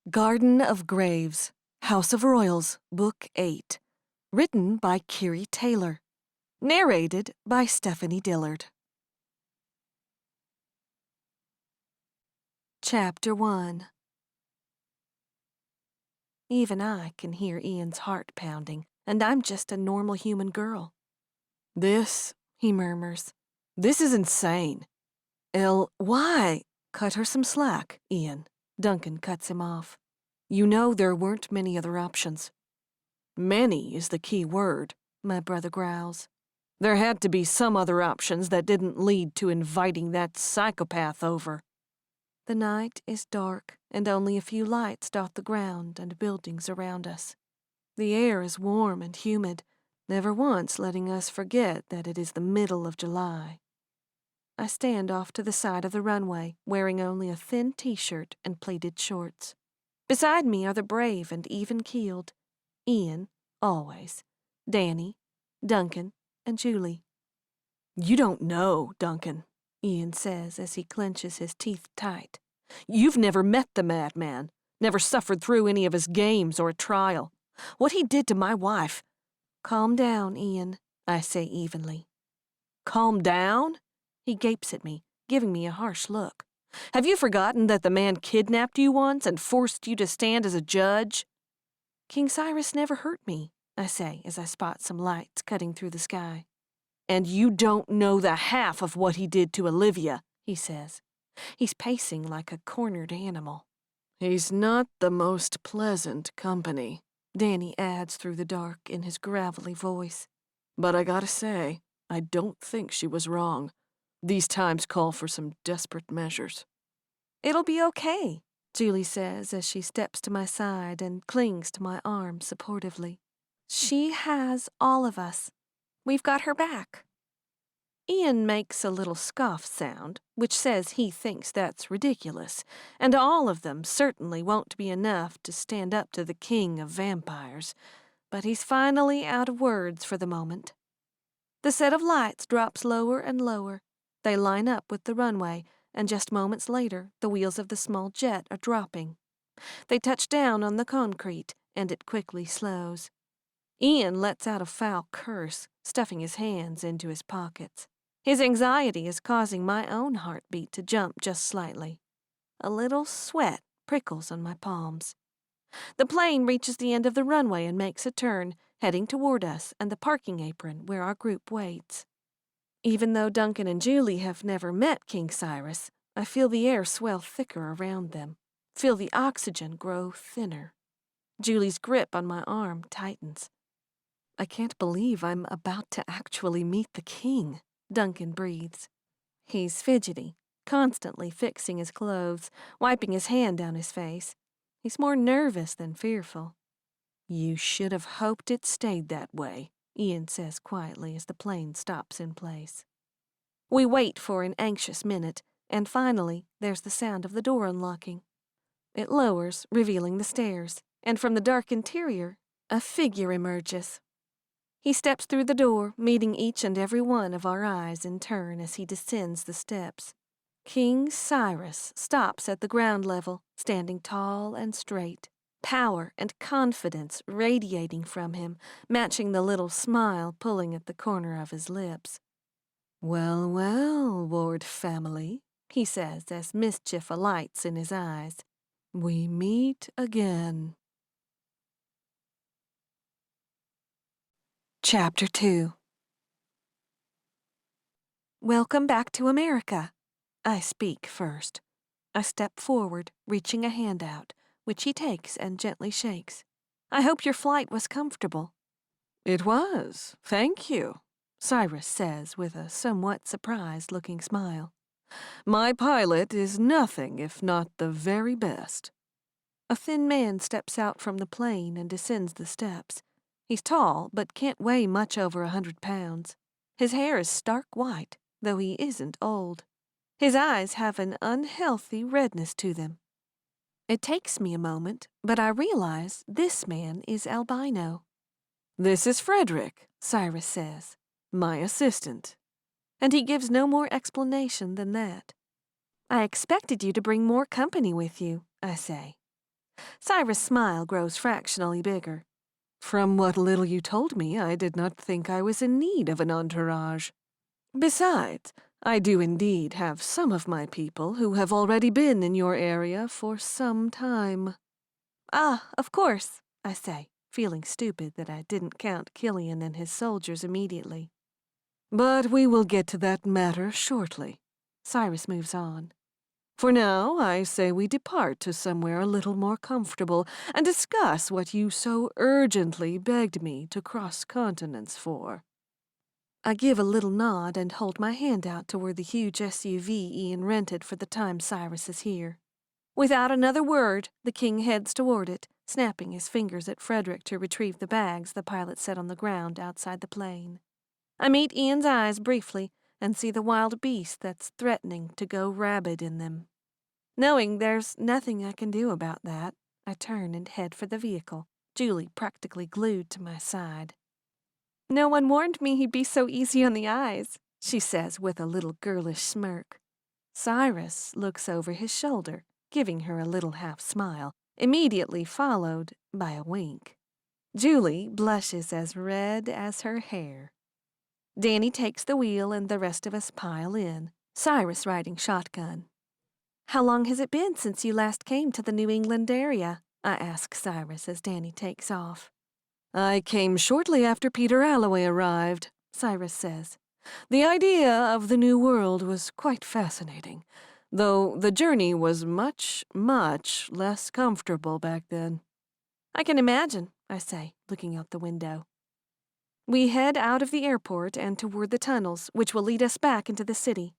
Garden of Graves, House of Royals, Book 8. Written by Keary Taylor. Narrated by Stephanie Dillard. Chapter 1. Even I can hear Ian's heart pounding, and I'm just a normal human girl. "This," he murmurs, "this is insane. Elle, why?" "Cut her some slack, Ian." Duncan cuts him off. "You know there weren't many other options." "Many is the key word," my brother growls. "There had to be some other options that didn't lead to inviting that psychopath over." The night is dark, and only a few lights dot the ground and buildings around us. The air is warm and humid, never once letting us forget that it is the middle of July. I stand off to the side of the runway, wearing only a thin t-shirt and pleated shorts. Beside me are the brave and even-keeled Ian, always, Danny, Duncan, and Julie. "You don't know, Duncan," Ian says as he clenches his teeth tight. "You've never met the madman, never suffered through any of his games or a trial. What he did to my wife—" "Calm down, Ian," I say evenly. "Calm down?" He gapes at me, giving me a harsh look. "Have you forgotten that the man kidnapped you once and forced you to stand as a judge?" "King Cyrus never hurt me," I say as I spot some lights cutting through the sky. "And you don't know the half of what he did to Olivia," he says. He's pacing like a cornered animal. "He's not the most pleasant company," Danny adds through the dark in his gravelly voice. "But I gotta say, I don't think she was wrong. These times call for some desperate measures." "It'll be okay," Julie says as she steps to my side and clings to my arm supportively. "She has all of us. We've got her back." Ian makes a little scoff sound, which says he thinks that's ridiculous, and all of them certainly won't be enough to stand up to the king of vampires, but he's finally out of words for the moment. The set of lights drops lower and lower. They line up with the runway, and just moments later, the wheels of the small jet are dropping. They touch down on the concrete, and it quickly slows. Ian lets out a foul curse, stuffing his hands into his pockets. His anxiety is causing my own heartbeat to jump just slightly. A little sweat prickles on my palms. The plane reaches the end of the runway and makes a turn, heading toward us and the parking apron where our group waits. Even though Duncan and Julie have never met King Cyrus, I feel the air swell thicker around them, feel the oxygen grow thinner. Julie's grip on my arm tightens. "I can't believe I'm about to actually meet the king," Duncan breathes. He's fidgety, constantly fixing his clothes, wiping his hand down his face. He's more nervous than fearful. "You should have hoped it stayed that way," Ian says quietly as the plane stops in place. We wait for an anxious minute, and finally there's the sound of the door unlocking. It lowers, revealing the stairs, and from the dark interior, a figure emerges. He steps through the door, meeting each and every one of our eyes in turn as he descends the steps. King Cyrus stops at the ground level, standing tall and straight, power and confidence radiating from him, matching the little smile pulling at the corner of his lips. "Well, well, Ward family," he says as mischief alights in his eyes. "We meet again." Chapter 2. "Welcome back to America." I speak first. I step forward, reaching a hand out, which he takes and gently shakes. "I hope your flight was comfortable." "It was, thank you," Cyrus says with a somewhat surprised-looking smile. "My pilot is nothing if not the very best." A thin man steps out from the plane and descends the steps. He's tall, but can't weigh much over 100 pounds. His hair is stark white, though he isn't old. His eyes have an unhealthy redness to them. It takes me a moment, but I realize this man is albino. "This is Frederick," Cyrus says, "my assistant." And he gives no more explanation than that. "I expected you to bring more company with you," I say. Cyrus' smile grows fractionally bigger. From what little you told me, I did not think I was in need of an entourage. Besides, I do indeed have some of my people who have already been in your area for some time. Ah, of course, I say, feeling stupid that I didn't count Killian and his soldiers immediately. But we will get to that matter shortly. Cyrus moves on. For now, I say we depart to somewhere a little more comfortable and discuss what you so urgently begged me to cross continents for. I give a little nod and hold my hand out toward the huge SUV Ian rented for the time Cyrus is here. Without another word, the king heads toward it, snapping his fingers at Frederick to retrieve the bags the pilot set on the ground outside the plane. I meet Ian's eyes briefly and see the wild beast that's threatening to go rabid in them. Knowing there's nothing I can do about that, I turn and head for the vehicle, Julie practically glued to my side. "No one warned me he'd be so easy on the eyes," she says with a little girlish smirk. Cyrus looks over his shoulder, giving her a little half-smile, immediately followed by a wink. Julie blushes as red as her hair. Danny takes the wheel and the rest of us pile in, Cyrus riding shotgun. "How long has it been since you last came to the New England area?" I ask Cyrus as Danny takes off. "I came shortly after Peter Allaway arrived," Cyrus says. "The idea of the New World was quite fascinating, though the journey was much, much less comfortable back then." "I can imagine," I say, looking out the window. We head out of the airport and toward the tunnels, which will lead us back into the city.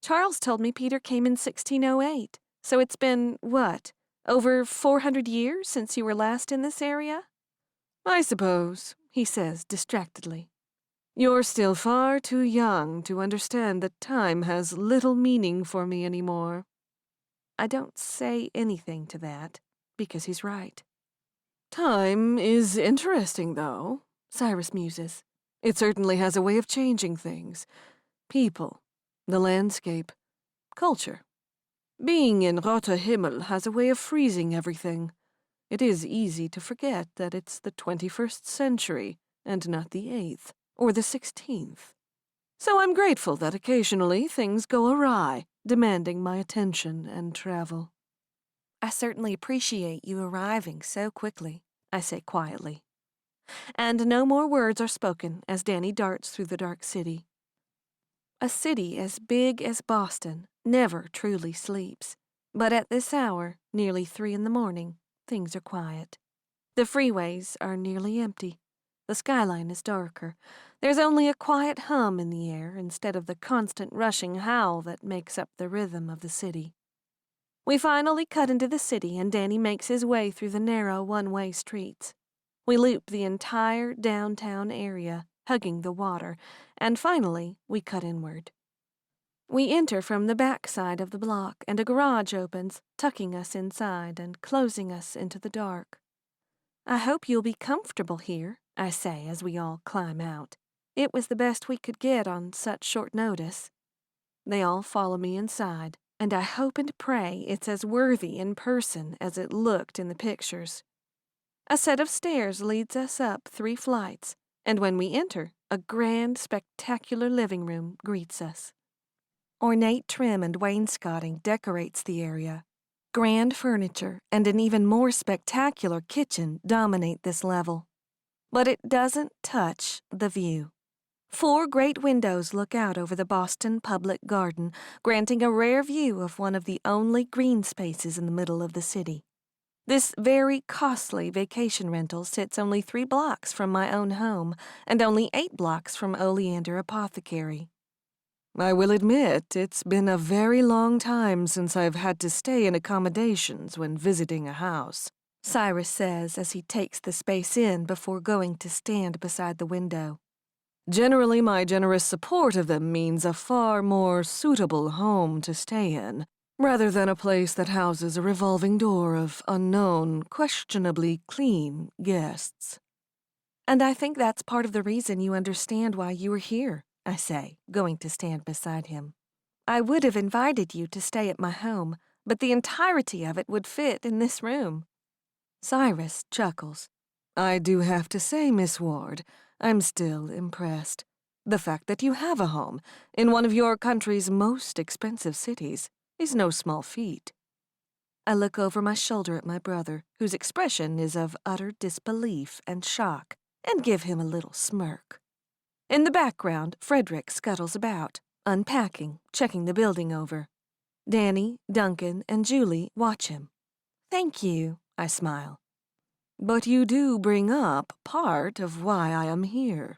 Charles told me Peter came in 1608, so it's been, what, over 400 years since you were last in this area? "I suppose," he says distractedly. "You're still far too young to understand that time has little meaning for me anymore." I don't say anything to that, because he's right. "Time is interesting, though," Cyrus muses. "It certainly has a way of changing things. People, the landscape, culture. Being in Rote Himmel has a way of freezing everything. It is easy to forget that it's the 21st century and not the 8th or the 16th. So I'm grateful that occasionally things go awry, demanding my attention and travel." "I certainly appreciate you arriving so quickly," I say quietly. And no more words are spoken as Danny darts through the dark city. A city as big as Boston never truly sleeps, but at this hour, nearly 3 in the morning, things are quiet. The freeways are nearly empty. The skyline is darker. There's only a quiet hum in the air instead of the constant rushing howl that makes up the rhythm of the city. We finally cut into the city and Danny makes his way through the narrow one-way streets. We loop the entire downtown area, hugging the water, and finally we cut inward. We enter from the back side of the block and a garage opens, tucking us inside and closing us into the dark. "I hope you'll be comfortable here," I say as we all climb out. It was the best we could get on such short notice. They all follow me inside, and I hope and pray it's as worthy in person as it looked in the pictures. A set of stairs leads us up 3 flights, and when we enter, a grand, spectacular living room greets us. Ornate trim and wainscoting decorates the area. Grand furniture and an even more spectacular kitchen dominate this level. But it doesn't touch the view. 4 great windows look out over the Boston Public Garden, granting a rare view of one of the only green spaces in the middle of the city. This very costly vacation rental sits only 3 blocks from my own home and only 8 blocks from Oleander Apothecary. I will admit it's been a very long time since I've had to stay in accommodations when visiting a house, Cyrus says as he takes the space in before going to stand beside the window. Generally, my generous support of them means a far more suitable home to stay in, rather than a place that houses a revolving door of unknown, questionably clean guests. "And I think that's part of the reason you understand why you were here," I say, going to stand beside him. "I would have invited you to stay at my home, but the entirety of it would fit in this room." Cyrus chuckles. I do have to say, Miss Ward, I'm still impressed. The fact that you have a home in one of your country's most expensive cities is no small feat. I look over my shoulder at my brother, whose expression is of utter disbelief and shock, and give him a little smirk. In the background, Frederick scuttles about, unpacking, checking the building over. Danny, Duncan, and Julie watch him. Thank you, I smile. But you do bring up part of why I am here.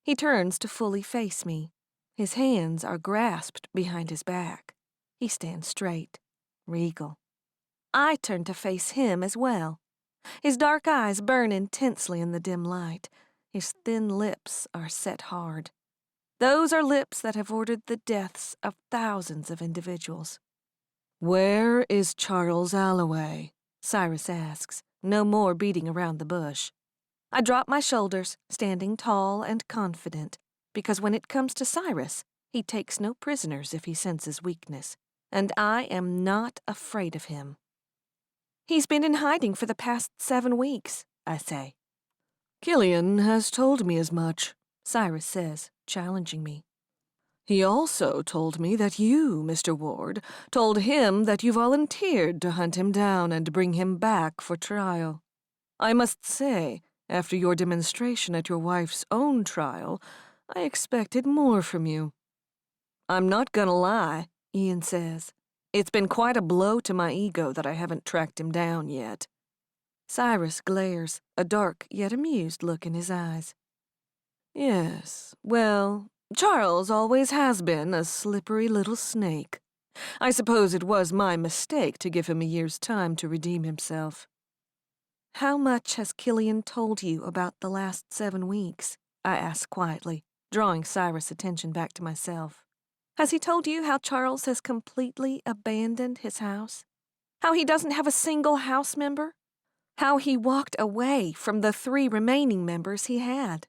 He turns to fully face me. His hands are grasped behind his back. He stands straight, regal. I turn to face him as well. His dark eyes burn intensely in the dim light. His thin lips are set hard. Those are lips that have ordered the deaths of thousands of individuals. Where is Charles Allaway? Cyrus asks, no more beating around the bush. I drop my shoulders, standing tall and confident, because when it comes to Cyrus, he takes no prisoners if he senses weakness, and I am not afraid of him. He's been in hiding for the past 7 weeks, I say. Killian has told me as much, Cyrus says, challenging me. He also told me that you, Mr. Ward, told him that you volunteered to hunt him down and bring him back for trial. I must say, after your demonstration at your wife's own trial, I expected more from you. I'm not gonna lie, Ian says. It's been quite a blow to my ego that I haven't tracked him down yet. Cyrus glares, a dark yet amused look in his eyes. Yes, well, Charles always has been a slippery little snake. I suppose it was my mistake to give him a year's time to redeem himself. How much has Killian told you about the last 7 weeks? I ask quietly, drawing Cyrus' attention back to myself. Has he told you how Charles has completely abandoned his house? How he doesn't have a single house member? How he walked away from the 3 remaining members he had?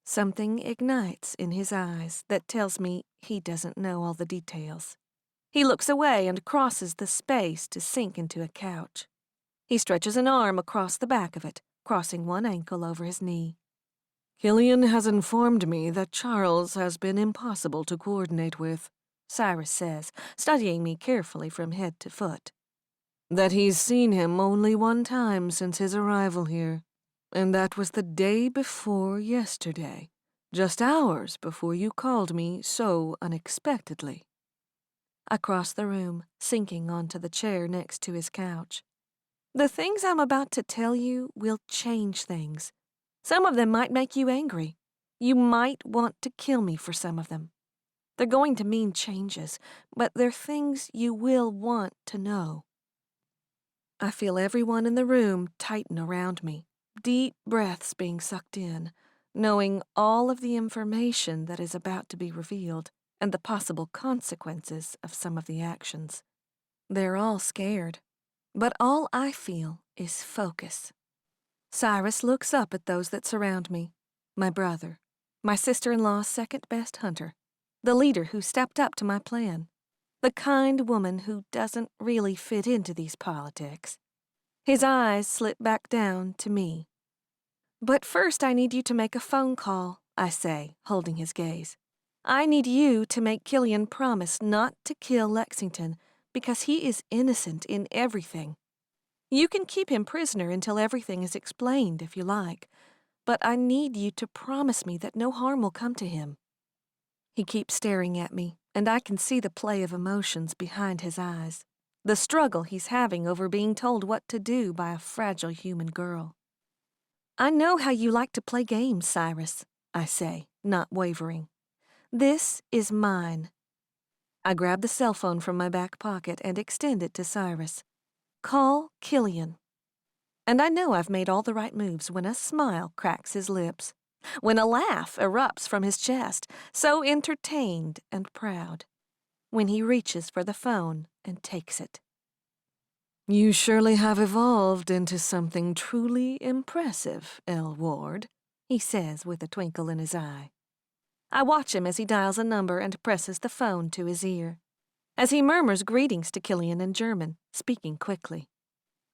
Something ignites in his eyes that tells me he doesn't know all the details. He looks away and crosses the space to sink into a couch. He stretches an arm across the back of it, crossing one ankle over his knee. Killian has informed me that Charles has been impossible to coordinate with, Cyrus says, studying me carefully from head to foot. That he's seen him only 1 time since his arrival here, and that was the day before yesterday, just hours before you called me so unexpectedly. I cross the room, sinking onto the chair next to his couch. The things I'm about to tell you will change things. Some of them might make you angry. You might want to kill me for some of them. They're going to mean changes, but they're things you will want to know. I feel everyone in the room tighten around me, deep breaths being sucked in, knowing all of the information that is about to be revealed and the possible consequences of some of the actions. They're all scared, but all I feel is focus. Cyrus looks up at those that surround me, my brother, my sister-in-law's second-best hunter, the leader who stepped up to my plan, the kind woman who doesn't really fit into these politics. His eyes slip back down to me. But first I need you to make a phone call, I say, holding his gaze. I need you to make Killian promise not to kill Lexington because he is innocent in everything. You can keep him prisoner until everything is explained if you like, but I need you to promise me that no harm will come to him. He keeps staring at me, and I can see the play of emotions behind his eyes, the struggle he's having over being told what to do by a fragile human girl. I know how you like to play games, Cyrus, I say, not wavering. This is mine. I grab the cell phone from my back pocket and extend it to Cyrus. Call Killian. And I know I've made all the right moves when a smile cracks his lips, when a laugh erupts from his chest, so entertained and proud, when he reaches for the phone and takes it. You surely have evolved into something truly impressive, Elle Ward, he says with a twinkle in his eye. I watch him as he dials a number and presses the phone to his ear, as he murmurs greetings to Killian in German, speaking quickly.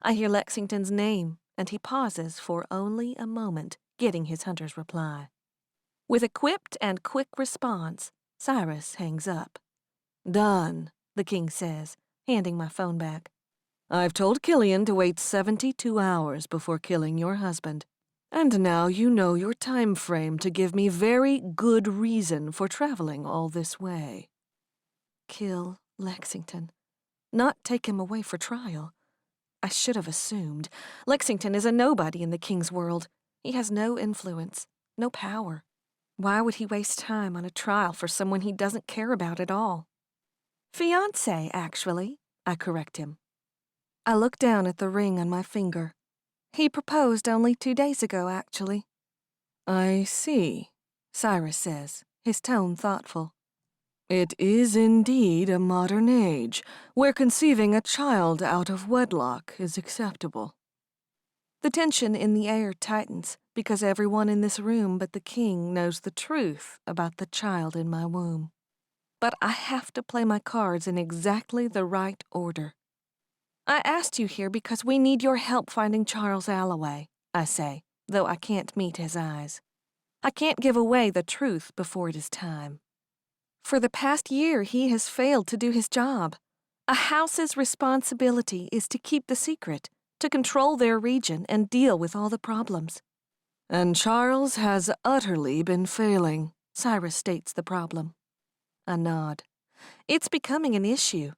I hear Lexington's name, and he pauses for only a moment, getting his hunter's reply. With a quipped and quick response, Cyrus hangs up. "Done," the king says, handing my phone back. "I've told Killian to wait 72 hours before killing your husband. And now you know your time frame to give me very good reason for traveling all this way." Kill Lexington. Not take him away for trial. I should have assumed. Lexington is a nobody in the king's world. He has no influence, no power. Why would he waste time on a trial for someone he doesn't care about at all? Fiancé, actually, I correct him. I look down at the ring on my finger. He proposed only 2 days ago, actually. "I see," Cyrus says, his tone thoughtful. "It is indeed a modern age, where conceiving a child out of wedlock is acceptable." The tension in the air tightens, because everyone in this room but the king knows the truth about the child in my womb. But I have to play my cards in exactly the right order. "I asked you here because we need your help finding Charles Allaway," I say, though I can't meet his eyes. I can't give away the truth before it is time. For the past year, he has failed to do his job. A house's responsibility is to keep the secret, to control their region and deal with all the problems. "And Charles has utterly been failing," Cyrus states the problem. I nod. It's becoming an issue.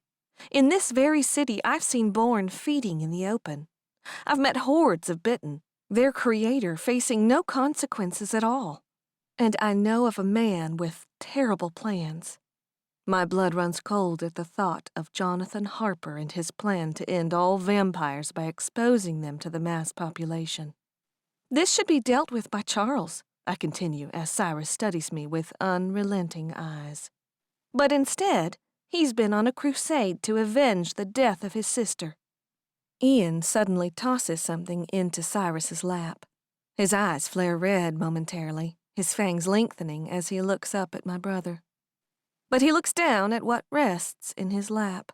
In this very city, I've seen Born feeding in the open. I've met hordes of Bitten, their creator facing no consequences at all. And I know of a man with terrible plans. My blood runs cold at the thought of Jonathan Harper and his plan to end all vampires by exposing them to the mass population. "This should be dealt with by Charles," I continue as Cyrus studies me with unrelenting eyes. But instead, he's been on a crusade to avenge the death of his sister. Ian suddenly tosses something into Cyrus's lap. His eyes flare red momentarily, his fangs lengthening as he looks up at my brother. But he looks down at what rests in his lap.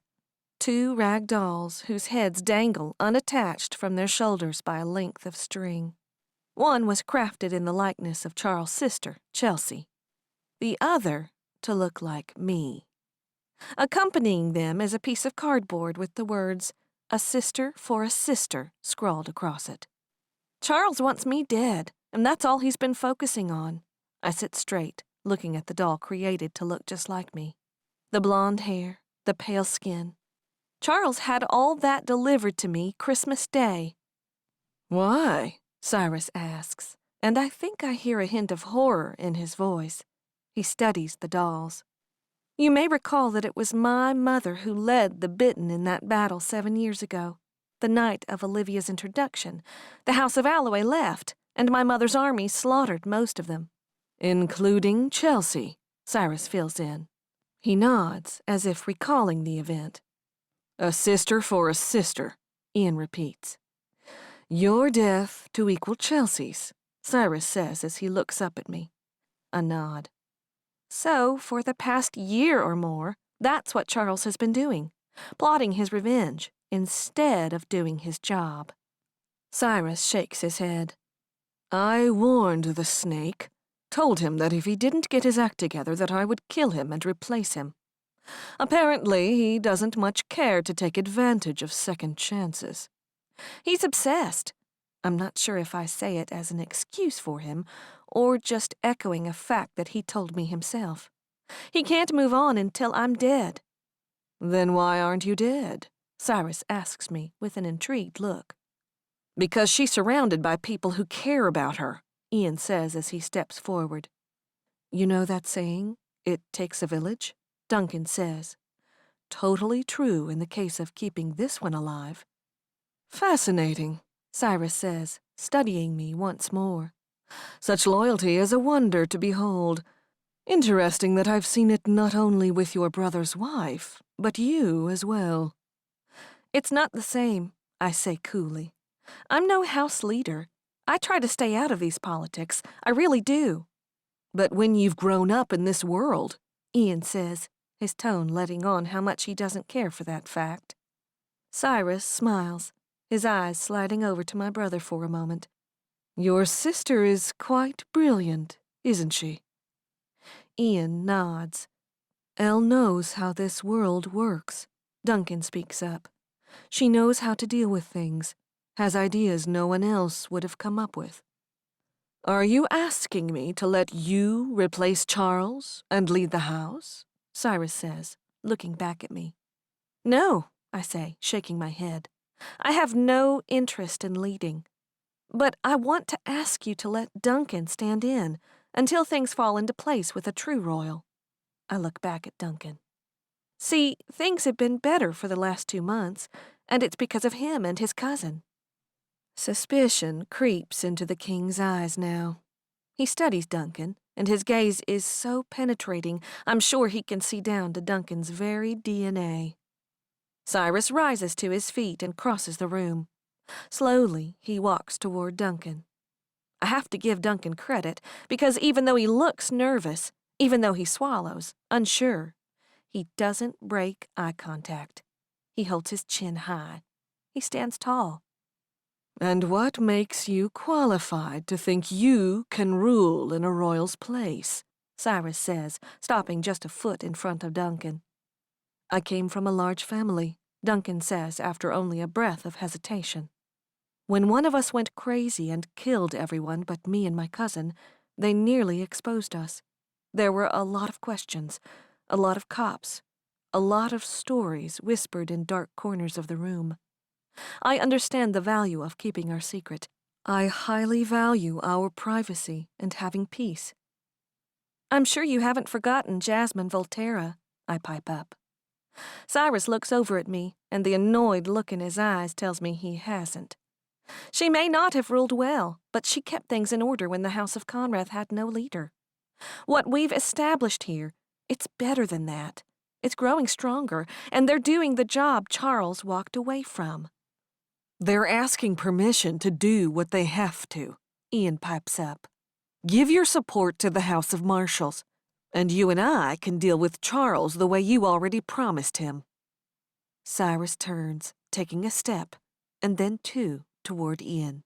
2 rag dolls whose heads dangle unattached from their shoulders by a length of string. One was crafted in the likeness of Charles' sister, Chelsea. The other to look like me. Accompanying them is a piece of cardboard with the words, "A sister for a sister," scrawled across it. Charles wants me dead, and that's all he's been focusing on. I sit straight, looking at the doll created to look just like me. The blonde hair, the pale skin. Charles had all that delivered to me Christmas Day. "Why?" Cyrus asks, and I think I hear a hint of horror in his voice. He studies the dolls. "You may recall that it was my mother who led the Bitten in that battle 7 years ago. The night of Olivia's introduction, the House of Allaway left, and my mother's army slaughtered most of them." "Including Chelsea," Cyrus fills in. He nods, as if recalling the event. "A sister for a sister," Ian repeats. "Your death to equal Chelsea's," Cyrus says as he looks up at me. A nod. "So, for the past year or more, that's what Charles has been doing, plotting his revenge, instead of doing his job." Cyrus shakes his head. "I warned the snake, told him that if he didn't get his act together that I would kill him and replace him. Apparently, he doesn't much care to take advantage of second chances. He's obsessed. I'm not sure if I say it as an excuse for him, or just echoing a fact that he told me himself. He can't move on until I'm dead." "Then why aren't you dead?" Cyrus asks me with an intrigued look. "Because she's surrounded by people who care about her," Ian says as he steps forward. "You know that saying, 'It takes a village'?" Duncan says. "Totally true in the case of keeping this one alive." "Fascinating," Cyrus says, studying me once more. "Such loyalty is a wonder to behold. Interesting that I've seen it not only with your brother's wife, but you as well." "It's not the same," I say coolly. "I'm no house leader. I try to stay out of these politics. I really do." "But when you've grown up in this world," Ian says, his tone letting on how much he doesn't care for that fact. Cyrus smiles, his eyes sliding over to my brother for a moment. "Your sister is quite brilliant, isn't she?" Ian nods. "Elle knows how this world works," Duncan speaks up. "She knows how to deal with things, has ideas no one else would have come up with." "Are you asking me to let you replace Charles and lead the house?" Cyrus says, looking back at me. "No," I say, shaking my head. "I have no interest in leading. But I want to ask you to let Duncan stand in until things fall into place with a true royal." I look back at Duncan. "See, things have been better for the last 2 months, and it's because of him and his cousin." Suspicion creeps into the king's eyes now. He studies Duncan, and his gaze is so penetrating, I'm sure he can see down to Duncan's very DNA. Cyrus rises to his feet and crosses the room. Slowly, he walks toward Duncan. I have to give Duncan credit, because even though he looks nervous, even though he swallows, unsure, he doesn't break eye contact. He holds his chin high. He stands tall. "And what makes you qualified to think you can rule in a royal's place?" Cyrus says, stopping just a foot in front of Duncan. "I came from a large family," Duncan says after only a breath of hesitation. "When one of us went crazy and killed everyone but me and my cousin, they nearly exposed us. There were a lot of questions, a lot of cops, a lot of stories whispered in dark corners of the room. I understand the value of keeping our secret. I highly value our privacy and having peace." "I'm sure you haven't forgotten Jasmine Volterra," I pipe up. Cyrus looks over at me, and the annoyed look in his eyes tells me he hasn't. "She may not have ruled well, but she kept things in order when the House of Conrath had no leader. What we've established here, it's better than that. It's growing stronger, and they're doing the job Charles walked away from." "They're asking permission to do what they have to," Ian pipes up. "Give your support to the House of Marshals, and you and I can deal with Charles the way you already promised him." Cyrus turns, taking a step, and then 2 toward Ian.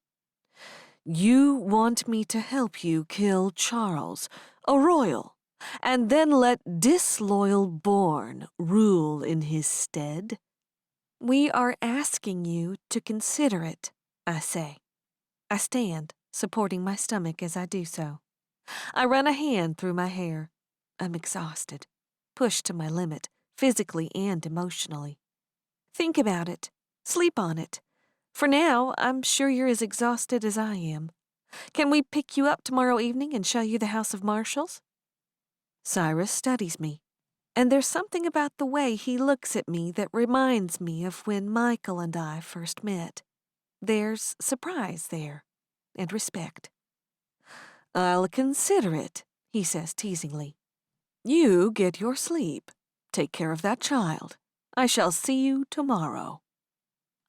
"You want me to help you kill Charles, a royal, and then let disloyal Born rule in his stead?" "We are asking you to consider it," I say. I stand, supporting my stomach as I do so. I run a hand through my hair. I'm exhausted, pushed to my limit, physically and emotionally. "Think about it. Sleep on it. For now, I'm sure you're as exhausted as I am. Can we pick you up tomorrow evening and show you the House of Marshals?" Cyrus studies me, and there's something about the way he looks at me that reminds me of when Michael and I first met. There's surprise there, and respect. "I'll consider it," he says teasingly. "You get your sleep. Take care of that child. I shall see you tomorrow."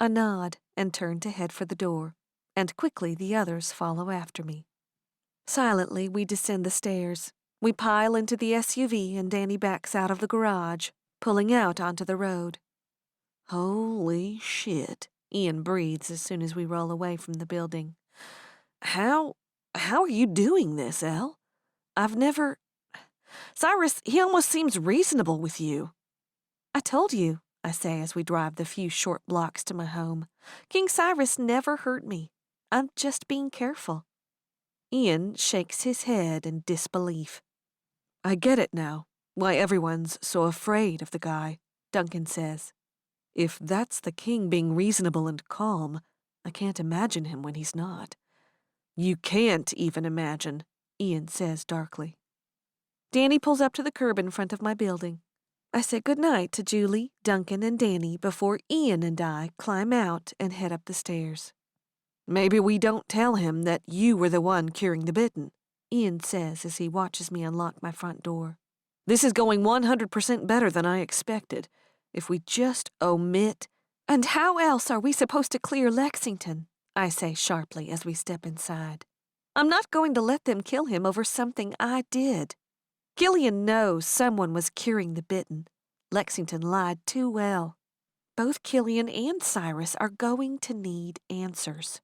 I nod and turn to head for the door, and quickly the others follow after me. Silently, we descend the stairs. We pile into the SUV and Danny backs out of the garage, pulling out onto the road. "Holy shit," Ian breathes as soon as we roll away from the building. How are you doing this, Elle? I've never... Cyrus, he almost seems reasonable with you." "I told you," I say as we drive the few short blocks to my home. "King Cyrus never hurt me. I'm just being careful." Ian shakes his head in disbelief. "I get it now, why everyone's so afraid of the guy," Duncan says. "If that's the king being reasonable and calm, I can't imagine him when he's not." "You can't even imagine," Ian says darkly. Danny pulls up to the curb in front of my building. I say goodnight to Julie, Duncan, and Danny before Ian and I climb out and head up the stairs. "Maybe we don't tell him that you were the one curing the Bitten," Ian says as he watches me unlock my front door. "This is going 100% better than I expected. If we just omit—" "And how else are we supposed to clear Lexington?" I say sharply as we step inside. "I'm not going to let them kill him over something I did. Gillian knows someone was curing the Bitten. Lexington lied too well." both Killian and Cyrus are going to need answers.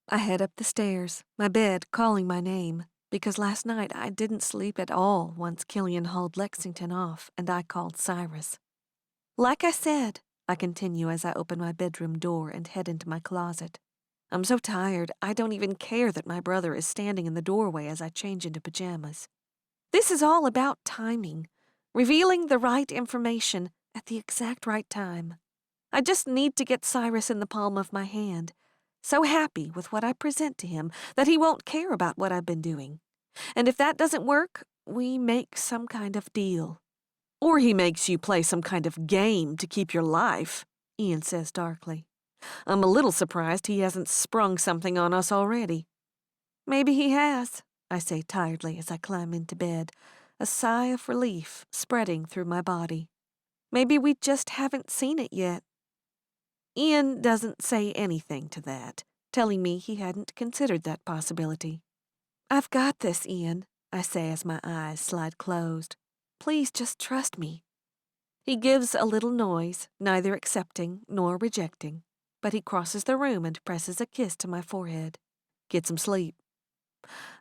I head up the stairs, my bed calling my name, because last night I didn't sleep at all once Killian hauled Lexington off and I called Cyrus. Like I said, I continue as I open my bedroom door and head into my closet. I'm so tired, I don't even care that my brother is standing in the doorway as I change into pajamas. This is all about timing, revealing the right information at the exact right time. I just need to get Cyrus in the palm of my hand, so happy with what I present to him that he won't care about what I've been doing. And if that doesn't work, we make some kind of deal. Or he makes you play some kind of game to keep your life, Ian says darkly. I'm a little surprised he hasn't sprung something on us already. Maybe he has, I say tiredly as I climb into bed, a sigh of relief spreading through my body. Maybe we just haven't seen it yet. Ian doesn't say anything to that, telling me he hadn't considered that possibility. I've got this, Ian, I say as my eyes slide closed. Please just trust me. He gives a little noise, neither accepting nor rejecting, but he crosses the room and presses a kiss to my forehead. Get some sleep.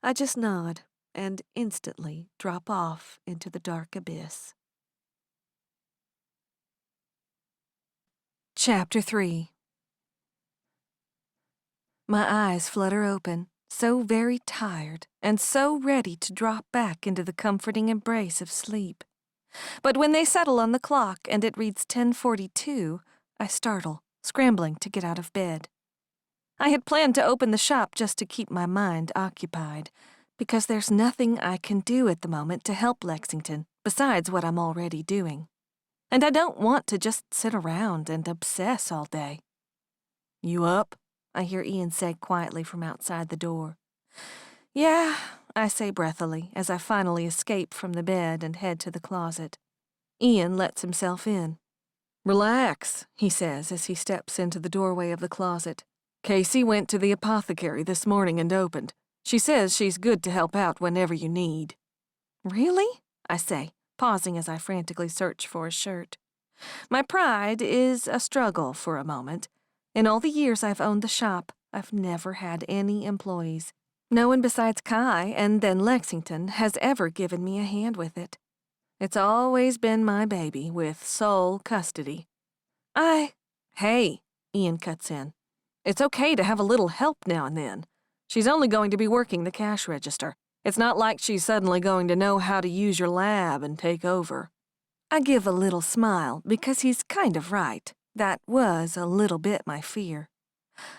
I just nod and instantly drop off into the dark abyss. Chapter 3. My eyes flutter open, so very tired and so ready to drop back into the comforting embrace of sleep. But when they settle on the clock and it reads 10:42, I startle, scrambling to get out of bed. I had planned to open the shop just to keep my mind occupied, because there's nothing I can do at the moment to help Lexington besides what I'm already doing. And I don't want to just sit around and obsess all day. You up? I hear Ian say quietly from outside the door. Yeah, I say breathily as I finally escape from the bed and head to the closet. Ian lets himself in. Relax, he says as he steps into the doorway of the closet. Casey went to the apothecary this morning and opened. She says she's good to help out whenever you need. Really? I say, pausing as I frantically search for a shirt. My pride is a struggle for a moment. In all the years I've owned the shop, I've never had any employees. No one besides Kai and then Lexington has ever given me a hand with it. It's always been my baby with sole custody. Hey, Ian cuts in. It's okay to have a little help now and then. She's only going to be working the cash register. It's not like she's suddenly going to know how to use your lab and take over. I give a little smile because he's kind of right. That was a little bit my fear.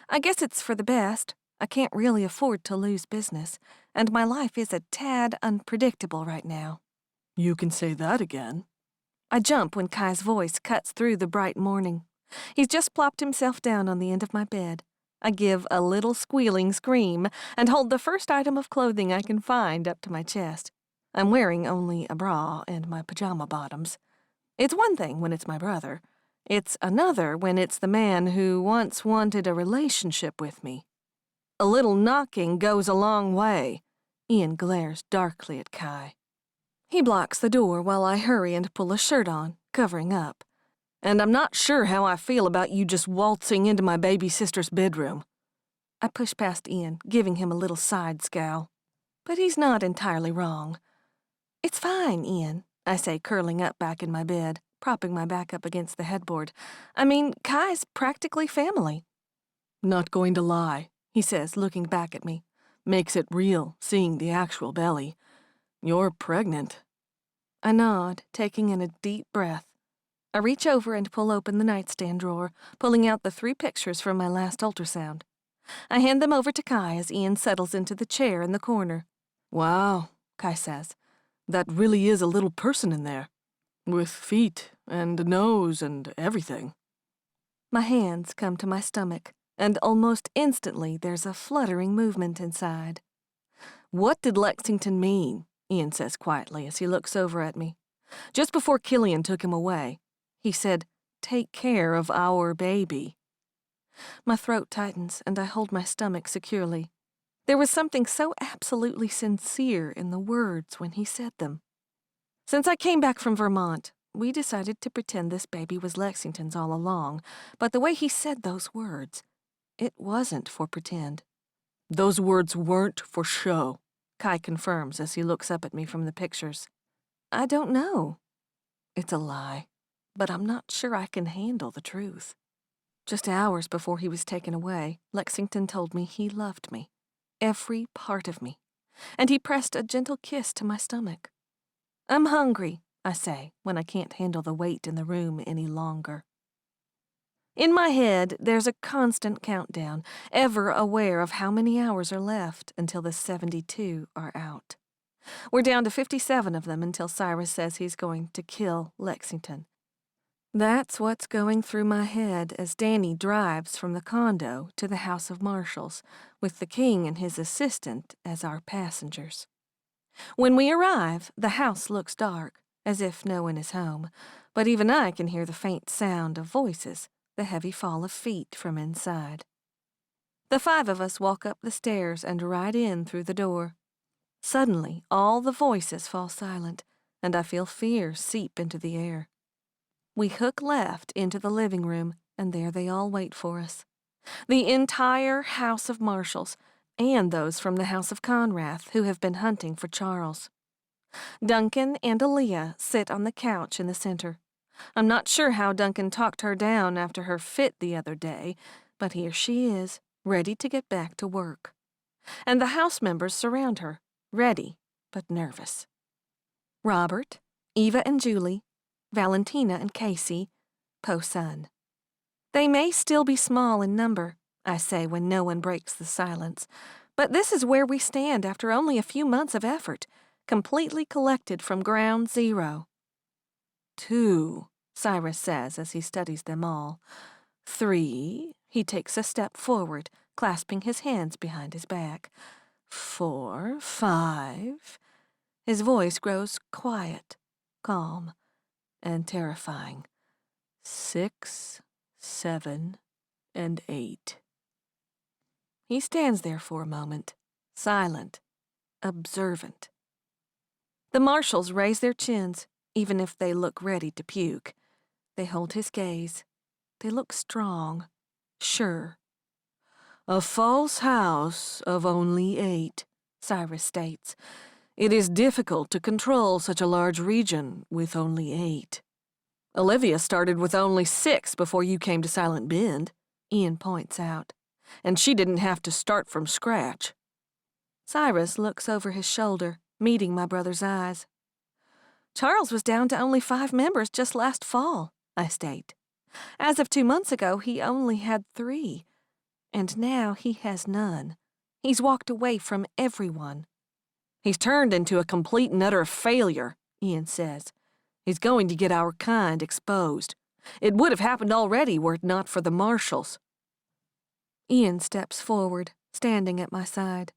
I guess it's for the best. I can't really afford to lose business, and my life is a tad unpredictable right now. You can say that again. I jump when Kai's voice cuts through the bright morning. He's just plopped himself down on the end of my bed. I give a little squealing scream and hold the first item of clothing I can find up to my chest. I'm wearing only a bra and my pajama bottoms. It's one thing when it's my brother. It's another when it's the man who once wanted a relationship with me. A little knocking goes a long way. Ian glares darkly at Kai. He blocks the door while I hurry and pull a shirt on, covering up. And I'm not sure how I feel about you just waltzing into my baby sister's bedroom. I push past Ian, giving him a little side scowl. But he's not entirely wrong. It's fine, Ian, I say, curling up back in my bed, propping my back up against the headboard. I mean, Kai's practically family. Not going to lie, he says, looking back at me. Makes it real, seeing the actual belly. You're pregnant. I nod, taking in a deep breath. I reach over and pull open the nightstand drawer, pulling out the 3 pictures from my last ultrasound. I hand them over to Kai as Ian settles into the chair in the corner. Wow, Kai says. That really is a little person in there. With feet and a nose and everything. My hands come to my stomach, and almost instantly there's a fluttering movement inside. What did Lexington mean? Ian says quietly as he looks over at me. Just before Killian took him away, he said, "Take care of our baby." My throat tightens and I hold my stomach securely. There was something so absolutely sincere in the words when he said them. Since I came back from Vermont, We decided to pretend this baby was Lexington's all along, but the way he said those words, it wasn't for pretend. Those words weren't for show, Kai confirms as he looks up at me from the pictures. I don't know. It's a lie, but I'm not sure I can handle the truth. Just hours before he was taken away, Lexington told me he loved me, every part of me, and he pressed a gentle kiss to my stomach. I'm hungry, I say, when I can't handle the weight in the room any longer. In my head, there's a constant countdown, ever aware of how many hours are left until the 72 are out. We're down to 57 of them until Cyrus says he's going to kill Lexington. That's what's going through my head as Danny drives from the condo to the House of Marshals, with the king and his assistant as our passengers. When we arrive, the house looks dark, as if no one is home, but even I can hear the faint sound of voices, the heavy fall of feet from inside. The 5 of us walk up the stairs and ride in through the door. Suddenly, all the voices fall silent, and I feel fear seep into the air. We hook left into the living room, and there they all wait for us. The entire House of Marshals, and those from the House of Conrath who have been hunting for Charles. Duncan and Aaliyah sit on the couch in the center. I'm not sure how Duncan talked her down after her fit the other day, but here she is, ready to get back to work. And the house members surround her, ready but nervous. Robert, Eva and Julie, Valentina and Casey, Po-Sun. They may still be small in number, I say when no one breaks the silence, but this is where we stand after only a few months of effort, completely collected from ground zero. 2, Cyrus says as he studies them all. 3, he takes a step forward, clasping his hands behind his back. 4, 5. His voice grows quiet, calm, and terrifying. 6, 7, and 8. He stands there for a moment, silent, observant. The marshals raise their chins, even if they look ready to puke. They hold his gaze. They look strong, sure. A false house of only 8, Cyrus states. It is difficult to control such a large region with only 8. Olivia started with only 6 before you came to Silent Bend, Ian points out, and she didn't have to start from scratch. Cyrus looks over his shoulder, meeting my brother's eyes. Charles was down to only 5 members just last fall, I state. As of 2 months ago, he only had 3, and now he has none. He's walked away from everyone. He's turned into a complete and utter failure, Ian says. He's going to get our kind exposed. It would have happened already were it not for the marshals. Ian steps forward, standing at my side.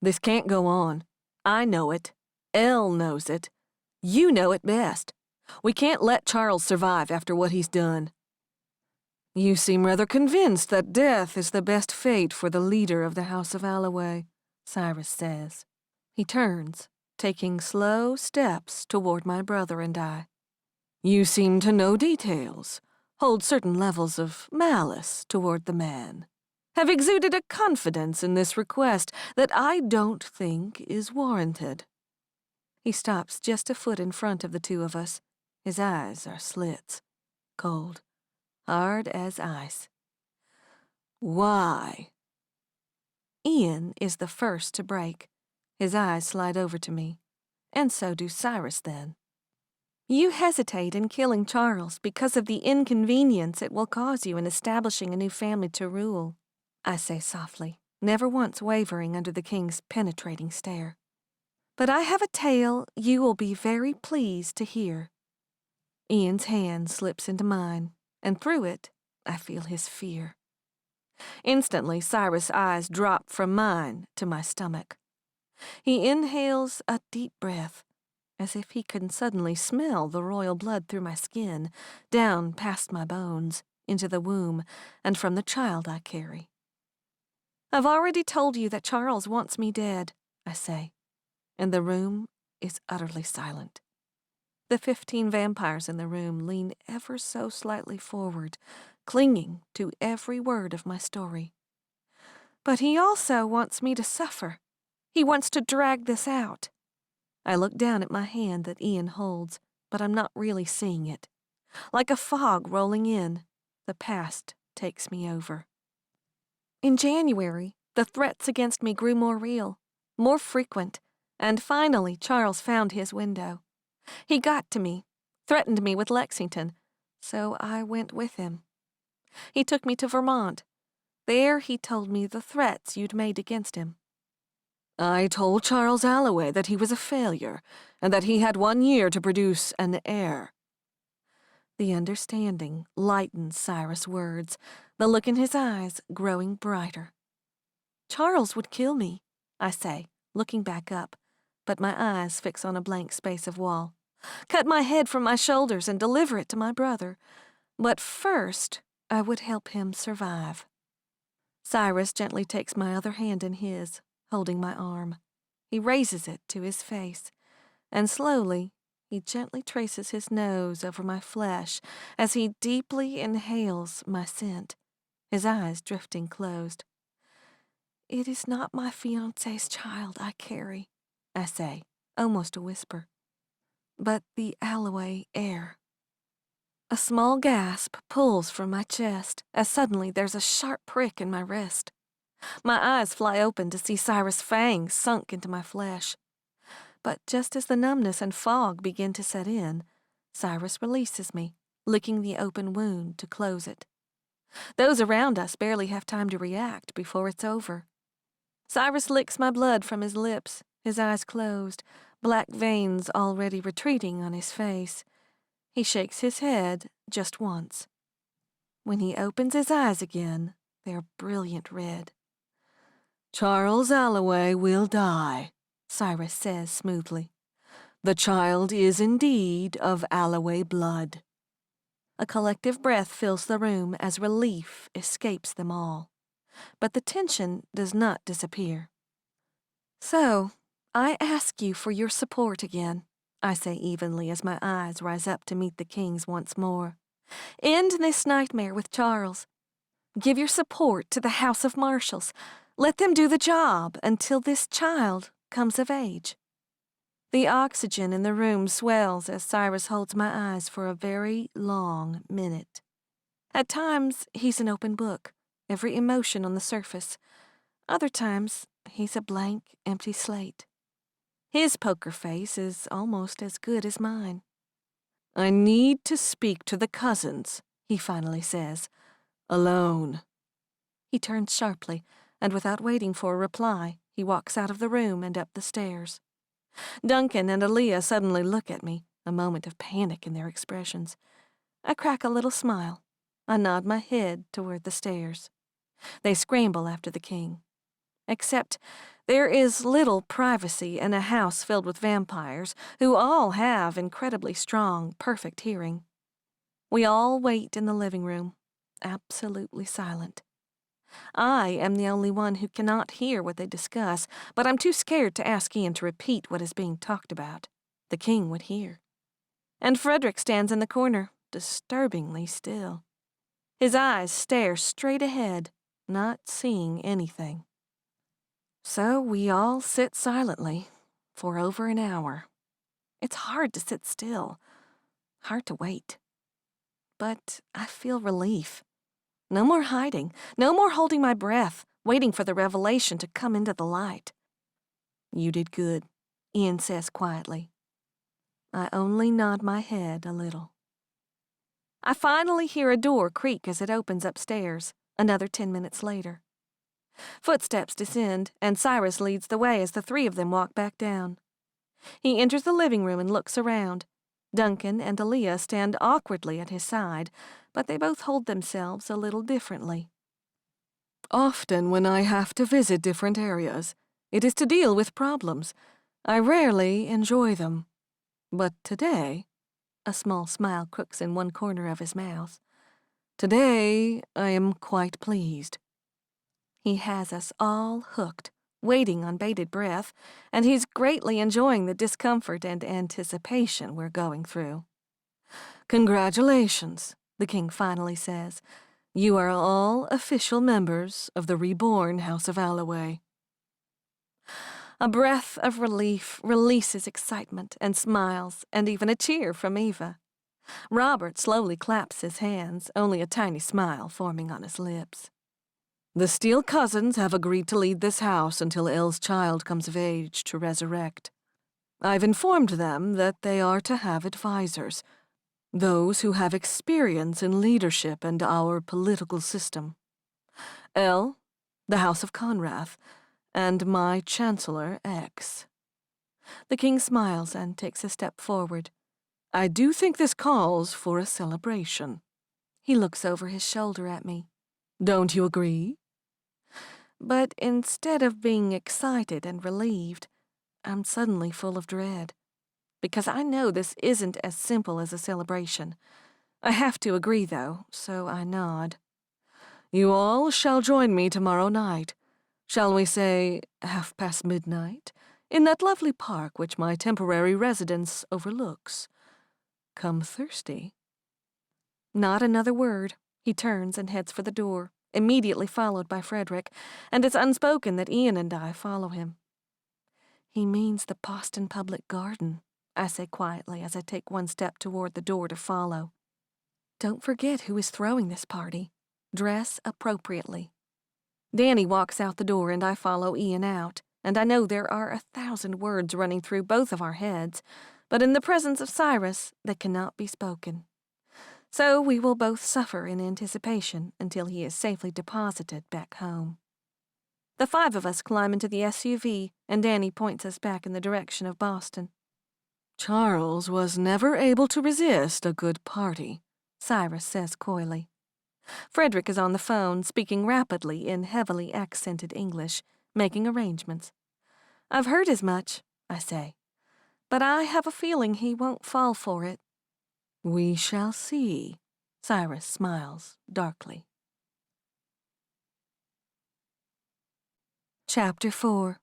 This can't go on. I know it. Elle knows it. You know it best. We can't let Charles survive after what he's done. You seem rather convinced that death is the best fate for the leader of the House of Allaway, Cyrus says. He turns, taking slow steps toward my brother and I. You seem to know details, hold certain levels of malice toward the man, have exuded a confidence in this request that I don't think is warranted. He stops just a foot in front of the 2 of us. His eyes are slits, cold, hard as ice. Why? Ian is the first to break. His eyes slide over to me, and so do Cyrus then. You hesitate in killing Charles because of the inconvenience it will cause you in establishing a new family to rule, I say softly, never once wavering under the king's penetrating stare. But I have a tale you will be very pleased to hear. Ian's hand slips into mine, and through it, I feel his fear. Instantly, Cyrus' eyes drop from mine to my stomach. He inhales a deep breath, as if he can suddenly smell the royal blood through my skin, down past my bones, into the womb, and from the child I carry. I've already told you that Charles wants me dead, I say, and the room is utterly silent. The 15 vampires in the room lean ever so slightly forward, clinging to every word of my story. But he also wants me to suffer. He wants to drag this out. I look down at my hand that Ian holds, but I'm not really seeing it. Like a fog rolling in, the past takes me over. In January, the threats against me grew more real, more frequent, and finally Charles found his window. He got to me, threatened me with Lexington, so I went with him. He took me to Vermont. There he told me the threats you'd made against him. I told Charles Allaway that he was a failure, and that he had 1 year to produce an heir. The understanding lightened Cyrus' words, the look in his eyes growing brighter. Charles would kill me, I say, looking back up, but my eyes fix on a blank space of wall. Cut my head from my shoulders and deliver it to my brother. But first, I would help him survive. Cyrus gently takes my other hand in his, holding my arm. He raises it to his face, and slowly, he gently traces his nose over my flesh as he deeply inhales my scent, his eyes drifting closed. It is not my fiancé's child I carry, I say, almost a whisper, but the Allaway heir. A small gasp pulls from my chest as suddenly there's a sharp prick in my wrist. My eyes fly open to see Cyrus' fangs sunk into my flesh. But just as the numbness and fog begin to set in, Cyrus releases me, licking the open wound to close it. Those around us barely have time to react before it's over. Cyrus licks my blood from his lips, his eyes closed, black veins already retreating on his face. He shakes his head just once. When he opens his eyes again, they're brilliant red. Charles Allaway will die, Cyrus says smoothly. The child is indeed of Allaway blood. A collective breath fills the room as relief escapes them all. But the tension does not disappear. So, I ask you for your support again, I say evenly as my eyes rise up to meet the king's once more. End this nightmare with Charles. Give your support to the House of Marshals. Let them do the job until this child comes of age. The oxygen in the room swells as Cyrus holds my eyes for a very long minute. At times, he's an open book, every emotion on the surface. Other times, he's a blank, empty slate. His poker face is almost as good as mine. I need to speak to the cousins, he finally says. Alone. He turns sharply, and without waiting for a reply, he walks out of the room and up the stairs. Duncan and Aaliyah suddenly look at me, a moment of panic in their expressions. I crack a little smile. I nod my head toward the stairs. They scramble after the king. Except there is little privacy in a house filled with vampires who all have incredibly strong, perfect hearing. We all wait in the living room, absolutely silent. I am the only one who cannot hear what they discuss, but I'm too scared to ask Ian to repeat what is being talked about. The king would hear. And Frederick stands in the corner, disturbingly still. His eyes stare straight ahead, not seeing anything. So we all sit silently for over an hour. It's hard to sit still, hard to wait. But I feel relief. No more hiding, no more holding my breath, waiting for the revelation to come into the light. You did good, Ian says quietly. I only nod my head a little. I finally hear a door creak as it opens upstairs, another 10 minutes later. Footsteps descend, and Cyrus leads the way as the three of them walk back down. He enters the living room and looks around. Duncan and Aaliyah stand awkwardly at his side, but they both hold themselves a little differently. Often when I have to visit different areas, it is to deal with problems. I rarely enjoy them. But today, a small smile crooks in one corner of his mouth. Today, I am quite pleased. He has us all hooked, waiting on bated breath, and he's greatly enjoying the discomfort and anticipation we're going through. "Congratulations," the king finally says. "You are all official members of the reborn House of Allaway." A breath of relief releases excitement and smiles, and even a cheer from Eva. Robert slowly claps his hands, only a tiny smile forming on his lips. "The Steele cousins have agreed to lead this house until Elle's child comes of age to resurrect. I've informed them that they are to have advisors, those who have experience in leadership and our political system. Elle, the House of Conrath, and my Chancellor X." The king smiles and takes a step forward. "I do think this calls for a celebration." He looks over his shoulder at me. "Don't you agree?" But instead of being excited and relieved, I'm suddenly full of dread. Because I know this isn't as simple as a celebration. I have to agree, though, so I nod. "You all shall join me tomorrow night. Shall we say midnight, in that lovely park which my temporary residence overlooks. Come thirsty." Not another word. He turns and heads for the door, immediately followed by Frederick, and it's unspoken that Ian and I follow him. "He means the Boston Public Garden," I say quietly as I take one step toward the door to follow. "Don't forget who is throwing this party. Dress appropriately." Danny walks out the door and I follow Ian out, and I know there are 1,000 words running through both of our heads, but in the presence of Cyrus, they cannot be spoken. So we will both suffer in anticipation until he is safely deposited back home. The 5 of us climb into the SUV, and Danny points us back in the direction of Boston. "Charles was never able to resist a good party," Cyrus says coyly. Frederick is on the phone, speaking rapidly in heavily accented English, making arrangements. "I've heard as much," I say, "but I have a feeling he won't fall for it." "We shall see," Cyrus smiles darkly. Chapter 4.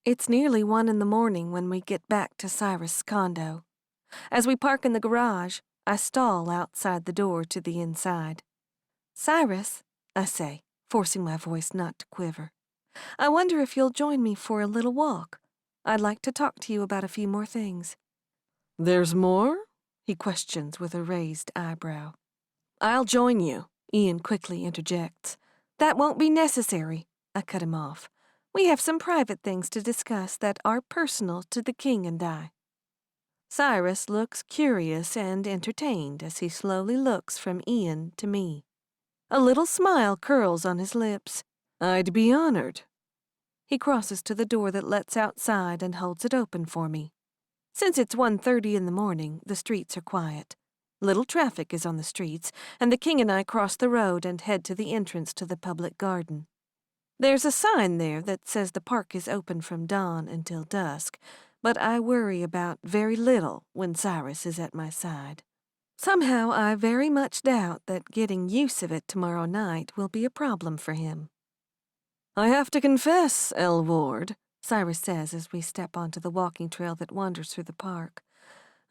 It's nearly 1 in the morning when we get back to Cyrus' condo. As we park in the garage, I stall outside the door to the inside. "Cyrus," I say, forcing my voice not to quiver, "I wonder if you'll join me for a little walk. I'd like to talk to you about a few more things." "There's more?" he questions with a raised eyebrow. "I'll join you," Ian quickly interjects. "That won't be necessary," I cut him off. "We have some private things to discuss that are personal to the king and I." Cyrus looks curious and entertained as he slowly looks from Ian to me. A little smile curls on his lips. "I'd be honored." He crosses to the door that lets outside and holds it open for me. Since it's 1:30 in the morning, the streets are quiet. Little traffic is on the streets, and the king and I cross the road and head to the entrance to the public garden. There's a sign there that says the park is open from dawn until dusk, but I worry about very little when Cyrus is at my side. Somehow I very much doubt that getting use of it tomorrow night will be a problem for him. "I have to confess, Elle Ward," Cyrus says as we step onto the walking trail that wanders through the park,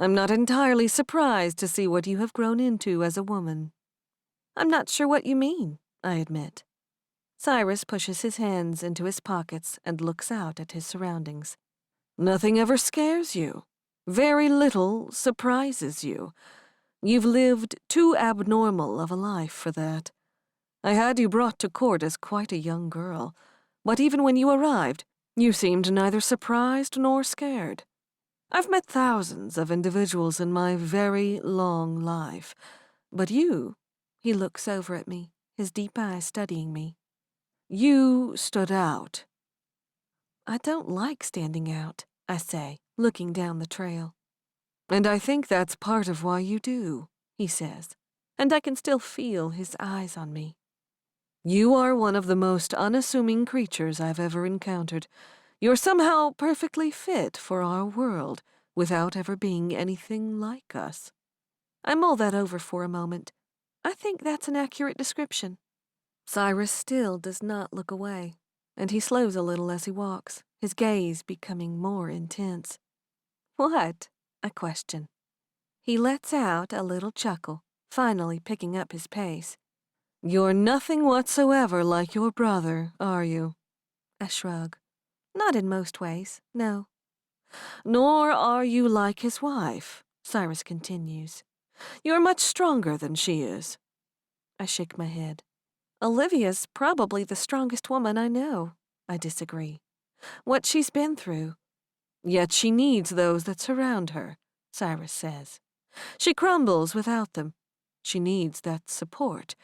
"I'm not entirely surprised to see what you have grown into as a woman." "I'm not sure what you mean," I admit. Cyrus pushes his hands into his pockets and looks out at his surroundings. "Nothing ever scares you. Very little surprises you. You've lived too abnormal of a life for that. I had you brought to court as quite a young girl, but even when you arrived, you seemed neither surprised nor scared. I've met thousands of individuals in my very long life, but you," he looks over at me, his deep eyes studying me, "you stood out." "I don't like standing out," I say, looking down the trail. "And I think that's part of why you do," he says, and I can still feel his eyes on me. "You are one of the most unassuming creatures I've ever encountered. You're somehow perfectly fit for our world without ever being anything like us." I mull that over for a moment. I think that's an accurate description. Cyrus still does not look away, and he slows a little as he walks, his gaze becoming more intense. What? I question. He lets out a little chuckle, finally picking up his pace. You're nothing whatsoever like your brother, are you? I shrug. Not in most ways, no. Nor are you like his wife, Cyrus continues. You're much stronger than she is. I shake my head. Olivia's probably the strongest woman I know. I disagree. What she's been through. Yet she needs those that surround her, Cyrus says. She crumbles without them. She needs that support,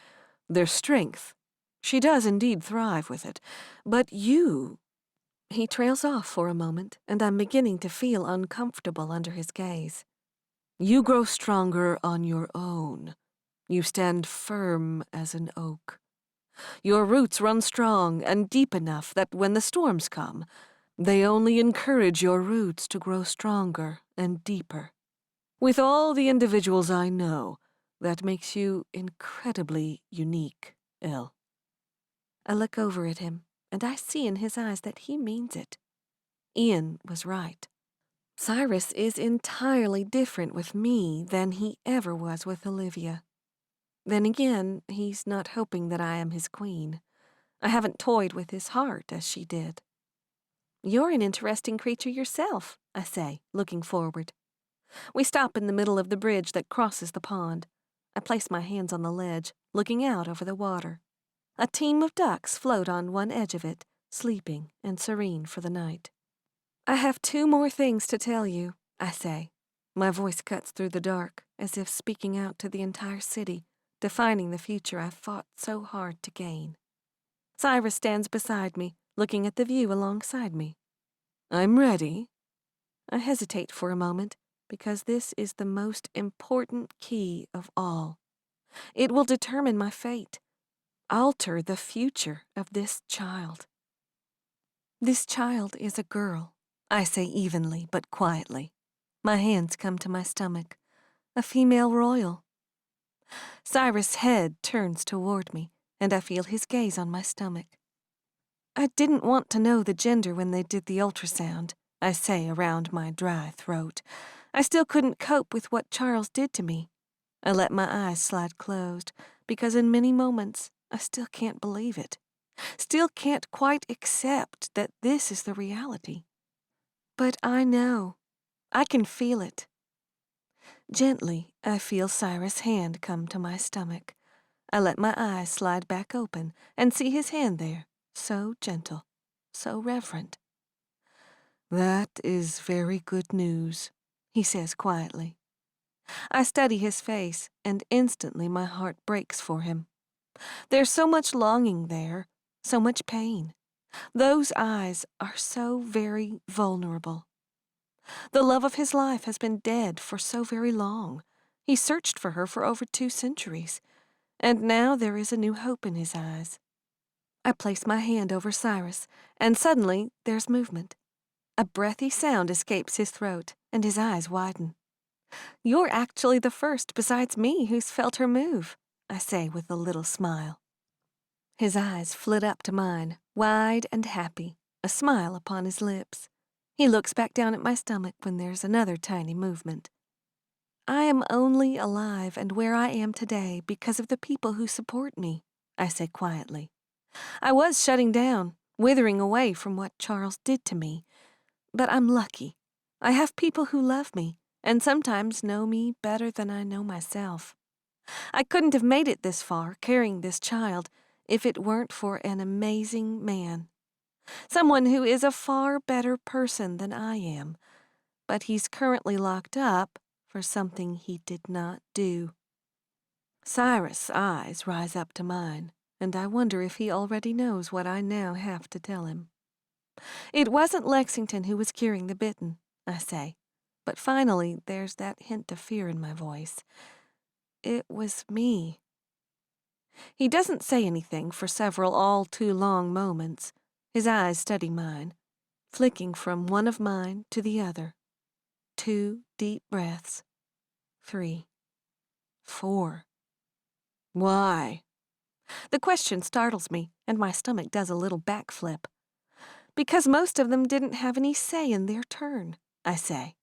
their strength. She does indeed thrive with it. But you... He trails off for a moment, and I'm beginning to feel uncomfortable under his gaze. You grow stronger on your own. You stand firm as an oak. Your roots run strong and deep enough that when the storms come, they only encourage your roots to grow stronger and deeper. With all the individuals I know, that makes you incredibly unique, Elle. I look over at him, and I see in his eyes that he means it. Ian was right. Cyrus is entirely different with me than he ever was with Olivia. Then again, he's not hoping that I am his queen. I haven't toyed with his heart as she did. You're an interesting creature yourself, I say, looking forward. We stop in the middle of the bridge that crosses the pond. I place my hands on the ledge, looking out over the water. A team of ducks float on one edge of it, sleeping and serene for the night. I have 2 more things to tell you, I say. My voice cuts through the dark, as if speaking out to the entire city, defining the future I've fought so hard to gain. Cyrus stands beside me, looking at the view alongside me. I'm ready. I hesitate for a moment, because this is the most important key of all. It will determine my fate, alter the future of this child. This child is a girl, I say evenly but quietly. My hands come to my stomach. A female royal. Cyrus' head turns toward me, and I feel his gaze on my stomach. I didn't want to know the gender when they did the ultrasound, I say around my dry throat. I still couldn't cope with what Charles did to me. I let my eyes slide closed, because in many moments I still can't believe it. Still can't quite accept that this is the reality. But I know. I can feel it. Gently, I feel Cyrus' hand come to my stomach. I let my eyes slide back open and see his hand there, so gentle, so reverent. That is very good news, he says quietly. I study his face, and instantly my heart breaks for him. There's so much longing there, so much pain. Those eyes are so very vulnerable. The love of his life has been dead for so very long. He searched for her for over 2 centuries, and now there is a new hope in his eyes. I place my hand over Cyrus, and suddenly there's movement. A breathy sound escapes his throat, and his eyes widen. You're actually the first besides me who's felt her move, I say with a little smile. His eyes flit up to mine, wide and happy, a smile upon his lips. He looks back down at my stomach when there's another tiny movement. I am only alive and where I am today because of the people who support me, I say quietly. I was shutting down, withering away from what Charles did to me. But I'm lucky. I have people who love me, and sometimes know me better than I know myself. I couldn't have made it this far, carrying this child, if it weren't for an amazing man. Someone who is a far better person than I am, but he's currently locked up for something he did not do. Cyrus' eyes rise up to mine, and I wonder if he already knows what I now have to tell him. It wasn't Lexington who was curing the Bitten, I say, but finally there's that hint of fear in my voice. It was me. He doesn't say anything for several all too long moments. His eyes study mine, flicking from one of mine to the other. 2 deep breaths. 3. 4. Why? The question startles me, and my stomach does a little backflip. Because most of them didn't have any say in their turn, I say.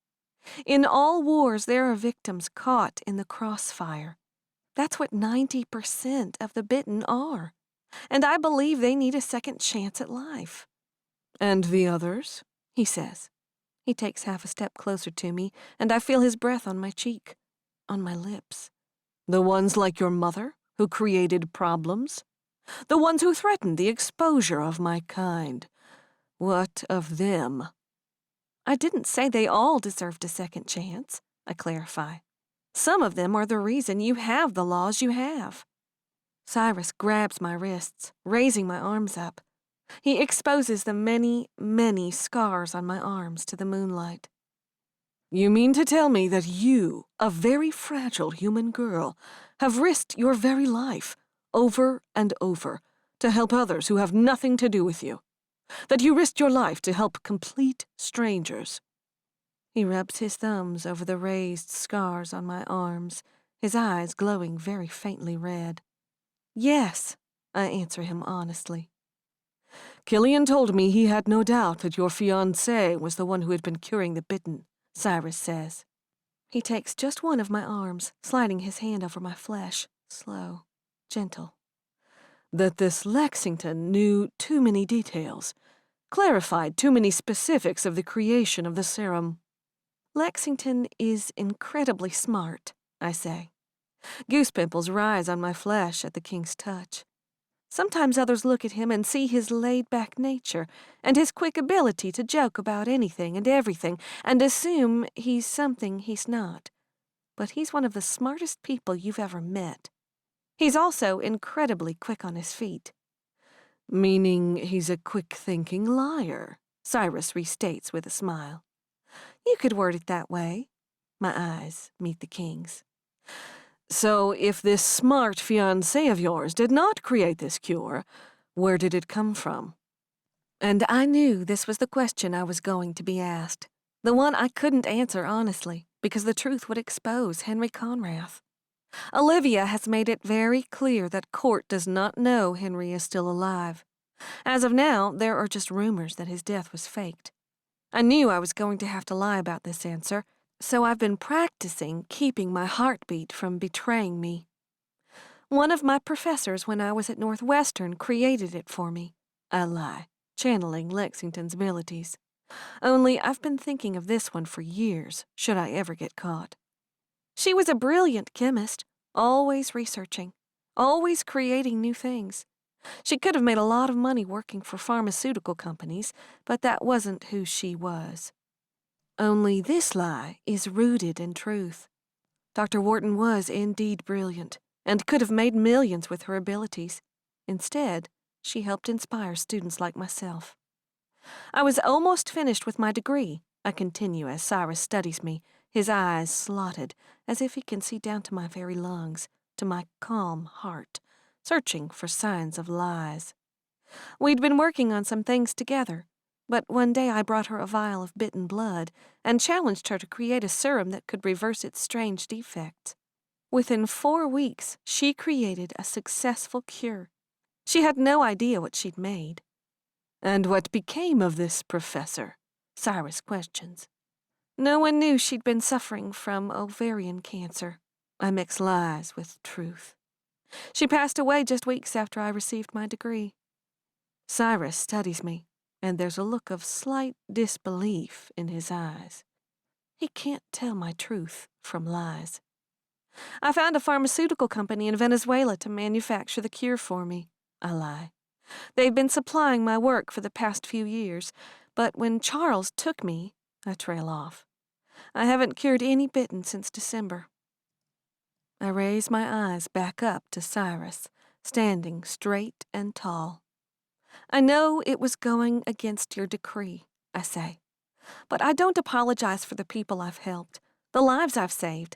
In all wars, there are victims caught in the crossfire. That's what 90% of the bitten are. And I believe they need a second chance at life. And the others? He says. He takes half a step closer to me, and I feel his breath on my cheek, on my lips. The ones like your mother, who created problems? The ones who threatened the exposure of my kind? What of them? I didn't say they all deserved a second chance, I clarify. Some of them are the reason you have the laws you have. Cyrus grabs my wrists, raising my arms up. He exposes the many, many scars on my arms to the moonlight. You mean to tell me that you, a very fragile human girl, have risked your very life, over and over, to help others who have nothing to do with you? That you risked your life to help complete strangers? He rubs his thumbs over the raised scars on my arms, his eyes glowing very faintly red. Yes, I answer him honestly. Killian told me he had no doubt that your fiancé was the one who had been curing the bitten, Cyrus says. He takes just one of my arms, sliding his hand over my flesh, slow, gentle. That this Lexington knew too many details, clarified too many specifics of the creation of the serum. Lexington is incredibly smart, I say. Goose pimples rise on my flesh at the king's touch. Sometimes others look at him and see his laid-back nature and his quick ability to joke about anything and everything and assume he's something he's not. But he's one of the smartest people you've ever met. He's also incredibly quick on his feet. Meaning he's a quick-thinking liar, Cyrus restates with a smile. You could word it that way. My eyes meet the king's. So if this smart fiancé of yours did not create this cure, where did it come from? And I knew this was the question I was going to be asked, the one I couldn't answer honestly, because the truth would expose Henry Conrath. Olivia has made it very clear that court does not know Henry is still alive. As of now, there are just rumors that his death was faked. I knew I was going to have to lie about this answer, so I've been practicing keeping my heartbeat from betraying me. One of my professors when I was at Northwestern created it for me. I lie, channeling Lexington's abilities. Only I've been thinking of this one for years, should I ever get caught. She was a brilliant chemist, always researching, always creating new things. She could have made a lot of money working for pharmaceutical companies, but that wasn't who she was. Only this lie is rooted in truth. Dr. Wharton was indeed brilliant, and could have made millions with her abilities. Instead, she helped inspire students like myself. I was almost finished with my degree, I continue as Cyrus studies me, his eyes slotted, as if he can see down to my very lungs, to my calm heart, searching for signs of lies. We'd been working on some things together, but one day I brought her a vial of bitten blood and challenged her to create a serum that could reverse its strange defects. Within 4 weeks, she created a successful cure. She had no idea what she'd made. And what became of this professor? Cyrus questions. No one knew she'd been suffering from ovarian cancer. I mix lies with truth. She passed away just weeks after I received my degree. Cyrus studies me, and there's a look of slight disbelief in his eyes. He can't tell my truth from lies. I found a pharmaceutical company in Venezuela to manufacture the cure for me. I lie. They've been supplying my work for the past few years, but when Charles took me, I trail off. I haven't cured any bitten since December. I raise my eyes back up to Cyrus, standing straight and tall. I know it was going against your decree, I say, but I don't apologize for the people I've helped, the lives I've saved.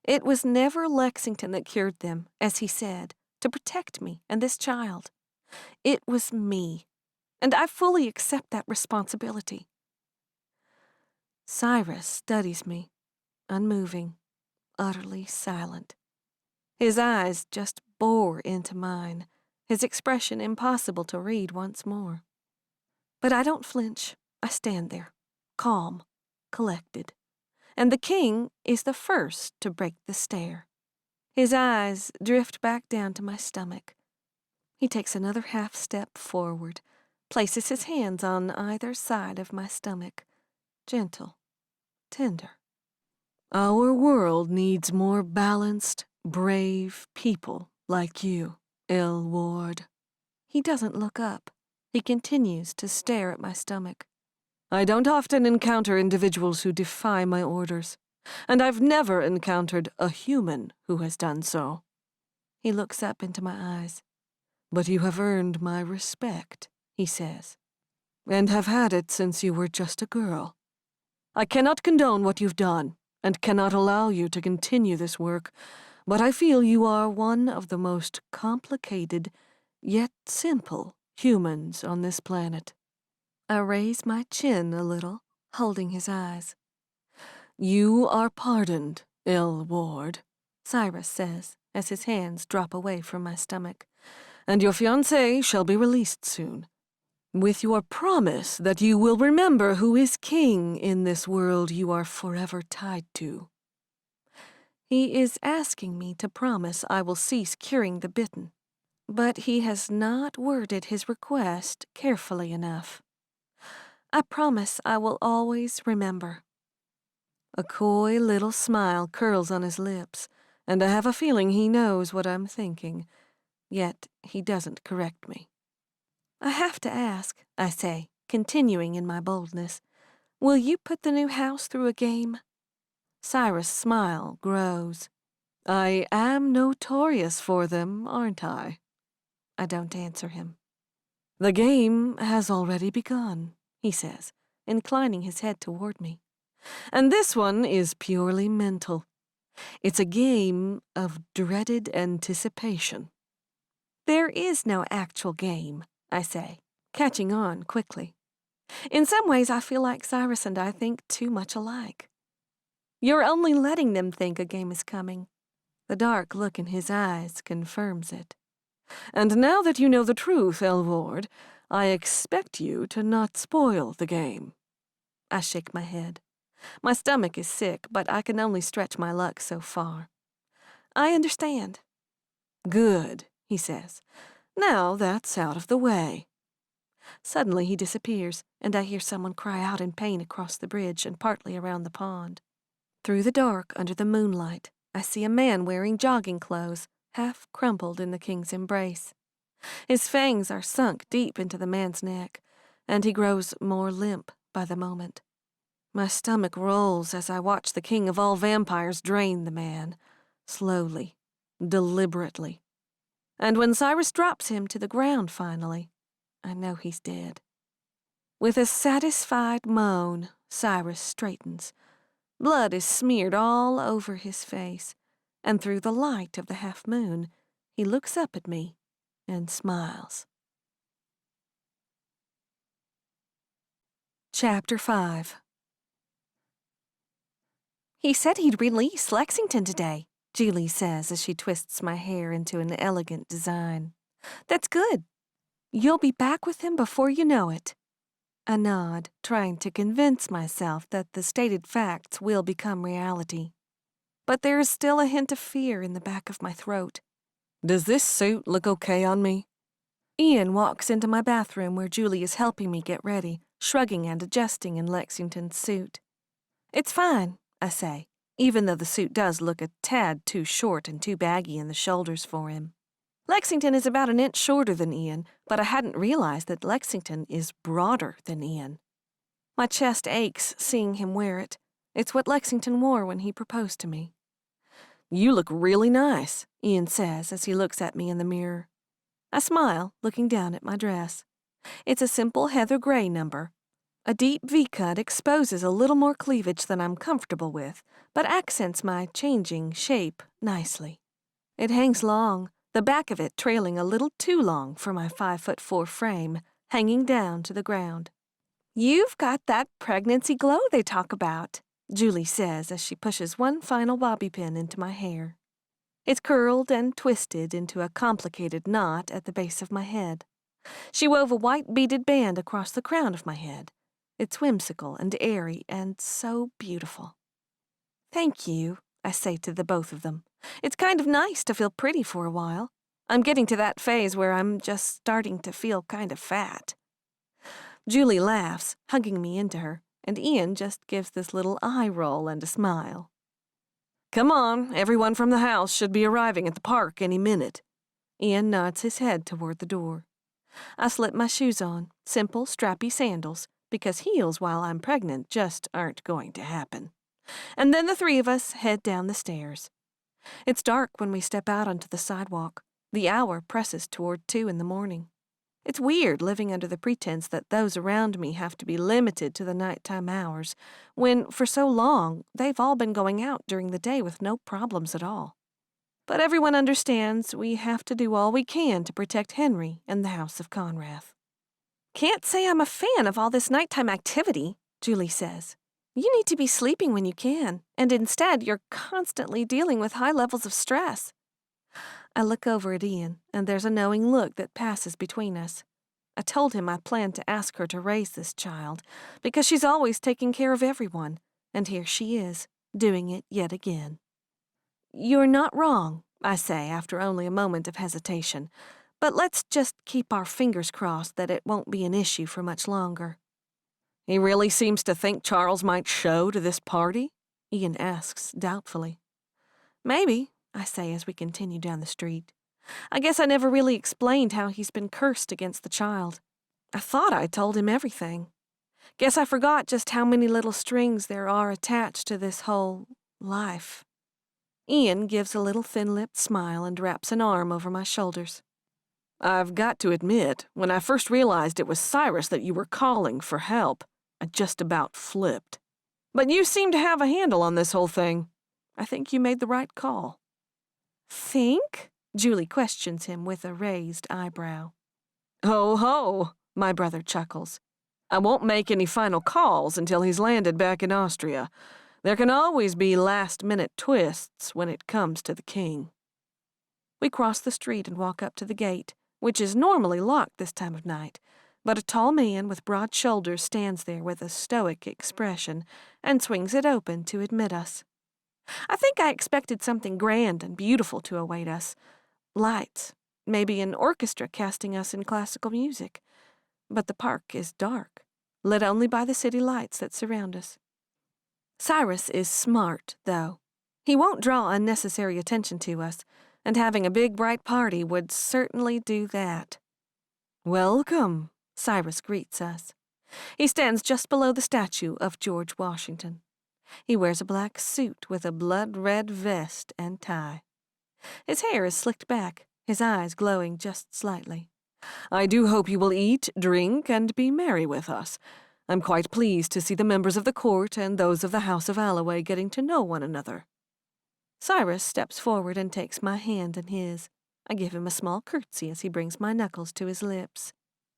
It was never Lexington that cured them, as he said, to protect me and this child. It was me, and I fully accept that responsibility. Cyrus studies me, unmoving, utterly silent. His eyes just bore into mine, his expression impossible to read once more. But I don't flinch. I stand there, calm, collected. And the king is the first to break the stare. His eyes drift back down to my stomach. He takes another half step forward, places his hands on either side of my stomach, gentle, tender. Our world needs more balanced, brave people like you, Elle Ward. He doesn't look up. He continues to stare at my stomach. I don't often encounter individuals who defy my orders, and I've never encountered a human who has done so. He looks up into my eyes. But you have earned my respect, he says, and have had it since you were just a girl. I cannot condone what you've done, and cannot allow you to continue this work, but I feel you are one of the most complicated, yet simple, humans on this planet. I raise my chin a little, holding his eyes. You are pardoned, Elle Ward, Cyrus says, as his hands drop away from my stomach, and your fiancé shall be released soon, with your promise that you will remember who is king in this world you are forever tied to. He is asking me to promise I will cease curing the bitten, but he has not worded his request carefully enough. I promise I will always remember. A coy little smile curls on his lips, and I have a feeling he knows what I'm thinking. Yet he doesn't correct me. I have to ask, I say, continuing in my boldness, will you put the new house through a game? Cyrus' smile grows. I am notorious for them, aren't I? I don't answer him. The game has already begun, he says, inclining his head toward me. And this one is purely mental. It's a game of dreaded anticipation. There is no actual game, I say, catching on quickly. In some ways, I feel like Cyrus and I think too much alike. You're only letting them think a game is coming. The dark look in his eyes confirms it. And now that you know the truth, Elle Ward, I expect you to not spoil the game. I shake my head. My stomach is sick, but I can only stretch my luck so far. I understand. Good, he says. Now that's out of the way. Suddenly he disappears, and I hear someone cry out in pain across the bridge and partly around the pond. Through the dark, under the moonlight, I see a man wearing jogging clothes, half crumpled in the king's embrace. His fangs are sunk deep into the man's neck, and he grows more limp by the moment. My stomach rolls as I watch the king of all vampires drain the man, slowly, deliberately. And when Cyrus drops him to the ground finally, I know he's dead. With a satisfied moan, Cyrus straightens. Blood is smeared all over his face, and through the light of the half-moon, he looks up at me and smiles. Chapter 5. He said he'd release Lexington today, Julie says as she twists my hair into an elegant design. That's good. You'll be back with him before you know it. I nod, trying to convince myself that the stated facts will become reality. But there is still a hint of fear in the back of my throat. Does this suit look okay on me? Ian walks into my bathroom where Julie is helping me get ready, shrugging and adjusting in Lexington's suit. It's fine, I say, even though the suit does look a tad too short and too baggy in the shoulders for him. Lexington is about an inch shorter than Ian, but I hadn't realized that Lexington is broader than Ian. My chest aches seeing him wear it. It's what Lexington wore when he proposed to me. You look really nice, Ian says as he looks at me in the mirror. I smile, looking down at my dress. It's a simple heather gray number. A deep V-cut exposes a little more cleavage than I'm comfortable with, but accents my changing shape nicely. It hangs long, the back of it trailing a little too long for my 5'4" frame, hanging down to the ground. You've got that pregnancy glow they talk about, Julie says as she pushes one final bobby pin into my hair. It's curled and twisted into a complicated knot at the base of my head. She wove a white beaded band across the crown of my head. It's whimsical and airy and so beautiful. "Thank you," I say to the both of them. "It's kind of nice to feel pretty for a while. I'm getting to that phase where I'm just starting to feel kind of fat." Julie laughs, hugging me into her, and Ian just gives this little eye roll and a smile. "Come on, everyone from the house should be arriving at the park any minute." Ian nods his head toward the door. I slip my shoes on, simple, strappy sandals, because heels while I'm pregnant just aren't going to happen. And then the three of us head down the stairs. It's dark when we step out onto the sidewalk. The hour presses toward 2 in the morning. It's weird living under the pretense that those around me have to be limited to the nighttime hours, when, for so long, they've all been going out during the day with no problems at all. But everyone understands we have to do all we can to protect Henry and the House of Conrath. "Can't say I'm a fan of all this nighttime activity," Julie says. "You need to be sleeping when you can, and instead you're constantly dealing with high levels of stress." I look over at Ian, and there's a knowing look that passes between us. I told him I planned to ask her to raise this child, because she's always taking care of everyone, and here she is, doing it yet again. "You're not wrong," I say after only a moment of hesitation, "but let's just keep our fingers crossed that it won't be an issue for much longer." "He really seems to think Charles might show to this party?" Ian asks doubtfully. "Maybe," I say as we continue down the street. "I guess I never really explained how he's been cursed against the child. I thought I told him everything. Guess I forgot just how many little strings there are attached to this whole life." Ian gives a little thin-lipped smile and wraps an arm over my shoulders. "I've got to admit, when I first realized it was Cyrus that you were calling for help, I just about flipped. But you seem to have a handle on this whole thing. I think you made the right call." "Think?" Julie questions him with a raised eyebrow. "Ho, ho," my brother chuckles. "I won't make any final calls until he's landed back in Austria. There can always be last-minute twists when it comes to the king." We cross the street and walk up to the gate, which is normally locked this time of night, but a tall man with broad shoulders stands there with a stoic expression and swings it open to admit us. I think I expected something grand and beautiful to await us. Lights, maybe an orchestra casting us in classical music. But the park is dark, lit only by the city lights that surround us. Cyrus is smart, though. He won't draw unnecessary attention to us, and having a big bright party would certainly do that. "Welcome," Cyrus greets us. He stands just below the statue of George Washington. He wears a black suit with a blood-red vest and tie. His hair is slicked back, his eyes glowing just slightly. "I do hope you will eat, drink, and be merry with us. I'm quite pleased to see the members of the court and those of the House of Allaway getting to know one another." Cyrus steps forward and takes my hand in his. I give him a small curtsy as he brings my knuckles to his lips.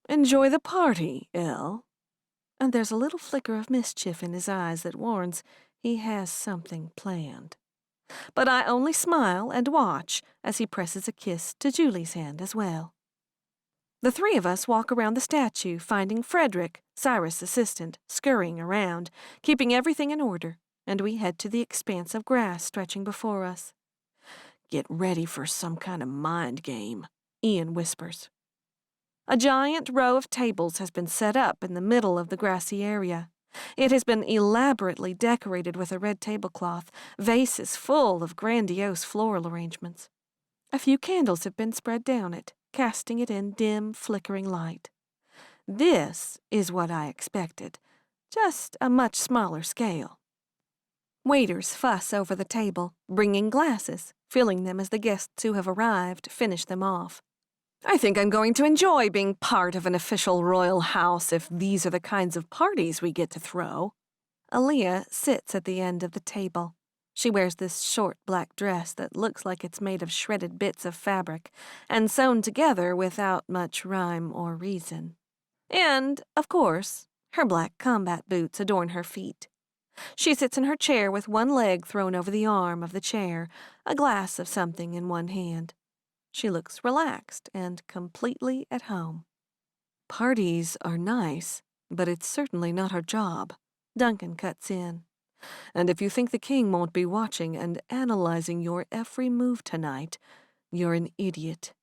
"Enjoy the party, Elle." And there's a little flicker of mischief in his eyes that warns he has something planned. But I only smile and watch as he presses a kiss to Julie's hand as well. The three of us walk around the statue, finding Frederick, Cyrus' assistant, scurrying around, keeping everything in order, and we head to the expanse of grass stretching before us. "Get ready for some kind of mind game," Ian whispers. A giant row of tables has been set up in the middle of the grassy area. It has been elaborately decorated with a red tablecloth, vases full of grandiose floral arrangements. A few candles have been spread down it, casting it in dim, flickering light. This is what I expected, just a much smaller scale. Waiters fuss over the table, bringing glasses, filling them as the guests who have arrived finish them off. I think I'm going to enjoy being part of an official royal house if these are the kinds of parties we get to throw. Aaliyah sits at the end of the table. She wears this short black dress that looks like it's made of shredded bits of fabric and sewn together without much rhyme or reason. And, of course, her black combat boots adorn her feet. She sits in her chair with one leg thrown over the arm of the chair, a glass of something in one hand. She looks relaxed and completely at home. Parties are nice, but it's certainly not her job. Duncan cuts in. And if you think the king won't be watching and analyzing your every move tonight, you're an idiot.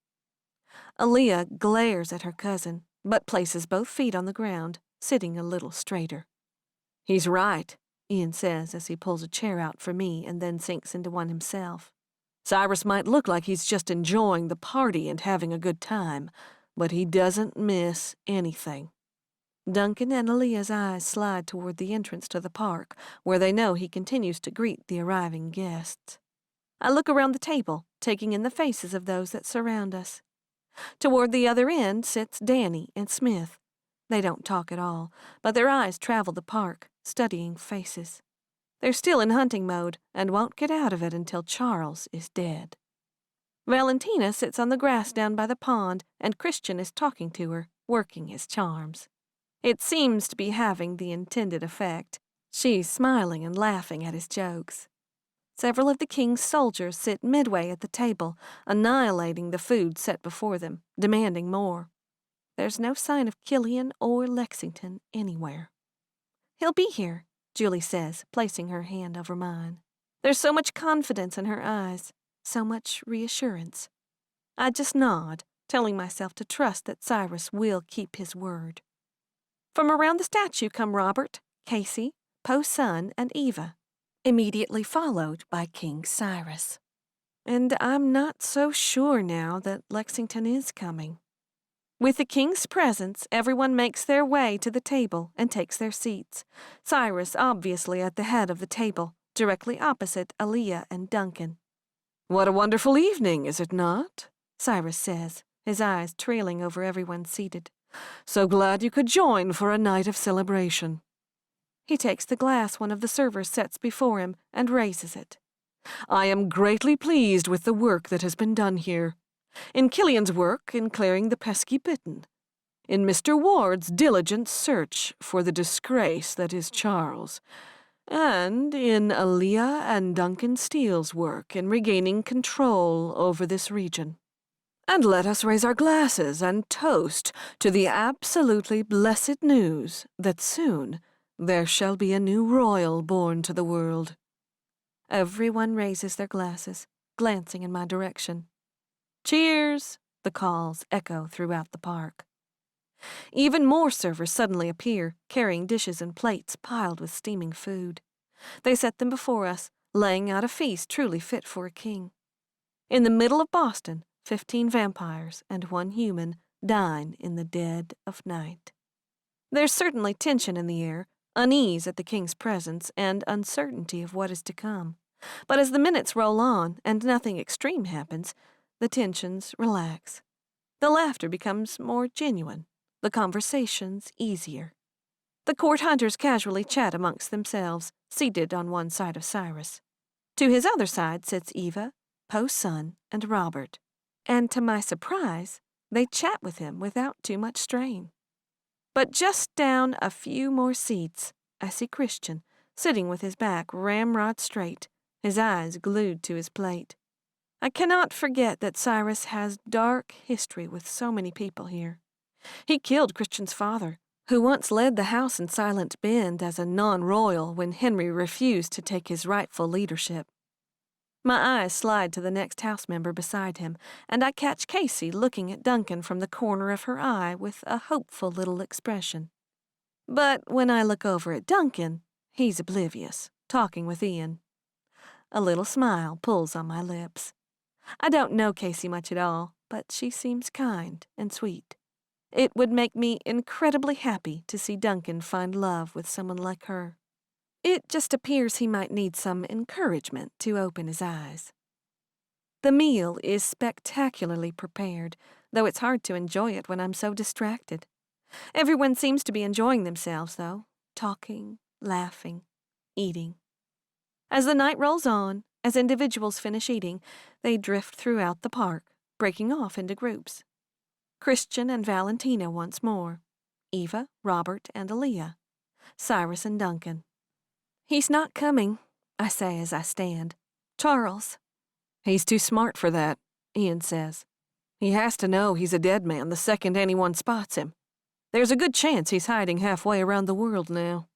Aaliyah glares at her cousin, but places both feet on the ground, sitting a little straighter. He's right, Ian says as he pulls a chair out for me and then sinks into one himself. Cyrus might look like he's just enjoying the party and having a good time, but he doesn't miss anything. Duncan and Aaliyah's eyes slide toward the entrance to the park, where they know he continues to greet the arriving guests. I look around the table, taking in the faces of those that surround us. Toward the other end sits Danny and Smith. They don't talk at all, but their eyes travel the park, studying faces. They're still in hunting mode and won't get out of it until Charles is dead. Valentina sits on the grass down by the pond, and Christian is talking to her, working his charms. It seems to be having the intended effect. She's smiling and laughing at his jokes. Several of the king's soldiers sit midway at the table, annihilating the food set before them, demanding more. There's no sign of Killian or Lexington anywhere. He'll be here, Julie says, placing her hand over mine. There's so much confidence in her eyes, so much reassurance. I just nod, telling myself to trust that Cyrus will keep his word. From around the statue come Robert, Casey, Poe's son, and Eva, immediately followed by King Cyrus. And I'm not so sure now that Lexington is coming. With the king's presence, everyone makes their way to the table and takes their seats, Cyrus obviously at the head of the table, directly opposite Aaliyah and Duncan. "What a wonderful evening, is it not?" Cyrus says, his eyes trailing over everyone seated. "So glad you could join for a night of celebration." He takes the glass one of the servers sets before him and raises it. "I am greatly pleased with the work that has been done here. In Killian's work in clearing the pesky Bitten. In Mr. Ward's diligent search for the disgrace that is Charles. And in Aaliyah and Duncan Steele's work in regaining control over this region. And let us raise our glasses and toast to the absolutely blessed news that soon there shall be a new royal born to the world." Everyone raises their glasses, glancing in my direction. "Cheers!" the calls echo throughout the park. Even more servers suddenly appear, carrying dishes and plates piled with steaming food. They set them before us, laying out a feast truly fit for a king. In the middle of Boston, 15 vampires and 1 human dine in the dead of night. There's certainly tension in the air, unease at the king's presence, and uncertainty of what is to come. But as the minutes roll on and nothing extreme happens, the tensions relax. The laughter becomes more genuine, the conversations easier. The court hunters casually chat amongst themselves, seated on one side of Cyrus. To his other side sits Eva, Poe's son, and Robert. And to my surprise, they chat with him without too much strain. But just down a few more seats, I see Christian, sitting with his back ramrod straight, his eyes glued to his plate. I cannot forget that Cyrus has dark history with so many people here. He killed Christian's father, who once led the house in Silent Bend as a non-royal when Henry refused to take his rightful leadership. My eyes slide to the next house member beside him, and I catch Casey looking at Duncan from the corner of her eye with a hopeful little expression. But when I look over at Duncan, he's oblivious, talking with Ian. A little smile pulls on my lips. I don't know Casey much at all, but she seems kind and sweet. It would make me incredibly happy to see Duncan find love with someone like her. It just appears he might need some encouragement to open his eyes. The meal is spectacularly prepared, though it's hard to enjoy it when I'm so distracted. Everyone seems to be enjoying themselves, though, talking, laughing, eating. As the night rolls on, as individuals finish eating, they drift throughout the park, breaking off into groups. Christian and Valentina once more, Eva, Robert, and Aaliyah, Cyrus and Duncan. He's not coming, I say as I stand. Charles. He's too smart for that, Ian says. He has to know he's a dead man the second anyone spots him. There's a good chance he's hiding halfway around the world now.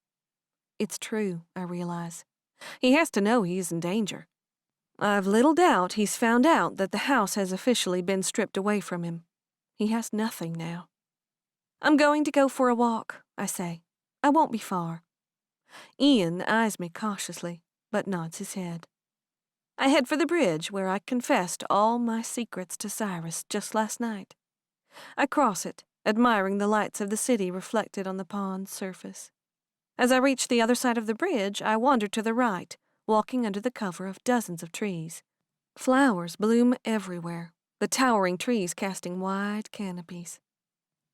It's true, I realize. He has to know he's in danger. I've little doubt he's found out that the house has officially been stripped away from him. He has nothing now. I'm going to go for a walk, I say. I won't be far. Ian eyes me cautiously, but nods his head. I head for the bridge where I confessed all my secrets to Cyrus just last night. I cross it, admiring the lights of the city reflected on the pond's surface. As I reach the other side of the bridge, I wander to the right, walking under the cover of dozens of trees. Flowers bloom everywhere, the towering trees casting wide canopies.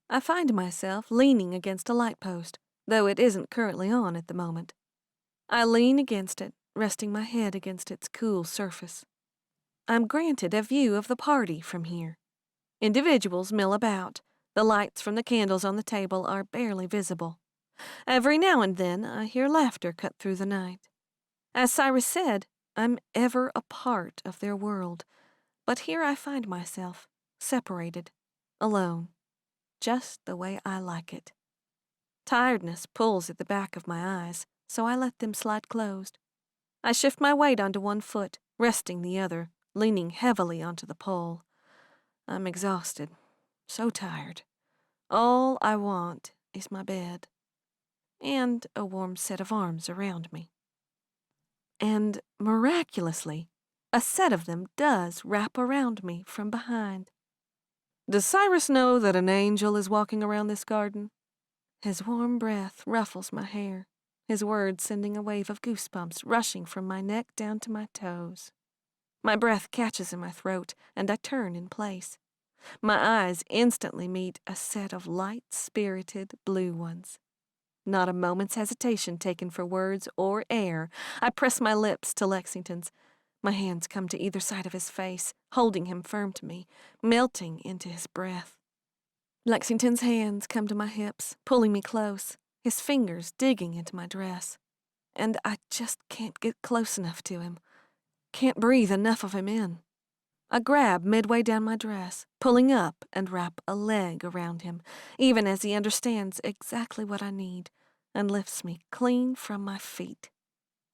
I find myself leaning against a light post, though it isn't currently on at the moment. I lean against it, resting my head against its cool surface. I'm granted a view of the party from here. Individuals mill about. The lights from the candles on the table are barely visible. Every now and then, I hear laughter cut through the night. As Cyrus said, I'm ever a part of their world, but here I find myself, separated, alone, just the way I like it. Tiredness pulls at the back of my eyes, so I let them slide closed. I shift my weight onto one foot, resting the other, leaning heavily onto the pole. I'm exhausted, so tired. All I want is my bed, and a warm set of arms around me. And, miraculously, a set of them does wrap around me from behind. Does Cyrus know that an angel is walking around this garden? His warm breath ruffles my hair, his words sending a wave of goosebumps rushing from my neck down to my toes. My breath catches in my throat, and I turn in place. My eyes instantly meet a set of light-spirited blue ones. Not a moment's hesitation taken for words or air. I press my lips to Lexington's. My hands come to either side of his face, holding him firm to me, melting into his breath. Lexington's hands come to my hips, pulling me close, his fingers digging into my dress. And I just can't get close enough to him. Can't breathe enough of him in. I grab midway down my dress, pulling up and wrap a leg around him, even as he understands exactly what I need, and lifts me clean from my feet.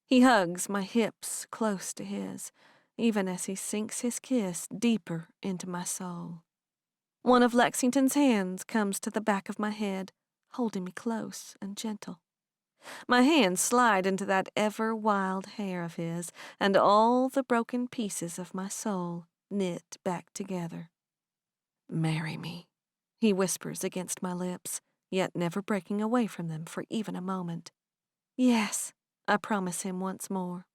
He hugs my hips close to his, even as he sinks his kiss deeper into my soul. One of Lexington's hands comes to the back of my head, holding me close and gentle. My hands slide into that ever-wild hair of his, and all the broken pieces of my soul knit back together. "Marry me," he whispers against my lips, yet never breaking away from them for even a moment. "Yes," I promise him once more.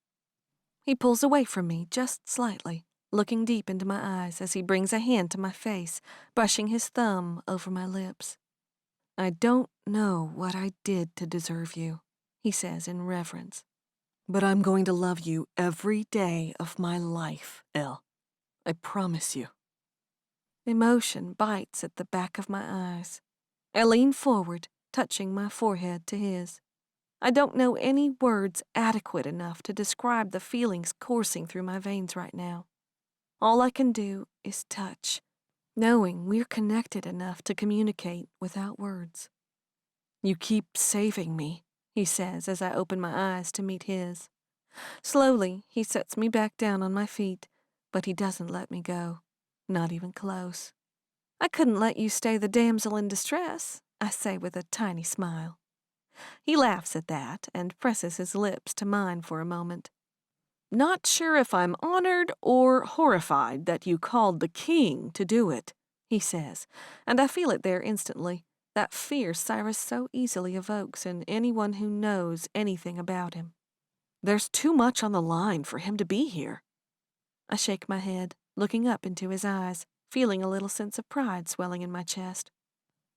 He pulls away from me just slightly, looking deep into my eyes as he brings a hand to my face, brushing his thumb over my lips. "I don't know what I did to deserve you," he says in reverence. "But I'm going to love you every day of my life, Elle. I promise you." Emotion bites at the back of my eyes. I lean forward, touching my forehead to his. I don't know any words adequate enough to describe the feelings coursing through my veins right now. All I can do is touch, knowing we're connected enough to communicate without words. "You keep saving me," he says as I open my eyes to meet his. Slowly, he sets me back down on my feet, but he doesn't let me go. Not even close. "I couldn't let you stay the damsel in distress," I say with a tiny smile. He laughs at that and presses his lips to mine for a moment. "Not sure if I'm honored or horrified that you called the king to do it," he says, and I feel it there instantly, that fear Cyrus so easily evokes in anyone who knows anything about him. "There's too much on the line for him to be here." I shake my head, looking up into his eyes, feeling a little sense of pride swelling in my chest.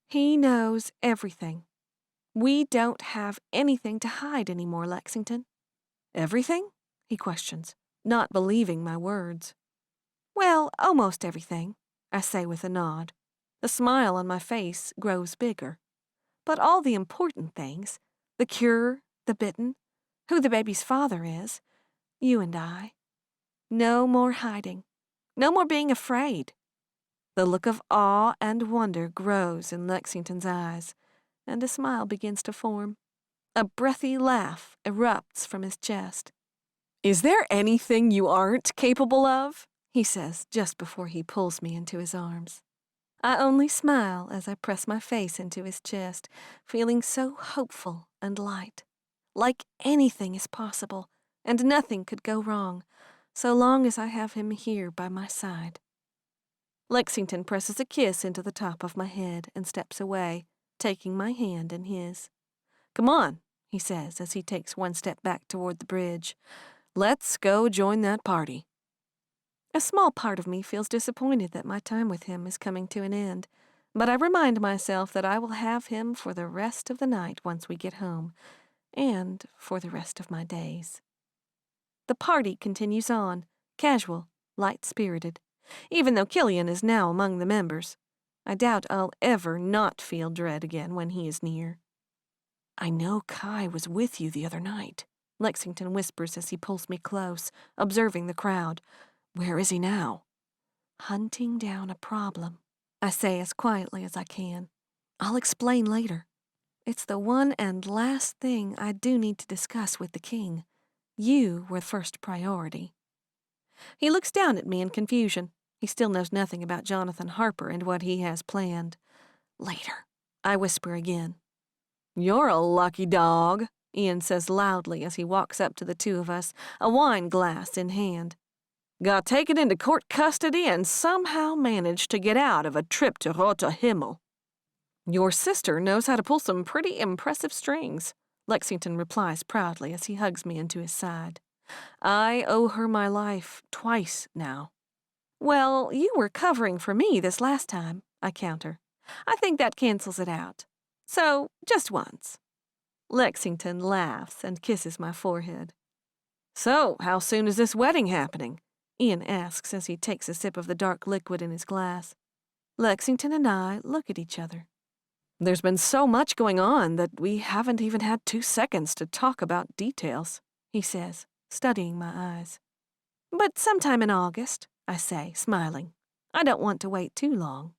"He knows everything. We don't have anything to hide anymore, Lexington." "Everything?" he questions, not believing my words. "Well, almost everything," I say with a nod. The smile on my face grows bigger. "But all the important things, the cure, the Bitten, who the baby's father is, you and I. No more hiding. No more being afraid. The look of awe and wonder grows in Lexington's eyes, and a smile begins to form. A breathy laugh erupts from his chest. "Is there anything you aren't capable of?" he says just before he pulls me into his arms. I only smile as I press my face into his chest, feeling so hopeful and light. Like anything is possible, and nothing could go wrong, so long as I have him here by my side. Lexington presses a kiss into the top of my head and steps away, taking my hand in his. "Come on," he says as he takes one step back toward the bridge. "Let's go join that party." A small part of me feels disappointed that my time with him is coming to an end, but I remind myself that I will have him for the rest of the night once we get home, and for the rest of my days. The party continues on, casual, light-spirited, even though Killian is now among the members. I doubt I'll ever not feel dread again when he is near. "I know Kai was with you the other night," Lexington whispers as he pulls me close, observing the crowd. "Where is he now?" "Hunting down a problem," I say as quietly as I can. "I'll explain later. It's the one and last thing I do need to discuss with the king. You were first priority." He looks down at me in confusion. He still knows nothing about Jonathan Harper and what he has planned. "Later," I whisper again. "You're a lucky dog," Ian says loudly as he walks up to the two of us, a wine glass in hand. "Got taken into court custody and somehow managed to get out of a trip to Roter Himmel." "Your sister knows how to pull some pretty impressive strings," Lexington replies proudly as he hugs me into his side. "I owe her my life twice now." "Well, you were covering for me this last time," I counter. "I think that cancels it out. So, just once." Lexington laughs and kisses my forehead. "So, how soon is this wedding happening?" Ian asks as he takes a sip of the dark liquid in his glass. Lexington and I look at each other. "There's been so much going on that we haven't even had 2 seconds to talk about details," he says, studying my eyes. "But sometime in August," I say, smiling. "I don't want to wait too long."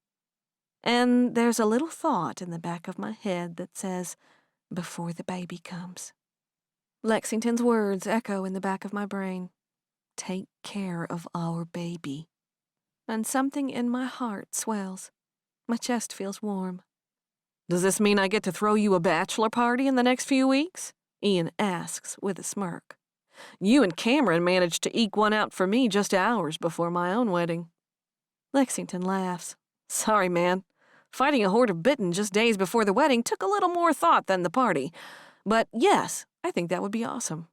And there's a little thought in the back of my head that says, "before the baby comes." Lexington's words echo in the back of my brain. Take care of our baby. And something in my heart swells. My chest feels warm. "Does this mean I get to throw you a bachelor party in the next few weeks?" Ian asks with a smirk. "You and Cameron managed to eke one out for me just hours before my own wedding." Lexington laughs. "Sorry, man. Fighting a horde of Bitten just days before the wedding took a little more thought than the party. But yes, I think that would be awesome."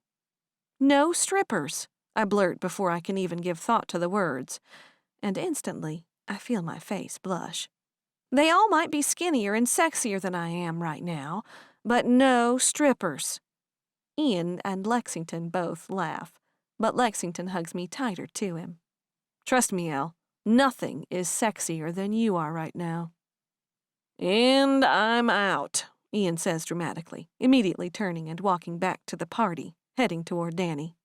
"No strippers," I blurt before I can even give thought to the words, and instantly I feel my face blush. "They all might be skinnier and sexier than I am right now, but no strippers." Ian and Lexington both laugh, but Lexington hugs me tighter to him. "Trust me, Elle, nothing is sexier than you are right now." "And I'm out," Ian says dramatically, immediately turning and walking back to the party, heading toward Danny.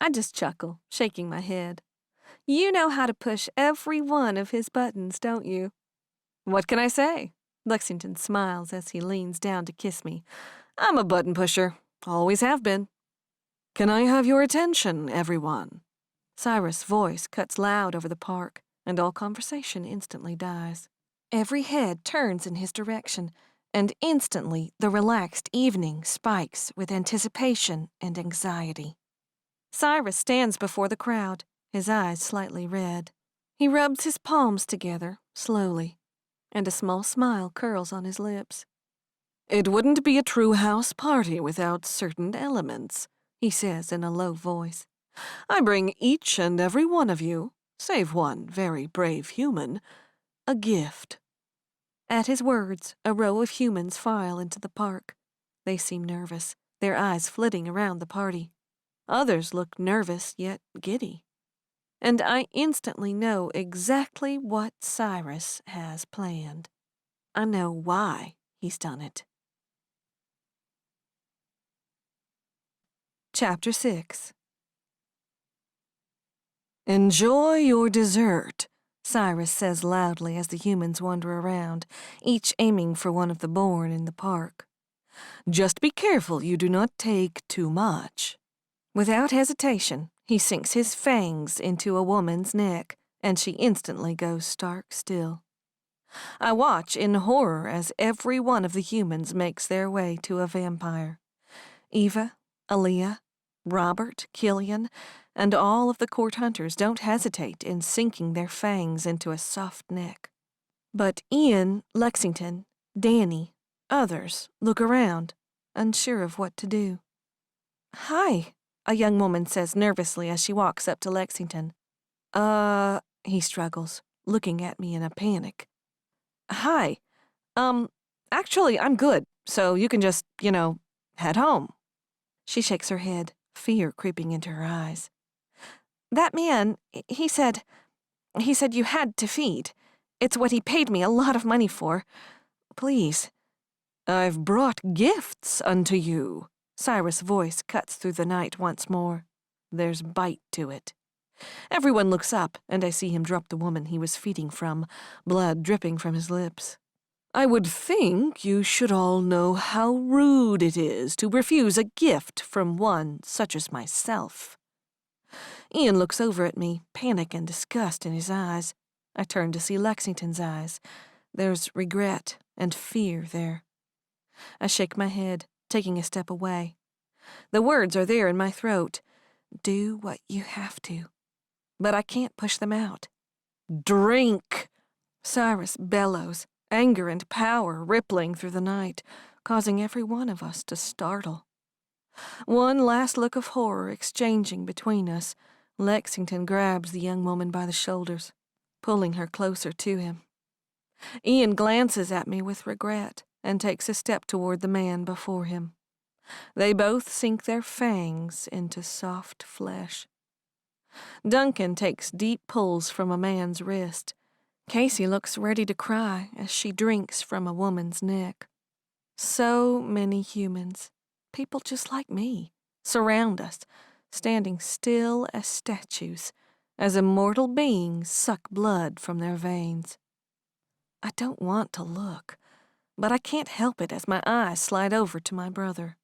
I just chuckle, shaking my head. "You know how to push every one of his buttons, don't you?" "What can I say?" Lexington smiles as he leans down to kiss me. "I'm a button pusher. Always have been." "Can I have your attention, everyone?" Cyrus' voice cuts loud over the park, and all conversation instantly dies. Every head turns in his direction, and instantly the relaxed evening spikes with anticipation and anxiety. Cyrus stands before the crowd, his eyes slightly red. He rubs his palms together, slowly, and a small smile curls on his lips. "It wouldn't be a true house party without certain elements," he says in a low voice. "I bring each and every one of you, save one very brave human, a gift." At his words, a row of humans file into the park. They seem nervous, their eyes flitting around the party. Others look nervous yet giddy. And I instantly know exactly what Cyrus has planned. I know why he's done it. Chapter 6. "Enjoy your dessert," Cyrus says loudly as the humans wander around, each aiming for one of the born in the park. "Just be careful you do not take too much." Without hesitation, he sinks his fangs into a woman's neck, and she instantly goes stark still. I watch in horror as every one of the humans makes their way to a vampire. Eva, Aaliyah, Robert, Killian, and all of the court hunters don't hesitate in sinking their fangs into a soft neck. But Ian, Lexington, Danny, others look around, unsure of what to do. "Hi," a young woman says nervously as she walks up to Lexington. He struggles, looking at me in a panic. "Hi. Actually, I'm good, so you can just, head home." She shakes her head, fear creeping into her eyes. "That man, he said you had to feed. It's what he paid me a lot of money for. Please." "I've brought gifts unto you." Cyrus' voice cuts through the night once more. There's bite to it. Everyone looks up, and I see him drop the woman he was feeding from, blood dripping from his lips. "I would think you should all know how rude it is to refuse a gift from one such as myself." Ian looks over at me, panic and disgust in his eyes. I turn to see Lexington's eyes. There's regret and fear there. I shake my head, taking a step away. The words are there in my throat. Do what you have to. But I can't push them out. "Drink!" Cyrus bellows, anger and power rippling through the night, causing every one of us to startle. One last look of horror exchanging between us, Lexington grabs the young woman by the shoulders, pulling her closer to him. Ian glances at me with regret and takes a step toward the man before him. They both sink their fangs into soft flesh. Duncan takes deep pulls from a man's wrist. Casey looks ready to cry as she drinks from a woman's neck. So many humans, people just like me, surround us, standing still as statues, as immortal beings suck blood from their veins. I don't want to look, but I can't help it as my eyes slide over to my brother.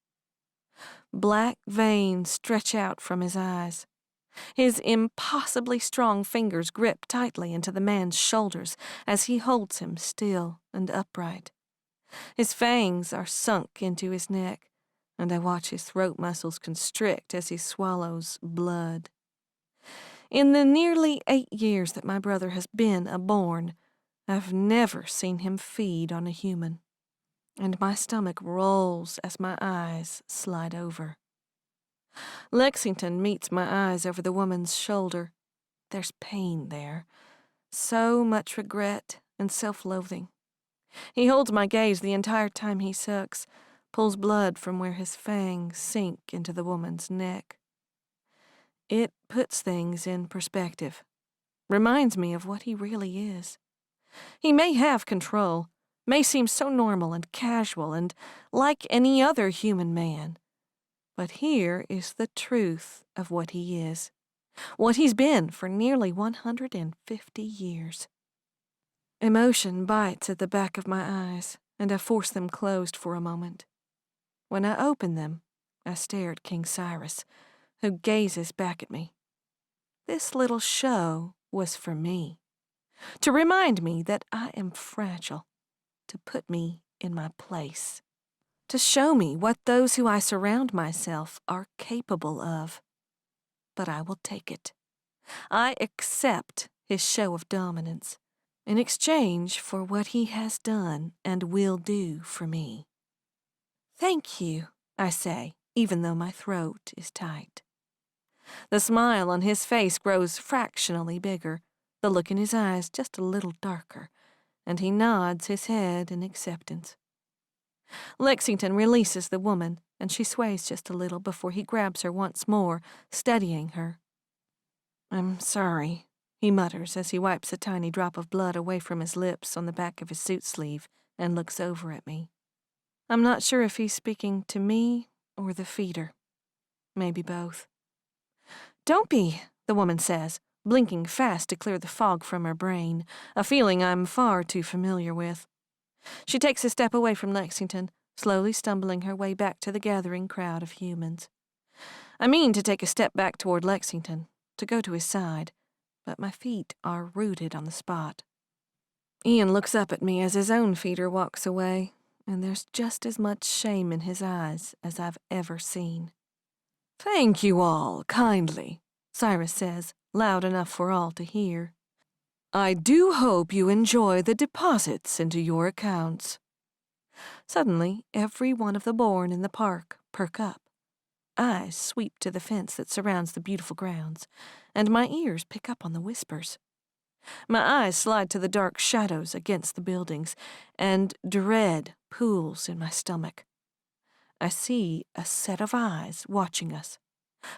Black veins stretch out from his eyes. His impossibly strong fingers grip tightly into the man's shoulders as he holds him still and upright. His fangs are sunk into his neck, and I watch his throat muscles constrict as he swallows blood. In the nearly 8 years that my brother has been a born, I've never seen him feed on a human, and my stomach rolls as my eyes slide over. Lexington meets my eyes over the woman's shoulder. There's pain there, so much regret and self-loathing. He holds my gaze the entire time he sucks, pulls blood from where his fangs sink into the woman's neck. It puts things in perspective, reminds me of what he really is. He may have control, may seem so normal and casual and like any other human man, but here is the truth of what he is, what he's been for nearly 150 years. Emotion bites at the back of my eyes, and I force them closed for a moment. When I open them, I stare at King Cyrus, who gazes back at me. This little show was for me, to remind me that I am fragile, to put me in my place, to show me what those who I surround myself are capable of. But I will take it. I accept his show of dominance in exchange for what he has done and will do for me. "Thank you," I say, even though my throat is tight. The smile on his face grows fractionally bigger, the look in his eyes just a little darker, and he nods his head in acceptance. Lexington releases the woman, and she sways just a little before he grabs her once more, steadying her. "I'm sorry," he mutters as he wipes a tiny drop of blood away from his lips on the back of his suit sleeve and looks over at me. I'm not sure if he's speaking to me or the feeder. maybe both. Don't be, the woman says, blinking fast to clear the fog from her brain, a feeling I'm far too familiar with. She takes a step away from Lexington, slowly stumbling her way back to the gathering crowd of humans. I mean to take a step back toward Lexington, to go to his side, but my feet are rooted on the spot. Ian looks up at me as his own feeder walks away, and there's just as much shame in his eyes as I've ever seen. "Thank you all, kindly," Cyrus says, loud enough for all to hear. "I do hope you enjoy the deposits into your accounts." Suddenly, every one of the born in the park perk up. Eyes sweep to the fence that surrounds the beautiful grounds, and my ears pick up on the whispers. My eyes slide to the dark shadows against the buildings, and dread pools in my stomach. I see a set of eyes watching us,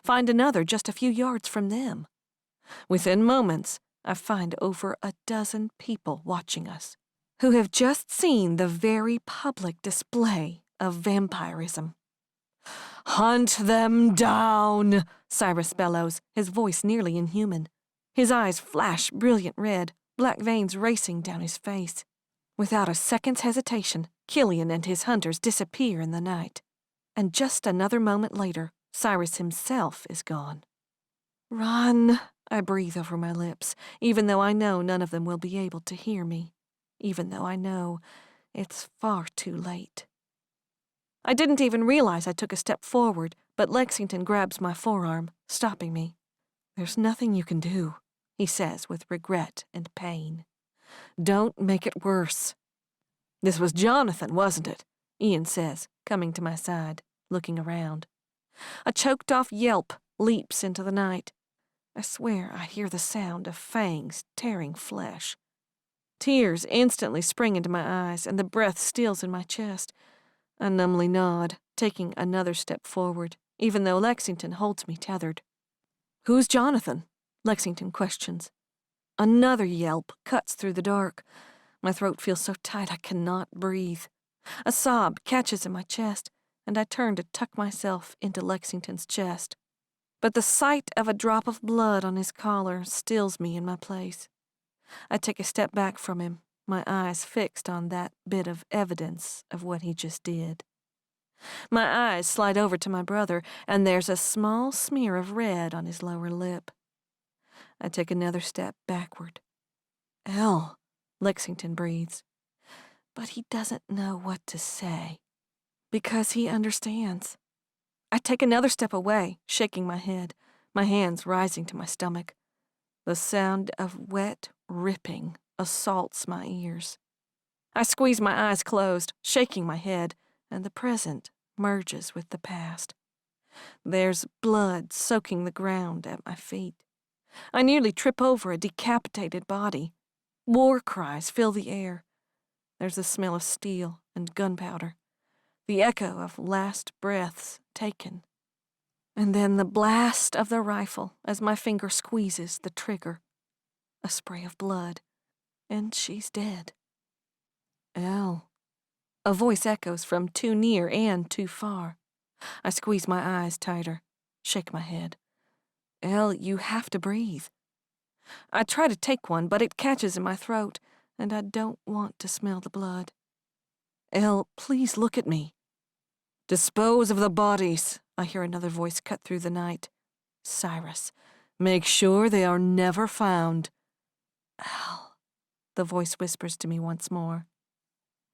find another just a few yards from them. Within moments, I find over a dozen people watching us, who have just seen the very public display of vampirism. "Hunt them down," Cyrus bellows, his voice nearly inhuman. His eyes flash brilliant red, black veins racing down his face. Without a second's hesitation, Killian and his hunters disappear in the night. And just another moment later, Cyrus himself is gone. "Run," I breathe over my lips, even though I know none of them will be able to hear me, even though I know it's far too late. I didn't even realize I took a step forward, but Lexington grabs my forearm, stopping me. "There's nothing you can do," he says with regret and pain. "Don't make it worse." "This was Jonathan, wasn't it?" Ian says, coming to my side, looking around. A choked-off yelp leaps into the night. I swear I hear the sound of fangs tearing flesh. Tears instantly spring into my eyes, and the breath steals in my chest. I numbly nod, taking another step forward, even though Lexington holds me tethered. "Who's Jonathan?" Lexington questions. Another yelp cuts through the dark. My throat feels so tight I cannot breathe. A sob catches in my chest, and I turn to tuck myself into Lexington's chest. But the sight of a drop of blood on his collar stills me in my place. I take a step back from him, my eyes fixed on that bit of evidence of what he just did. My eyes slide over to my brother, and there's a small smear of red on his lower lip. I take another step backward. "Elle," Lexington breathes. But he doesn't know what to say, because he understands. I take another step away, shaking my head, my hands rising to my stomach. The sound of wet ripping assaults my ears. I squeeze my eyes closed, shaking my head, and the present merges with the past. There's blood soaking the ground at my feet. I nearly trip over a decapitated body. War cries fill the air. There's the smell of steel and gunpowder, the echo of last breaths taken. And then the blast of the rifle as my finger squeezes the trigger. A spray of blood, and she's dead. "Elle." A voice echoes from too near and too far. I squeeze my eyes tighter, shake my head. "Elle, you have to breathe." I try to take one, but it catches in my throat, and I don't want to smell the blood. "Elle, please look at me." "Dispose of the bodies," I hear another voice cut through the night. Cyrus. "Make sure they are never found." "Elle," the voice whispers to me once more.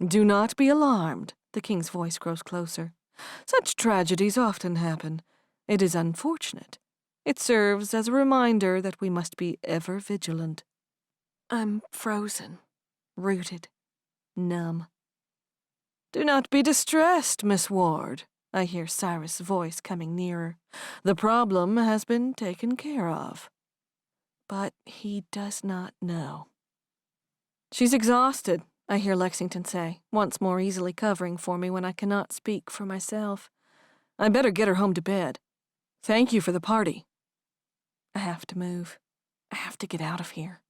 "Do not be alarmed," the king's voice grows closer. "Such tragedies often happen. It is unfortunate. It serves as a reminder that we must be ever vigilant." I'm frozen, rooted, numb. "Do not be distressed, Miss Ward," I hear Cyrus' voice coming nearer. "The problem has been taken care of." But he does not know. "She's exhausted," I hear Lexington say, once more easily covering for me when I cannot speak for myself. "I better get her home to bed. Thank you for the party." I have to move. I have to get out of here.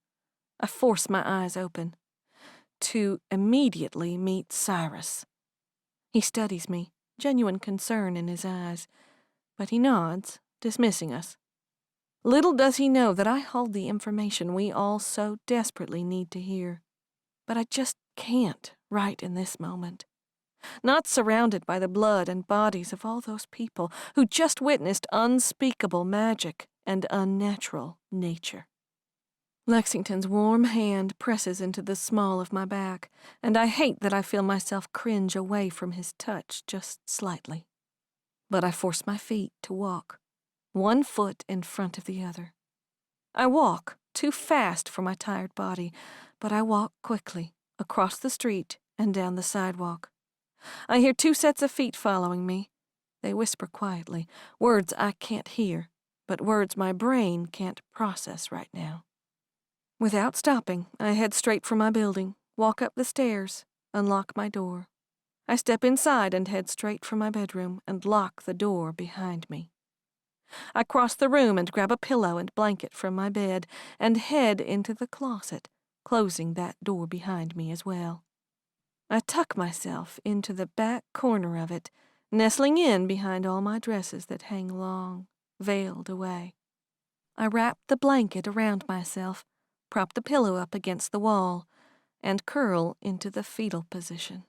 I force my eyes open, to immediately meet Cyrus. He studies me, genuine concern in his eyes, but he nods, dismissing us. Little does he know that I hold the information we all so desperately need to hear. But I just can't right in this moment. Not surrounded by the blood and bodies of all those people who just witnessed unspeakable magic and unnatural nature. Lexington's warm hand presses into the small of my back, and I hate that I feel myself cringe away from his touch just slightly. But I force my feet to walk, one foot in front of the other. I walk, too fast for my tired body, but I walk quickly, across the street and down the sidewalk. I hear 2 sets of feet following me. They whisper quietly, words I can't hear, but words my brain can't process right now. Without stopping, I head straight for my building, walk up the stairs, unlock my door. I step inside and head straight for my bedroom and lock the door behind me. I cross the room and grab a pillow and blanket from my bed and head into the closet, closing that door behind me as well. I tuck myself into the back corner of it, nestling in behind all my dresses that hang long, veiled away. I wrap the blanket around myself, prop the pillow up against the wall, and curl into the fetal position.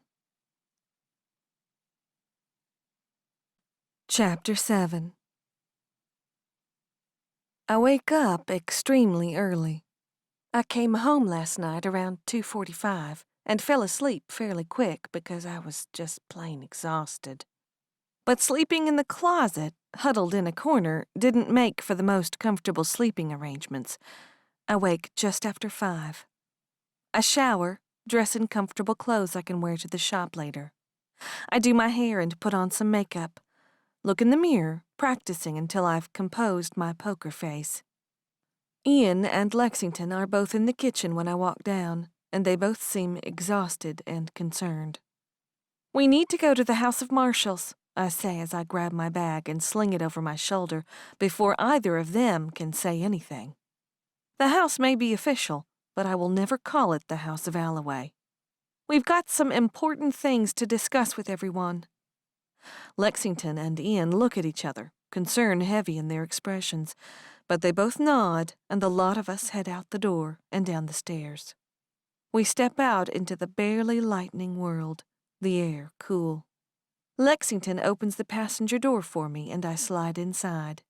Chapter 7. I wake up extremely early. I came home last night around 2:45 and fell asleep fairly quick because I was just plain exhausted. But sleeping in the closet, huddled in a corner, didn't make for the most comfortable sleeping arrangements. I wake just after 5. I shower, dress in comfortable clothes I can wear to the shop later. I do my hair and put on some makeup. Look in the mirror, practicing until I've composed my poker face. Ian and Lexington are both in the kitchen when I walk down, and they both seem exhausted and concerned. We need to go to the House of Marshals, I say as I grab my bag and sling it over my shoulder before either of them can say anything. The house may be official, but I will never call it the House of Allaway. We've got some important things to discuss with everyone. Lexington and Ian look at each other, concern heavy in their expressions, but they both nod, and the lot of us head out the door and down the stairs. We step out into the barely lightening world, the air cool. Lexington opens the passenger door for me, and I slide inside.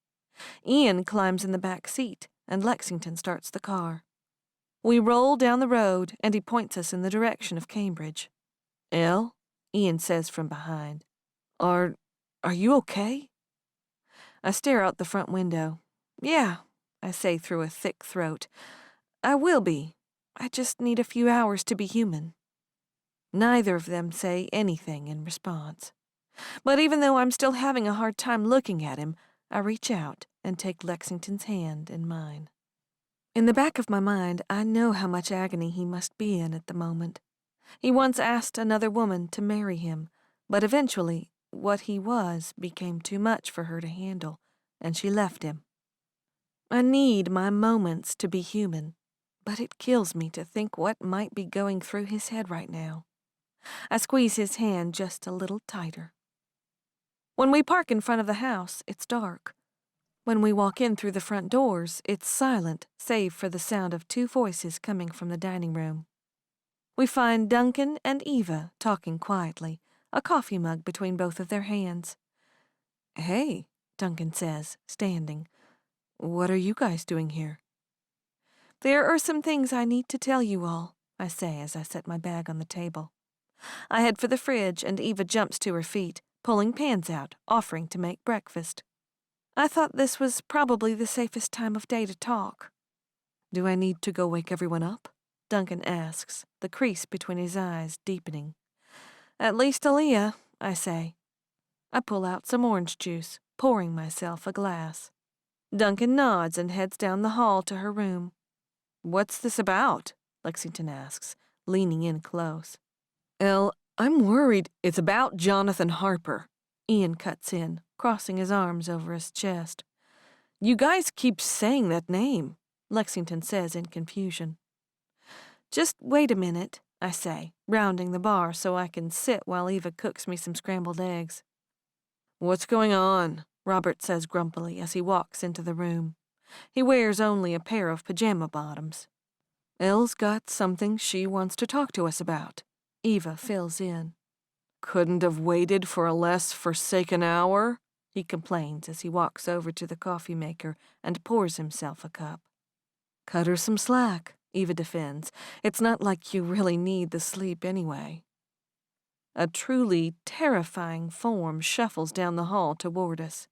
Ian climbs in the back seat, and Lexington starts the car. We roll down the road, and he points us in the direction of Cambridge. "Elle," Ian says from behind. Are you okay?" I stare out the front window. "Yeah," I say through a thick throat. "I will be. I just need a few hours to be human." Neither of them say anything in response. But even though I'm still having a hard time looking at him, I reach out and take Lexington's hand in mine. In the back of my mind, I know how much agony he must be in at the moment. He once asked another woman to marry him, but eventually, what he was became too much for her to handle, and she left him. I need my moments to be human, but it kills me to think what might be going through his head right now. I squeeze his hand just a little tighter. When we park in front of the house, it's dark. When we walk in through the front doors, it's silent, save for the sound of 2 voices coming from the dining room. We find Duncan and Eva talking quietly, a coffee mug between both of their hands. "Hey," Duncan says, standing. "What are you guys doing here?" "There are some things I need to tell you all," I say as I set my bag on the table. I head for the fridge, and Eva jumps to her feet, pulling pans out, offering to make breakfast. I thought this was probably the safest time of day to talk. "Do I need to go wake everyone up?" Duncan asks, the crease between his eyes deepening. "At least Aaliyah," I say. I pull out some orange juice, pouring myself a glass. Duncan nods and heads down the hall to her room. "What's this about?" Lexington asks, leaning in close. "Elle, I'm worried it's about Jonathan Harper," Ian cuts in, crossing his arms over his chest. "You guys keep saying that name," Lexington says in confusion. "Just wait a minute," I say, rounding the bar so I can sit while Eva cooks me some scrambled eggs. "What's going on?" Robert says grumpily as he walks into the room. He wears only a pair of pajama bottoms. Elle's got something she wants to talk to us about. Eva fills in. Couldn't have waited for a less forsaken hour, he complains as he walks over to the coffee maker and pours himself a cup. Cut her some slack, Eva defends. It's not like you really need the sleep anyway. A truly terrifying form shuffles down the hall toward us.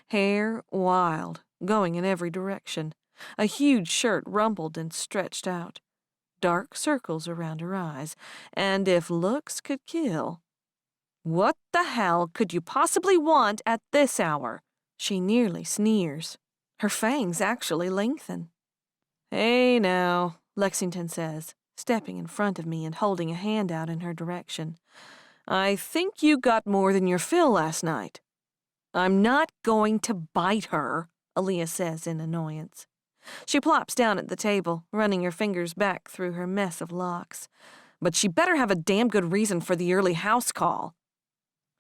Hair wild, going in every direction. A huge shirt rumpled and stretched out. Dark circles around her eyes, and if looks could kill. What the hell could you possibly want at this hour? She nearly sneers. Her fangs actually lengthen. Hey now, Lexington says, stepping in front of me and holding a hand out in her direction. I think you got more than your fill last night. I'm not going to bite her, Aaliyah says in annoyance. She plops down at the table, running her fingers back through her mess of locks. But she better have a damn good reason for the early house call.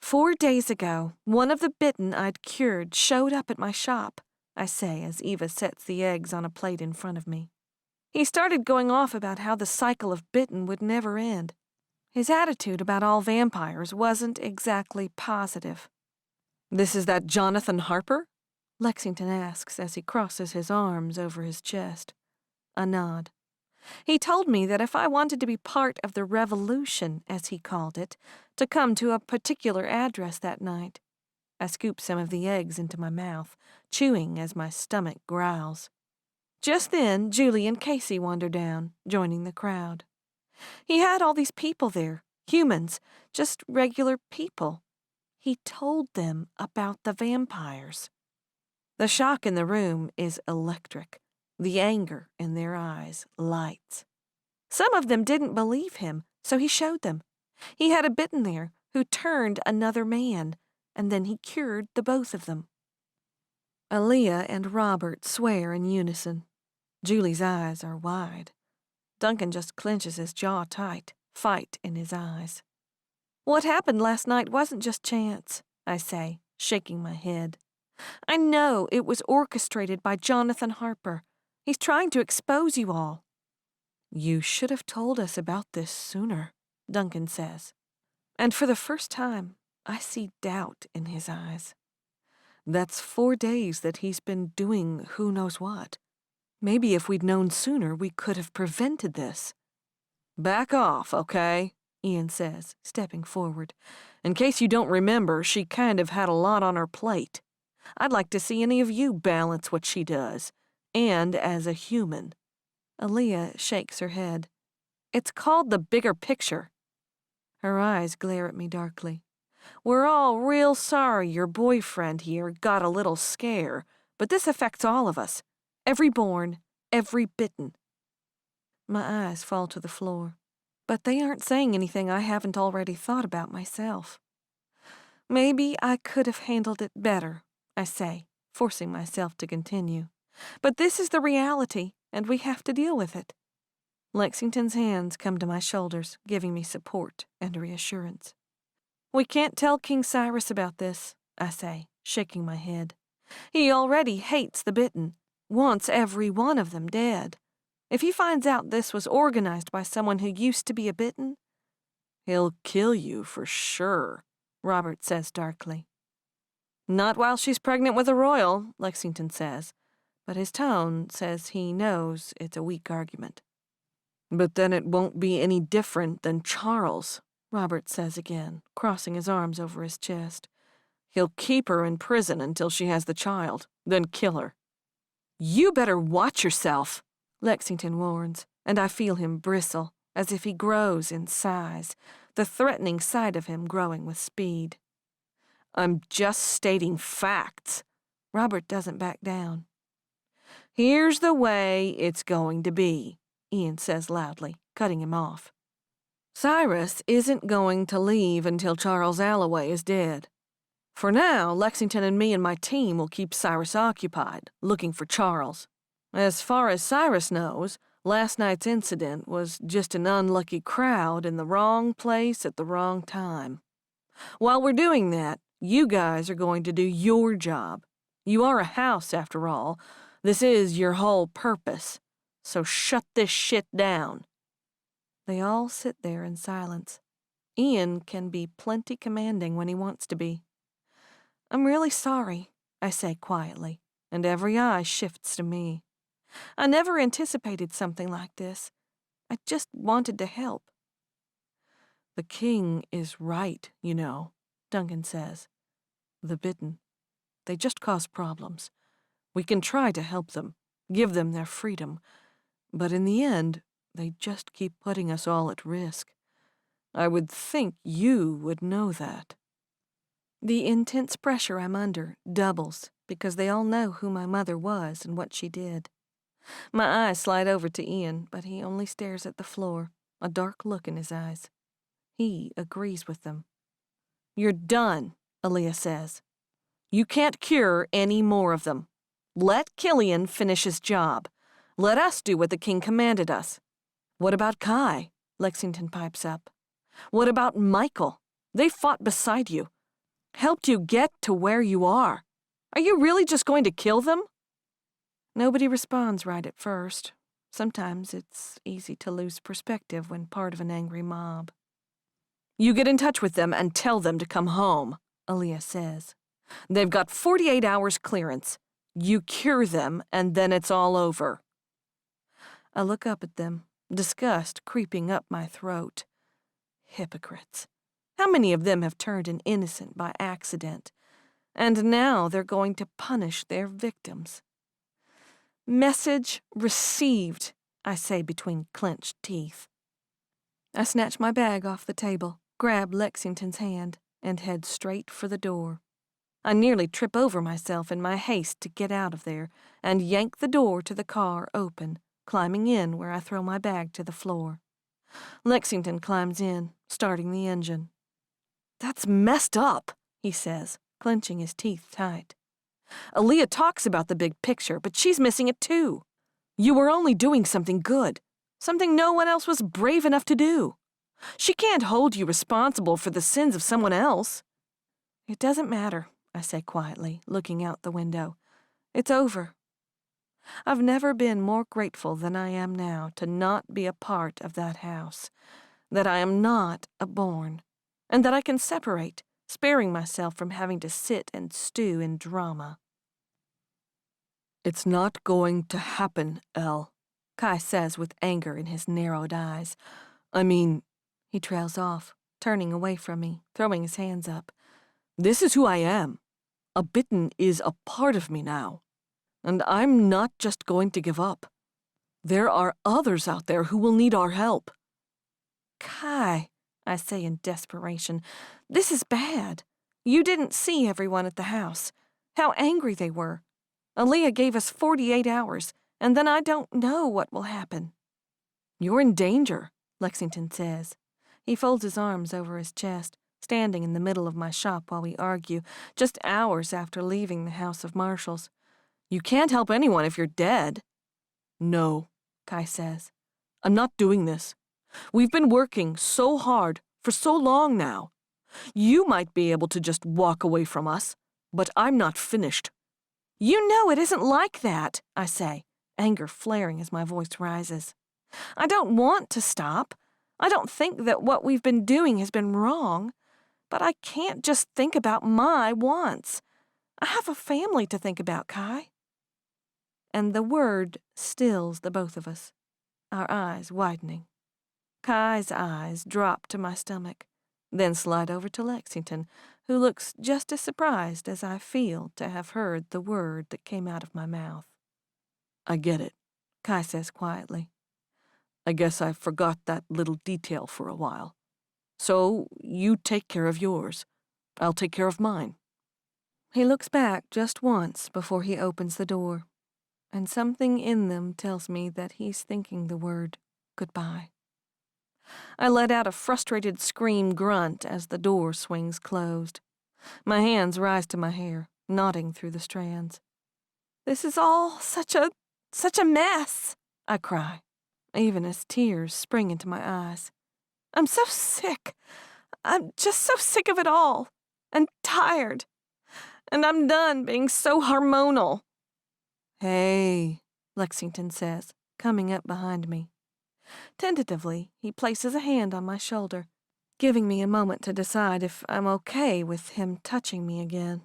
4 days ago, one of the Bitten I'd cured showed up at my shop, I say as Eva sets the eggs on a plate in front of me. He started going off about how the cycle of Bitten would never end. His attitude about all vampires wasn't exactly positive. This is that Jonathan Harper? Lexington asks as he crosses his arms over his chest. A nod. He told me that if I wanted to be part of the revolution, as he called it, to come to a particular address that night. I scoop some of the eggs into my mouth, chewing as my stomach growls. Just then, Julie and Casey wander down, joining the crowd. He had all these people there, humans, just regular people. He told them about the vampires. The shock in the room is electric. The anger in their eyes lights. Some of them didn't believe him, so he showed them. He had a Bitten there who turned another man, and then he cured the both of them. Aaliyah and Robert swear in unison. Julie's eyes are wide. Duncan just clenches his jaw tight, fight in his eyes. What happened last night wasn't just chance, I say, shaking my head. I know it was orchestrated by Jonathan Harper. He's trying to expose you all. You should have told us about this sooner, Duncan says. And for the first time, I see doubt in his eyes. That's 4 days that he's been doing who knows what. Maybe if we'd known sooner, we could have prevented this. Back off, okay? Ian says, stepping forward. In case you don't remember, she kind of had a lot on her plate. I'd like to see any of you balance what she does, and as a human. Aaliyah shakes her head. It's called the bigger picture. Her eyes glare at me darkly. We're all real sorry your boyfriend here got a little scare, but this affects all of us. Every born, every Bitten. My eyes fall to the floor, but they aren't saying anything I haven't already thought about myself. Maybe I could have handled it better, I say, forcing myself to continue. But this is the reality, and we have to deal with it. Lexington's hands come to my shoulders, giving me support and reassurance. We can't tell King Cyrus about this, I say, shaking my head. He already hates the Bitten, wants every one of them dead. If he finds out this was organized by someone who used to be a Bitten, he'll kill you for sure, Robert says darkly. Not while she's pregnant with a royal, Lexington says, but his tone says he knows it's a weak argument. But then it won't be any different than Charles, Robert says again, crossing his arms over his chest. He'll keep her in prison until she has the child, then kill her. You better watch yourself, Lexington warns, and I feel him bristle, as if he grows in size, the threatening side of him growing with speed. I'm just stating facts. Robert doesn't back down. Here's the way it's going to be, Ian says loudly, cutting him off. Cyrus isn't going to leave until Charles Allaway is dead. For now, Lexington and me and my team will keep Cyrus occupied, looking for Charles. As far as Cyrus knows, last night's incident was just an unlucky crowd in the wrong place at the wrong time. While we're doing that, You guys are going to do your job. You are a house, after all. This is your whole purpose. So shut this shit down." They all sit there in silence. Ian can be plenty commanding when he wants to be. "I'm really sorry," I say quietly, and every eye shifts to me. I never anticipated something like this. I just wanted to help. "The king is right, you know," Duncan says. "The Bitten. They just cause problems. We can try to help them, give them their freedom, but in the end, they just keep putting us all at risk. I would think you would know that." The intense pressure I'm under doubles because they all know who my mother was and what she did. My eyes slide over to Ian, but he only stares at the floor, a dark look in his eyes. He agrees with them. "You're done," Aaliyah says. "You can't cure any more of them. Let Killian finish his job. Let us do what the king commanded us." "What about Kai?" Lexington pipes up. "What about Michael? They fought beside you, helped you get to where you are. Are you really just going to kill them?" Nobody responds right at first. Sometimes it's easy to lose perspective when part of an angry mob. "You get in touch with them and tell them to come home," Aaliyah says. "They've got 48 hours clearance. You cure them, and then it's all over." I look up at them, disgust creeping up my throat. Hypocrites. How many of them have turned an innocent by accident? And now they're going to punish their victims. "Message received," I say between clenched teeth. I snatch my bag off the table, grab Lexington's hand, and head straight for the door. I nearly trip over myself in my haste to get out of there and yank the door to the car open, climbing in where I throw my bag to the floor. Lexington climbs in, starting the engine. "That's messed up," he says, clenching his teeth tight. "Aaliyah talks about the big picture, but she's missing it too. You were only doing something good, something no one else was brave enough to do. She can't hold you responsible for the sins of someone else." "It doesn't matter," I say quietly, looking out the window. "It's over. I've never been more grateful than I am now to not be a part of that house, that I am not unborn, and that I can separate, sparing myself from having to sit and stew in drama." "It's not going to happen, Elle," Kai says with anger in his narrowed eyes. "I mean," he trails off, turning away from me, throwing his hands up. "This is who I am. A Bitten is a part of me now. And I'm not just going to give up. There are others out there who will need our help." "Kai," I say in desperation, "this is bad. You didn't see everyone at the house. How angry they were. Aaliyah gave us 48 hours, and then I don't know what will happen." "You're in danger," Lexington says. He folds his arms over his chest, standing in the middle of my shop while we argue, just hours after leaving the House of Marshals. "You can't help anyone if you're dead." "No," Kai says. "I'm not doing this. We've been working so hard for so long now. You might be able to just walk away from us, but I'm not finished." "You know it isn't like that," I say, anger flaring as my voice rises. "I don't want to stop. I don't think that what we've been doing has been wrong, but I can't just think about my wants. I have a family to think about, Kai." And the word stills the both of us, our eyes widening. Kai's eyes drop to my stomach, then slide over to Lexington, who looks just as surprised as I feel to have heard the word that came out of my mouth. "I get it," Kai says quietly. "I guess I forgot that little detail for a while. So you take care of yours. I'll take care of mine." He looks back just once before he opens the door, and something in them tells me that he's thinking the word goodbye. I let out a frustrated scream grunt as the door swings closed. My hands rise to my hair, knotting through the strands. "This is all such a mess," I cry, even as tears spring into my eyes. "I'm so sick. I'm just so sick of it all." and tired, and I'm done being so hormonal. Hey, Lexington says, coming up behind me. Tentatively, he places a hand on my shoulder, giving me a moment to decide if I'm okay with him touching me again.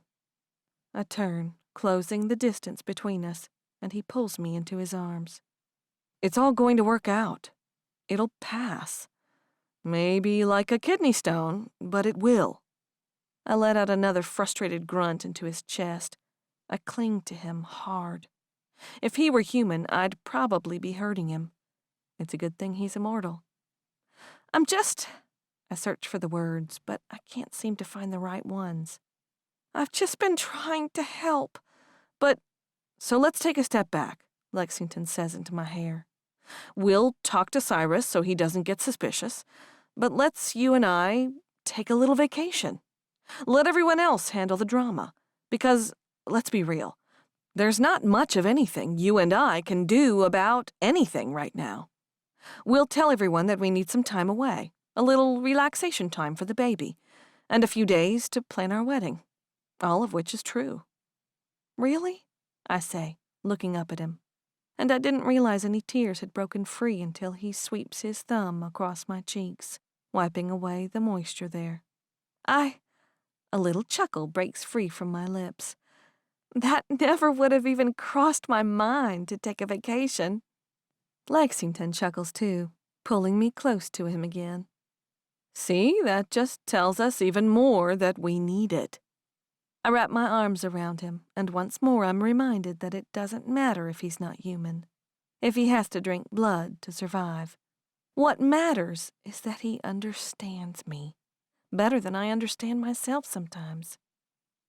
I turn, closing the distance between us, and he pulls me into his arms. It's all going to work out. It'll pass. Maybe like a kidney stone, but it will. I let out another frustrated grunt into his chest. I cling to him hard. If he were human, I'd probably be hurting him. It's a good thing he's immortal. I search for the words, but I can't seem to find the right ones. I've just been trying to help, but... So let's take a step back, Lexington says into my hair. We'll talk to Cyrus so he doesn't get suspicious, but let's you and I take a little vacation. Let everyone else handle the drama, because, let's be real, there's not much of anything you and I can do about anything right now. We'll tell everyone that we need some time away, a little relaxation time for the baby, and a few days to plan our wedding, all of which is true. Really? I say, looking up at him. And I didn't realize any tears had broken free until he sweeps his thumb across my cheeks, wiping away the moisture there. A little chuckle breaks free from my lips. That never would have even crossed my mind to take a vacation. Lexington chuckles too, pulling me close to him again. See, that just tells us even more that we need it. I wrap my arms around him, and once more I'm reminded that it doesn't matter if he's not human, if he has to drink blood to survive. What matters is that he understands me, better than I understand myself sometimes.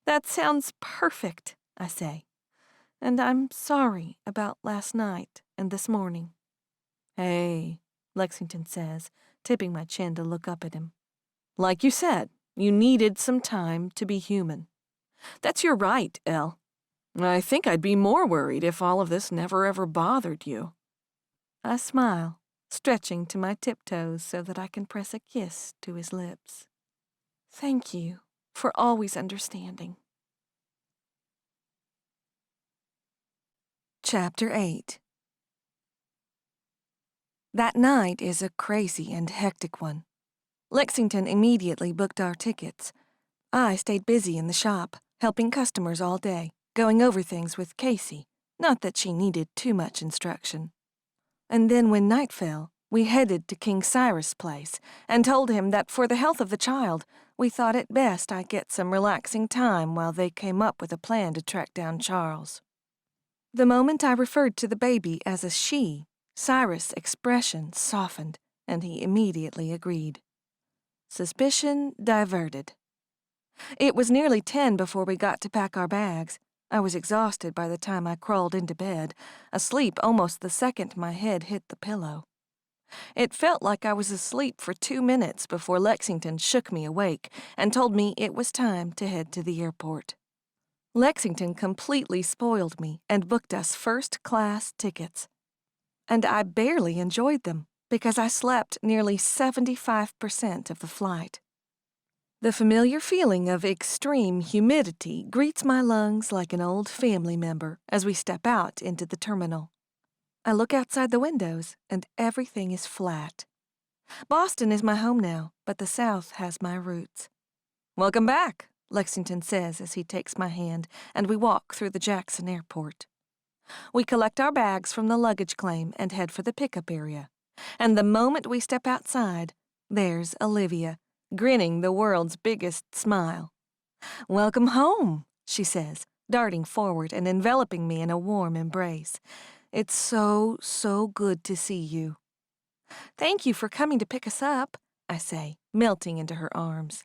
That sounds perfect, I say, and I'm sorry about last night and this morning. Hey, Lexington says, tipping my chin to look up at him. Like you said, you needed some time to be human. That's your right, Elle. I think I'd be more worried if all of this never ever bothered you. I smile, stretching to my tiptoes so that I can press a kiss to his lips. Thank you for always understanding. Chapter 8. That night is a crazy and hectic one. Lexington immediately booked our tickets. I stayed busy in the shop, helping customers all day, going over things with Casey, not that she needed too much instruction. And then when night fell, we headed to King Cyrus' place and told him that for the health of the child, we thought it best I get some relaxing time while they came up with a plan to track down Charles. The moment I referred to the baby as a she, Cyrus' expression softened, and he immediately agreed. Suspicion diverted. It was nearly 10 before we got to pack our bags. I was exhausted by the time I crawled into bed, asleep almost the second my head hit the pillow. It felt like I was asleep for 2 minutes before Lexington shook me awake and told me it was time to head to the airport. Lexington completely spoiled me and booked us first-class tickets. And I barely enjoyed them because I slept nearly 75% of the flight. The familiar feeling of extreme humidity greets my lungs like an old family member as we step out into the terminal. I look outside the windows, and everything is flat. Boston is my home now, but the South has my roots. Welcome back, Lexington says as he takes my hand, and we walk through the Jackson airport. We collect our bags from the luggage claim and head for the pickup area. And the moment we step outside, there's Olivia, grinning the world's biggest smile. Welcome home, she says, darting forward and enveloping me in a warm embrace. It's so, so good to see you. Thank you for coming to pick us up, I say, melting into her arms.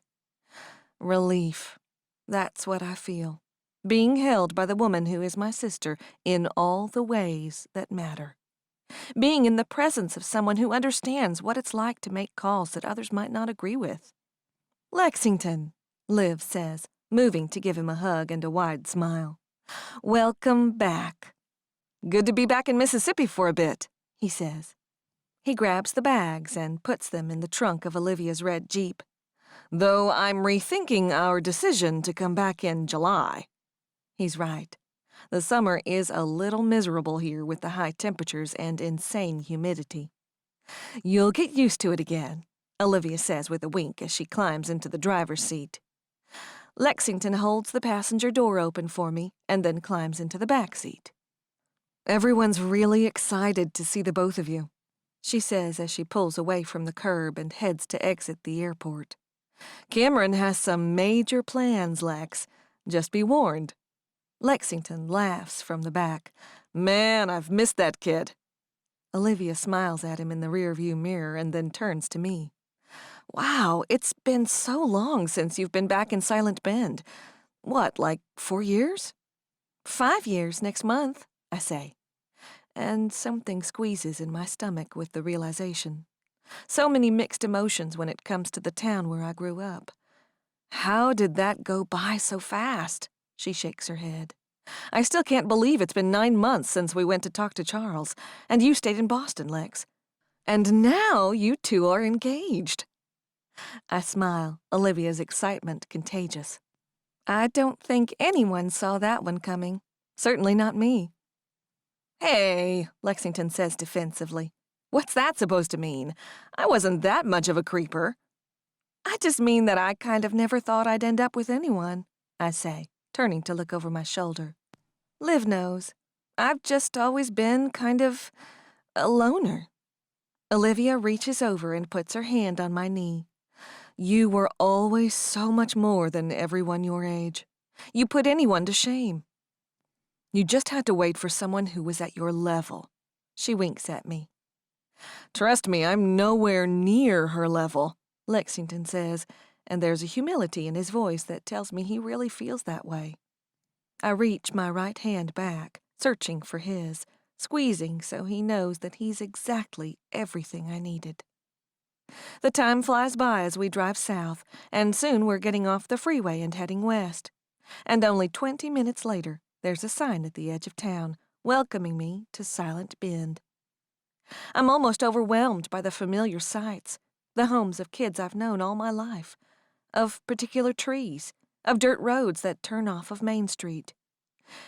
Relief. That's what I feel. Being held by the woman who is my sister in all the ways that matter. Being in the presence of someone who understands what it's like to make calls that others might not agree with. Lexington, Liv says, moving to give him a hug and a wide smile. Welcome back. Good to be back in Mississippi for a bit, he says. He grabs the bags and puts them in the trunk of Olivia's red Jeep. Though I'm rethinking our decision to come back in July. He's right. The summer is a little miserable here with the high temperatures and insane humidity. You'll get used to it again, Olivia says with a wink as she climbs into the driver's seat. Lexington holds the passenger door open for me and then climbs into the back seat. Everyone's really excited to see the both of you, she says as she pulls away from the curb and heads to exit the airport. Cameron has some major plans, Lex. Just be warned. Lexington laughs from the back. Man, I've missed that kid. Olivia smiles at him in the rearview mirror and then turns to me. Wow, it's been so long since you've been back in Silent Bend. What, like 4 years? 5 years next month, I say. And something squeezes in my stomach with the realization. So many mixed emotions when it comes to the town where I grew up. How did that go by so fast? She shakes her head. I still can't believe it's been 9 months since we went to talk to Charles, and you stayed in Boston, Lex. And now you two are engaged. I smile, Olivia's excitement contagious. I don't think anyone saw that one coming. Certainly not me. Hey, Lexington says defensively. What's that supposed to mean? I wasn't that much of a creeper. I just mean that I kind of never thought I'd end up with anyone, I say, turning to look over my shoulder. Liv knows. I've just always been kind of a loner. Olivia reaches over and puts her hand on my knee. You were always so much more than everyone your age. You put anyone to shame. You just had to wait for someone who was at your level. She winks at me. Trust me, I'm nowhere near her level, Lexington says, and there's a humility in his voice that tells me he really feels that way. I reach my right hand back, searching for his, squeezing so he knows that he's exactly everything I needed. The time flies by as we drive south, and soon we're getting off the freeway and heading west. And only 20 minutes later, there's a sign at the edge of town, welcoming me to Silent Bend. I'm almost overwhelmed by the familiar sights, the homes of kids I've known all my life, of particular trees, of dirt roads that turn off of Main Street.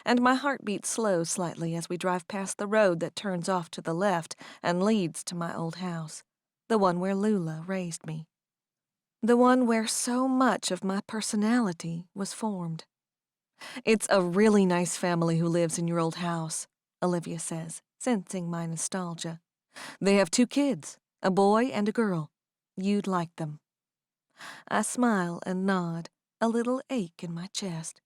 And my heart beats slow slightly as we drive past the road that turns off to the left and leads to my old house, the one where Lula raised me. The one where so much of my personality was formed. It's a really nice family who lives in your old house, Olivia says, sensing my nostalgia. They have 2 kids, a boy and a girl. You'd like them. I smile and nod, a little ache in my chest.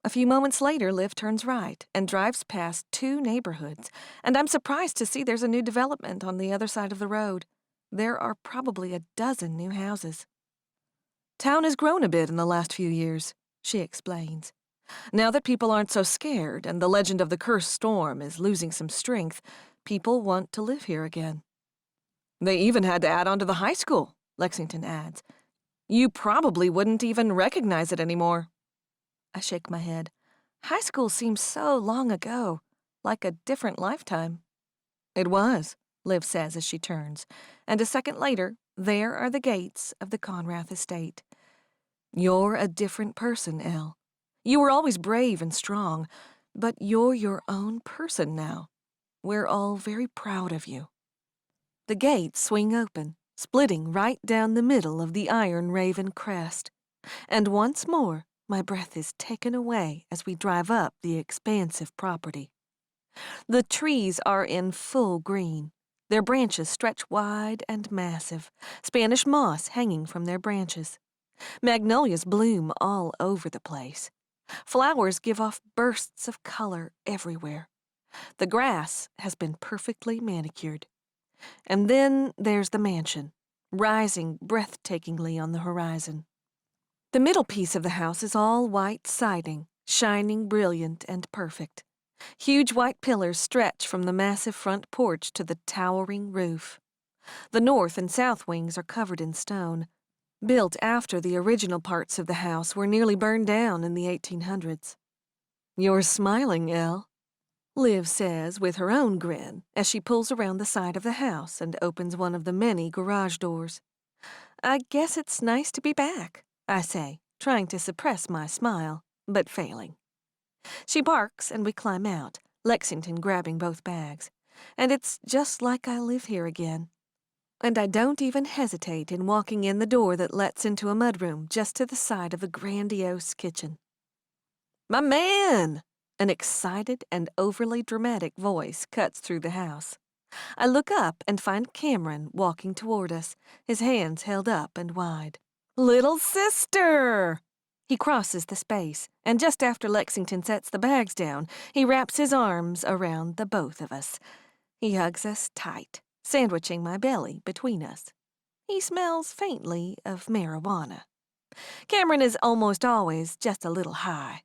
A few moments later, Liv turns right and drives past 2 neighborhoods, and I'm surprised to see there's a new development on the other side of the road. There are probably a dozen new houses. Town has grown a bit in the last few years, she explains. Now that people aren't so scared and the legend of the cursed storm is losing some strength, people want to live here again. They even had to add on to the high school, Lexington adds. You probably wouldn't even recognize it anymore. I shake my head. High school seems so long ago, like a different lifetime. It was, Liv says as she turns, and a second later, there are the gates of the Conrath estate. You're a different person, Elle. You were always brave and strong, but you're your own person now. We're all very proud of you. The gates swing open, splitting right down the middle of the iron raven crest. And once more, my breath is taken away as we drive up the expansive property. The trees are in full green. Their branches stretch wide and massive, Spanish moss hanging from their branches. Magnolias bloom all over the place. Flowers give off bursts of color everywhere. The grass has been perfectly manicured. And then there's the mansion, rising breathtakingly on the horizon. The middle piece of the house is all white siding, shining brilliant and perfect. Huge white pillars stretch from the massive front porch to the towering roof. The north and south wings are covered in stone, built after the original parts of the house were nearly burned down in the 1800s. You're smiling, Elle, Liv says with her own grin as she pulls around the side of the house and opens one of the many garage doors. I guess it's nice to be back, I say, trying to suppress my smile, but failing. She barks and we climb out, Lexington grabbing both bags. And it's just like I live here again. And I don't even hesitate in walking in the door that lets into a mudroom just to the side of a grandiose kitchen. "My man!" An excited and overly dramatic voice cuts through the house. I look up and find Cameron walking toward us, his hands held up and wide. "Little sister!" He crosses the space, and just after Lexington sets the bags down, he wraps his arms around the both of us. He hugs us tight, sandwiching my belly between us. He smells faintly of marijuana. Cameron is almost always just a little high.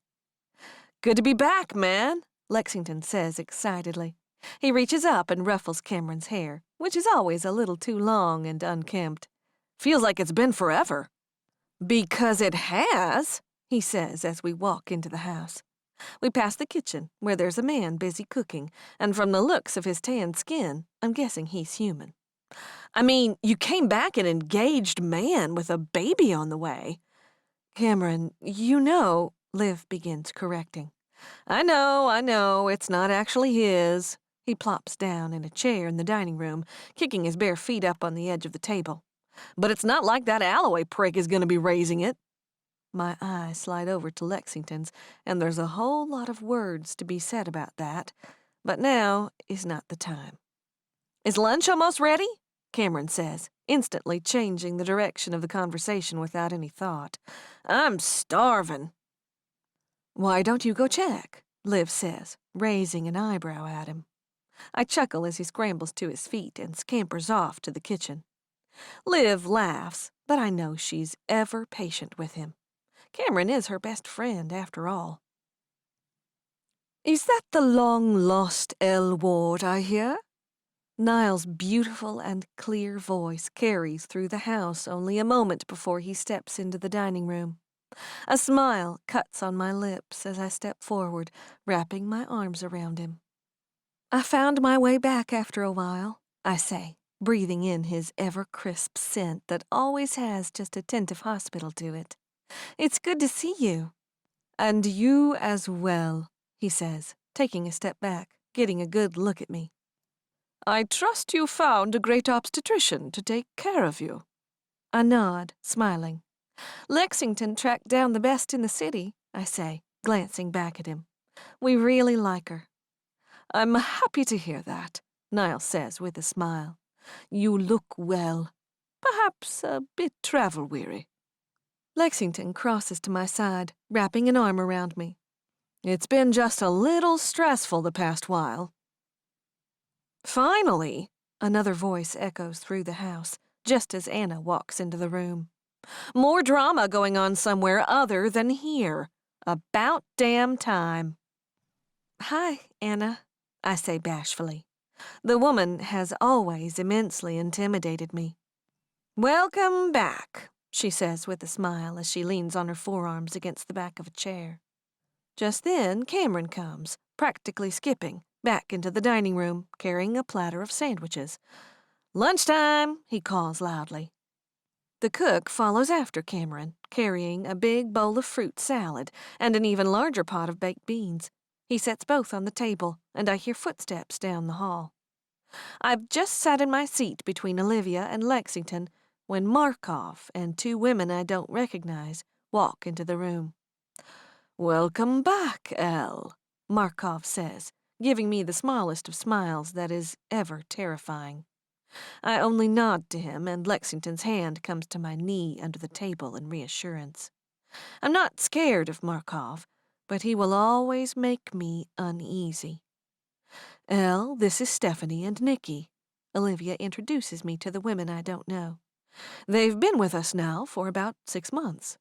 "Good to be back, man," Lexington says excitedly. He reaches up and ruffles Cameron's hair, which is always a little too long and unkempt. "Feels like it's been forever." "Because it has," he says as we walk into the house. We pass the kitchen, where there's a man busy cooking, and from the looks of his tanned skin, I'm guessing he's human. "I mean, you came back an engaged man with a baby on the way." "Cameron, Liv begins correcting. I know, it's not actually his." He plops down in a chair in the dining room, kicking his bare feet up on the edge of the table. "But it's not like that Allaway prick is going to be raising it." My eyes slide over to Lexington's, and there's a whole lot of words to be said about that, but now is not the time. "Is lunch almost ready?" Cameron says, instantly changing the direction of the conversation without any thought. "I'm starving." "Why don't you go check?" Liv says, raising an eyebrow at him. I chuckle as he scrambles to his feet and scampers off to the kitchen. Liv laughs, but I know she's ever patient with him. Cameron is her best friend, after all. "Is that the long-lost Elle Ward I hear?" Niall's beautiful and clear voice carries through the house only a moment before he steps into the dining room. A smile cuts on my lips as I step forward, wrapping my arms around him. "I found my way back after a while," I say, breathing in his ever-crisp scent that always has just a tint of hospital to it. "It's good to see you." "And you as well," he says, taking a step back, getting a good look at me. "I trust you found a great obstetrician to take care of you." I nod, smiling. "Lexington tracked down the best in the city," I say, glancing back at him. "We really like her." "I'm happy to hear that," Niall says with a smile. "You look well. Perhaps a bit travel-weary." Lexington crosses to my side, wrapping an arm around me. "It's been just a little stressful the past while." "Finally!" Another voice echoes through the house, just as Anna walks into the room. "More drama going on somewhere other than here. About damn time." "Hi, Anna," I say bashfully. The woman has always immensely intimidated me. "Welcome back," she says with a smile as she leans on her forearms against the back of a chair. Just then, Cameron comes, practically skipping, back into the dining room, carrying a platter of sandwiches. "Lunchtime," he calls loudly. The cook follows after Cameron, carrying a big bowl of fruit salad and an even larger pot of baked beans. He sets both on the table, and I hear footsteps down the hall. I've just sat in my seat between Olivia and Lexington when Markov and two women I don't recognize walk into the room. "Welcome back, Elle," Markov says, giving me the smallest of smiles that is ever terrifying. I only nod to him, and Lexington's hand comes to my knee under the table in reassurance. I'm not scared of Markov, but he will always make me uneasy. "Elle, this is Stephanie and Nikki." Olivia introduces me to the women I don't know. "They've been with us now for about 6 months.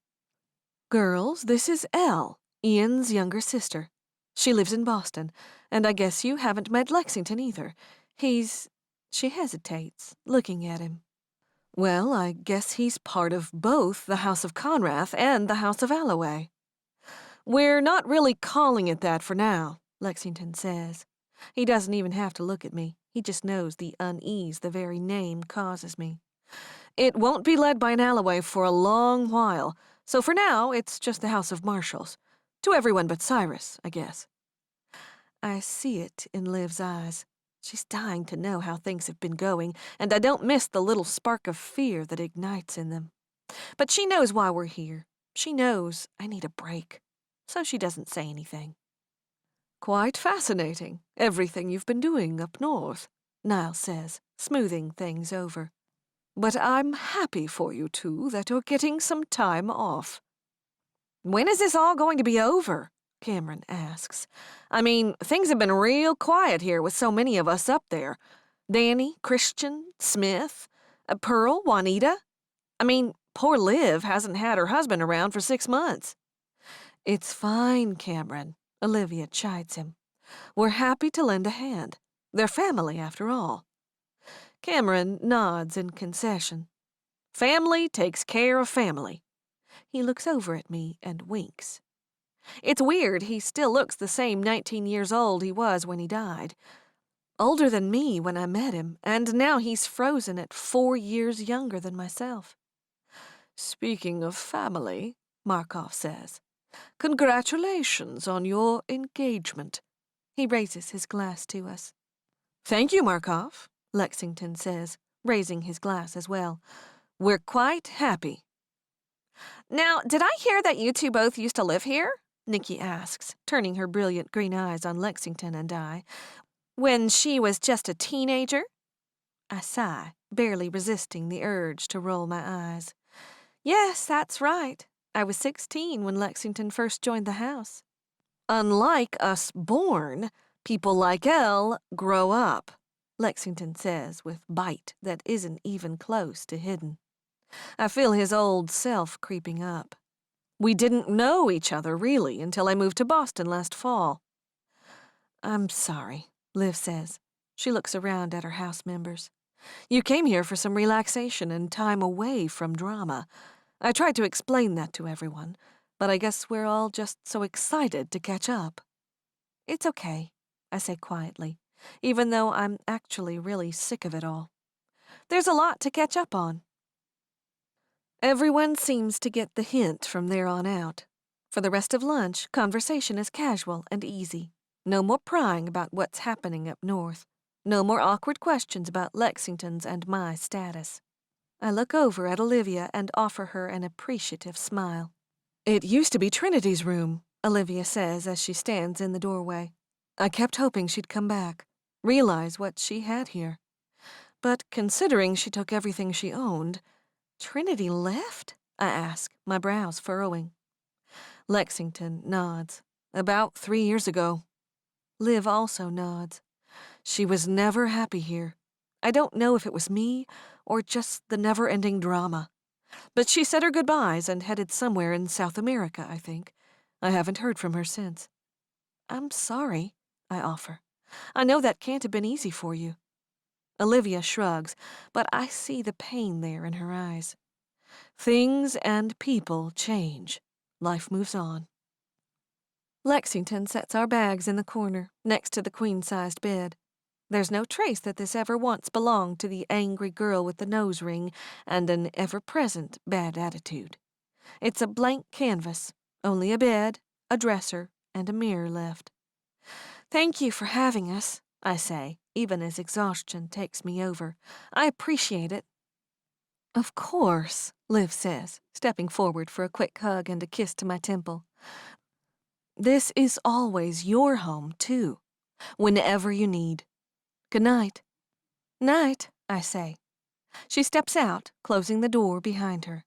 Girls, this is Elle, Ian's younger sister. She lives in Boston, and I guess you haven't met Lexington either. She hesitates, looking at him. "Well, I guess he's part of both the House of Conrath and the House of Allaway." "We're not really calling it that for now," Lexington says. He doesn't even have to look at me. He just knows the unease the very name causes me. It won't be led by an Allaway for a long while, so for now it's just the House of Marshals. To everyone but Cyrus, I guess. I see it in Liv's eyes. She's dying to know how things have been going, and I don't miss the little spark of fear that ignites in them. But she knows why we're here. She knows I need a break, so she doesn't say anything. Quite fascinating, everything you've been doing up north, Niall says, smoothing things over. But I'm happy for you two that you're getting some time off. When is this all going to be over? Cameron asks. I mean, things have been real quiet here with so many of us up there. Danny, Christian, Smith, Pearl, Juanita. I mean, poor Liv hasn't had her husband around for 6 months. It's fine, Cameron, Olivia chides him. We're happy to lend a hand. They're family, after all. Cameron nods in concession. Family takes care of family. He looks over at me and winks. It's weird he still looks the same 19 years old he was when he died. Older than me when I met him, and now he's frozen at 4 years younger than myself. Speaking of family, Markov says, congratulations on your engagement. He raises his glass to us. Thank you, Markov, Lexington says, raising his glass as well. We're quite happy. Now, did I hear that you two both used to live here? Nikki asks, turning her brilliant green eyes on Lexington and I. When she was just a teenager? I sigh, barely resisting the urge to roll my eyes. Yes, that's right. I was 16 when Lexington first joined the house. Unlike us born, people like Elle grow up, Lexington says with bite that isn't even close to hidden. I feel his old self creeping up. We didn't know each other, really, until I moved to Boston last fall. I'm sorry, Liv says. She looks around at her house members. You came here for some relaxation and time away from drama. I tried to explain that to everyone, but I guess we're all just so excited to catch up. It's okay, I say quietly, even though I'm actually really sick of it all. There's a lot to catch up on. Everyone seems to get the hint from there on out. For the rest of lunch, conversation is casual and easy. No more prying about what's happening up north. No more awkward questions about Lexington's and my status. I look over at Olivia and offer her an appreciative smile. It used to be Trinity's room, Olivia says as she stands in the doorway. I kept hoping she'd come back, realize what she had here. But considering she took everything she owned, Trinity left? I ask, my brows furrowing. Lexington nods. About 3 years ago. Liv also nods. She was never happy here. I don't know if it was me or just the never-ending drama. But she said her goodbyes and headed somewhere in South America, I think. I haven't heard from her since. I'm sorry, I offer. I know that can't have been easy for you. Olivia shrugs, but I see the pain there in her eyes. Things and people change. Life moves on. Lexington sets our bags in the corner, next to the queen-sized bed. There's no trace that this ever once belonged to the angry girl with the nose ring and an ever-present bad attitude. It's a blank canvas, only a bed, a dresser, and a mirror left. Thank you for having us, I say, even as exhaustion takes me over. I appreciate it. Of course, Liv says, stepping forward for a quick hug and a kiss to my temple. This is always your home, too, whenever you need. Good night. Night, I say. She steps out, closing the door behind her.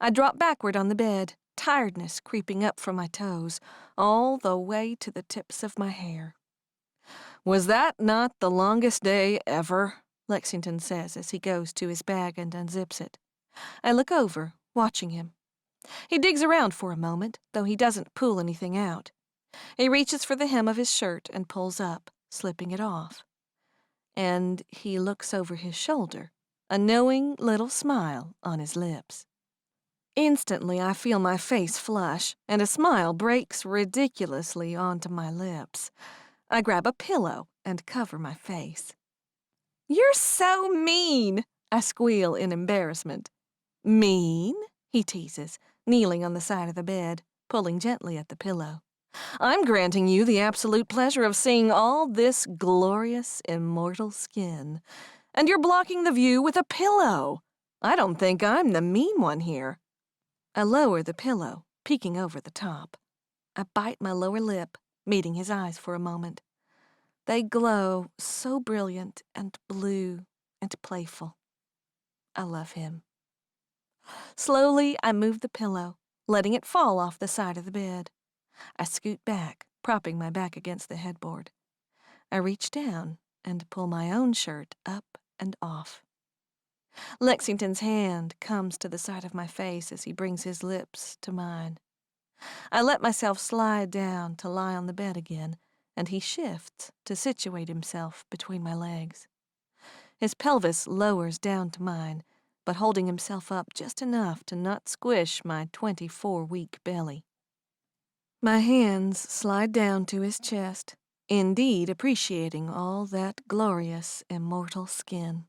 I drop backward on the bed, tiredness creeping up from my toes, all the way to the tips of my hair. Was that not the longest day ever? Lexington says as he goes to his bag and unzips it. I look over, watching him. He digs around for a moment, though he doesn't pull anything out. He reaches for the hem of his shirt and pulls up, slipping it off. And he looks over his shoulder, a knowing little smile on his lips. Instantly, I feel my face flush, and a smile breaks ridiculously onto my lips. I grab a pillow and cover my face. You're so mean, I squeal in embarrassment. Mean? He teases, kneeling on the side of the bed, pulling gently at the pillow. I'm granting you the absolute pleasure of seeing all this glorious, immortal skin. And you're blocking the view with a pillow. I don't think I'm the mean one here. I lower the pillow, peeking over the top. I bite my lower lip, meeting his eyes for a moment. They glow so brilliant and blue and playful. I love him. Slowly, I move the pillow, letting it fall off the side of the bed. I scoot back, propping my back against the headboard. I reach down and pull my own shirt up and off. Lexington's hand comes to the side of my face as he brings his lips to mine. I let myself slide down to lie on the bed again, and he shifts to situate himself between my legs. His pelvis lowers down to mine, but holding himself up just enough to not squish my 24-week belly. My hands slide down to his chest, indeed appreciating all that glorious, immortal skin.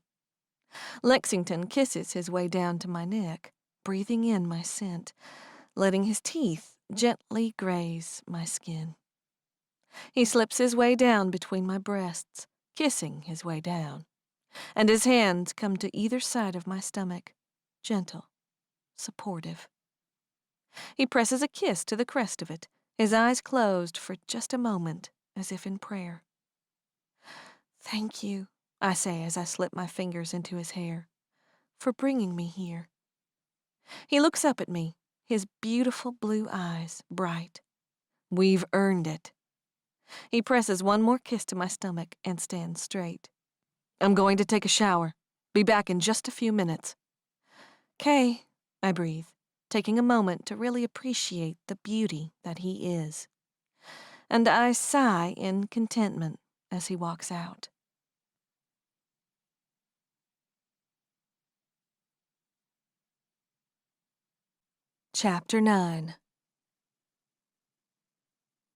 Lexington kisses his way down to my neck, breathing in my scent, letting his teeth gently graze my skin. He slips his way down between my breasts, kissing his way down, and his hands come to either side of my stomach, gentle, supportive. He presses a kiss to the crest of it, his eyes closed for just a moment, as if in prayer. Thank you, I say as I slip my fingers into his hair, for bringing me here. He looks up at me, his beautiful blue eyes bright. We've earned it. He presses one more kiss to my stomach and stands straight. I'm going to take a shower. Be back in just a few minutes. 'Kay, I breathe, taking a moment to really appreciate the beauty that he is. And I sigh in contentment as he walks out. Chapter 9.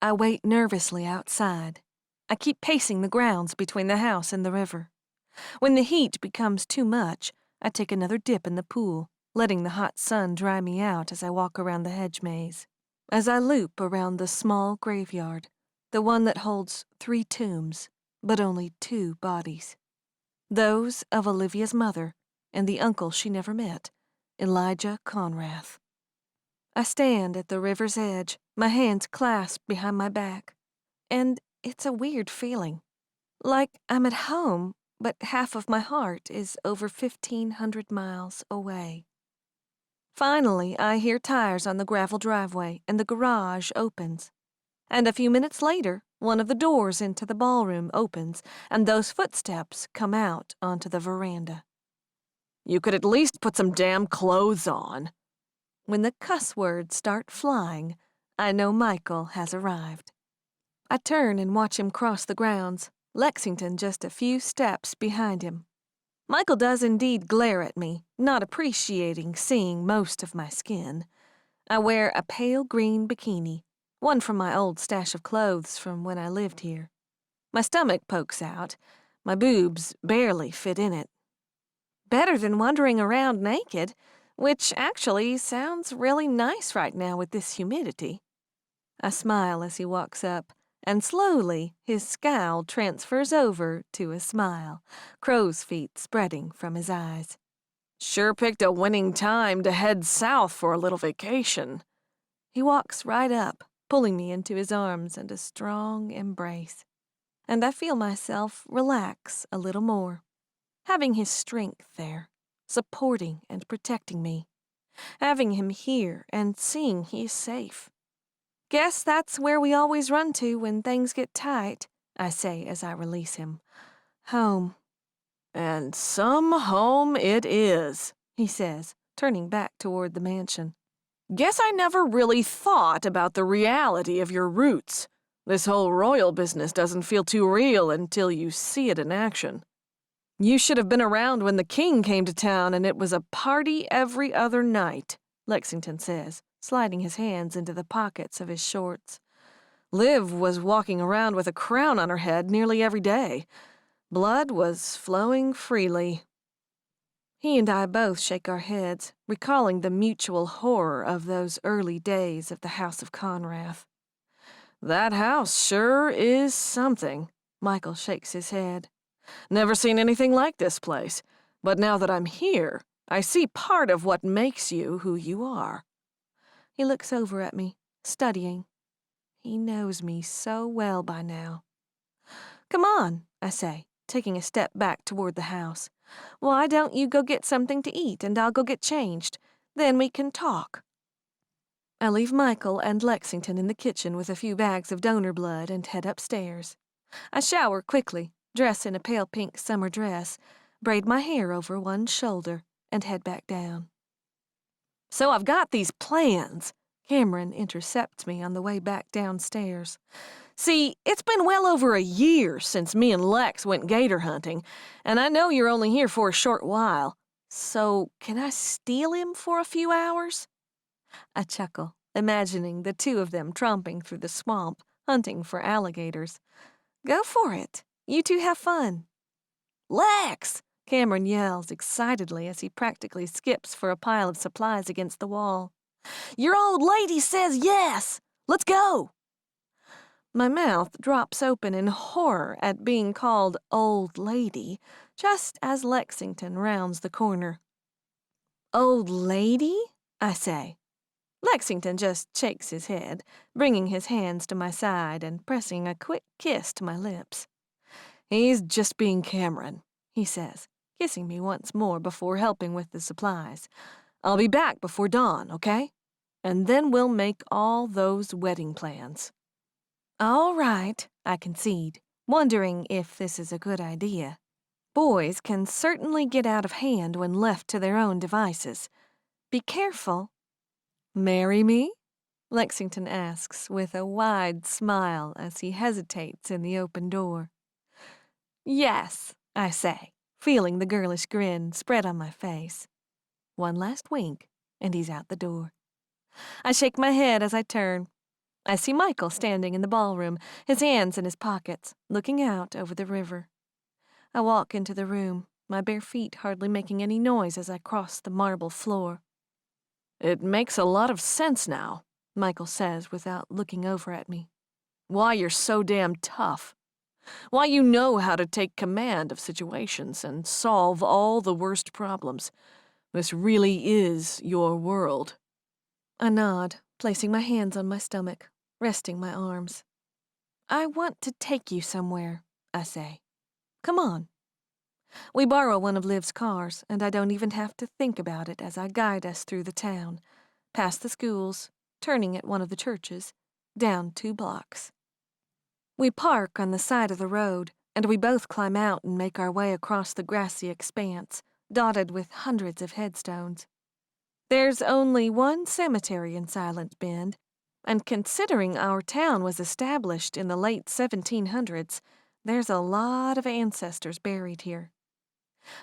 I wait nervously outside. I keep pacing the grounds between the house and the river. When the heat becomes too much, I take another dip in the pool, letting the hot sun dry me out as I walk around the hedge maze. As I loop around the small graveyard, the one that holds 3 tombs, but only 2 bodies. Those of Olivia's mother and the uncle she never met, Elijah Conrath. I stand at the river's edge, my hands clasped behind my back, and it's a weird feeling. Like I'm at home, but half of my heart is over 1,500 miles away. Finally, I hear tires on the gravel driveway, and the garage opens. And a few minutes later, one of the doors into the ballroom opens, and those footsteps come out onto the veranda. You could at least put some damn clothes on. When the cuss words start flying, I know Michael has arrived. I turn and watch him cross the grounds, Lexington just a few steps behind him. Michael does indeed glare at me, not appreciating seeing most of my skin. I wear a pale green bikini, one from my old stash of clothes from when I lived here. My stomach pokes out, my boobs barely fit in it. Better than wandering around naked, which actually sounds really nice right now with this humidity. I smile as he walks up, and slowly his scowl transfers over to a smile, crow's feet spreading from his eyes. Sure picked a winning time to head south for a little vacation. He walks right up, pulling me into his arms and a strong embrace. And I feel myself relax a little more, having his strength there, supporting and protecting me, having him here and seeing he's safe. Guess that's where we always run to when things get tight, I say as I release him. Home. And some home it is, he says, turning back toward the mansion. Guess I never really thought about the reality of your roots. This whole royal business doesn't feel too real until you see it in action. You should have been around when the king came to town and it was a party every other night, Lexington says, sliding his hands into the pockets of his shorts. Liv was walking around with a crown on her head nearly every day. Blood was flowing freely. He and I both shake our heads, recalling the mutual horror of those early days of the House of Conrath. That house sure is something, Michael shakes his head. Never seen anything like this place, but now that I'm here, I see part of what makes you who you are. He looks over at me, studying. He knows me so well by now. Come on, I say, taking a step back toward the house. Why don't you go get something to eat and I'll go get changed? Then we can talk. I leave Michael and Lexington in the kitchen with a few bags of donor blood and head upstairs. I shower quickly, dress in a pale pink summer dress, braid my hair over one shoulder, and head back down. So I've got these plans. Cameron intercepts me on the way back downstairs. See, it's been well over a year since me and Lex went gator hunting, and I know you're only here for a short while. So can I steal him for a few hours? I chuckle, imagining the two of them tromping through the swamp, hunting for alligators. Go for it. You two have fun. Lex! Cameron yells excitedly as he practically skips for a pile of supplies against the wall. Your old lady says yes! Let's go! My mouth drops open in horror at being called old lady, just as Lexington rounds the corner. Old lady? I say. Lexington just shakes his head, bringing his hands to my side and pressing a quick kiss to my lips. He's just being Cameron, he says, kissing me once more before helping with the supplies. I'll be back before dawn, okay? And then we'll make all those wedding plans. All right, I concede, wondering if this is a good idea. Boys can certainly get out of hand when left to their own devices. Be careful. Marry me? Lexington asks with a wide smile as he hesitates in the open door. Yes, I say, feeling the girlish grin spread on my face. One last wink, and he's out the door. I shake my head as I turn. I see Michael standing in the ballroom, his hands in his pockets, looking out over the river. I walk into the room, my bare feet hardly making any noise as I cross the marble floor. It makes a lot of sense now, Michael says without looking over at me. Why you're so damn tough. Why you know how to take command of situations and solve all the worst problems. This really is your world. I nod, placing my hands on my stomach, resting my arms. I want to take you somewhere, I say. Come on. We borrow one of Liv's cars, and I don't even have to think about it as I guide us through the town, past the schools, turning at one of the churches, down 2 blocks. We park on the side of the road, and we both climb out and make our way across the grassy expanse, dotted with hundreds of headstones. There's only one cemetery in Silent Bend, and considering our town was established in the late 1700s, there's a lot of ancestors buried here.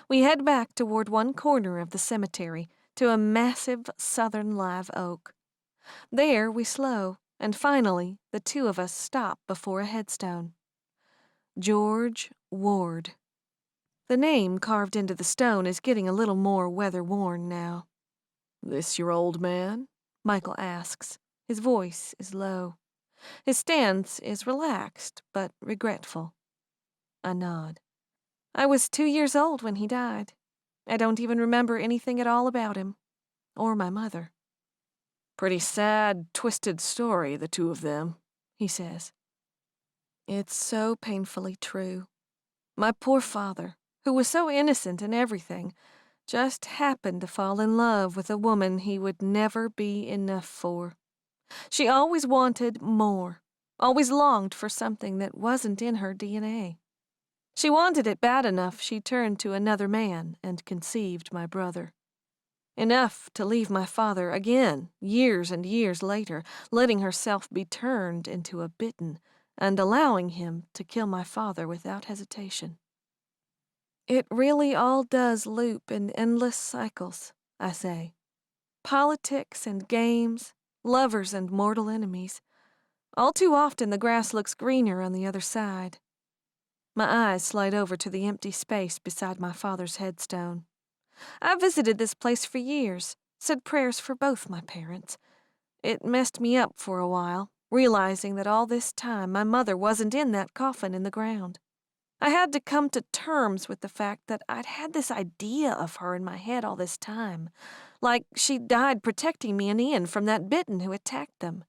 We head back toward one corner of the cemetery to a massive southern live oak. There we slow, and finally the two of us stop before a headstone. George Ward. The name carved into the stone is getting a little more weather-worn now. This your old man? Michael asks. His voice is low. His stance is relaxed, but regretful. I nod. I was 2 years old when he died. I don't even remember anything at all about him. Or my mother. Pretty sad, twisted story, the two of them, he says. It's so painfully true. My poor father, who was so innocent in everything, just happened to fall in love with a woman he would never be enough for. She always wanted more, always longed for something that wasn't in her DNA. She wanted it bad enough she turned to another man and conceived my brother. Enough to leave my father again, years and years later, letting herself be turned into a Bitten and allowing him to kill my father without hesitation. It really all does loop in endless cycles, I say. Politics and games, lovers and mortal enemies. All too often the grass looks greener on the other side. My eyes slide over to the empty space beside my father's headstone. I visited this place for years, said prayers for both my parents. It messed me up for a while, realizing that all this time my mother wasn't in that coffin in the ground. I had to come to terms with the fact that I'd had this idea of her in my head all this time, like she died protecting me and Ian from that Bitten who attacked them,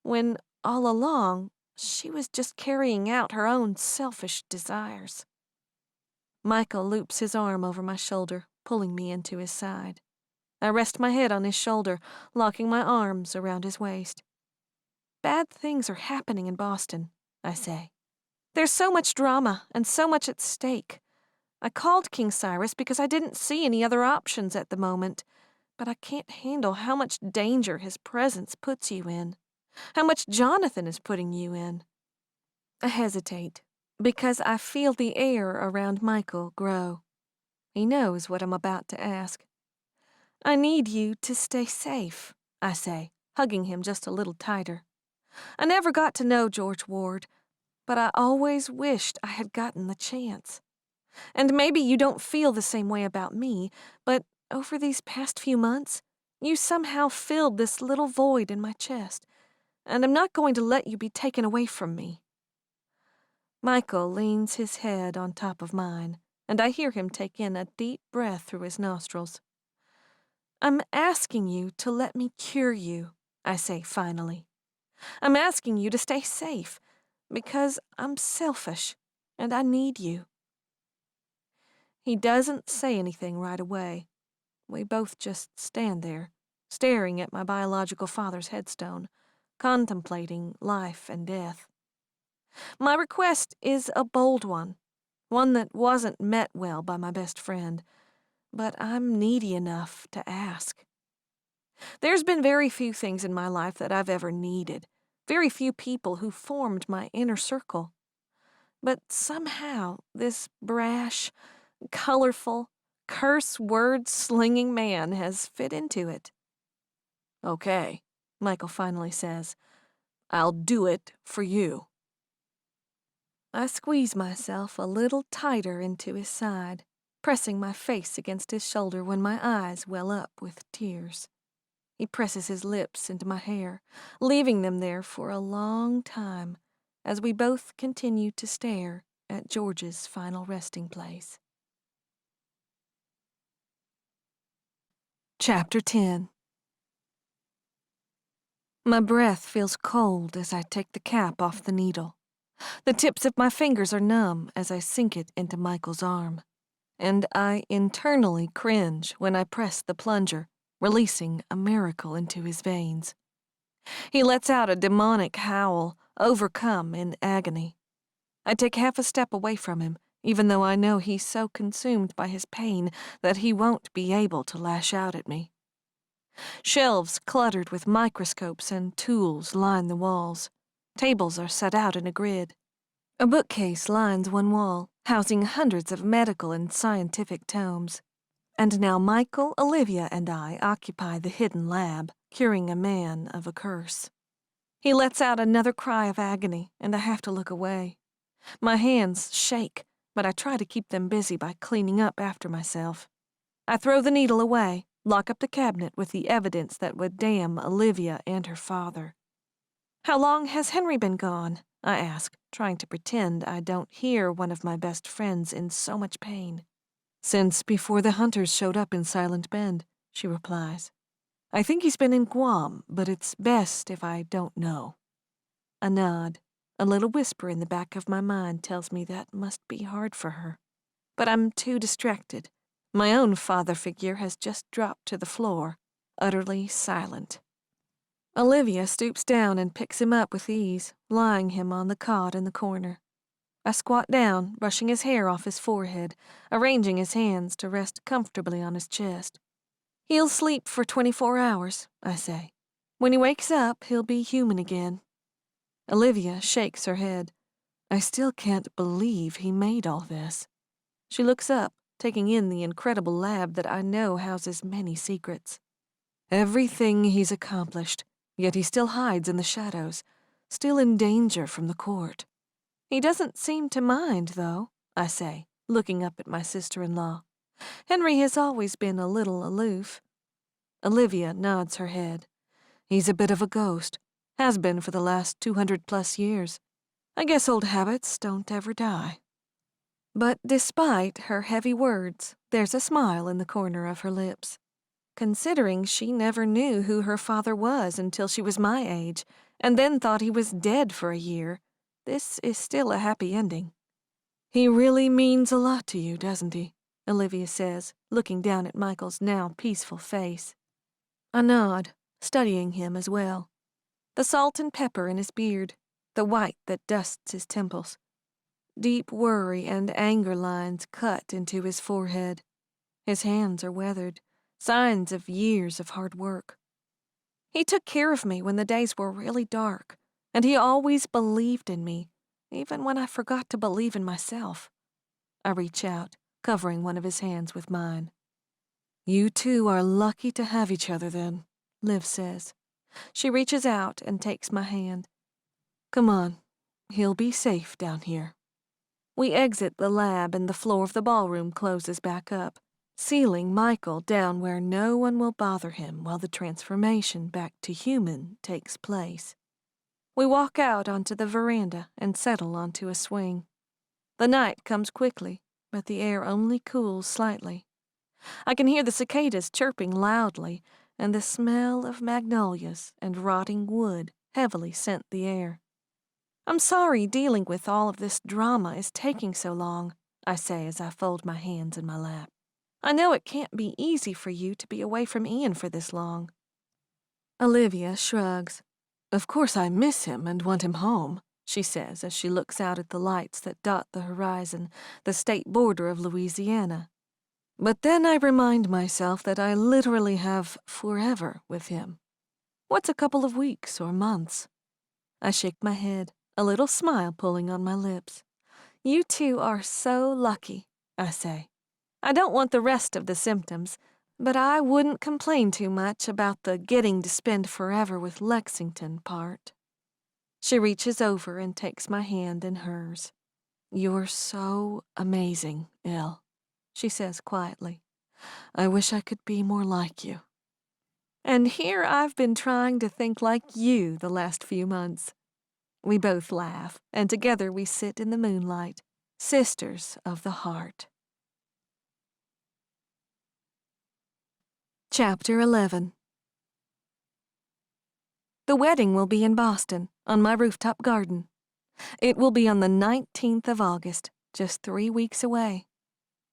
when all along she was just carrying out her own selfish desires. Michael loops his arm over my shoulder, pulling me into his side. I rest my head on his shoulder, locking my arms around his waist. Bad things are happening in Boston, I say. There's so much drama and so much at stake. I called King Cyrus because I didn't see any other options at the moment, but I can't handle how much danger his presence puts you in, how much Jonathan is putting you in. I hesitate, because I feel the air around Michael grow. He knows what I'm about to ask. I need you to stay safe, I say, hugging him just a little tighter. I never got to know George Ward, but I always wished I had gotten the chance. And maybe you don't feel the same way about me, but over these past few months, you somehow filled this little void in my chest, and I'm not going to let you be taken away from me. Michael leans his head on top of mine, and I hear him take in a deep breath through his nostrils. I'm asking you to let me cure you, I say finally. I'm asking you to stay safe, because I'm selfish, and I need you. He doesn't say anything right away. We both just stand there, staring at my biological father's headstone, contemplating life and death. My request is a bold one that wasn't met well by my best friend, but I'm needy enough to ask. There's been very few things in my life that I've ever needed, very few people who formed my inner circle. But somehow this brash, colorful, curse-word-slinging man has fit into it. Okay, Michael finally says, I'll do it for you. I squeeze myself a little tighter into his side, pressing my face against his shoulder when my eyes well up with tears. He presses his lips into my hair, leaving them there for a long time as we both continue to stare at George's final resting place. Chapter 10. My breath feels cold as I take the cap off the needle. The tips of my fingers are numb as I sink it into Michael's arm, and I internally cringe when I press the plunger, releasing a miracle into his veins. He lets out a demonic howl, overcome in agony. I take half a step away from him, even though I know he's so consumed by his pain that he won't be able to lash out at me. Shelves cluttered with microscopes and tools line the walls. Tables are set out in a grid. A bookcase lines one wall, housing hundreds of medical and scientific tomes. And now Michael, Olivia, and I occupy the hidden lab, curing a man of a curse. He lets out another cry of agony, and I have to look away. My hands shake, but I try to keep them busy by cleaning up after myself. I throw the needle away, lock up the cabinet with the evidence that would damn Olivia and her father. How long has Henry been gone? I ask, trying to pretend I don't hear one of my best friends in so much pain. Since before the hunters showed up in Silent Bend, she replies. I think he's been in Guam, but it's best if I don't know. A nod, a little whisper in the back of my mind tells me that must be hard for her. But I'm too distracted. My own father figure has just dropped to the floor, utterly silent. Olivia stoops down and picks him up with ease, lying him on the cot in the corner. I squat down, brushing his hair off his forehead, arranging his hands to rest comfortably on his chest. He'll sleep for 24 hours, I say. When he wakes up, he'll be human again. Olivia shakes her head. I still can't believe he made all this. She looks up, taking in the incredible lab that I know houses many secrets. Everything he's accomplished, yet he still hides in the shadows, still in danger from the court. He doesn't seem to mind, though, I say, looking up at my sister-in-law. Henry has always been a little aloof. Olivia nods her head. He's a bit of a ghost. Has been for the last 200+ years. I guess old habits don't ever die. But despite her heavy words, there's a smile in the corner of her lips. Considering she never knew who her father was until she was my age, and then thought he was dead for a year, this is still a happy ending. He really means a lot to you, doesn't he? Olivia says, looking down at Michael's now peaceful face. I nod, studying him as well. The salt and pepper in his beard, the white that dusts his temples. Deep worry and anger lines cut into his forehead. His hands are weathered, signs of years of hard work. He took care of me when the days were really dark, and he always believed in me, even when I forgot to believe in myself. I reach out, covering one of his hands with mine. You two are lucky to have each other then, Liv says. She reaches out and takes my hand. Come on, he'll be safe down here. We exit the lab and the floor of the ballroom closes back up, sealing Michael down where no one will bother him while the transformation back to human takes place. We walk out onto the veranda and settle onto a swing. The night comes quickly, but the air only cools slightly. I can hear the cicadas chirping loudly, and the smell of magnolias and rotting wood heavily scent the air. I'm sorry dealing with all of this drama is taking so long, I say as I fold my hands in my lap. I know it can't be easy for you to be away from Ian for this long. Olivia shrugs. Of course I miss him and want him home, she says as she looks out at the lights that dot the horizon, the state border of Louisiana. But then I remind myself that I literally have forever with him. What's a couple of weeks or months? I shake my head, a little smile pulling on my lips. You two are so lucky, I say. I don't want the rest of the symptoms, but I wouldn't complain too much about the getting to spend forever with Lexington part. She reaches over and takes my hand in hers. You're so amazing, Elle, she says quietly. I wish I could be more like you. And here I've been trying to think like you the last few months. We both laugh, and together we sit in the moonlight, sisters of the heart. Chapter 11. The wedding will be in Boston, on my rooftop garden. It will be on the 19th of August, just 3 weeks away.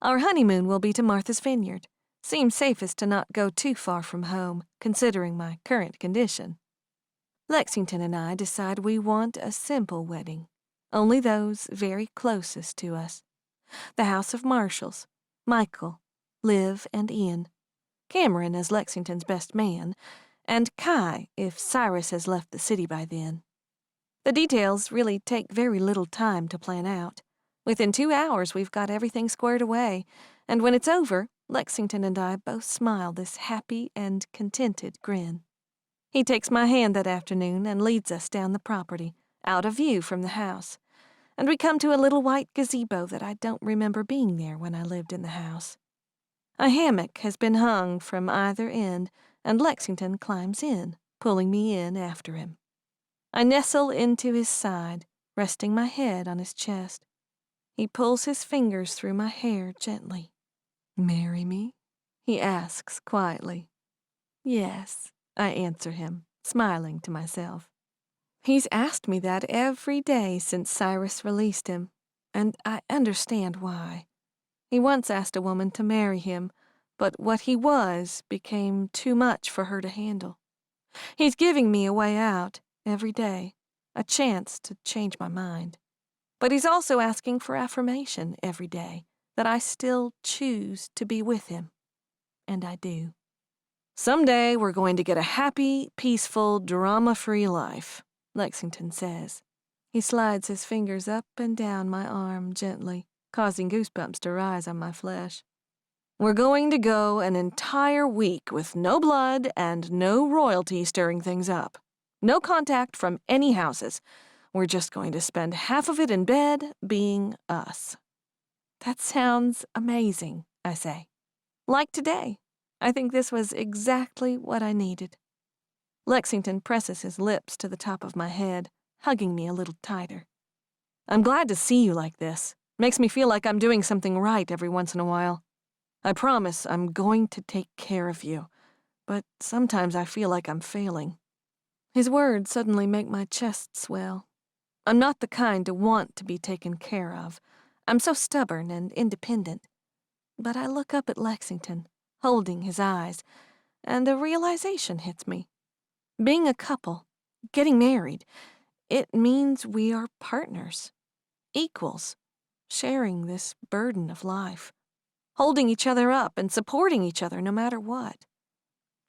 Our honeymoon will be to Martha's Vineyard. Seems safest to not go too far from home, considering my current condition. Lexington and I decide we want a simple wedding, only those very closest to us. The House of Marshals, Michael, Liv, and Ian. Cameron as Lexington's best man, and Kai if Cyrus has left the city by then. The details really take very little time to plan out. Within 2 hours we've got everything squared away, and when it's over, Lexington and I both smile this happy and contented grin. He takes my hand that afternoon and leads us down the property, out of view from the house, and we come to a little white gazebo that I don't remember being there when I lived in the house. A hammock has been hung from either end, and Lexington climbs in, pulling me in after him. I nestle into his side, resting my head on his chest. He pulls his fingers through my hair gently. Marry me? He asks quietly. Yes, I answer him, smiling to myself. He's asked me that every day since Cyrus released him, and I understand why. He once asked a woman to marry him, but what he was became too much for her to handle. He's giving me a way out every day, a chance to change my mind. But he's also asking for affirmation every day that I still choose to be with him. And I do. Someday we're going to get a happy, peaceful, drama-free life, Lexington says. He slides his fingers up and down my arm gently, causing goosebumps to rise on my flesh. We're going to go an entire week with no blood and no royalty stirring things up. No contact from any houses. We're just going to spend half of it in bed being us. That sounds amazing, I say. Like today. I think this was exactly what I needed. Lexington presses his lips to the top of my head, hugging me a little tighter. I'm glad to see you like this. Makes me feel like I'm doing something right every once in a while. I promise I'm going to take care of you, but sometimes I feel like I'm failing. His words suddenly make my chest swell. I'm not the kind to want to be taken care of. I'm so stubborn and independent. But I look up at Lexington, holding his eyes, and a realization hits me. Being a couple, getting married, it means we are partners, equals, sharing this burden of life, holding each other up and supporting each other no matter what.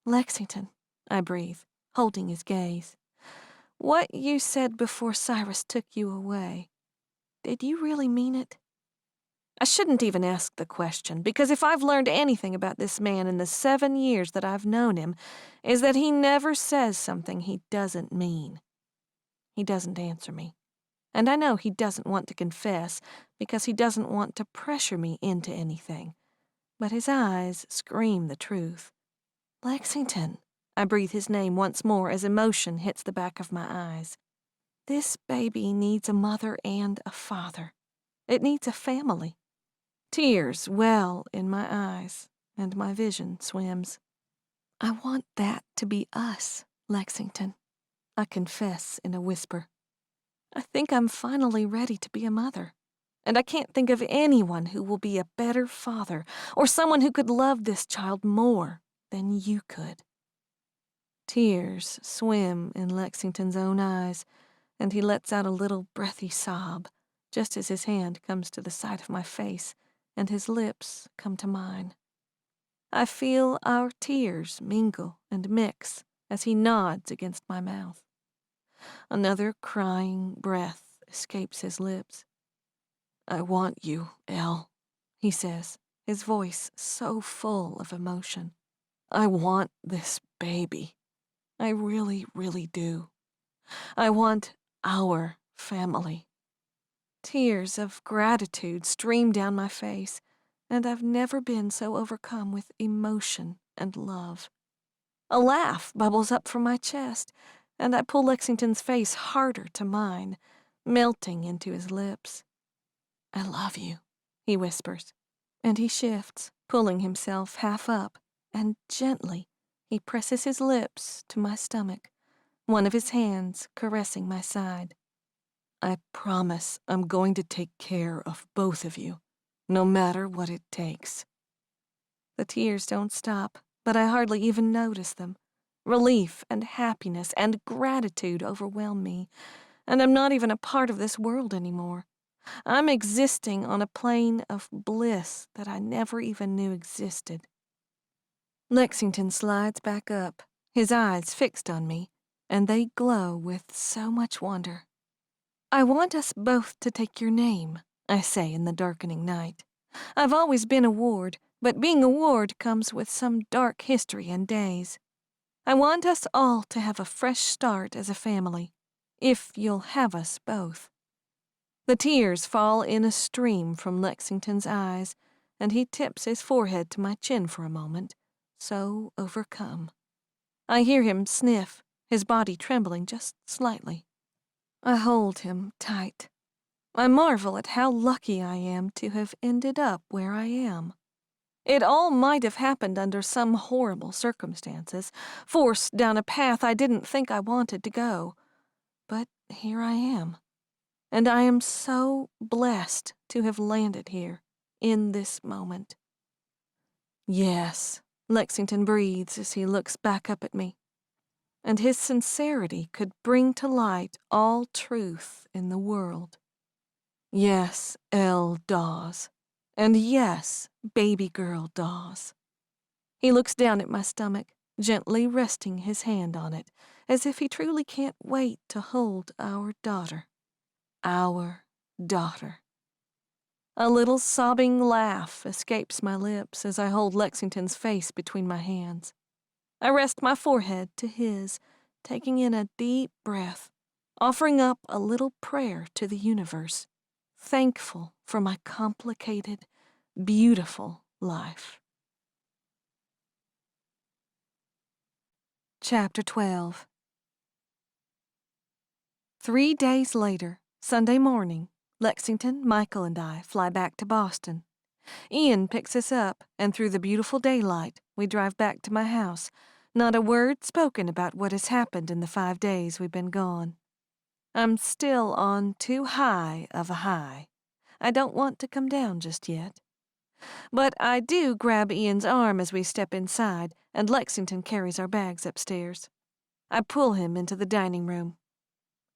Lexington, I breathe, holding his gaze. What you said before Cyrus took you away, did you really mean it? I shouldn't even ask the question, because if I've learned anything about this man in the 7 years that I've known him, is that he never says something he doesn't mean. He doesn't answer me. And I know he doesn't want to confess because he doesn't want to pressure me into anything. But his eyes scream the truth. Lexington. I breathe his name once more as emotion hits the back of my eyes. This baby needs a mother and a father. It needs a family. Tears well in my eyes, and my vision swims. I want that to be us, Lexington, I confess in a whisper. I think I'm finally ready to be a mother, and I can't think of anyone who will be a better father or someone who could love this child more than you could. Tears swim in Lexington's own eyes, and he lets out a little breathy sob, just as his hand comes to the side of my face and his lips come to mine. I feel our tears mingle and mix as he nods against my mouth. Another crying breath escapes his lips. I want you, Elle, he says, his voice so full of emotion. I want this baby. I really, really do. I want our family. Tears of gratitude stream down my face, and I've never been so overcome with emotion and love. A laugh bubbles up from my chest, and I pull Lexington's face harder to mine, melting into his lips. I love you, he whispers, and he shifts, pulling himself half up, and gently he presses his lips to my stomach, one of his hands caressing my side. I promise I'm going to take care of both of you, no matter what it takes. The tears don't stop, but I hardly even notice them. Relief and happiness and gratitude overwhelm me, and I'm not even a part of this world anymore. I'm existing on a plane of bliss that I never even knew existed. Lexington slides back up, his eyes fixed on me, and they glow with so much wonder. I want us both to take your name, I say in the darkening night. I've always been a ward, but being a ward comes with some dark history and days. I want us all to have a fresh start as a family, if you'll have us both. The tears fall in a stream from Lexington's eyes, and he tips his forehead to my chin for a moment, so overcome. I hear him sniff, his body trembling just slightly. I hold him tight. I marvel at how lucky I am to have ended up where I am. It all might have happened under some horrible circumstances, forced down a path I didn't think I wanted to go. But here I am. And I am so blessed to have landed here, in this moment. Yes, Lexington breathes as he looks back up at me. And his sincerity could bring to light all truth in the world. Yes, Elle Dawes. And yes, baby girl Dawes. He looks down at my stomach, gently resting his hand on it, as if he truly can't wait to hold our daughter. Our daughter. A little sobbing laugh escapes my lips as I hold Lexington's face between my hands. I rest my forehead to his, taking in a deep breath, offering up a little prayer to the universe, thankful for my complicated, beautiful life. Chapter 12. 3 days later, Sunday morning, Lexington, Michael, and I fly back to Boston. Ian picks us up, and through the beautiful daylight, we drive back to my house. Not a word spoken about what has happened in the 5 days we've been gone. I'm still on too high of a high. I don't want to come down just yet. But I do grab Ian's arm as we step inside, and Lexington carries our bags upstairs. I pull him into the dining room.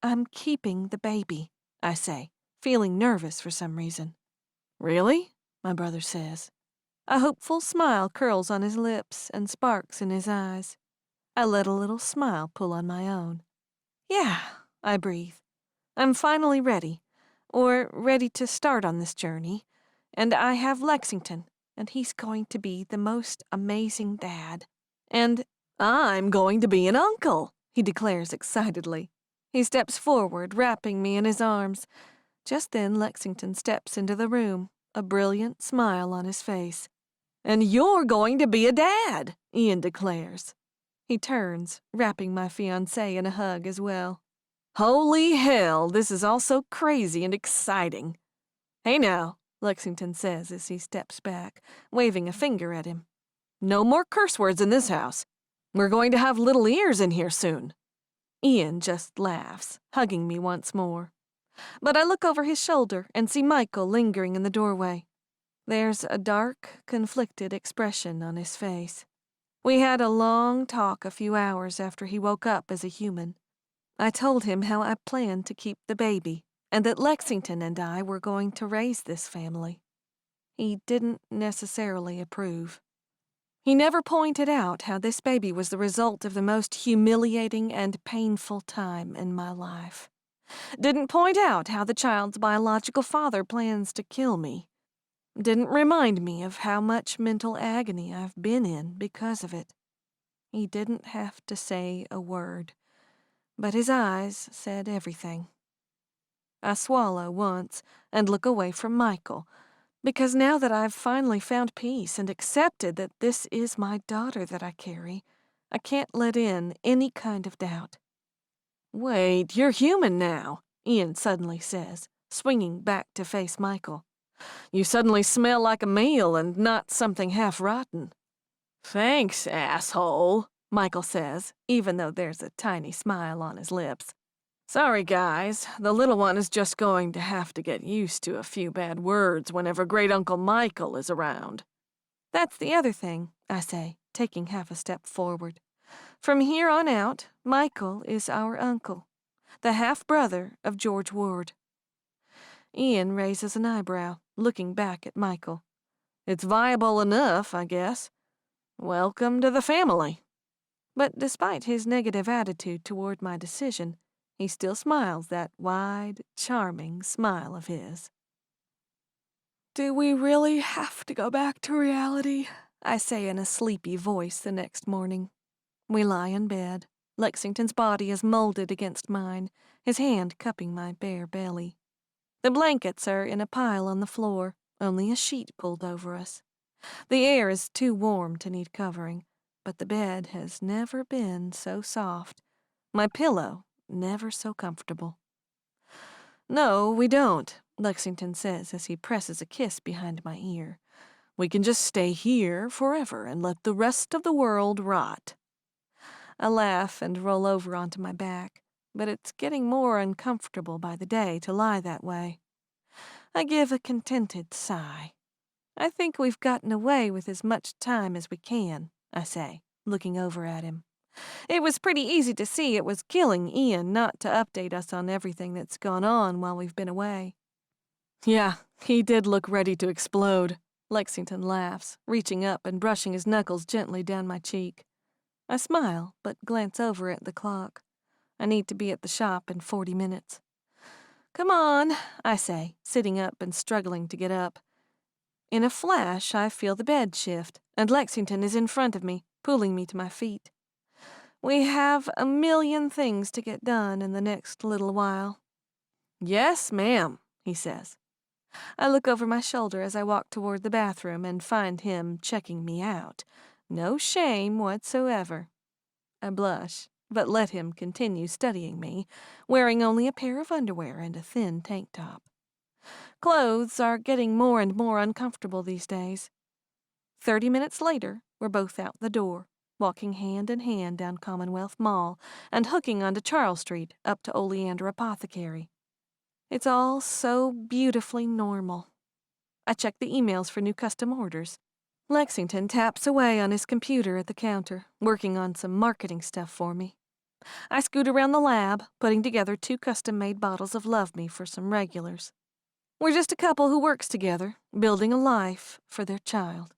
I'm keeping the baby, I say, feeling nervous for some reason. Really? My brother says. A hopeful smile curls on his lips and sparks in his eyes. I let a little smile pull on my own. Yeah, I breathe. I'm finally ready, or ready to start on this journey, and I have Lexington, and he's going to be the most amazing dad. And I'm going to be an uncle, he declares excitedly. He steps forward, wrapping me in his arms. Just then Lexington steps into the room, a brilliant smile on his face. And you're going to be a dad, Ian declares. He turns, wrapping my fiancé in a hug as well. Holy hell, this is all so crazy and exciting. Hey now, Lexington says as he steps back, waving a finger at him. No more curse words in this house. We're going to have little ears in here soon. Ian just laughs, hugging me once more. But I look over his shoulder and see Michael lingering in the doorway. There's a dark, conflicted expression on his face. We had a long talk a few hours after he woke up as a human. I told him how I planned to keep the baby, and that Lexington and I were going to raise this family. He didn't necessarily approve. He never pointed out how this baby was the result of the most humiliating and painful time in my life. Didn't point out how the child's biological father plans to kill me. Didn't remind me of how much mental agony I've been in because of it. He didn't have to say a word, but his eyes said everything. I swallow once and look away from Michael, because now that I've finally found peace and accepted that this is my daughter that I carry, I can't let in any kind of doubt. Wait, you're human now, Ian suddenly says, swinging back to face Michael. You suddenly smell like a meal and not something half-rotten. Thanks, asshole, Michael says, even though there's a tiny smile on his lips. Sorry, guys, the little one is just going to have to get used to a few bad words whenever Great Uncle Michael is around. That's the other thing, I say, taking half a step forward. From here on out, Michael is our uncle, the half-brother of George Ward. Ian raises an eyebrow, looking back at Michael. It's viable enough, I guess. Welcome to the family. But despite his negative attitude toward my decision, he still smiles that wide, charming smile of his. Do we really have to go back to reality? I say in a sleepy voice the next morning. We lie in bed. Lexington's body is molded against mine, his hand cupping my bare belly. The blankets are in a pile on the floor, only a sheet pulled over us. The air is too warm to need covering, but the bed has never been so soft. My pillow never so comfortable. No, we don't, Lexington says as he presses a kiss behind my ear. We can just stay here forever and let the rest of the world rot. I laugh and roll over onto my back, but it's getting more uncomfortable by the day to lie that way. I give a contented sigh. I think we've gotten away with as much time as we can, I say, looking over at him. It was pretty easy to see it was killing Ian not to update us on everything that's gone on while we've been away. Yeah, he did look ready to explode, Lexington laughs, reaching up and brushing his knuckles gently down my cheek. I smile, but glance over at the clock. I need to be at the shop in 40 minutes. Come on, I say, sitting up and struggling to get up. In a flash, I feel the bed shift, and Lexington is in front of me, pulling me to my feet. We have a million things to get done in the next little while. Yes, ma'am, he says. I look over my shoulder as I walk toward the bathroom and find him checking me out. No shame whatsoever. I blush, but let him continue studying me, wearing only a pair of underwear and a thin tank top. Clothes are getting more and more uncomfortable these days. 30 minutes later, we're both out the door, walking hand in hand down Commonwealth Mall and hooking onto Charles Street up to Oleander Apothecary. It's all so beautifully normal. I check the emails for new custom orders. Lexington taps away on his computer at the counter, working on some marketing stuff for me. I scoot around the lab, putting together 2 custom-made bottles of Love Me for some regulars. We're just a couple who works together, building a life for their child.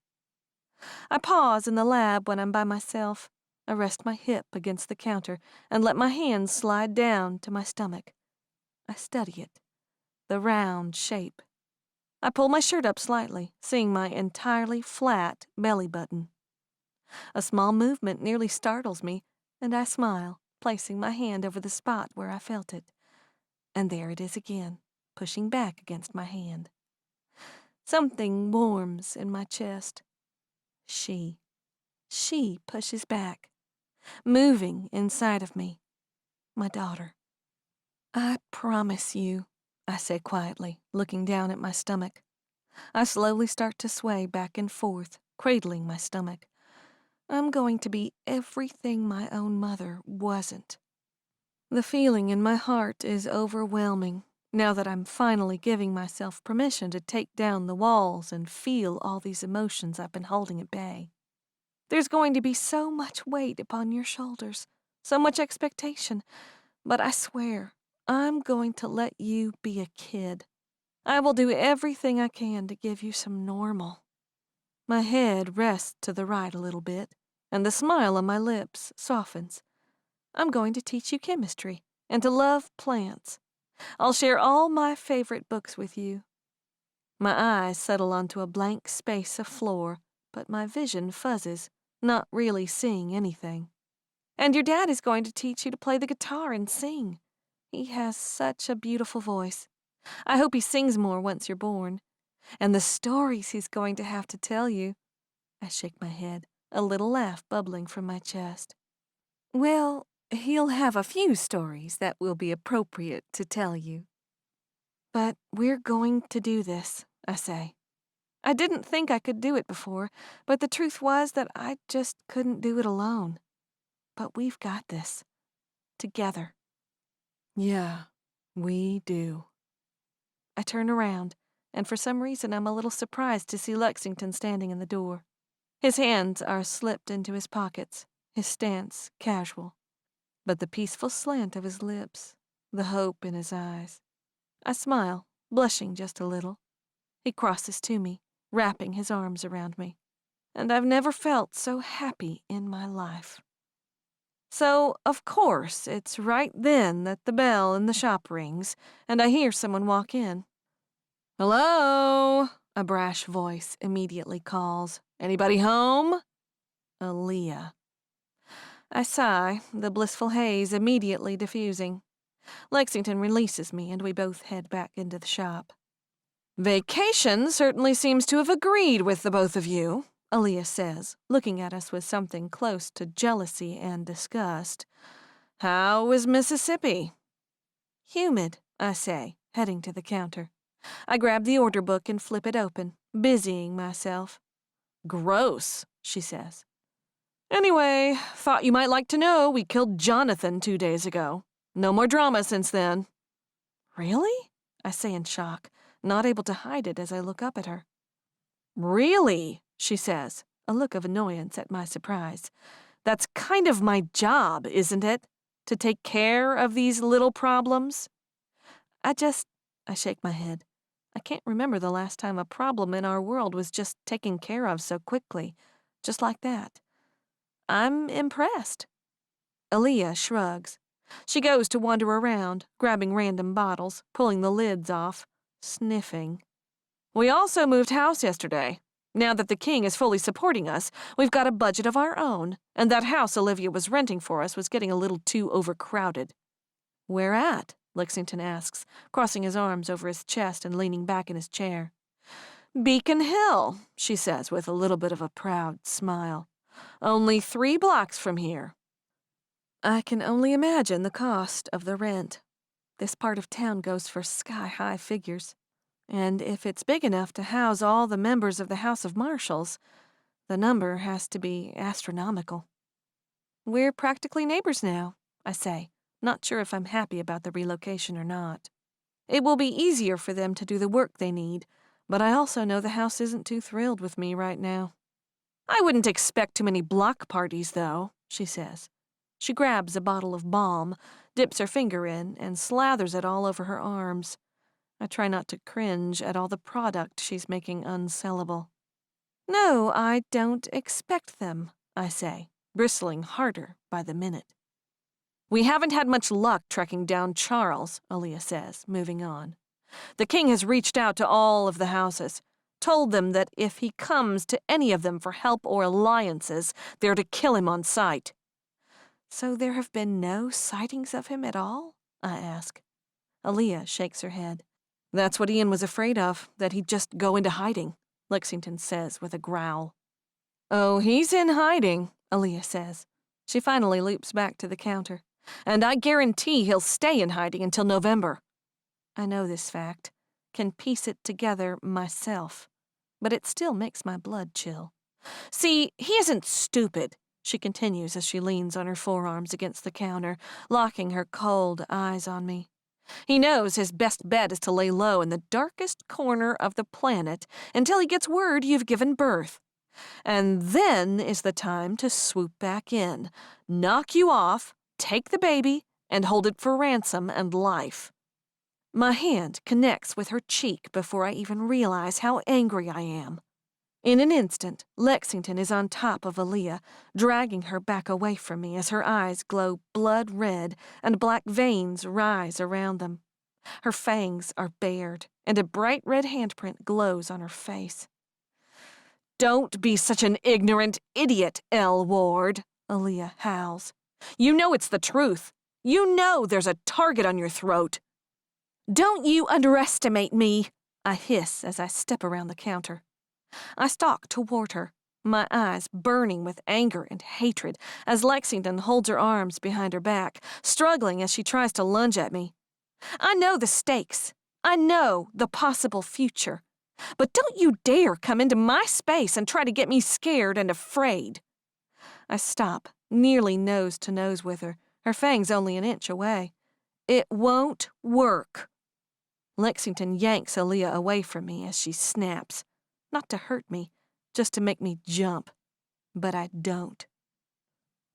I pause in the lab when I'm by myself. I rest my hip against the counter and let my hands slide down to my stomach. I study it, the round shape. I pull my shirt up slightly, seeing my entirely flat belly button. A small movement nearly startles me, and I smile, placing my hand over the spot where I felt it. And there it is again, pushing back against my hand. Something warms in my chest. She pushes back, moving inside of me. My daughter. I promise you, I say quietly, looking down at my stomach. I slowly start to sway back and forth, cradling my stomach. I'm going to be everything my own mother wasn't. The feeling in my heart is overwhelming, now that I'm finally giving myself permission to take down the walls and feel all these emotions I've been holding at bay. There's going to be so much weight upon your shoulders, so much expectation, but I swear, I'm going to let you be a kid. I will do everything I can to give you some normal. My head rests to the right a little bit, and the smile on my lips softens. I'm going to teach you chemistry and to love plants. I'll share all my favorite books with you. My eyes settle onto a blank space of floor, but my vision fuzzes, not really seeing anything. And your dad is going to teach you to play the guitar and sing. He has such a beautiful voice. I hope he sings more once you're born. And the stories he's going to have to tell you. I shake my head, a little laugh bubbling from my chest. Well, he'll have a few stories that will be appropriate to tell you. But we're going to do this, I say. I didn't think I could do it before, but the truth was that I just couldn't do it alone. But we've got this. Together. Yeah, we do. I turn around, and for some reason I'm a little surprised to see Lexington standing in the door. His hands are slipped into his pockets, his stance casual, but the peaceful slant of his lips, the hope in his eyes. I smile, blushing just a little. He crosses to me, wrapping his arms around me, and I've never felt so happy in my life. So, of course, it's right then that the bell in the shop rings, and I hear someone walk in. "Hello?" a brash voice immediately calls. "Anybody home?" Aaliyah. I sigh, the blissful haze immediately diffusing. Lexington releases me, and we both head back into the shop. "Vacation certainly seems to have agreed with the both of you," Aaliyah says, looking at us with something close to jealousy and disgust. "How is Mississippi?" "Humid," I say, heading to the counter. I grab the order book and flip it open, busying myself. "Gross," she says. "Anyway, thought you might like to know we killed Jonathan 2 days ago. No more drama since then." "Really?" I say in shock, not able to hide it as I look up at her. "Really?" she says, a look of annoyance at my surprise. "That's kind of my job, isn't it? To take care of these little problems?" I shake my head. I can't remember the last time a problem in our world was just taken care of so quickly, just like that. I'm impressed. Aaliyah shrugs. She goes to wander around, grabbing random bottles, pulling the lids off, sniffing. "We also moved house yesterday. Now that the king is fully supporting us, we've got a budget of our own, and that house Olivia was renting for us was getting a little too overcrowded." "Where at?" Lexington asks, crossing his arms over his chest and leaning back in his chair. "Beacon Hill," she says with a little bit of a proud smile. "Only 3 blocks from here." I can only imagine the cost of the rent. This part of town goes for sky-high figures. And if it's big enough to house all the members of the House of Marshals, the number has to be astronomical. We're practically neighbors now, I say, not sure if I'm happy about the relocation or not. It will be easier for them to do the work they need, but I also know the house isn't too thrilled with me right now. I wouldn't expect too many block parties, though, she says. She grabs a bottle of balm, dips her finger in, and slathers it all over her arms. I try not to cringe at all the product she's making unsellable. No, I don't expect them, I say, bristling harder by the minute. We haven't had much luck tracking down Charles, Aaliyah says, moving on. The king has reached out to all of the houses, told them that if he comes to any of them for help or alliances, they're to kill him on sight. So there have been no sightings of him at all? I ask. Aaliyah shakes her head. That's what Ian was afraid of, that he'd just go into hiding, Lexington says with a growl. Oh, he's in hiding, Aaliyah says. She finally loops back to the counter. And I guarantee he'll stay in hiding until November. I know this fact, can piece it together myself, but it still makes my blood chill. See, he isn't stupid, she continues as she leans on her forearms against the counter, locking her cold eyes on me. He knows his best bet is to lay low in the darkest corner of the planet until he gets word you've given birth. And then is the time to swoop back in, knock you off, take the baby, and hold it for ransom and life. My hand connects with her cheek before I even realize how angry I am. In an instant, Lexington is on top of Aaliyah, dragging her back away from me as her eyes glow blood red and black veins rise around them. Her fangs are bared, and a bright red handprint glows on her face. Don't be such an ignorant idiot, Elle Ward, Aaliyah howls. You know it's the truth. You know there's a target on your throat. Don't you underestimate me, I hiss as I step around the counter. I stalk toward her, my eyes burning with anger and hatred as Lexington holds her arms behind her back, struggling as she tries to lunge at me. I know the stakes. I know the possible future. But don't you dare come into my space and try to get me scared and afraid. I stop, nearly nose to nose with her, her fangs only an inch away. It won't work. Lexington yanks Aaliyah away from me as she snaps. Not to hurt me, just to make me jump. But I don't.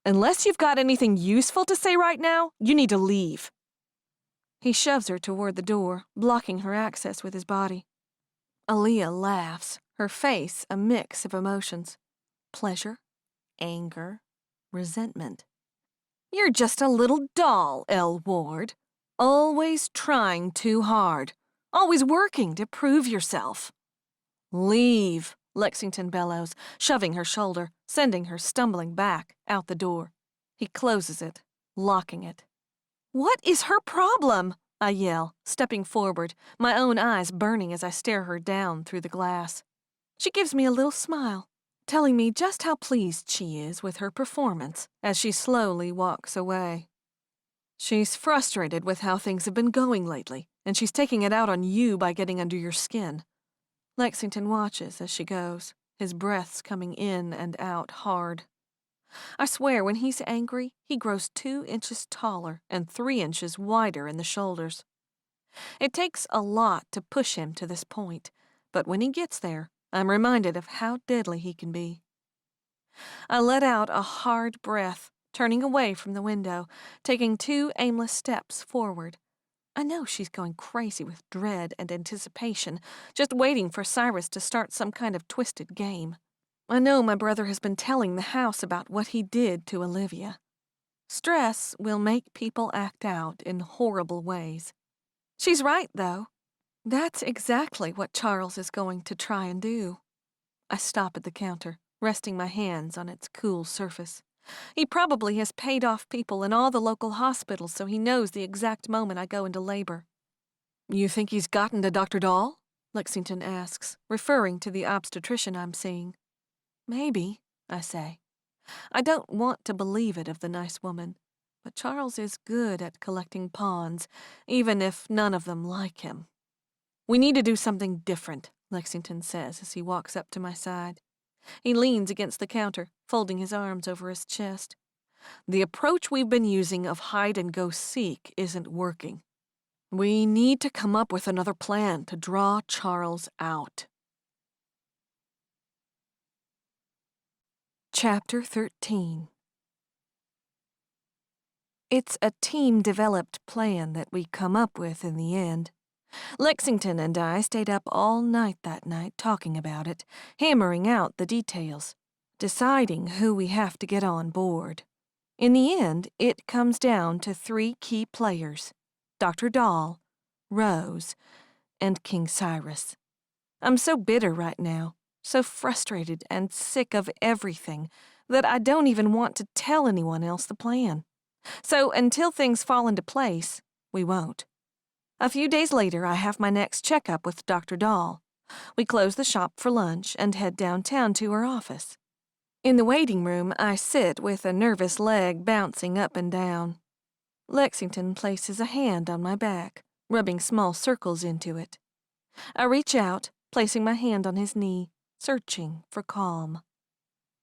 Unless you've got anything useful to say right now, you need to leave. He shoves her toward the door, blocking her access with his body. Aaliyah laughs, her face a mix of emotions. Pleasure, anger, resentment. You're just a little doll, Elle Ward. Always trying too hard. Always working to prove yourself. Leave, Lexington bellows, shoving her shoulder, sending her stumbling back, out the door. He closes it, locking it. What is her problem? I yell, stepping forward, my own eyes burning as I stare her down through the glass. She gives me a little smile, telling me just how pleased she is with her performance as she slowly walks away. She's frustrated with how things have been going lately, and she's taking it out on you by getting under your skin. Lexington watches as she goes, his breaths coming in and out hard. I swear when he's angry, he grows 2 inches taller and 3 inches wider in the shoulders. It takes a lot to push him to this point, but when he gets there, I'm reminded of how deadly he can be. I let out a hard breath, turning away from the window, taking 2 aimless steps forward. I know she's going crazy with dread and anticipation, just waiting for Cyrus to start some kind of twisted game. I know my brother has been telling the house about what he did to Olivia. Stress will make people act out in horrible ways. She's right, though. That's exactly what Charles is going to try and do. I stop at the counter, resting my hands on its cool surface. He probably has paid off people in all the local hospitals so he knows the exact moment I go into labor. You think he's gotten to Dr. Dahl? Lexington asks, referring to the obstetrician I'm seeing. Maybe, I say. I don't want to believe it of the nice woman. But Charles is good at collecting pawns, even if none of them like him. We need to do something different, Lexington says as he walks up to my side. He leans against the counter, folding his arms over his chest. The approach we've been using of hide-and-go-seek isn't working. We need to come up with another plan to draw Charles out. Chapter 13. It's a team-developed plan that we come up with in the end. Lexington and I stayed up all night that night talking about it, hammering out the details, deciding who we have to get on board. In the end, it comes down to 3 key players: Dr. Dahl, Rose, and King Cyrus. I'm so bitter right now, so frustrated and sick of everything, that I don't even want to tell anyone else the plan. So until things fall into place, we won't. A few days later, I have my next checkup with Dr. Dahl. We close the shop for lunch and head downtown to her office. In the waiting room, I sit with a nervous leg bouncing up and down. Lexington places a hand on my back, rubbing small circles into it. I reach out, placing my hand on his knee, searching for calm.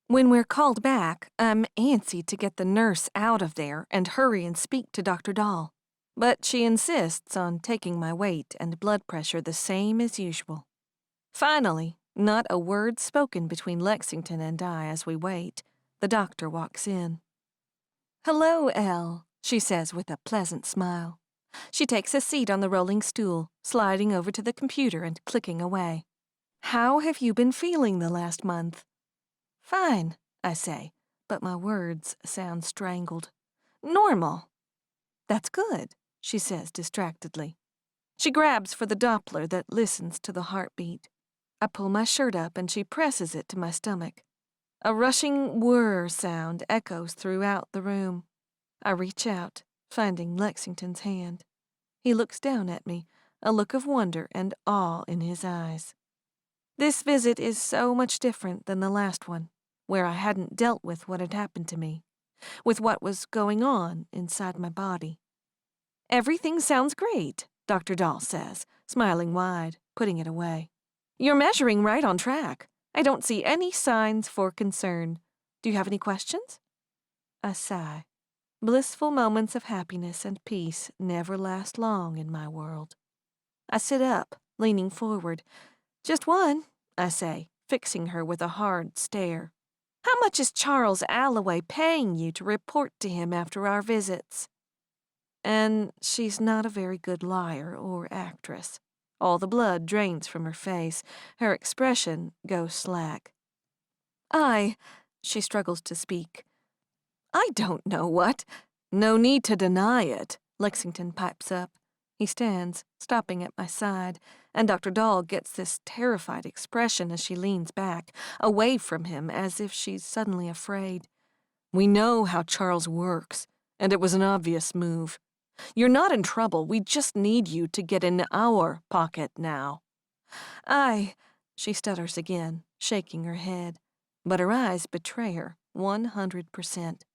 When we're called back, I'm antsy to get the nurse out of there and hurry and speak to Dr. Dahl. But she insists on taking my weight and blood pressure the same as usual. Finally, not a word spoken between Lexington and I as we wait, the doctor walks in. "Hello, Elle," she says with a pleasant smile. She takes a seat on the rolling stool, sliding over to the computer and clicking away. "How have you been feeling the last month?" "Fine," I say, but my words sound strangled. "Normal." "That's good," she says distractedly. She grabs for the Doppler that listens to the heartbeat. I pull my shirt up and she presses it to my stomach. A rushing whir sound echoes throughout the room. I reach out, finding Lexington's hand. He looks down at me, a look of wonder and awe in his eyes. This visit is so much different than the last one, where I hadn't dealt with what had happened to me, with what was going on inside my body. "Everything sounds great," Dr. Dahl says, smiling wide, putting it away. "You're measuring right on track. I don't see any signs for concern. Do you have any questions?" I sigh. Blissful moments of happiness and peace never last long in my world. I sit up, leaning forward. "Just one," I say, fixing her with a hard stare. "How much is Charles Allaway paying you to report to him after our visits?" And she's not a very good liar or actress. All the blood drains from her face. Her expression goes slack. She struggles to speak. "I don't know what." "No need to deny it," Lexington pipes up. He stands, stopping at my side, and Dr. Dahl gets this terrified expression as she leans back, away from him as if she's suddenly afraid. "We know how Charles works, and it was an obvious move. You're not in trouble. We just need you to get in our pocket now." She stutters again, shaking her head, but her eyes betray her 100%.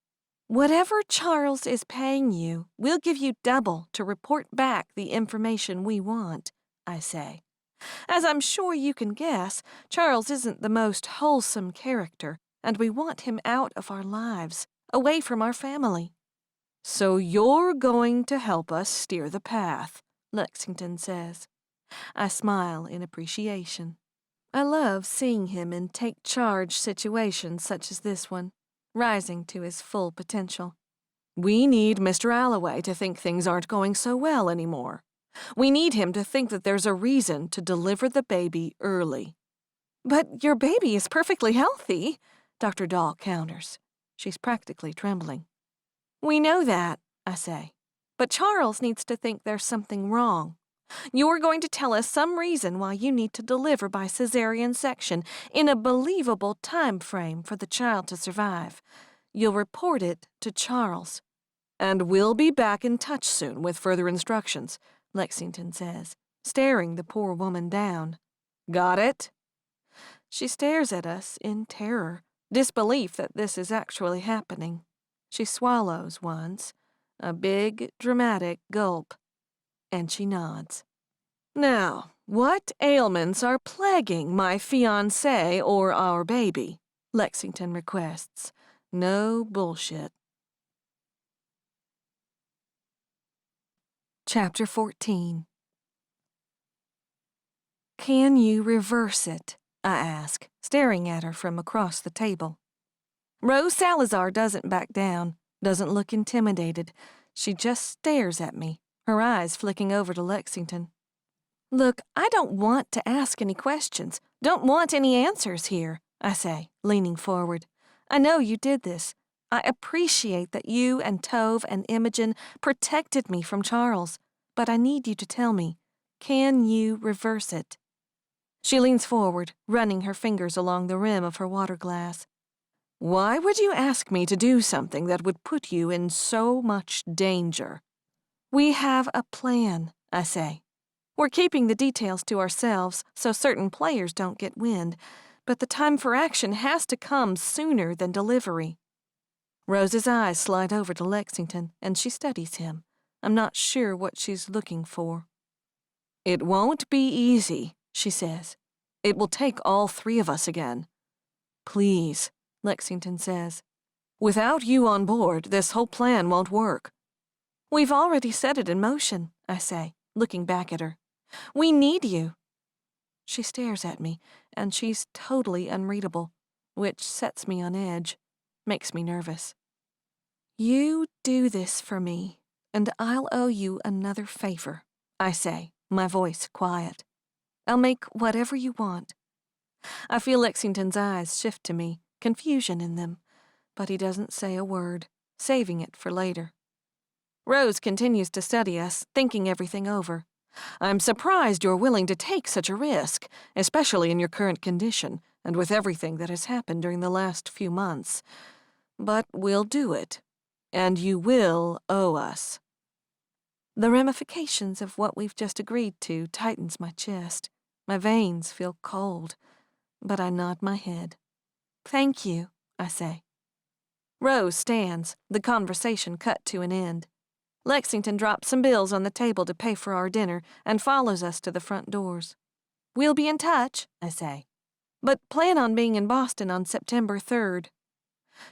"Whatever Charles is paying you, we'll give you double to report back the information we want," I say. As I'm sure you can guess, Charles isn't the most wholesome character, and we want him out of our lives, away from our family. "So you're going to help us steer the path," Lexington says. I smile in appreciation. I love seeing him in take-charge situations such as this one, rising to his full potential. "We need Mr. Allaway to think things aren't going so well anymore. We need him to think that there's a reason to deliver the baby early." "But your baby is perfectly healthy," Dr. Dahl counters. She's practically trembling. "We know that," I say. "But Charles needs to think there's something wrong. You're going to tell us some reason why you need to deliver by cesarean section in a believable time frame for the child to survive. You'll report it to Charles." "And we'll be back in touch soon with further instructions," Lexington says, staring the poor woman down. "Got it?" She stares at us in terror, disbelief that this is actually happening. She swallows once, A big, dramatic gulp. And she nods. Now, what ailments are plaguing my fiancé or our baby? Lexington requests. No bullshit. Chapter 14. Can you reverse it? I ask, staring at her from across the table. Rose Salazar doesn't back down, doesn't look intimidated. She just stares at me, her eyes flicking over to Lexington. Look, I don't want to ask any questions, don't want any answers here, I say, leaning forward. I know you did this. I appreciate that you and Tove and Imogen protected me from Charles, but I need you to tell me, can you reverse it? She leans forward, running her fingers along the rim of her water glass. Why would you ask me to do something that would put you in so much danger? We have a plan, I say. We're keeping the details to ourselves so certain players don't get wind, but the time for action has to come sooner than delivery. Rose's eyes slide over to Lexington, and she studies him. I'm not sure what she's looking for. It won't be easy, she says. It will take all three of us again. Please, Lexington says. Without you on board, this whole plan won't work. We've already set it in motion, I say, looking back at her. We need you. She stares at me, and she's totally unreadable, which sets me on edge, makes me nervous. You do this for me, and I'll owe you another favor, I say, my voice quiet. I'll make whatever you want. I feel Lexington's eyes shift to me, confusion in them, but he doesn't say a word, saving it for later. Rose continues to study us, thinking everything over. I'm surprised you're willing to take such a risk, especially in your current condition and with everything that has happened during the last few months. But we'll do it, and you will owe us. The ramifications of what we've just agreed to tightens my chest. My veins feel cold, but I nod my head. Thank you, I say. Rose stands, the conversation cut to an end. Lexington drops some bills on the table to pay for our dinner and follows us to the front doors. We'll be in touch, I say, but plan on being in Boston on September 3rd.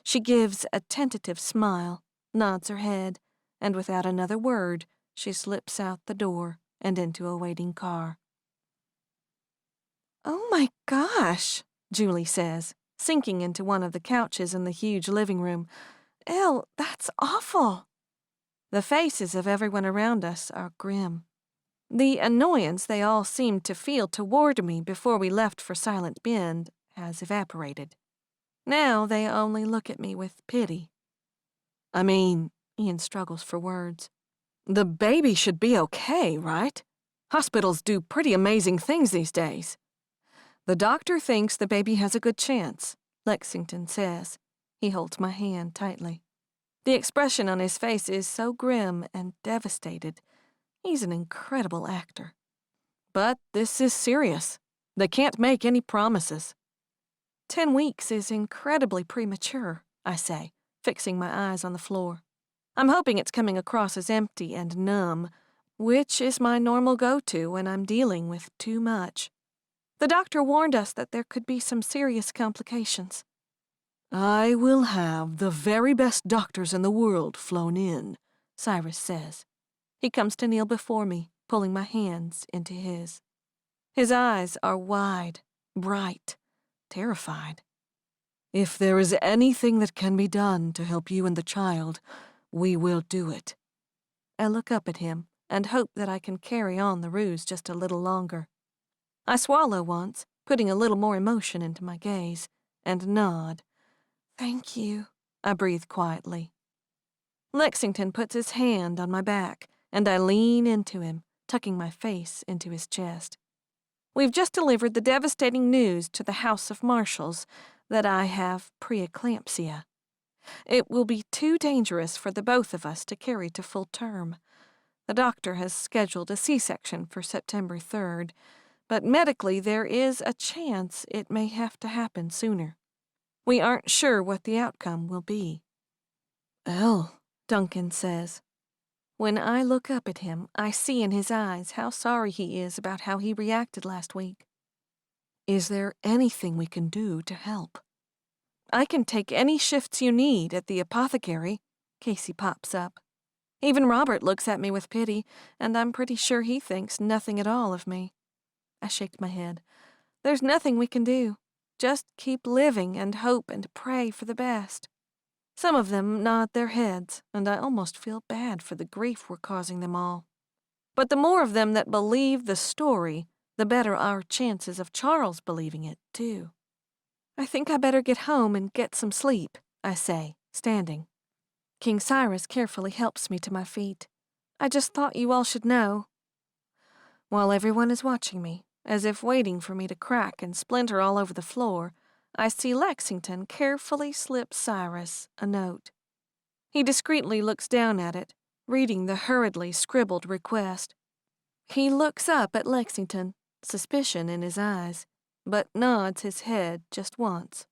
She gives a tentative smile, nods her head, and without another word, she slips out the door and into a waiting car. Oh my gosh, Julie says, sinking into one of the couches in the huge living room. Elle, that's awful. The faces of everyone around us are grim. The annoyance they all seemed to feel toward me before we left for Silent Bend has evaporated. Now they only look at me with pity. I mean, Ian struggles for words. The baby should be okay, right? Hospitals do pretty amazing things these days. The doctor thinks the baby has a good chance, Lexington says. He holds my hand tightly. The expression on his face is so grim and devastated. He's an incredible actor. But this is serious. They can't make any promises. 10 weeks is incredibly premature, I say, fixing my eyes on the floor. I'm hoping it's coming across as empty and numb, which is my normal go-to when I'm dealing with too much. The doctor warned us that there could be some serious complications. I will have the very best doctors in the world flown in, Cyrus says. He comes to kneel before me, pulling my hands into his. His eyes are wide, bright, terrified. If there is anything that can be done to help you and the child, we will do it. I look up at him and hope that I can carry on the ruse just a little longer. I swallow once, putting a little more emotion into my gaze, and nod. Thank you, I breathe quietly. Lexington puts his hand on my back, and I lean into him, tucking my face into his chest. We've just delivered the devastating news to the House of Marshals that I have preeclampsia. It will be too dangerous for the both of us to carry to full term. The doctor has scheduled a C-section for September 3rd, but medically there is a chance it may have to happen sooner. We aren't sure what the outcome will be. Elle, Duncan says, When I look up at him, I see in his eyes how sorry he is about how he reacted last week. Is there anything we can do to help? I can take any shifts you need at the apothecary. Casey pops up. Even Robert looks at me with pity, and I'm pretty sure he thinks nothing at all of me. I shake my head. There's nothing we can do. Just keep living and hope and pray for the best. Some of them nod their heads, and I almost feel bad for the grief we're causing them all. But the more of them that believe the story, the better our chances of Charles believing it, too. I think I better get home and get some sleep, I say, standing. King Cyrus carefully helps me to my feet. I just thought you all should know. While everyone is watching me, as if waiting for me to crack and splinter all over the floor, I see Lexington carefully slip Cyrus a note. He discreetly looks down at it, reading the hurriedly scribbled request. He looks up at Lexington, suspicion in his eyes, but nods his head just once.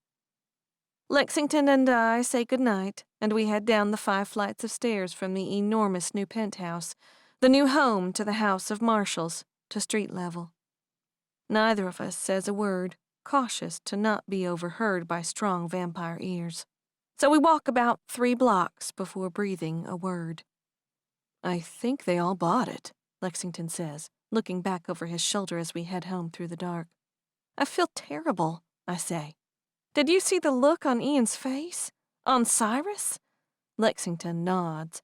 Lexington and I say goodnight, and we head down the 5 flights of stairs from the enormous new penthouse, the new home to the House of Marshals, to street level. Neither of us says a word, cautious to not be overheard by strong vampire ears. So we walk about 3 blocks before breathing a word. I think they all bought it, Lexington says, looking back over his shoulder as we head home through the dark. I feel terrible, I say. Did you see the look on Ian's face? On Cyrus? Lexington nods.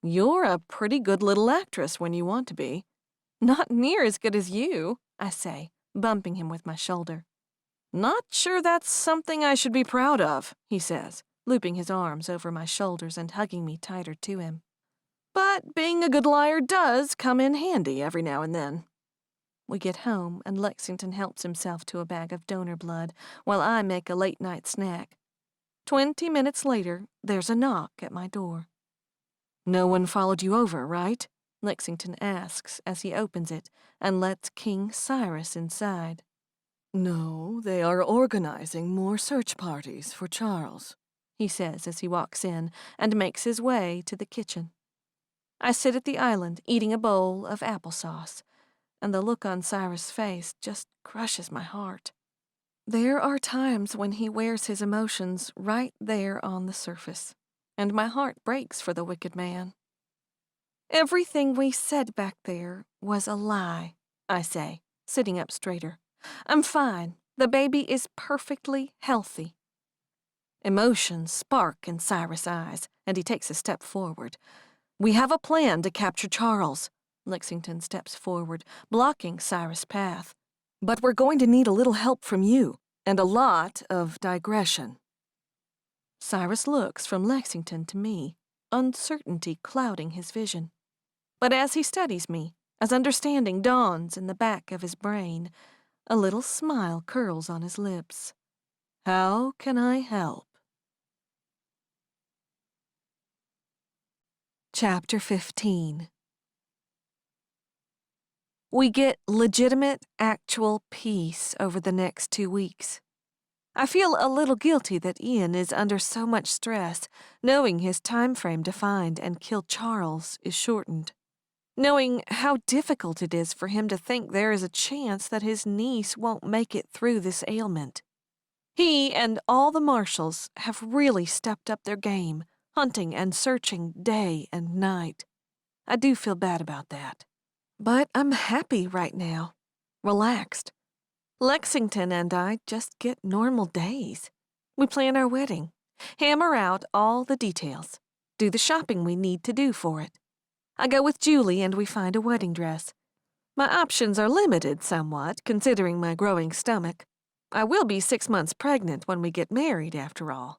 You're a pretty good little actress when you want to be. Not near as good as you, I say, bumping him with my shoulder. Not sure that's something I should be proud of, he says, looping his arms over my shoulders and hugging me tighter to him. But being a good liar does come in handy every now and then. We get home, and Lexington helps himself to a bag of donor blood while I make a late-night snack. 20 minutes later, there's a knock at my door. No one followed you over, right? Lexington asks as he opens it and lets King Cyrus inside. No, they are organizing more search parties for Charles, he says as he walks in and makes his way to the kitchen. I sit at the island eating a bowl of applesauce, and the look on Cyrus' face just crushes my heart. There are times when he wears his emotions right there on the surface, and my heart breaks for the wicked man. Everything we said back there was a lie, I say, sitting up straighter. I'm fine. The baby is perfectly healthy. Emotions spark in Cyrus' eyes, and he takes a step forward. We have a plan to capture Charles. Lexington steps forward, blocking Cyrus' path. But we're going to need a little help from you, and a lot of digression. Cyrus looks from Lexington to me, uncertainty clouding his vision. But as he studies me, as understanding dawns in the back of his brain, a little smile curls on his lips. How can I help? Chapter 15. We get legitimate, actual peace over the next 2 weeks. I feel a little guilty that Ian is under so much stress, knowing his time frame to find and kill Charles is shortened. Knowing how difficult it is for him to think there is a chance that his niece won't make it through this ailment. He and all the marshals have really stepped up their game, hunting and searching day and night. I do feel bad about that. But I'm happy right now, relaxed. Lexington and I just get normal days. We plan our wedding, hammer out all the details, do the shopping we need to do for it. I go with Julie and we find a wedding dress. My options are limited somewhat, considering my growing stomach. I will be 6 months pregnant when we get married, after all.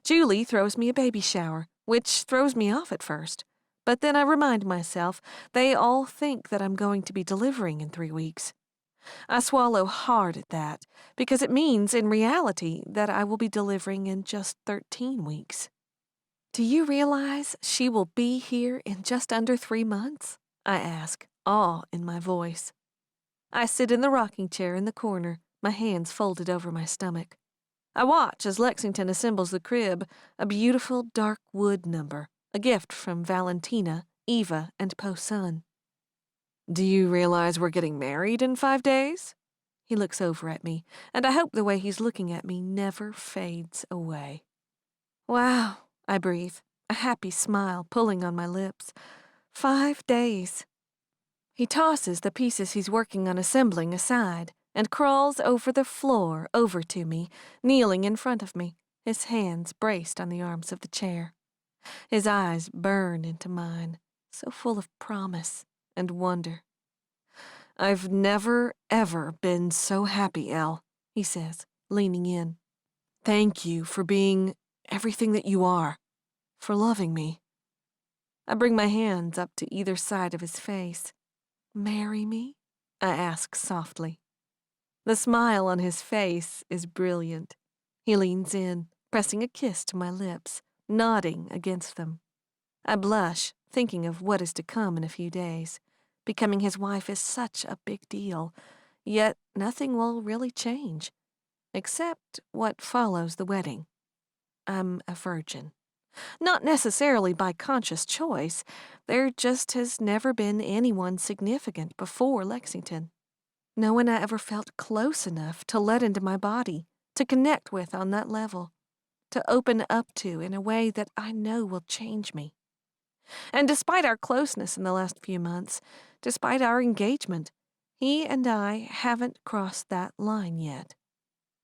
Julie throws me a baby shower, which throws me off at first. But then I remind myself they all think that I'm going to be delivering in 3 weeks. I swallow hard at that, because it means, in reality, that I will be delivering in just 13 weeks. Do you realize she will be here in just under 3 months? I ask, awe in my voice. I sit in the rocking chair in the corner, my hands folded over my stomach. I watch as Lexington assembles the crib, a beautiful dark wood number, a gift from Valentina, Eva and Po-Sun. Do you realize we're getting married in 5 days? He looks over at me, and I hope the way he's looking at me never fades away. Wow, I breathe, a happy smile pulling on my lips. 5 days. He tosses the pieces he's working on assembling aside and crawls over the floor over to me, kneeling in front of me, his hands braced on the arms of the chair. His eyes burn into mine, so full of promise and wonder. I've never, ever been so happy, Elle, he says, leaning in. Thank you for being everything that you are, for loving me. I bring my hands up to either side of his face. Marry me? I ask softly. The smile on his face is brilliant. He leans in, pressing a kiss to my lips, nodding against them. I blush, thinking of what is to come in a few days. Becoming his wife is such a big deal, yet nothing will really change, except what follows the wedding. I'm a virgin. Not necessarily by conscious choice. There just has never been anyone significant before Lexington. No one I ever felt close enough to let into my body, to connect with on that level, to open up to in a way that I know will change me. And despite our closeness in the last few months, despite our engagement, he and I haven't crossed that line yet.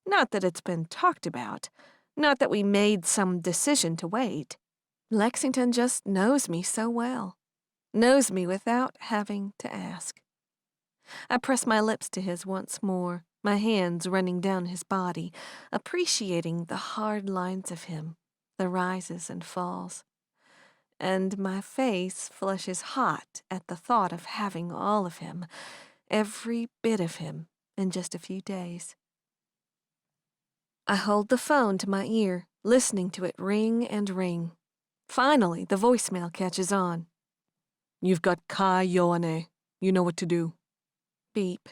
Not that it's been talked about, not that we made some decision to wait. Lexington just knows me so well, knows me without having to ask. I press my lips to his once more, my hands running down his body, appreciating the hard lines of him, the rises and falls. And my face flushes hot at the thought of having all of him, every bit of him, in just a few days. I hold the phone to my ear, listening to it ring and ring. Finally, the voicemail catches on. You've got Kai Ioane. You know what to do. Beep.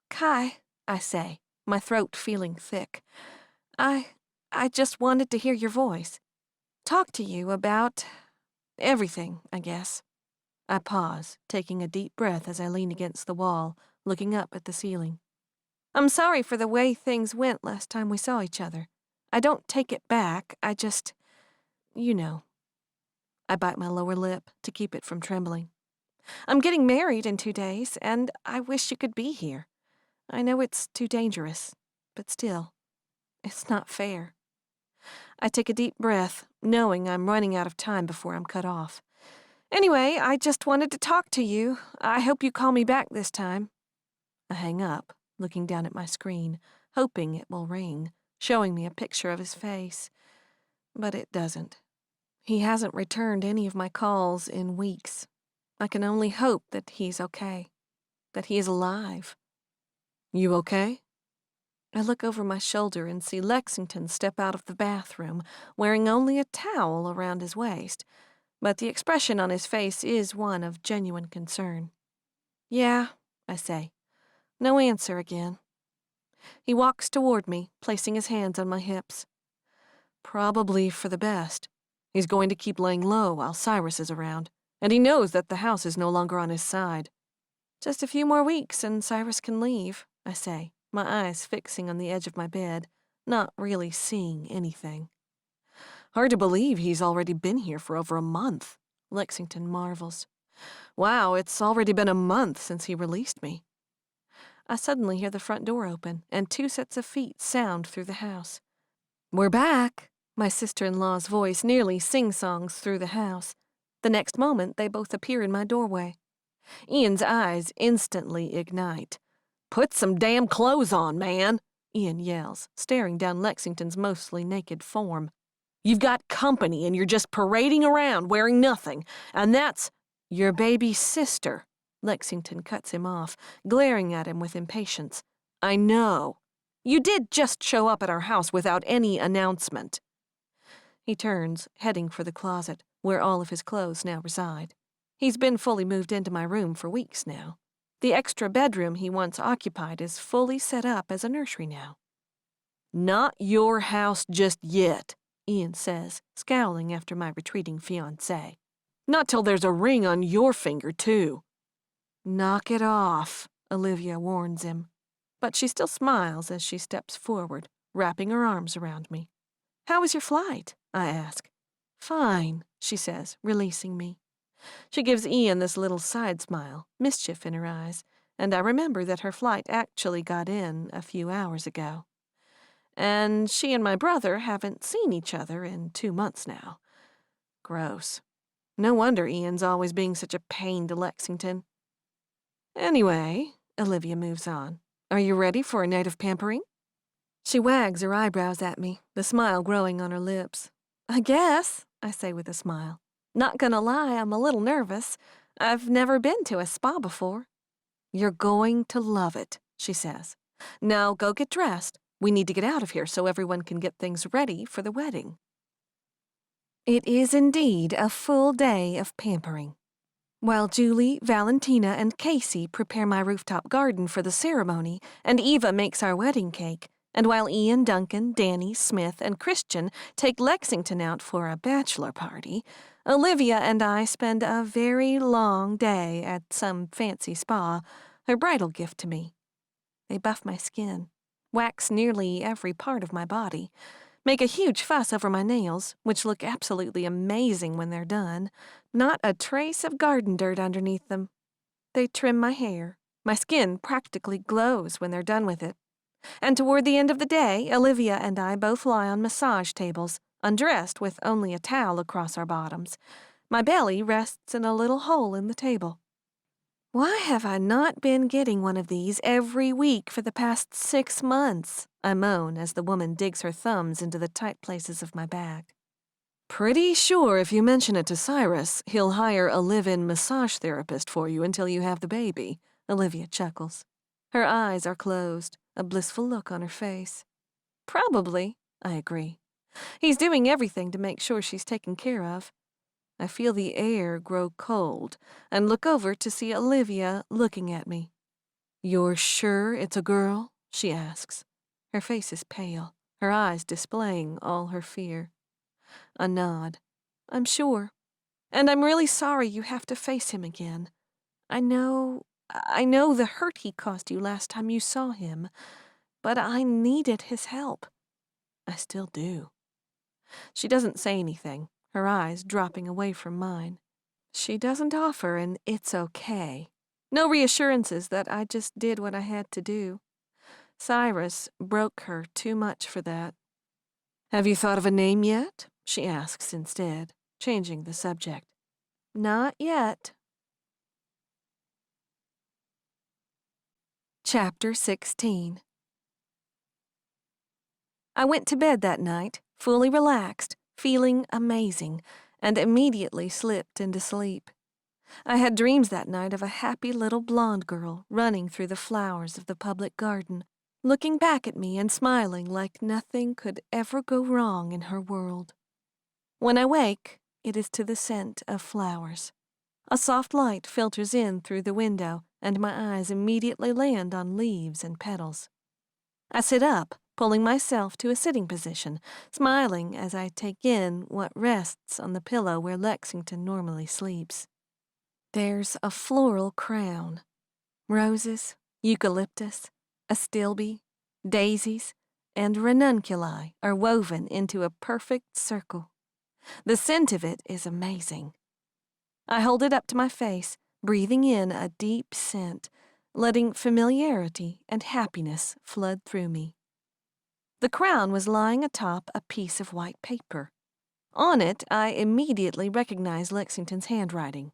Kai, I say, my throat feeling thick. I just wanted to hear your voice. Talk to you about everything, I guess. I pause, taking a deep breath as I lean against the wall, looking up at the ceiling. I'm sorry for the way things went last time we saw each other. I don't take it back, I just, you know. I bite my lower lip to keep it from trembling. I'm getting married in 2 days, and I wish you could be here. I know it's too dangerous, but still, it's not fair. I take a deep breath, knowing I'm running out of time before I'm cut off. Anyway, I just wanted to talk to you. I hope you call me back this time. I hang up, looking down at my screen, hoping it will ring, showing me a picture of his face. But it doesn't. He hasn't returned any of my calls in weeks. I can only hope that he's okay, that he is alive. You okay? I look over my shoulder and see Lexington step out of the bathroom, wearing only a towel around his waist, but the expression on his face is one of genuine concern. Yeah, I say. No answer again. He walks toward me, placing his hands on my hips. Probably for the best. He's going to keep laying low while Cyrus is around, and he knows that the house is no longer on his side. Just a few more weeks and Cyrus can leave, I say, my eyes fixing on the edge of my bed, not really seeing anything. Hard to believe he's already been here for over a month, Lexington marvels. Wow, it's already been a month since he released me. I suddenly hear the front door open, and 2 sets of feet sound through the house. We're back, my sister-in-law's voice nearly sing-songs through the house. The next moment, they both appear in my doorway. Ian's eyes instantly ignite. Put some damn clothes on, man, Ian yells, staring down Lexington's mostly naked form. You've got company and you're just parading around wearing nothing, and that's your baby sister. Lexington cuts him off, glaring at him with impatience. I know. You did just show up at our house without any announcement. He turns, heading for the closet, where all of his clothes now reside. He's been fully moved into my room for weeks now. The extra bedroom he once occupied is fully set up as a nursery now. Not your house just yet, Ian says, scowling after my retreating fiancé. Not till there's a ring on your finger, too. Knock it off, Olivia warns him. But she still smiles as she steps forward, wrapping her arms around me. How was your flight? I ask. Fine, she says, releasing me. She gives Ian this little side smile, mischief in her eyes, and I remember that her flight actually got in a few hours ago. And she and my brother haven't seen each other in 2 months now. Gross. No wonder Ian's always being such a pain to Lexington. Anyway, Olivia moves on. Are you ready for a night of pampering? She wags her eyebrows at me, the smile growing on her lips. I guess, I say with a smile. Not gonna lie, I'm a little nervous. I've never been to a spa before. You're going to love it, she says. Now go get dressed. We need to get out of here so everyone can get things ready for the wedding. It is indeed a full day of pampering. While Julie, Valentina, and Casey prepare my rooftop garden for the ceremony, and Eva makes our wedding cake, and while Ian, Duncan, Danny, Smith, and Christian take Lexington out for a bachelor party, Olivia and I spend a very long day at some fancy spa, her bridal gift to me. They buff my skin, wax nearly every part of my body, make a huge fuss over my nails, which look absolutely amazing when they're done, not a trace of garden dirt underneath them. They trim my hair. My skin practically glows when they're done with it. And toward the end of the day, Olivia and I both lie on massage tables, undressed with only a towel across our bottoms. My belly rests in a little hole in the table. Why have I not been getting one of these every week for the past 6 months? I moan as the woman digs her thumbs into the tight places of my back. Pretty sure if you mention it to Cyrus, he'll hire a live-in massage therapist for you until you have the baby, Olivia chuckles. Her eyes are closed, a blissful look on her face. Probably, I agree. He's doing everything to make sure she's taken care of. I feel the air grow cold and look over to see Olivia looking at me. You're sure it's a girl? She asks. Her face is pale, her eyes displaying all her fear. A nod. I'm sure. And I'm really sorry you have to face him again. I know the hurt he caused you last time you saw him, but I needed his help. I still do. She doesn't say anything, her eyes dropping away from mine. She doesn't offer an "it's okay." No reassurances that I just did what I had to do. Cyrus broke her too much for that. Have you thought of a name yet? She asks instead, changing the subject. Not yet. Chapter 16. I went to bed that night, fully relaxed, feeling amazing, and immediately slipped into sleep. I had dreams that night of a happy little blonde girl running through the flowers of the public garden, looking back at me and smiling like nothing could ever go wrong in her world. When I wake, it is to the scent of flowers. A soft light filters in through the window, and my eyes immediately land on leaves and petals. I sit up, pulling myself to a sitting position, smiling as I take in what rests on the pillow where Lexington normally sleeps. There's a floral crown. Roses, eucalyptus, astilbe, daisies, and ranunculi are woven into a perfect circle. The scent of it is amazing. I hold it up to my face, breathing in a deep scent, letting familiarity and happiness flood through me. The crown was lying atop a piece of white paper. On it, I immediately recognized Lexington's handwriting.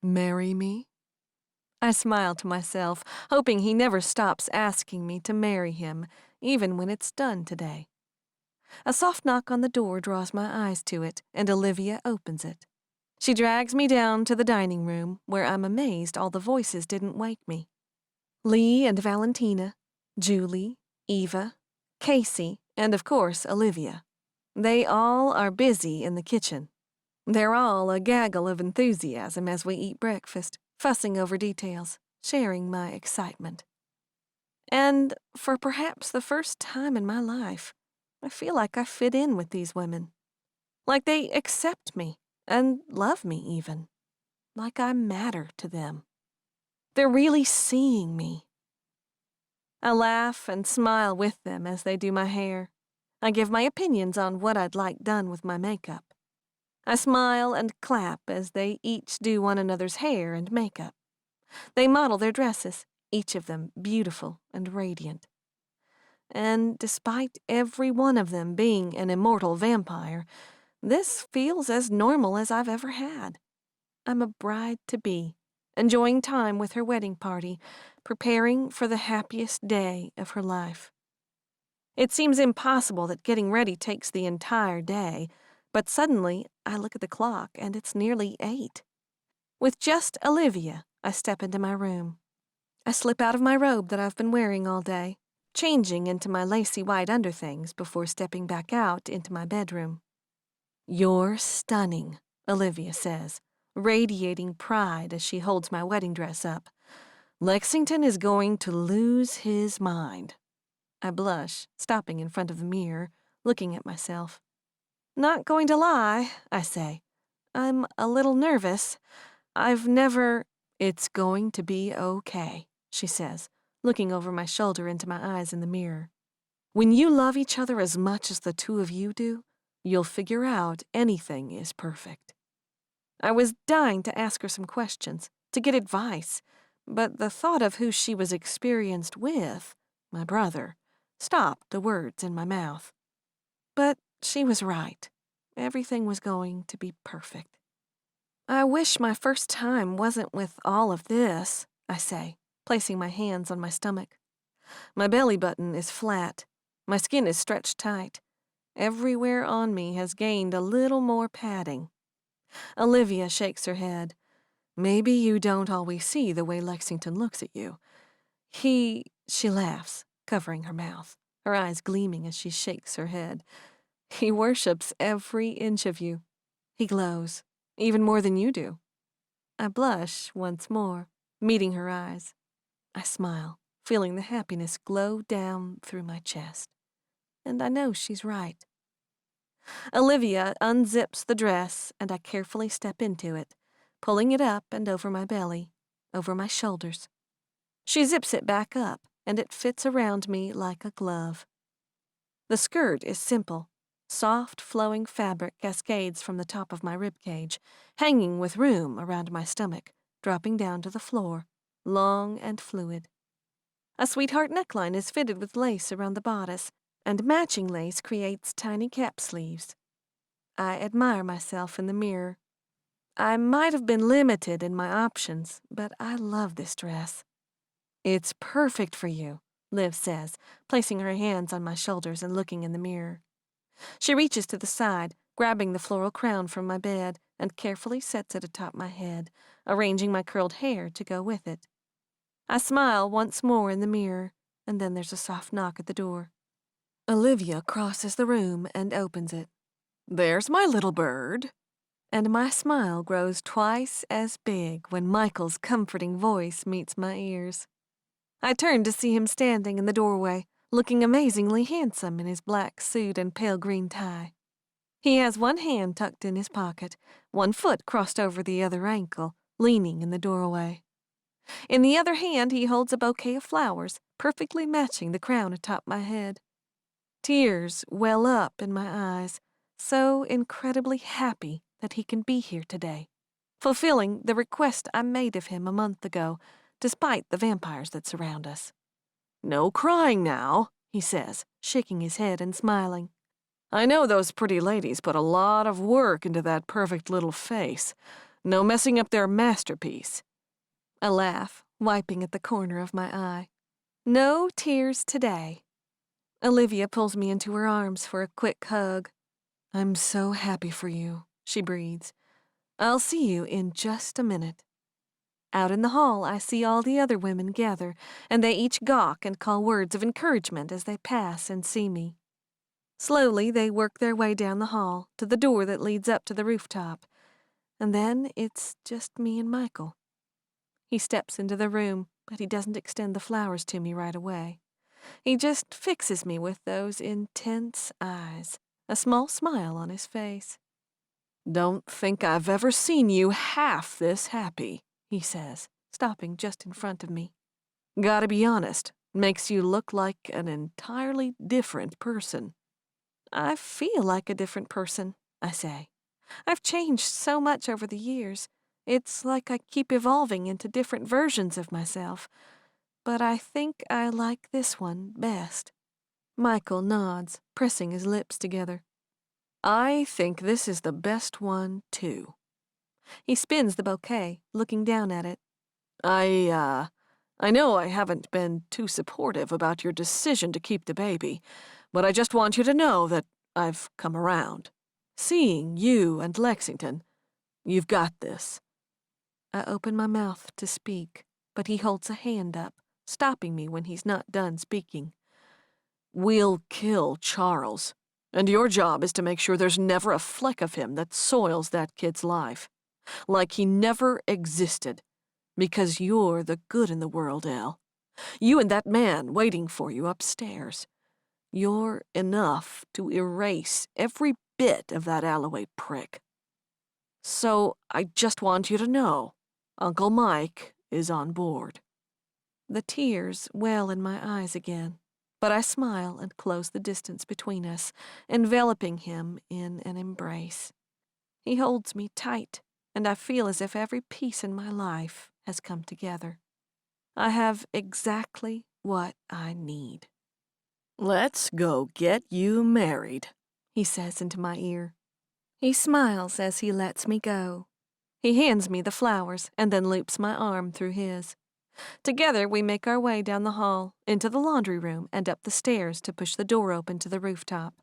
Marry me? I smile to myself, hoping he never stops asking me to marry him, even when it's done today. A soft knock on the door draws my eyes to it, and Olivia opens it. She drags me down to the dining room, where I'm amazed all the voices didn't wake me. Lee and Valentina, Julie, Eva, Casey, and of course Olivia. They all are busy in the kitchen. They're all a gaggle of enthusiasm as we eat breakfast, fussing over details, sharing my excitement. And for perhaps the first time in my life, I feel like I fit in with these women. Like they accept me, and love me even, like I matter to them. They're really seeing me. I laugh and smile with them as they do my hair. I give my opinions on what I'd like done with my makeup. I smile and clap as they each do one another's hair and makeup. They model their dresses, each of them beautiful and radiant. And despite every one of them being an immortal vampire, this feels as normal as I've ever had. I'm a bride-to-be, enjoying time with her wedding party, preparing for the happiest day of her life. It seems impossible that getting ready takes the entire day, but suddenly I look at the clock and it's nearly 8. With just Olivia, I step into my room. I slip out of my robe that I've been wearing all day, changing into my lacy white underthings before stepping back out into my bedroom. "You're stunning," Olivia says, radiating pride as she holds my wedding dress up. "Lexington is going to lose his mind." I blush, stopping in front of the mirror, looking at myself. "Not going to lie," I say. "I'm a little nervous. I've never—" "It's going to be okay," she says, looking over my shoulder into my eyes in the mirror. "When you love each other as much as the two of you do, you'll figure out anything is perfect." I was dying to ask her some questions, to get advice, but the thought of who she was experienced with, my brother, stopped the words in my mouth. But she was right. Everything was going to be perfect. "I wish my first time wasn't with all of this," I say, placing my hands on my stomach. My belly button is flat. My skin is stretched tight. Everywhere on me has gained a little more padding. Olivia shakes her head. "Maybe you don't always see the way Lexington looks at you. She laughs, covering her mouth, her eyes gleaming as she shakes her head. "He worships every inch of you. He glows, even more than you do." I blush once more, meeting her eyes. I smile, feeling the happiness glow down through my chest. And I know she's right. Olivia unzips the dress, and I carefully step into it, pulling it up and over my belly, over my shoulders. She zips it back up, and it fits around me like a glove. The skirt is simple. Soft, flowing fabric cascades from the top of my ribcage, hanging with room around my stomach, dropping down to the floor, long and fluid. A sweetheart neckline is fitted with lace around the bodice, and matching lace creates tiny cap sleeves. I admire myself in the mirror. I might have been limited in my options, but I love this dress. "It's perfect for you," Liv says, placing her hands on my shoulders and looking in the mirror. She reaches to the side, grabbing the floral crown from my bed, and carefully sets it atop my head, arranging my curled hair to go with it. I smile once more in the mirror, and then there's a soft knock at the door. Olivia crosses the room and opens it. "There's my little bird." And my smile grows twice as big when Michael's comforting voice meets my ears. I turn to see him standing in the doorway, looking amazingly handsome in his black suit and pale green tie. He has one hand tucked in his pocket, one foot crossed over the other ankle, leaning in the doorway. In the other hand, he holds a bouquet of flowers, perfectly matching the crown atop my head. Tears well up in my eyes, so incredibly happy that he can be here today, fulfilling the request I made of him a month ago, despite the vampires that surround us. "No crying now," he says, shaking his head and smiling. "I know those pretty ladies put a lot of work into that perfect little face. No messing up their masterpiece." I laugh, wiping at the corner of my eye. No tears today. Olivia pulls me into her arms for a quick hug. "I'm so happy for you," she breathes. "I'll see you in just a minute." Out in the hall, I see all the other women gather, and they each gawk and call words of encouragement as they pass and see me. Slowly, they work their way down the hall to the door that leads up to the rooftop, and then it's just me and Michael. He steps into the room, but he doesn't extend the flowers to me right away. He just fixes me with those intense eyes, a small smile on his face. Don't think I've ever seen you half this happy, he says, stopping just in front of me. Gotta be honest, makes you look like an entirely different person. I feel like a different person, I say. I've changed so much over the years. It's like I keep evolving into different versions of myself. But I think I like this one best. Michael nods, pressing his lips together. I think this is the best one, too. He spins the bouquet, looking down at it. I know I haven't been too supportive about your decision to keep the baby, but I just want you to know that I've come around. Seeing you and Lexington, you've got this. I open my mouth to speak, but he holds a hand up, stopping me when he's not done speaking. We'll kill Charles, and your job is to make sure there's never a fleck of him that soils that kid's life. Like he never existed, because you're the good in the world, Elle. You and that man waiting for you upstairs. You're enough to erase every bit of that Allaway prick. So I just want you to know, Uncle Mike is on board. The tears well in my eyes again, but I smile and close the distance between us, enveloping him in an embrace. He holds me tight, and I feel as if every piece in my life has come together. I have exactly what I need. Let's go get you married, he says into my ear. He smiles as he lets me go. He hands me the flowers and then loops my arm through his. Together we make our way down the hall, into the laundry room, and up the stairs to push the door open to the rooftop.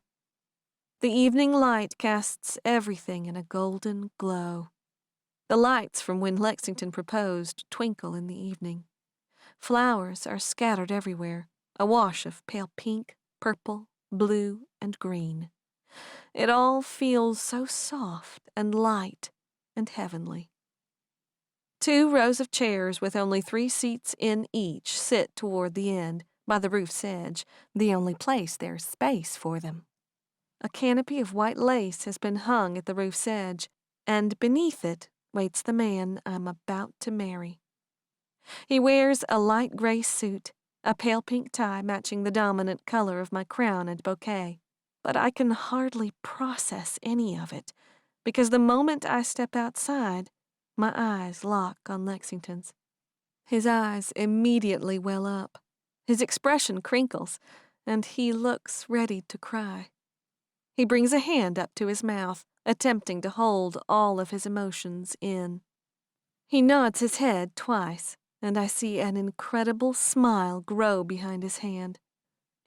The evening light casts everything in a golden glow. The lights from when Lexington proposed twinkle in the evening. Flowers are scattered everywhere, a wash of pale pink, purple, blue, and green. It all feels so soft and light and heavenly. 2 rows of chairs with only 3 seats in each sit toward the end, by the roof's edge, the only place there's space for them. A canopy of white lace has been hung at the roof's edge, and beneath it waits the man I'm about to marry. He wears a light gray suit, a pale pink tie matching the dominant color of my crown and bouquet. But I can hardly process any of it, because the moment I step outside, my eyes lock on Lexington's. His eyes immediately well up. His expression crinkles, and he looks ready to cry. He brings a hand up to his mouth, attempting to hold all of his emotions in. He nods his head twice, and I see an incredible smile grow behind his hand.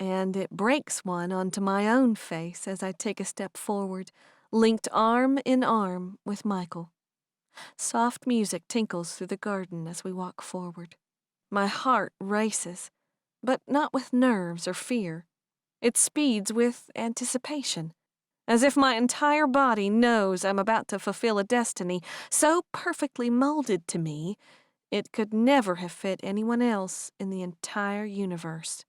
And it breaks one onto my own face as I take a step forward, linked arm in arm with Michael. Soft music tinkles through the garden as we walk forward. My heart races, but not with nerves or fear. It speeds with anticipation, as if my entire body knows I'm about to fulfill a destiny so perfectly molded to me, it could never have fit anyone else in the entire universe.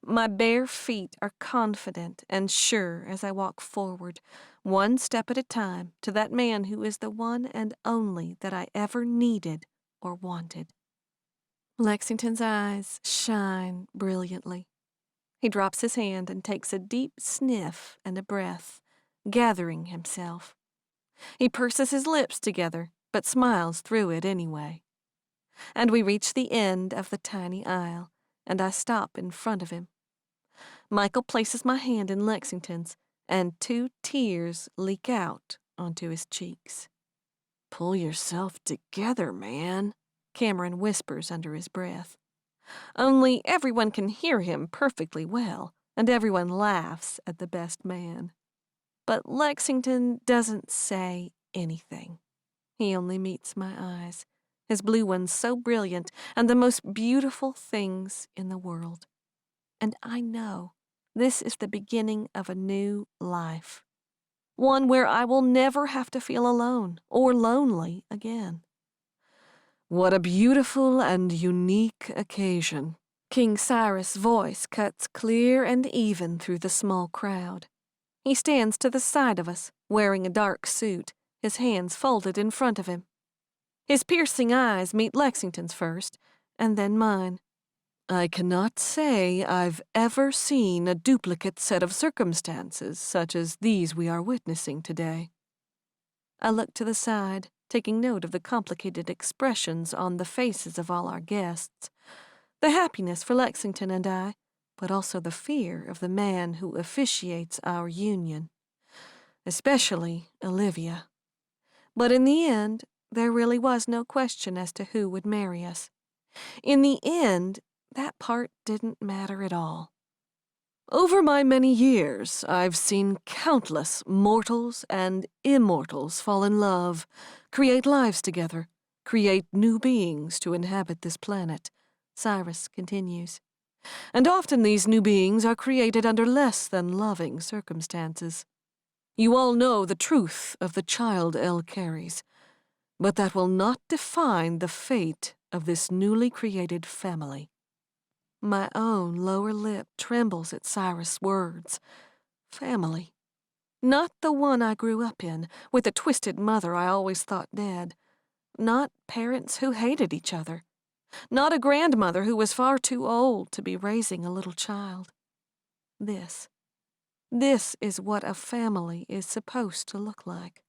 My bare feet are confident and sure as I walk forward, one step at a time, to that man who is the one and only that I ever needed or wanted. Lexington's eyes shine brilliantly. He drops his hand and takes a deep sniff and a breath, gathering himself. He purses his lips together, but smiles through it anyway. And we reach the end of the tiny aisle, and I stop in front of him. Michael places my hand in Lexington's, and 2 tears leak out onto his cheeks. Pull yourself together, man, Cameron whispers under his breath. Only everyone can hear him perfectly well, and everyone laughs at the best man. But Lexington doesn't say anything. He only meets my eyes, his blue ones so brilliant and the most beautiful things in the world. And I know this is the beginning of a new life, one where I will never have to feel alone or lonely again. What a beautiful and unique occasion. King Cyrus' voice cuts clear and even through the small crowd. He stands to the side of us, wearing a dark suit, his hands folded in front of him. His piercing eyes meet Lexington's first, and then mine. I cannot say I've ever seen a duplicate set of circumstances such as these we are witnessing today. I look to the side, taking note of the complicated expressions on the faces of all our guests. The happiness for Lexington and I, but also the fear of the man who officiates our union. Especially Olivia. But in the end, there really was no question as to who would marry us. In the end, that part didn't matter at all. Over my many years, I've seen countless mortals and immortals fall in love, create lives together, create new beings to inhabit this planet, Cyrus continues. And often these new beings are created under less than loving circumstances. You all know the truth of the child Elle carries, but that will not define the fate of this newly created family. My own lower lip trembles at Cyrus' words. Family. Not the one I grew up in, with a twisted mother I always thought dead. Not parents who hated each other. Not a grandmother who was far too old to be raising a little child. This is what a family is supposed to look like.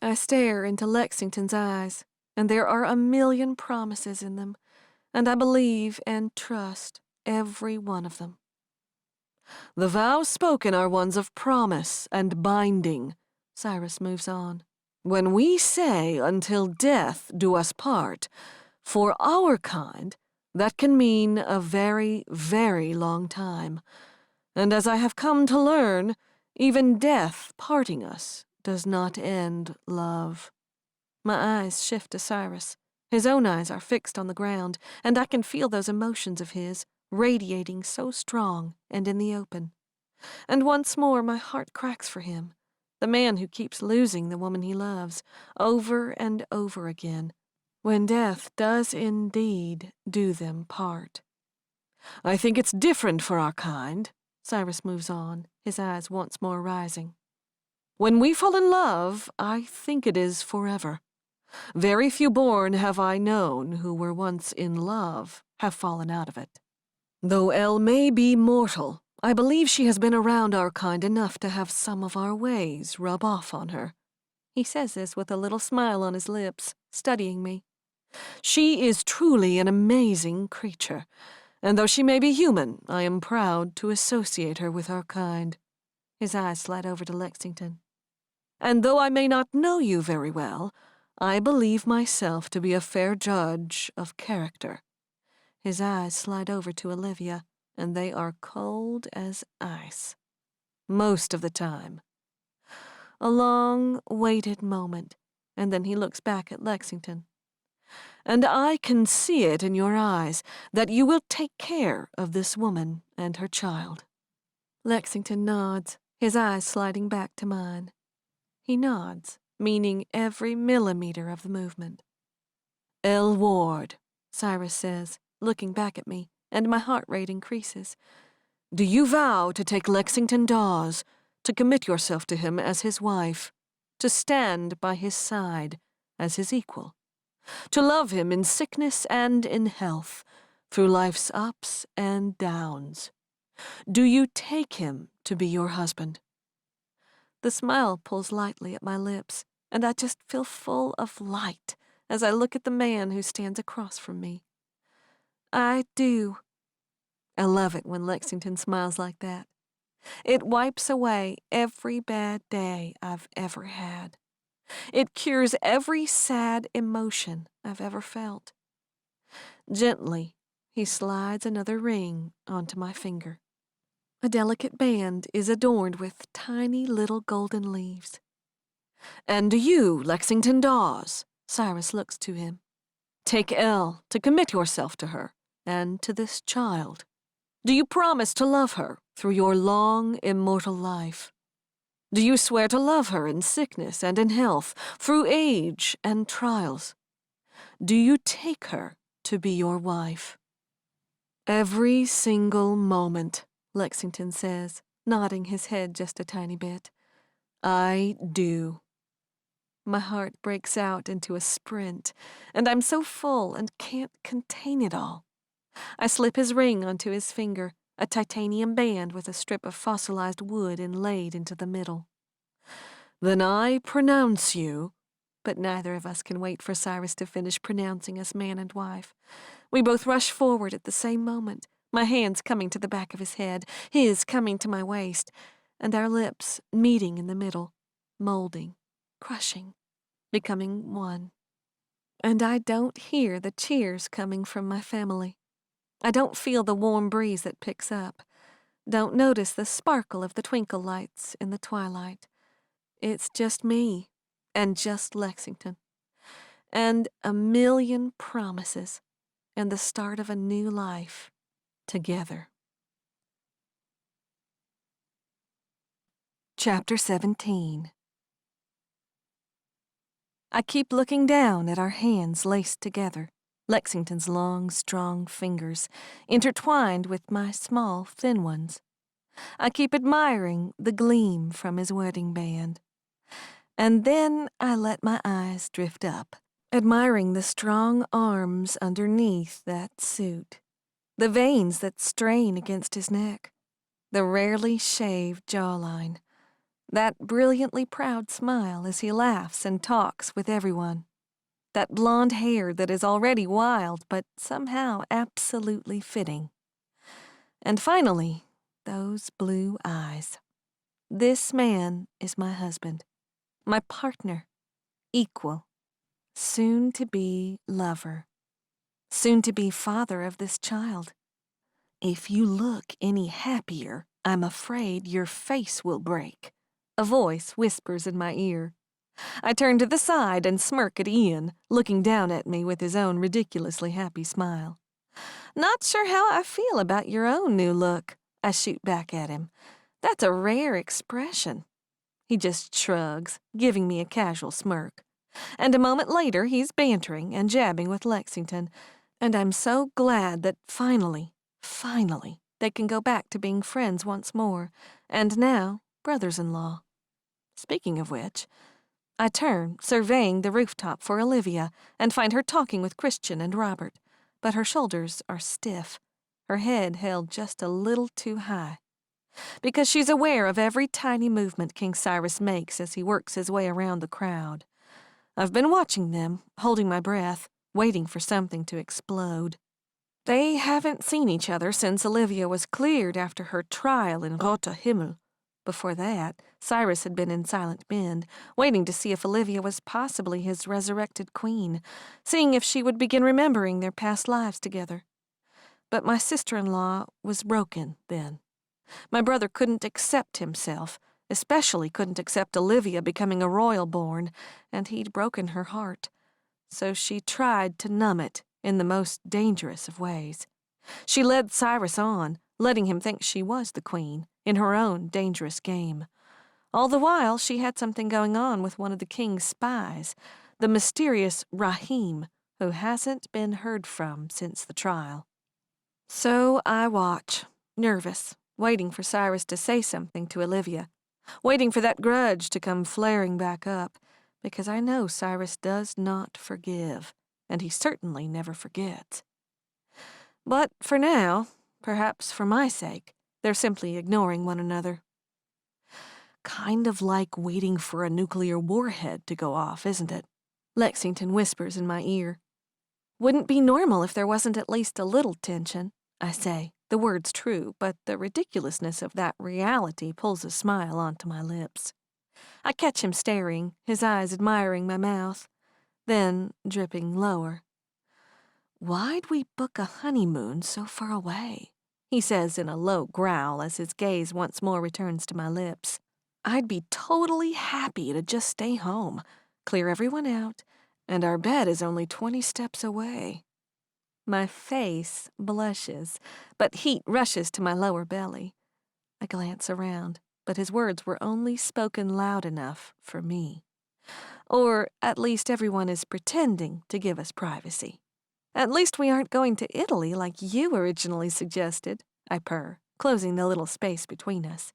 I stare into Lexington's eyes, and there are a million promises in them, and I believe and trust every one of them. The vows spoken are ones of promise and binding, Cyrus moves on. When we say, until death do us part, for our kind, that can mean a very, very long time. And as I have come to learn, even death parting us does not end love. My eyes shift to Cyrus. His own eyes are fixed on the ground, and I can feel those emotions of his, radiating so strong and in the open. And once more my heart cracks for him, the man who keeps losing the woman he loves, over and over again, when death does indeed do them part. I think it's different for our kind, Cyrus moves on, his eyes once more rising. When we fall in love, I think it is forever. Very few born have I known who were once in love have fallen out of it. Though Elle may be mortal, I believe she has been around our kind enough to have some of our ways rub off on her. He says this with a little smile on his lips, studying me. She is truly an amazing creature, and though she may be human, I am proud to associate her with our kind. His eyes slide over to Lexington. And though I may not know you very well, I believe myself to be a fair judge of character. His eyes slide over to Olivia, and they are cold as ice. Most of the time. A long, waited moment, and then he looks back at Lexington. And I can see it in your eyes that you will take care of this woman and her child. Lexington nods, his eyes sliding back to mine. He nods, meaning every millimeter of the movement. Elle Ward, Cyrus says, looking back at me, and my heart rate increases. Do you vow to take Lexington Dawes, to commit yourself to him as his wife, to stand by his side as his equal, to love him in sickness and in health, through life's ups and downs? Do you take him to be your husband? The smile pulls lightly at my lips, and I just feel full of light as I look at the man who stands across from me. I do. I love it when Lexington smiles like that. It wipes away every bad day I've ever had. It cures every sad emotion I've ever felt. Gently, he slides another ring onto my finger. A delicate band is adorned with tiny little golden leaves. And you, Lexington Dawes, Cyrus looks to him. Take Elle to commit yourself to her and to this child. Do you promise to love her through your long, immortal life? Do you swear to love her in sickness and in health, through age and trials? Do you take her to be your wife? Every single moment, Lexington says, nodding his head just a tiny bit. I do. My heart breaks out into a sprint, and I'm so full and can't contain it all. I slip his ring onto his finger, a titanium band with a strip of fossilized wood inlaid into the middle. "Then I pronounce you," but neither of us can wait for Cyrus to finish pronouncing us man and wife. We both rush forward at the same moment, my hands coming to the back of his head, his coming to my waist, and our lips meeting in the middle, molding, crushing, becoming one. And I don't hear the cheers coming from my family. I don't feel the warm breeze that picks up, don't notice the sparkle of the twinkle lights in the twilight. It's just me, and just Lexington, and a million promises, and the start of a new life, together. Chapter 17. I keep looking down at our hands laced together, Lexington's long, strong fingers, intertwined with my small, thin ones. I keep admiring the gleam from his wedding band. And then I let my eyes drift up, admiring the strong arms underneath that suit, the veins that strain against his neck, the rarely shaved jawline, that brilliantly proud smile as he laughs and talks with everyone, that blonde hair that is already wild but somehow absolutely fitting. And finally, those blue eyes. This man is my husband, my partner, equal, soon-to-be lover, soon-to-be father of this child. "If you look any happier, I'm afraid your face will break," a voice whispers in my ear. I turn to the side and smirk at Ian, looking down at me with his own ridiculously happy smile. "Not sure how I feel about your own new look," I shoot back at him. "That's a rare expression." He just shrugs, giving me a casual smirk. And a moment later, he's bantering and jabbing with Lexington, and I'm so glad that finally, they can go back to being friends once more, and now brothers-in-law. Speaking of which, I turn, surveying the rooftop for Olivia, and find her talking with Christian and Robert, but her shoulders are stiff, her head held just a little too high, because she's aware of every tiny movement King Cyrus makes as he works his way around the crowd. I've been watching them, holding my breath, waiting for something to explode. They haven't seen each other since Olivia was cleared after her trial in Roter Himmel. Before that, Cyrus had been in Silent Bend, waiting to see if Olivia was possibly his resurrected queen, seeing if she would begin remembering their past lives together. But my sister-in-law was broken then. My brother couldn't accept himself, especially couldn't accept Olivia becoming a royal-born, and he'd broken her heart. So she tried to numb it in the most dangerous of ways. She led Cyrus on, letting him think she was the queen, in her own dangerous game. All the while, she had something going on with one of the king's spies, the mysterious Rahim, who hasn't been heard from since the trial. So I watch, nervous, waiting for Cyrus to say something to Olivia, waiting for that grudge to come flaring back up, because I know Cyrus does not forgive, and he certainly never forgets. But for now, perhaps for my sake, they're simply ignoring one another. "Kind of like waiting for a nuclear warhead to go off, isn't it?" Lexington whispers in my ear. "Wouldn't be normal if there wasn't at least a little tension," I say. The word's true, but the ridiculousness of that reality pulls a smile onto my lips. I catch him staring, his eyes admiring my mouth, then dripping lower. "Why'd we book a honeymoon so far away?" he says in a low growl as his gaze once more returns to my lips. "I'd be totally happy to just stay home, clear everyone out, and our bed is only 20 steps away." My face blushes, but heat rushes to my lower belly. I glance around, but his words were only spoken loud enough for me. Or at least everyone is pretending to give us privacy. "At least we aren't going to Italy like you originally suggested," I purr, closing the little space between us.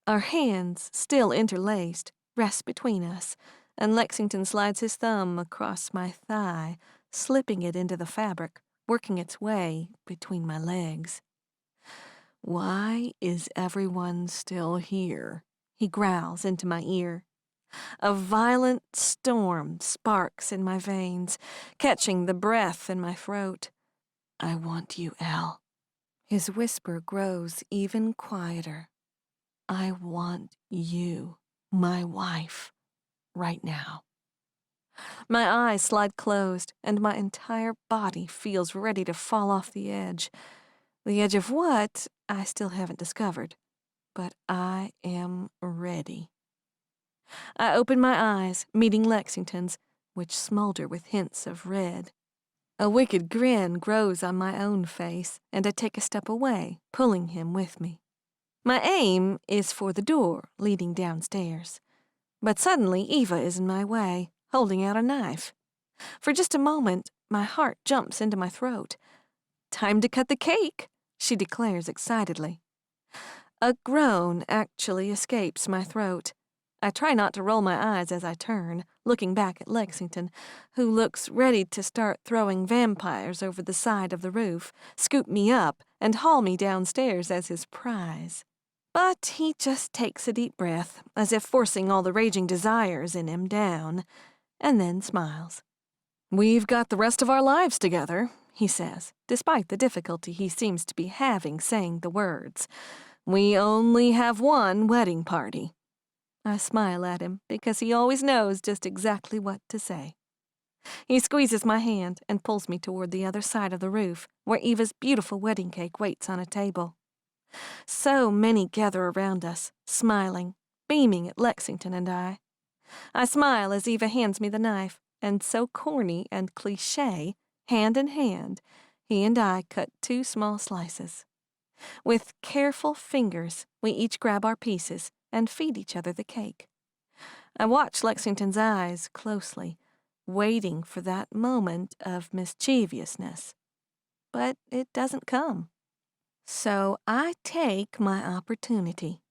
Our hands, still interlaced, rest between us, and Lexington slides his thumb across my thigh, slipping it into the fabric, working its way between my legs. "Why is everyone still here?" he growls into my ear. A violent storm sparks in my veins, catching the breath in my throat. "I want you, Elle." His whisper grows even quieter. "I want you, my wife, right now." My eyes slide closed, and my entire body feels ready to fall off the edge. The edge of what, I still haven't discovered, but I am ready. I open my eyes, meeting Lexington's, which smolder with hints of red. A wicked grin grows on my own face, and I take a step away, pulling him with me. My aim is for the door leading downstairs. But suddenly Eva is in my way, holding out a knife. For just a moment, my heart jumps into my throat. "Time to cut the cake," she declares excitedly. A groan actually escapes my throat. I try not to roll my eyes as I turn, looking back at Lexington, who looks ready to start throwing vampires over the side of the roof, scoop me up, and haul me downstairs as his prize. But he just takes a deep breath, as if forcing all the raging desires in him down, and then smiles. "We've got the rest of our lives together," he says, despite the difficulty he seems to be having saying the words. "We only have one wedding party." I smile at him because he always knows just exactly what to say. He squeezes my hand and pulls me toward the other side of the roof, where Eva's beautiful wedding cake waits on a table. So many gather around us, smiling, beaming at Lexington and I. I smile as Eva hands me the knife, and so corny and cliché, hand in hand, he and I cut 2 small slices. With careful fingers, we each grab our pieces and feed each other the cake. I watch Lexington's eyes closely, waiting for that moment of mischievousness. But it doesn't come. So I take my opportunity.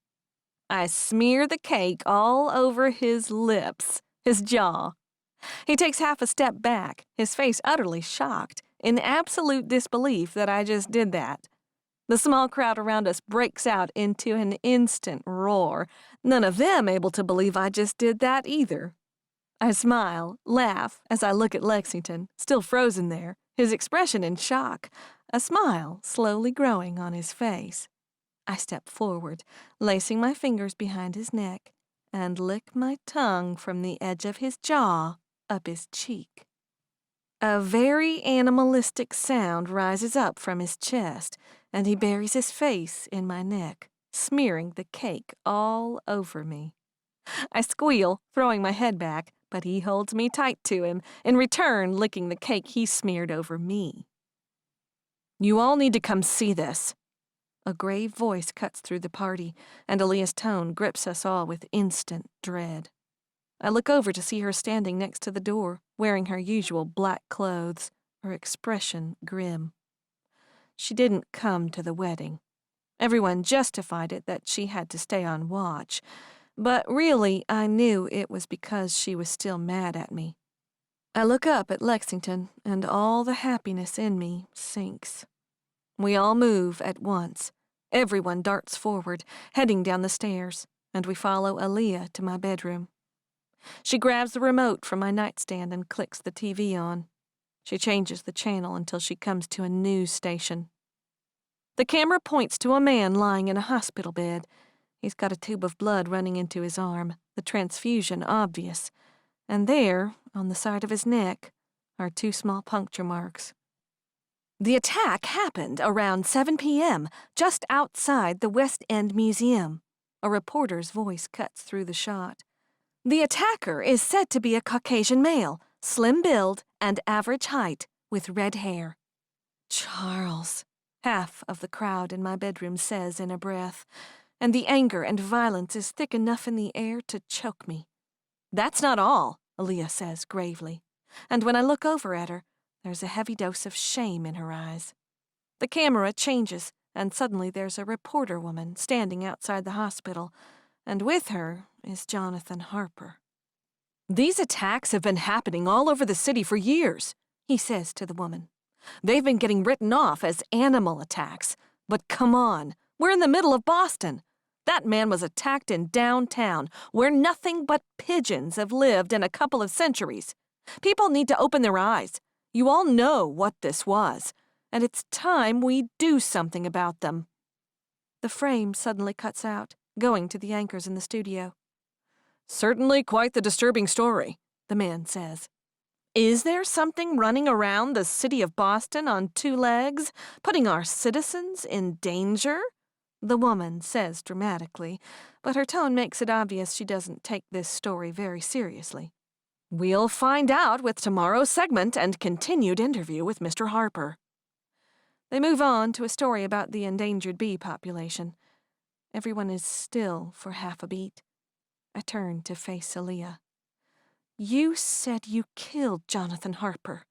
I smear the cake all over his lips, his jaw. He takes half a step back, his face utterly shocked, in absolute disbelief that I just did that. The small crowd around us breaks out into an instant roar, none of them able to believe I just did that either. I smile, laugh, as I look at Lexington, still frozen there, his expression in shock, a smile slowly growing on his face. I step forward, lacing my fingers behind his neck, and lick my tongue from the edge of his jaw up his cheek. A very animalistic sound rises up from his chest, and he buries his face in my neck, smearing the cake all over me. I squeal, throwing my head back, but he holds me tight to him, in return licking the cake he smeared over me. "You all need to come see this." A grave voice cuts through the party, and Aaliyah's tone grips us all with instant dread. I look over to see her standing next to the door, wearing her usual black clothes, her expression grim. She didn't come to the wedding. Everyone justified it that she had to stay on watch, but really I knew it was because she was still mad at me. I look up at Lexington, and all the happiness in me sinks. We all move at once. Everyone darts forward, heading down the stairs, and we follow Aaliyah to my bedroom. She grabs the remote from my nightstand and clicks the TV on. She changes the channel until she comes to a news station. The camera points to a man lying in a hospital bed. He's got a tube of blood running into his arm, the transfusion obvious, and there, on the side of his neck, are 2 small puncture marks. "The attack happened around 7 p.m., just outside the West End Museum." A reporter's voice cuts through the shot. "The attacker is said to be a Caucasian male, slim build and average height, with red hair." "Charles," half of the crowd in my bedroom says in a breath, and the anger and violence is thick enough in the air to choke me. "That's not all," Aaliyah says gravely, and when I look over at her, there's a heavy dose of shame in her eyes. The camera changes, and suddenly there's a reporter woman standing outside the hospital, and with her is Jonathan Harper. These attacks have been happening all over the city for years, he says to the woman. They've been getting written off as animal attacks. But come on, we're in the middle of Boston. That man was attacked in downtown, where nothing but pigeons have lived in a couple of centuries. People need to open their eyes. You all know what this was, and it's time we do something about them. The frame suddenly cuts out, going to the anchors in the studio. Certainly quite the disturbing story, the man says. Is there something running around the city of Boston on two legs, putting our citizens in danger? The woman says dramatically, but her tone makes it obvious she doesn't take this story very seriously. We'll find out with tomorrow's segment and continued interview with Mr. Harper. They move on to a story about the endangered bee population. Everyone is still for half a beat. I turn to face Aaliyah. You said you killed Jonathan Harper.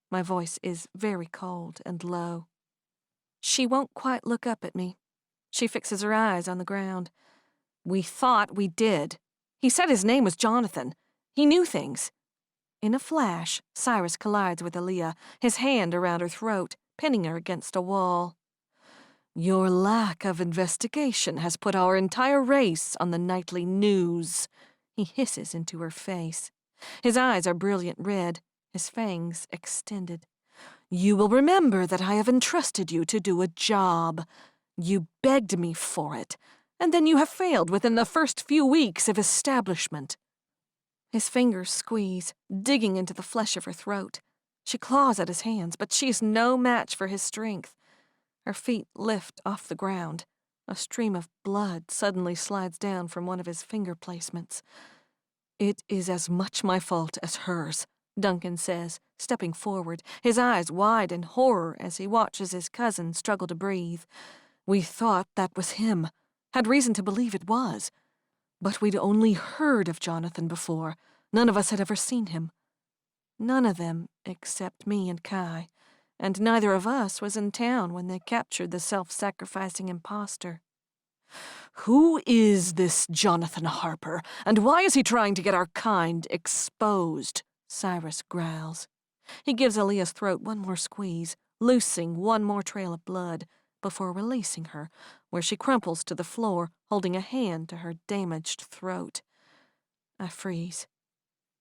My voice is very cold and low. She won't quite look up at me. She fixes her eyes on the ground. We thought we did. He said his name was Jonathan. He knew things. In a flash, Cyrus collides with Aaliyah, his hand around her throat, pinning her against a wall. Your lack of investigation has put our entire race on the nightly news, he hisses into her face. His eyes are brilliant red, his fangs extended. You will remember that I have entrusted you to do a job. You begged me for it, and then you have failed within the first few weeks of establishment. His fingers squeeze, digging into the flesh of her throat. She claws at his hands, but she is no match for his strength. Her feet lift off the ground. A stream of blood suddenly slides down from one of his finger placements. It is as much my fault as hers, Duncan says, stepping forward, his eyes wide in horror as he watches his cousin struggle to breathe. We thought that was him, had reason to believe it was. But we'd only heard of Jonathan before. None of us had ever seen him. None of them except me and Kai, and neither of us was in town when they captured the self-sacrificing imposter. Who is this Jonathan Harper, and why is he trying to get our kind exposed? Cyrus growls. He gives Aaliyah's throat one more squeeze, loosing one more trail of blood, before releasing her, where she crumples to the floor, holding a hand to her damaged throat. I freeze.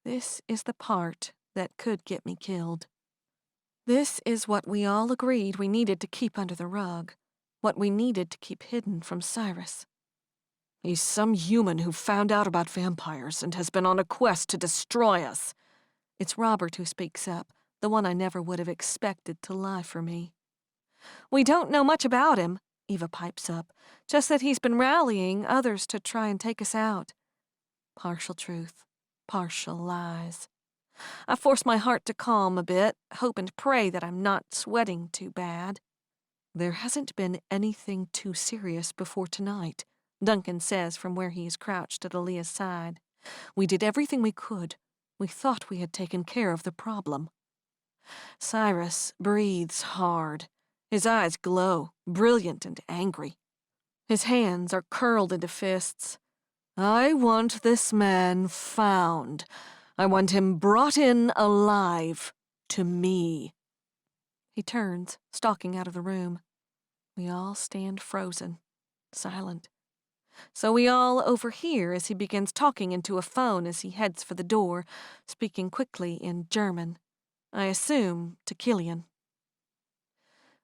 This is the part that could get me killed. This is what we all agreed we needed to keep under the rug, what we needed to keep hidden from Cyrus. He's some human who found out about vampires and has been on a quest to destroy us. It's Robert who speaks up, the one I never would have expected to lie for me. We don't know much about him, Eva pipes up, just that he's been rallying others to try and take us out. Partial truth, partial lies. I force my heart to calm a bit, hope and pray that I'm not sweating too bad. There hasn't been anything too serious before tonight, Duncan says from where he is crouched at Aaliyah's side. We did everything we could. We thought we had taken care of the problem. Cyrus breathes hard. His eyes glow, brilliant and angry. His hands are curled into fists. I want this man found. I want him brought in alive to me. He turns, stalking out of the room. We all stand frozen, silent. So we all overhear as he begins talking into a phone as he heads for the door, speaking quickly in German. I assume to Killian.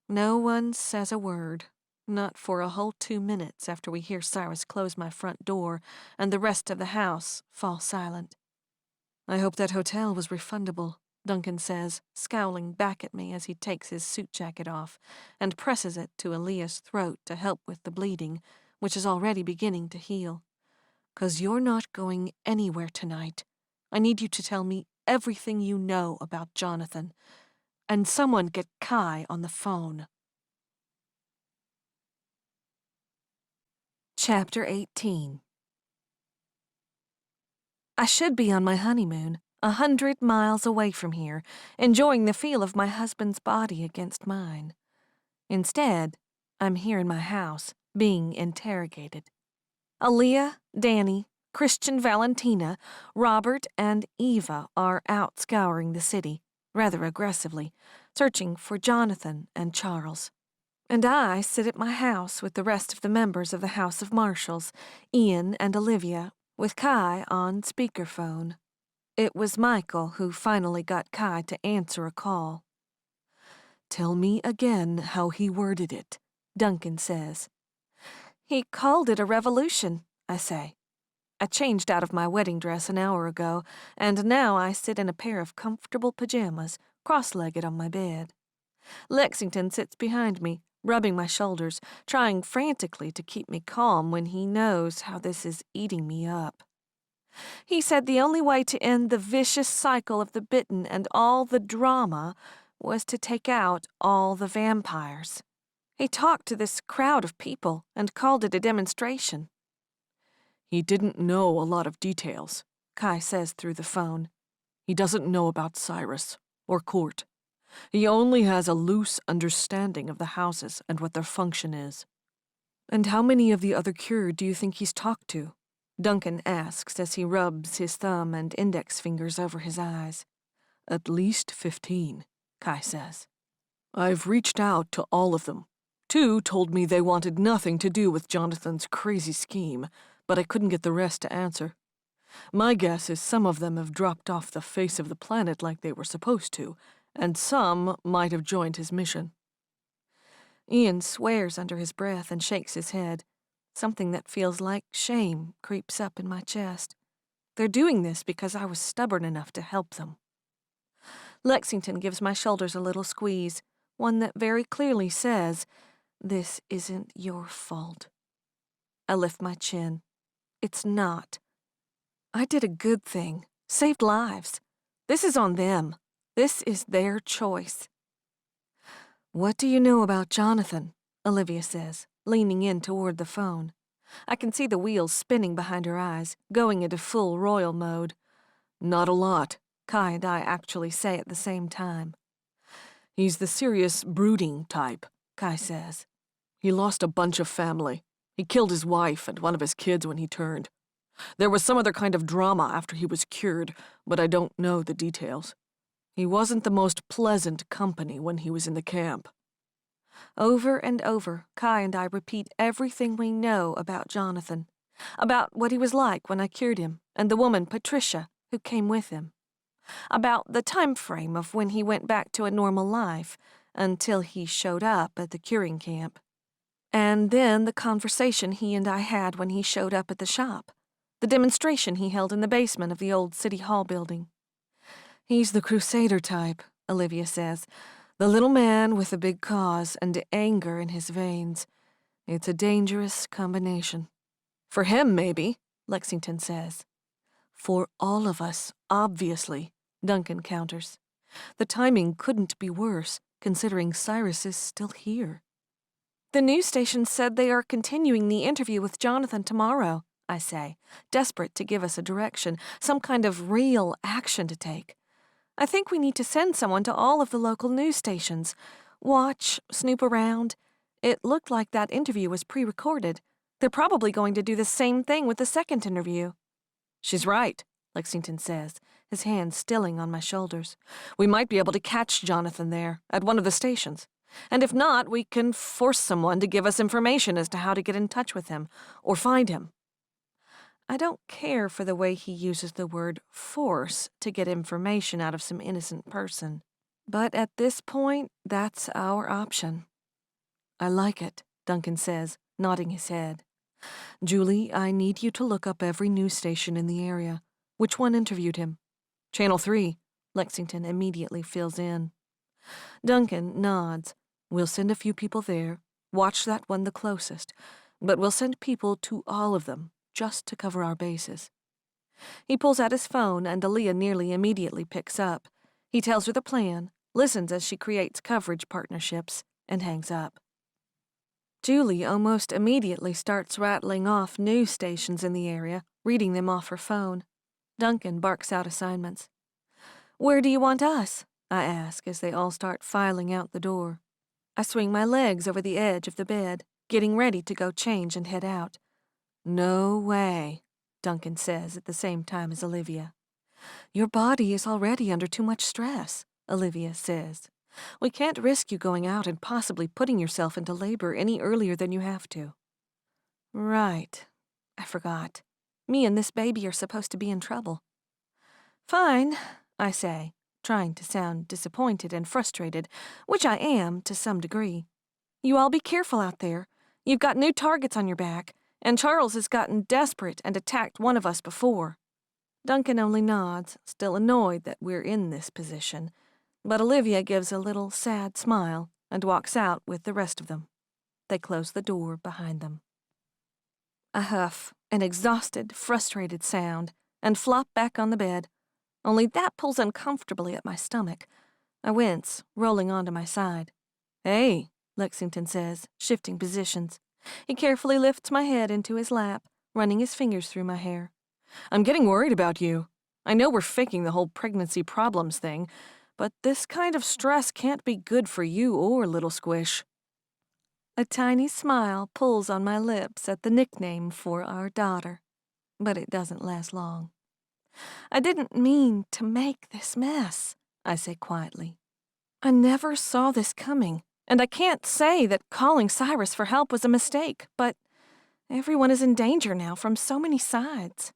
No one says a word, not for a whole 2 minutes after we hear Cyrus close my front door and the rest of the house fall silent. I hope that hotel was refundable, Duncan says, scowling back at me as he takes his suit jacket off and presses it to Aaliyah's throat to help with the bleeding, which is already beginning to heal. 'Cause you're not going anywhere tonight. I need you to tell me everything you know about Jonathan. And someone get Kai on the phone. Chapter 18. I should be on my honeymoon, 100 miles away from here, enjoying the feel of my husband's body against mine. Instead, I'm here in my house, being interrogated. Aaliyah, Danny, Christian Valentina, Robert, and Eva are out scouring the city, rather aggressively, searching for Jonathan and Charles. And I sit at my house with the rest of the members of the House of Marshals, Ian and Olivia, with Kai on speakerphone. It was Michael who finally got Kai to answer a call. "Tell me again how he worded it," Duncan says. "He called it a revolution," I say. I changed out of my wedding dress an hour ago, and now I sit in a pair of comfortable pajamas, cross-legged on my bed. Lexington sits behind me, rubbing my shoulders, trying frantically to keep me calm when he knows how this is eating me up. He said the only way to end the vicious cycle of the Bitten and all the drama was to take out all the vampires. He talked to this crowd of people and called it a demonstration. "He didn't know a lot of details," Kai says through the phone. "He doesn't know about Cyrus or Court. He only has a loose understanding of the houses and what their function is." "And how many of the other cure do you think he's talked to?" Duncan asks as he rubs his thumb and index fingers over his eyes. "At least 15, Kai says. "I've reached out to all of them. 2 told me they wanted nothing to do with Jonathan's crazy scheme, but I couldn't get the rest to answer. My guess is some of them have dropped off the face of the planet like they were supposed to, and some might have joined his mission." Ian swears under his breath and shakes his head. Something that feels like shame creeps up in my chest. They're doing this because I was stubborn enough to help them. Lexington gives my shoulders a little squeeze, one that very clearly says, "This isn't your fault." I lift my chin. It's not. I did a good thing, saved lives. This is on them. This is their choice. "What do you know about Jonathan?" Olivia says, leaning in toward the phone. I can see the wheels spinning behind her eyes, going into full royal mode. "Not a lot," Kai and I actually say at the same time. "He's the serious, brooding type," Kai says. "He lost a bunch of family. He killed his wife and one of his kids when he turned. There was some other kind of drama after he was cured, but I don't know the details. He wasn't the most pleasant company when he was in the camp." Over and over, Kai and I repeat everything we know about Jonathan, about what he was like when I cured him, and the woman, Patricia, who came with him, about the time frame of when he went back to a normal life until he showed up at the curing camp. And then the conversation he and I had when he showed up at the shop, the demonstration he held in the basement of the old City Hall building. "He's the crusader type," Olivia says. "The little man with a big cause and anger in his veins. It's a dangerous combination." "For him, maybe," Lexington says. "For all of us, obviously," Duncan counters. "The timing couldn't be worse, considering Cyrus is still here." "The news station said they are continuing the interview with Jonathan tomorrow," I say, desperate to give us a direction, some kind of real action to take. "I think we need to send someone to all of the local news stations. Watch, snoop around. It looked like that interview was pre-recorded. They're probably going to do the same thing with the second interview." "She's right," Lexington says, his hand stilling on my shoulders. "We might be able to catch Jonathan there, at one of the stations. And if not, we can force someone to give us information as to how to get in touch with him, or find him." I don't care for the way he uses the word force to get information out of some innocent person. But at this point, that's our option. "I like it," Duncan says, nodding his head. "Julie, I need you to look up every news station in the area. Which one interviewed him?" "Channel 3, Lexington immediately fills in. Duncan nods. "We'll send a few people there. Watch that one the closest. But we'll send people to all of them, just to cover our bases." He pulls out his phone, and Aaliyah nearly immediately picks up. He tells her the plan, listens as she creates coverage partnerships, and hangs up. Julie almost immediately starts rattling off news stations in the area, reading them off her phone. Duncan barks out assignments. "Where do you want us?" I ask as they all start filing out the door. I swing my legs over the edge of the bed, getting ready to go change and head out. "No way," Duncan says at the same time as Olivia. Your body is already under too much stress, Olivia says. We can't risk you going out and possibly putting yourself into labor any earlier than you have to. Right. I forgot. Me and this baby are supposed to be in trouble. Fine, I say, trying to sound disappointed and frustrated, which I am to some degree. You all be careful out there. You've got new targets on your back, and Charles has gotten desperate and attacked one of us before. Duncan only nods, still annoyed that we're in this position, but Olivia gives a little sad smile and walks out with the rest of them. They close the door behind them. I huff, an exhausted, frustrated sound, and flop back on the bed, only that pulls uncomfortably at my stomach. I wince, rolling onto my side. Hey, Lexington says, shifting positions. He carefully lifts my head into his lap, running his fingers through my hair. I'm getting worried about you. I know we're faking the whole pregnancy problems thing, but this kind of stress can't be good for you or little Squish. A tiny smile pulls on my lips at the nickname for our daughter, but it doesn't last long. I didn't mean to make this mess, I say quietly. I never saw this coming, and I can't say that calling Cyrus for help was a mistake, but everyone is in danger now from so many sides.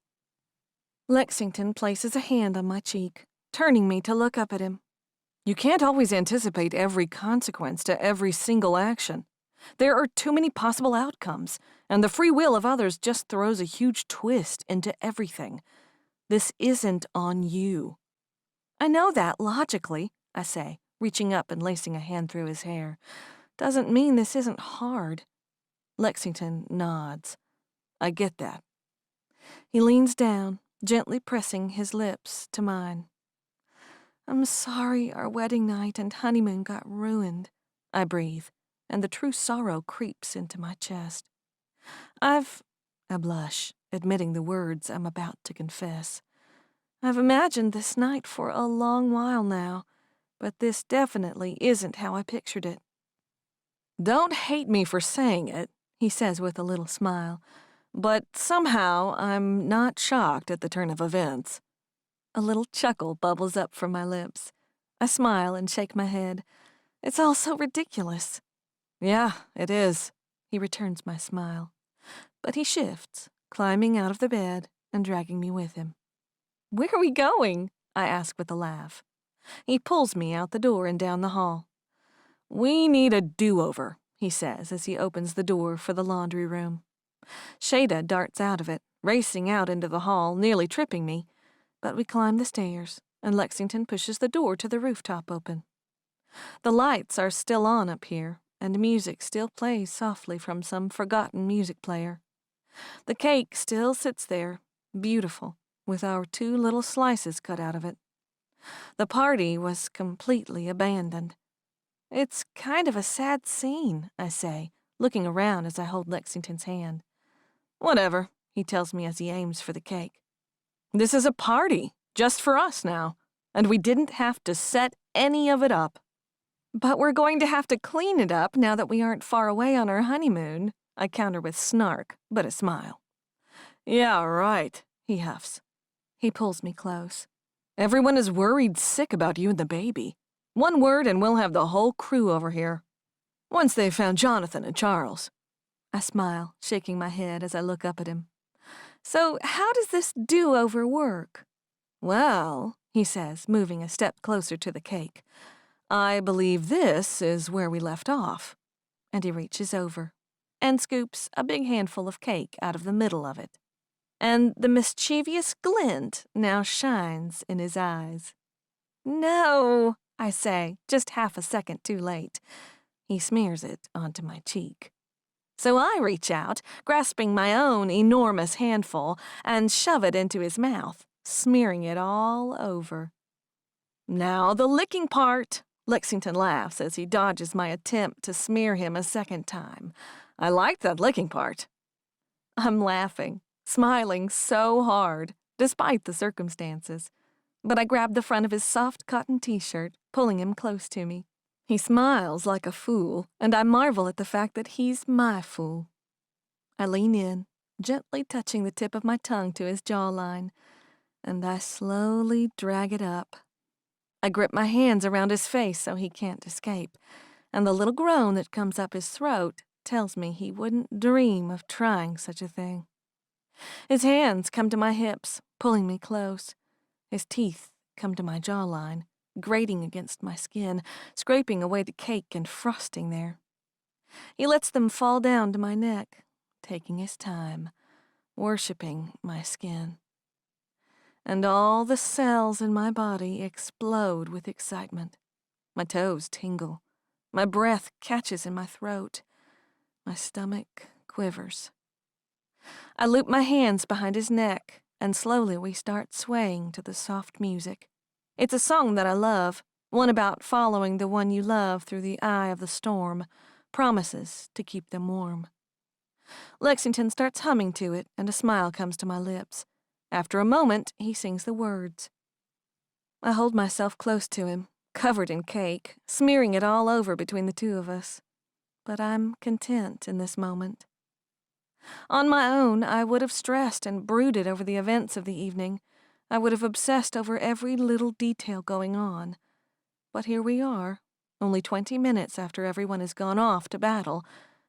Lexington places a hand on my cheek, turning me to look up at him. You can't always anticipate every consequence to every single action. There are too many possible outcomes, and the free will of others just throws a huge twist into everything. This isn't on you. I know that logically, I say, reaching up and lacing a hand through his hair. Doesn't mean this isn't hard. Lexington nods. I get that. He leans down, gently pressing his lips to mine. I'm sorry our wedding night and honeymoon got ruined, I breathe, and the true sorrow creeps into my chest. I blush, admitting the words I'm about to confess. I've imagined this night for a long while now, but this definitely isn't how I pictured it. Don't hate me for saying it, he says with a little smile, but somehow I'm not shocked at the turn of events. A little chuckle bubbles up from my lips. I smile and shake my head. It's all so ridiculous. Yeah, it is, he returns my smile. But he shifts, climbing out of the bed and dragging me with him. Where are we going? I ask with a laugh. He pulls me out the door and down the hall. We need a do-over, he says as he opens the door for the laundry room. Shada darts out of it, racing out into the hall, nearly tripping me, but we climb the stairs, and Lexington pushes the door to the rooftop open. The lights are still on up here, and music still plays softly from some forgotten music player. The cake still sits there, beautiful, with our 2 little slices cut out of it. The party was completely abandoned. It's kind of a sad scene, I say, looking around as I hold Lexington's hand. Whatever, he tells me as he aims for the cake. This is a party, just for us now, and we didn't have to set any of it up. But we're going to have to clean it up now that we aren't far away on our honeymoon, I counter with snark, but a smile. Yeah, right, he huffs. He pulls me close. Everyone is worried sick about you and the baby. One word and we'll have the whole crew over here. Once they've found Jonathan and Charles. I smile, shaking my head as I look up at him. So how does this do-over work? Well, he says, moving a step closer to the cake, I believe this is where we left off. And he reaches over and scoops a big handful of cake out of the middle of it. And the mischievous glint now shines in his eyes. No, I say, just half a second too late. He smears it onto my cheek. So I reach out, grasping my own enormous handful, and shove it into his mouth, smearing it all over. Now the licking part, Lexington laughs as he dodges my attempt to smear him a second time. I like that licking part. I'm laughing, smiling so hard, despite the circumstances. But I grab the front of his soft cotton t-shirt, pulling him close to me. He smiles like a fool, and I marvel at the fact that he's my fool. I lean in, gently touching the tip of my tongue to his jawline, and I slowly drag it up. I grip my hands around his face so he can't escape, and the little groan that comes up his throat tells me he wouldn't dream of trying such a thing. His hands come to my hips, pulling me close. His teeth come to my jawline, grating against my skin, scraping away the cake and frosting there. He lets them fall down to my neck, taking his time, worshipping my skin. And all the cells in my body explode with excitement. My toes tingle. My breath catches in my throat. My stomach quivers. I loop my hands behind his neck, and slowly we start swaying to the soft music. It's a song that I love, one about following the one you love through the eye of the storm, promises to keep them warm. Lexington starts humming to it, and a smile comes to my lips. After a moment, he sings the words. I hold myself close to him, covered in cake, smearing it all over between the two of us. But I'm content in this moment. On my own, I would have stressed and brooded over the events of the evening. I would have obsessed over every little detail going on. But here we are, only 20 minutes after everyone has gone off to battle,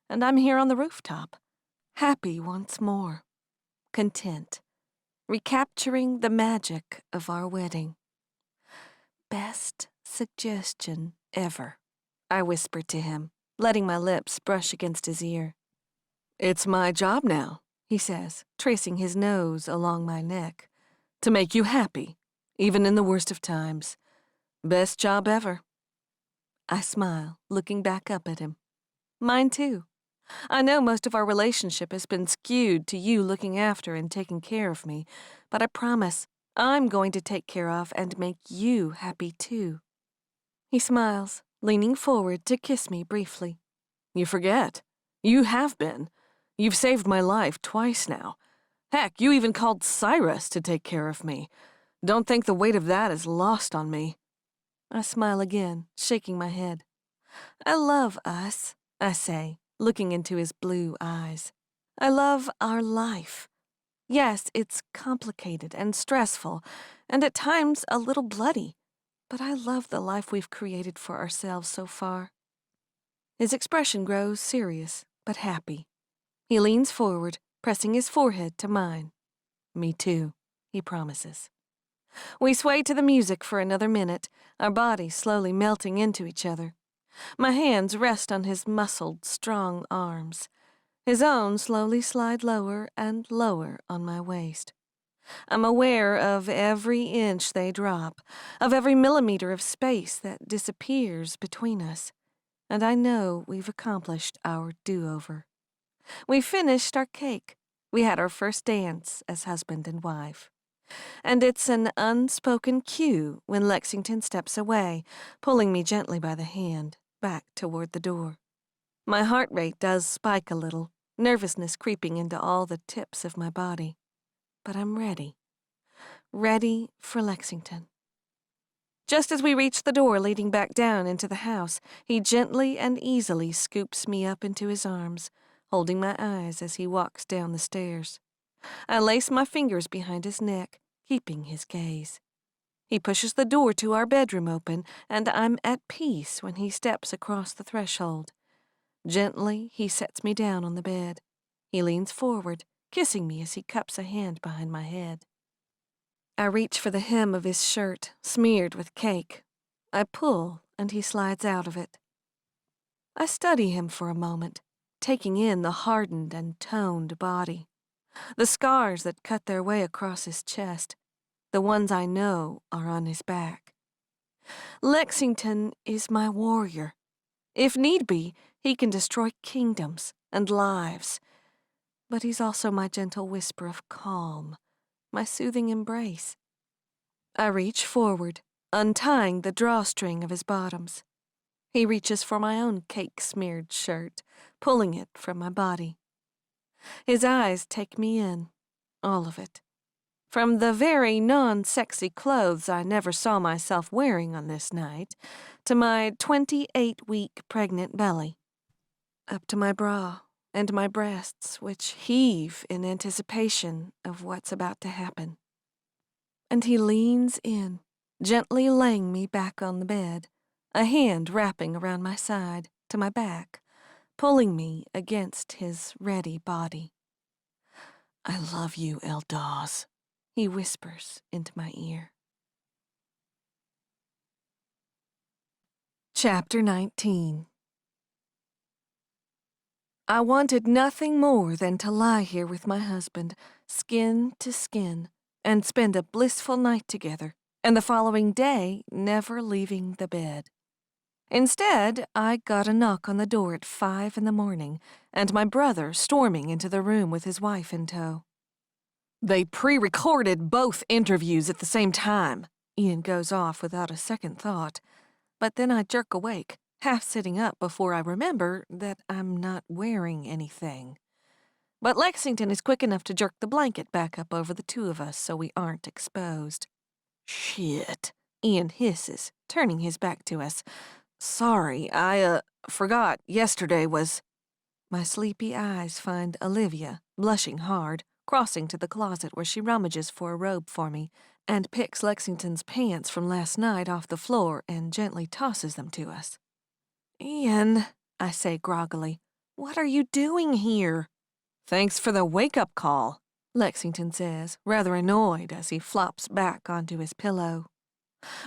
and I'm here on the rooftop, happy once more, content, recapturing the magic of our wedding. Best suggestion ever, I whispered to him, letting my lips brush against his ear. It's my job now, he says, tracing his nose along my neck, to make you happy, even in the worst of times. Best job ever. I smile, looking back up at him. Mine too. I know most of our relationship has been skewed to you looking after and taking care of me, but I promise I'm going to take care of and make you happy too. He smiles, leaning forward to kiss me briefly. You forget. You have been. You've saved my life twice now. Heck, you even called Cyrus to take care of me. Don't think the weight of that is lost on me. I smile again, shaking my head. I love us, I say, looking into his blue eyes. I love our life. Yes, it's complicated and stressful, and at times a little bloody, but I love the life we've created for ourselves so far. His expression grows serious, but happy. He leans forward, pressing his forehead to mine. Me too, he promises. We sway to the music for another minute, our bodies slowly melting into each other. My hands rest on his muscled, strong arms. His own slowly slide lower and lower on my waist. I'm aware of every inch they drop, of every millimeter of space that disappears between us, and I know we've accomplished our do-over. We finished our cake. We had our first dance as husband and wife. And it's an unspoken cue when Lexington steps away, pulling me gently by the hand, back toward the door. My heart rate does spike a little, nervousness creeping into all the tips of my body. But I'm ready. Ready for Lexington. Just as we reach the door leading back down into the house, he gently and easily scoops me up into his arms, holding my eyes as he walks down the stairs. I lace my fingers behind his neck, keeping his gaze. He pushes the door to our bedroom open, and I'm at peace when he steps across the threshold. Gently, he sets me down on the bed. He leans forward, kissing me as he cups a hand behind my head. I reach for the hem of his shirt, smeared with cake. I pull, and he slides out of it. I study him for a moment, taking in the hardened and toned body. The scars that cut their way across his chest, the ones I know are on his back. Lexington is my warrior. If need be, he can destroy kingdoms and lives. But he's also my gentle whisper of calm, my soothing embrace. I reach forward, untying the drawstring of his bottoms. He reaches for my own cake-smeared shirt, pulling it from my body. His eyes take me in, all of it. From the very non-sexy clothes I never saw myself wearing on this night, to my 28-week pregnant belly. Up to my bra, and my breasts, which heave in anticipation of what's about to happen. And he leans in, gently laying me back on the bed, a hand wrapping around my side to my back, pulling me against his ready body. "I love you, Elle Dawes," he whispers into my ear. Chapter 19. I wanted nothing more than to lie here with my husband, skin to skin, and spend a blissful night together, and the following day never leaving the bed. Instead, I got a knock on the door at 5 in the morning, and my brother storming into the room with his wife in tow. "They pre-recorded both interviews at the same time," Ian goes off without a second thought, but then I jerk awake, half sitting up before I remember that I'm not wearing anything. But Lexington is quick enough to jerk the blanket back up over the two of us so we aren't exposed. "Shit," Ian hisses, turning his back to us. "Sorry, I forgot yesterday was—" My sleepy eyes find Olivia, blushing hard, crossing to the closet where she rummages for a robe for me and picks Lexington's pants from last night off the floor and gently tosses them to us. "Ian," I say groggily, "what are you doing here?" "Thanks for the wake-up call," Lexington says, rather annoyed as he flops back onto his pillow.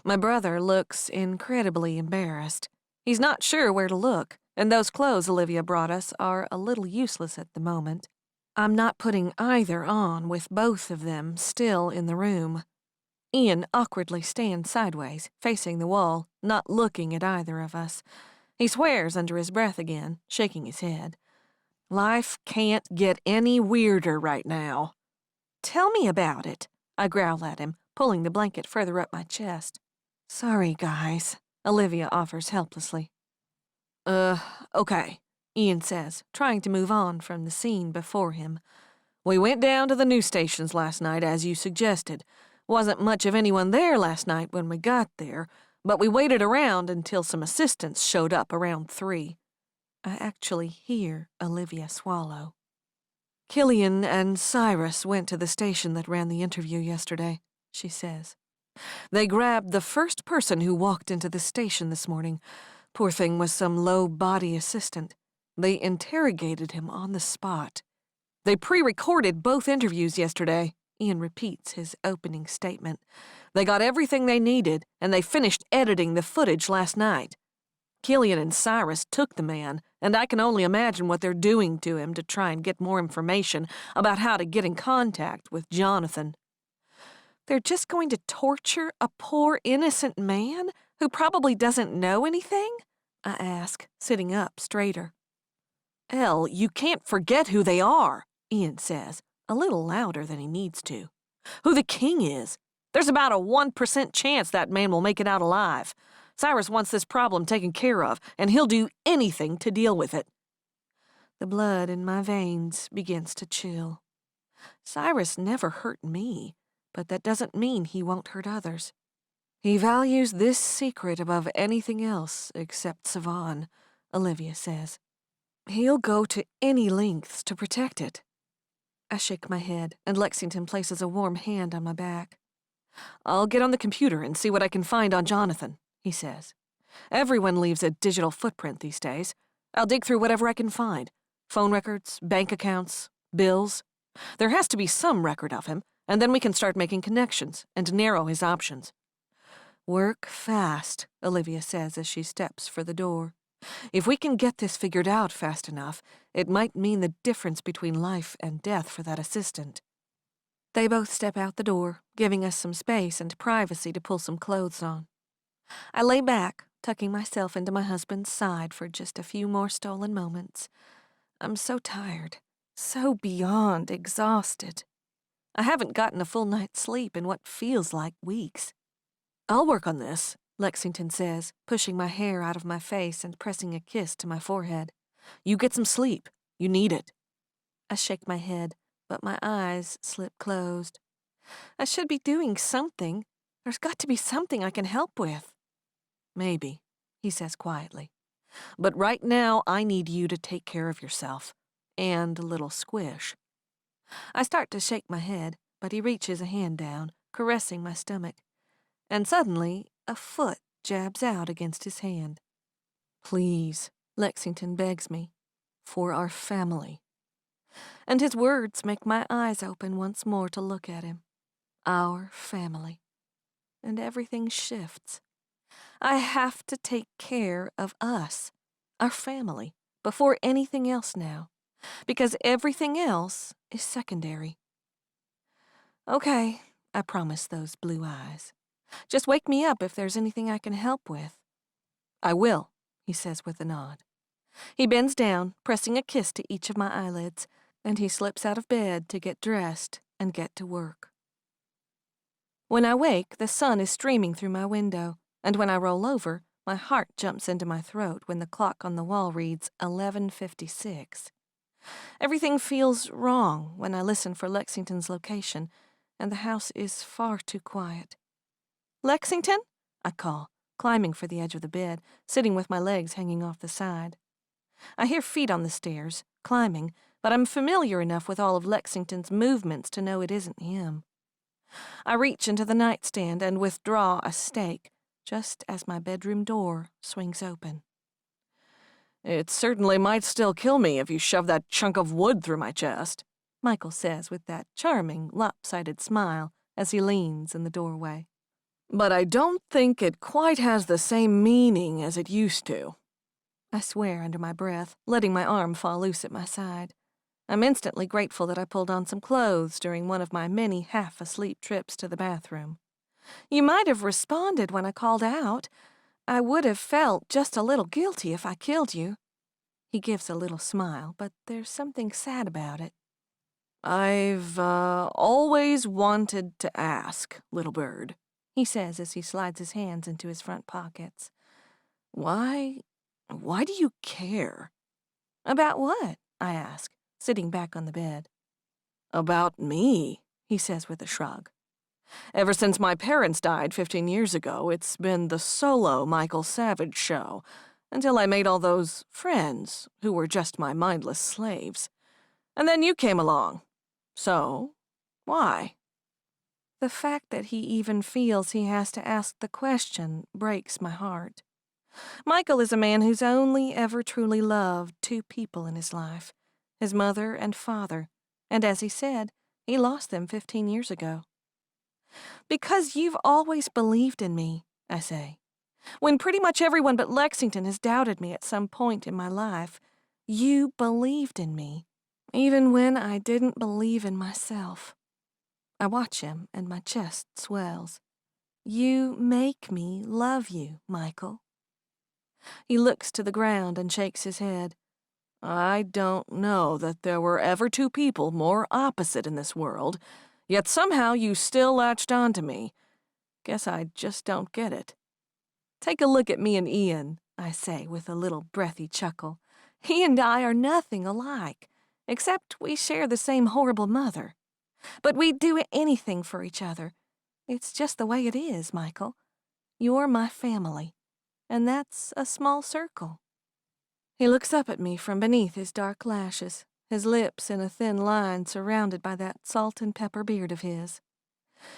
My brother looks incredibly embarrassed. He's not sure where to look, and those clothes Olivia brought us are a little useless at the moment. I'm not putting either on with both of them still in the room. Ian awkwardly stands sideways, facing the wall, not looking at either of us. He swears under his breath again, shaking his head. "Life can't get any weirder right now." "Tell me about it," I growl at him, pulling the blanket further up my chest. "Sorry, guys," Olivia offers helplessly. Okay," Ian says, trying to move on from the scene before him. "We went down to the news stations last night, as you suggested. Wasn't much of anyone there last night when we got there, but we waited around until some assistants showed up around 3. I actually hear Olivia swallow. "Killian and Cyrus went to the station that ran the interview yesterday," she says. "They grabbed the first person who walked into the station this morning. Poor thing was some low-body assistant. They interrogated him on the spot. They pre-recorded both interviews yesterday," Ian repeats his opening statement. "They got everything they needed, and they finished editing the footage last night. Killian and Cyrus took the man, and I can only imagine what they're doing to him to try and get more information about how to get in contact with Jonathan." "They're just going to torture a poor innocent man who probably doesn't know anything?" I ask, sitting up straighter. "Elle, you can't forget who they are," Ian says, a little louder than he needs to. "Who the king is. There's about a 1% chance that man will make it out alive. Cyrus wants this problem taken care of, and he'll do anything to deal with it." The blood in my veins begins to chill. Cyrus never hurt me, but that doesn't mean he won't hurt others. "He values this secret above anything else except Savon," Olivia says. "He'll go to any lengths to protect it." I shake my head, and Lexington places a warm hand on my back. "I'll get on the computer and see what I can find on Jonathan," he says. "Everyone leaves a digital footprint these days. I'll dig through whatever I can find. Phone records, bank accounts, bills. There has to be some record of him, and then we can start making connections and narrow his options." "Work fast," Olivia says as she steps for the door. "If we can get this figured out fast enough, it might mean the difference between life and death for that assistant." They both step out the door, giving us some space and privacy to pull some clothes on. I lay back, tucking myself into my husband's side for just a few more stolen moments. I'm so tired, so beyond exhausted. I haven't gotten a full night's sleep in what feels like weeks. "I'll work on this," Lexington says, pushing my hair out of my face and pressing a kiss to my forehead. "You get some sleep. You need it." I shake my head, but my eyes slip closed. I should be doing something. There's got to be something I can help with. "Maybe," he says quietly. "But right now I need you to take care of yourself. and a little squish. I start to shake my head, but he reaches a hand down, caressing my stomach, and suddenly a foot jabs out against his hand. "Please," Lexington begs me, "for our family." And his words make my eyes open once more to look at him. Our family. And everything shifts. I have to take care of us, our family, before anything else now, because everything else is secondary. "Okay," I promise those blue eyes. "Just wake me up if there's anything I can help with." "I will," he says with a nod. He bends down, pressing a kiss to each of my eyelids, and he slips out of bed to get dressed and get to work. When I wake, the sun is streaming through my window, and when I roll over, my heart jumps into my throat when the clock on the wall reads 11:56. Everything feels wrong when I listen for Lexington's location, and the house is far too quiet. "Lexington?" I call, climbing for the edge of the bed, sitting with my legs hanging off the side. I hear feet on the stairs, climbing, but I'm familiar enough with all of Lexington's movements to know it isn't him. I reach into the nightstand and withdraw a stake, just as my bedroom door swings open. "It certainly might still kill me if you shove that chunk of wood through my chest," Michael says with that charming, lopsided smile as he leans in the doorway. "But I don't think it quite has the same meaning as it used to." I swear under my breath, letting my arm fall loose at my side. I'm instantly grateful that I pulled on some clothes during one of my many half-asleep trips to the bathroom. "You might have responded when I called out. I would have felt just a little guilty if I killed you." He gives a little smile, but there's something sad about it. "I've always wanted to ask, little bird," he says as he slides his hands into his front pockets. Why do you care?" "About what?" I ask, sitting back on the bed. "About me," he says with a shrug. "Ever since my parents died 15 years ago, it's been the solo Michael Savage show, until I made all those friends who were just my mindless slaves. And then you came along. So, why?" The fact that he even feels he has to ask the question breaks my heart. Michael is a man who's only ever truly loved two people in his life, his mother and father, and as he said, he lost them 15 years ago. "Because you've always believed in me," I say. "When pretty much everyone but Lexington has doubted me at some point in my life, you believed in me, even when I didn't believe in myself." I watch him, and my chest swells. "You make me love you, Michael." He looks to the ground and shakes his head. "I don't know that there were ever two people more opposite in this world, yet somehow you still latched onto me. Guess I just don't get it." "Take a look at me and Ian," I say with a little breathy chuckle. "He and I are nothing alike, except we share the same horrible mother. But we'd do anything for each other. It's just the way it is, Michael. You're my family, and that's a small circle." He looks up at me from beneath his dark lashes, his lips in a thin line surrounded by that salt and pepper beard of his.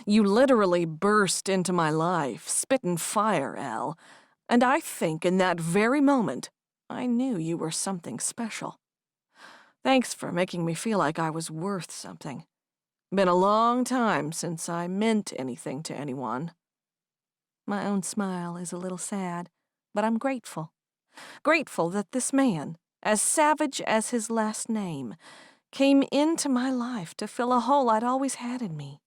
"You literally burst into my life, spittin' fire, Elle, and I think in that very moment I knew you were something special. Thanks for making me feel like I was worth something. Been a long time since I meant anything to anyone." My own smile is a little sad, but I'm grateful. Grateful that this man, as savage as his last name, came into my life to fill a hole I'd always had in me.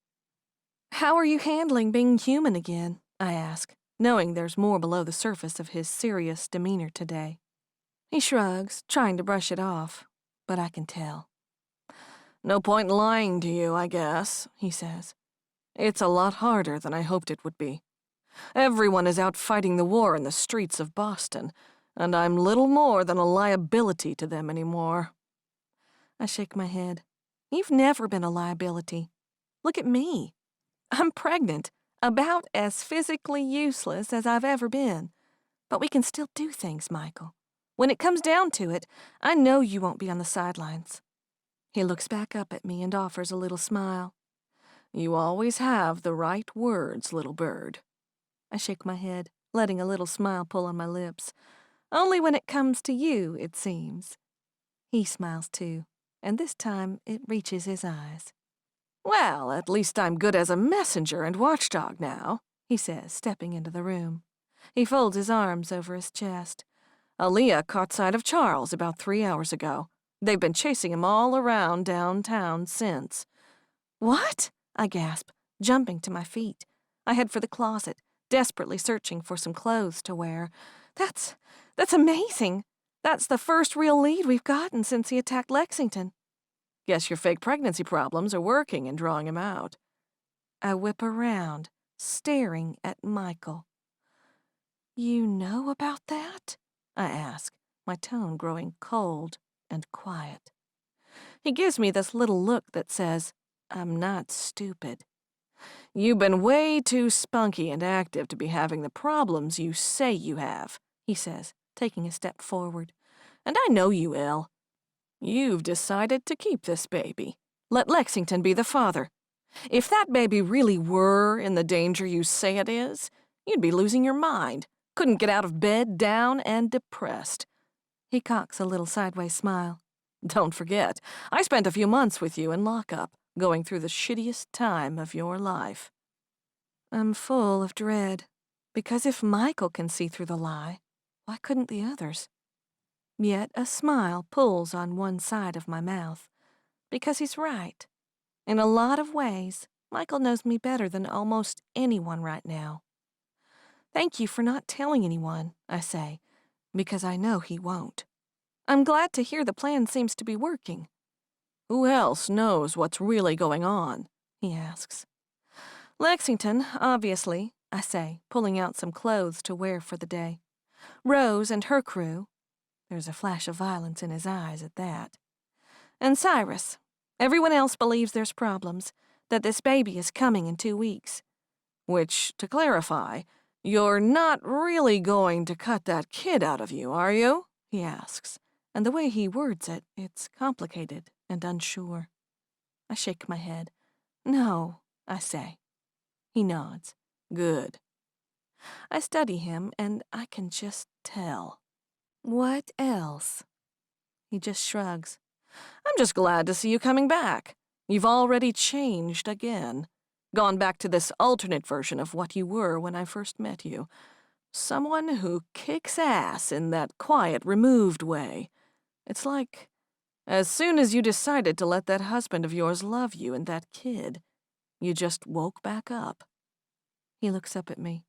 "How are you handling being human again?" I ask, knowing there's more below the surface of his serious demeanor today. He shrugs, trying to brush it off, but I can tell. "No point in lying to you, I guess," he says. "It's a lot harder than I hoped it would be. Everyone is out fighting the war in the streets of Boston, and I'm little more than a liability to them anymore." I shake my head. "You've never been a liability. Look at me. I'm pregnant, about as physically useless as I've ever been. But we can still do things, Michael. When it comes down to it, I know you won't be on the sidelines." He looks back up at me and offers a little smile. "You always have the right words, little bird." I shake my head, letting a little smile pull on my lips. "Only when it comes to you, it seems." He smiles too, and this time it reaches his eyes. "Well, at least I'm good as a messenger and watchdog now," he says, stepping into the room. He folds his arms over his chest. "Aaliyah caught sight of Charles about 3 hours ago. They've been chasing him all around downtown since." "What?" I gasp, jumping to my feet. I head for the closet, desperately searching for some clothes to wear. That's amazing. That's the first real lead we've gotten since he attacked Lexington." "Guess your fake pregnancy problems are working and drawing him out." I whip around, staring at Michael. "You know about that?" I ask, my tone growing cold and quiet. He gives me this little look that says, "I'm not stupid." "You've been way too spunky and active to be having the problems you say you have," he says, taking a step forward. "And I know you, Elle. You've decided to keep this baby. Let Lexington be the father. If that baby really were in the danger you say it is, you'd be losing your mind. Couldn't get out of bed, down and depressed." He cocks a little sideways smile. "Don't forget, I spent a few months with you in lockup, going through the shittiest time of your life." I'm full of dread, because if Michael can see through the lie, why couldn't the others? Yet a smile pulls on one side of my mouth, because he's right. In a lot of ways, Michael knows me better than almost anyone right now. "Thank you for not telling anyone," I say, because I know he won't. "I'm glad to hear the plan seems to be working." "Who else knows what's really going on?" he asks. "Lexington, obviously," I say, pulling out some clothes to wear for the day. "Rose and her crew." There's a flash of violence in his eyes at that. "And Cyrus. Everyone else believes there's problems, that this baby is coming in 2 weeks." "Which, to clarify, you're not really going to cut that kid out of you, are you?" he asks, and the way he words it, it's complicated and unsure. I shake my head. "No," I say. He nods. "Good." I study him, and I can just tell. "What else?" He just shrugs. "I'm just glad to see you coming back. You've already changed again. Gone back to this alternate version of what you were when I first met you. Someone who kicks ass in that quiet, removed way. It's like, as soon as you decided to let that husband of yours love you and that kid, you just woke back up." He looks up at me.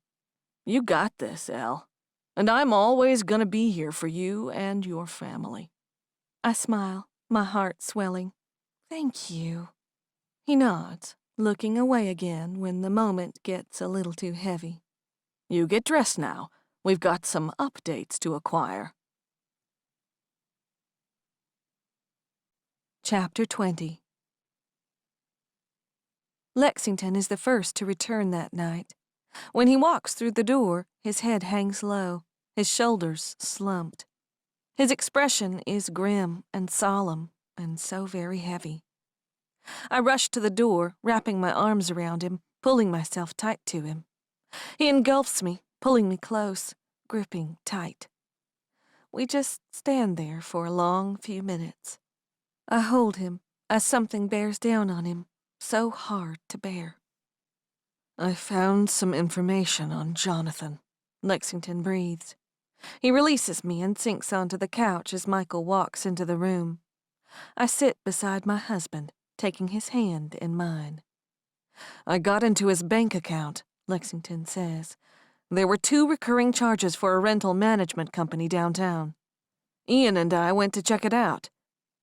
"You got this, Elle. And I'm always gonna be here for you and your family." I smile, my heart swelling. "Thank you." He nods, looking away again when the moment gets a little too heavy. "You get dressed now. We've got some updates to acquire." Chapter 20. Lexington is the first to return that night. When he walks through the door, his head hangs low, his shoulders slumped. His expression is grim and solemn, and so very heavy. I rush to the door, wrapping my arms around him, pulling myself tight to him. He engulfs me, pulling me close, gripping tight. We just stand there for a long few minutes. I hold him as something bears down on him, so hard to bear. "I found some information on Jonathan," Lexington breathes. He releases me and sinks onto the couch as Michael walks into the room. I sit beside my husband, taking his hand in mine. "I got into his bank account," Lexington says. "There were 2 recurring charges for a rental management company downtown. Ian and I went to check it out.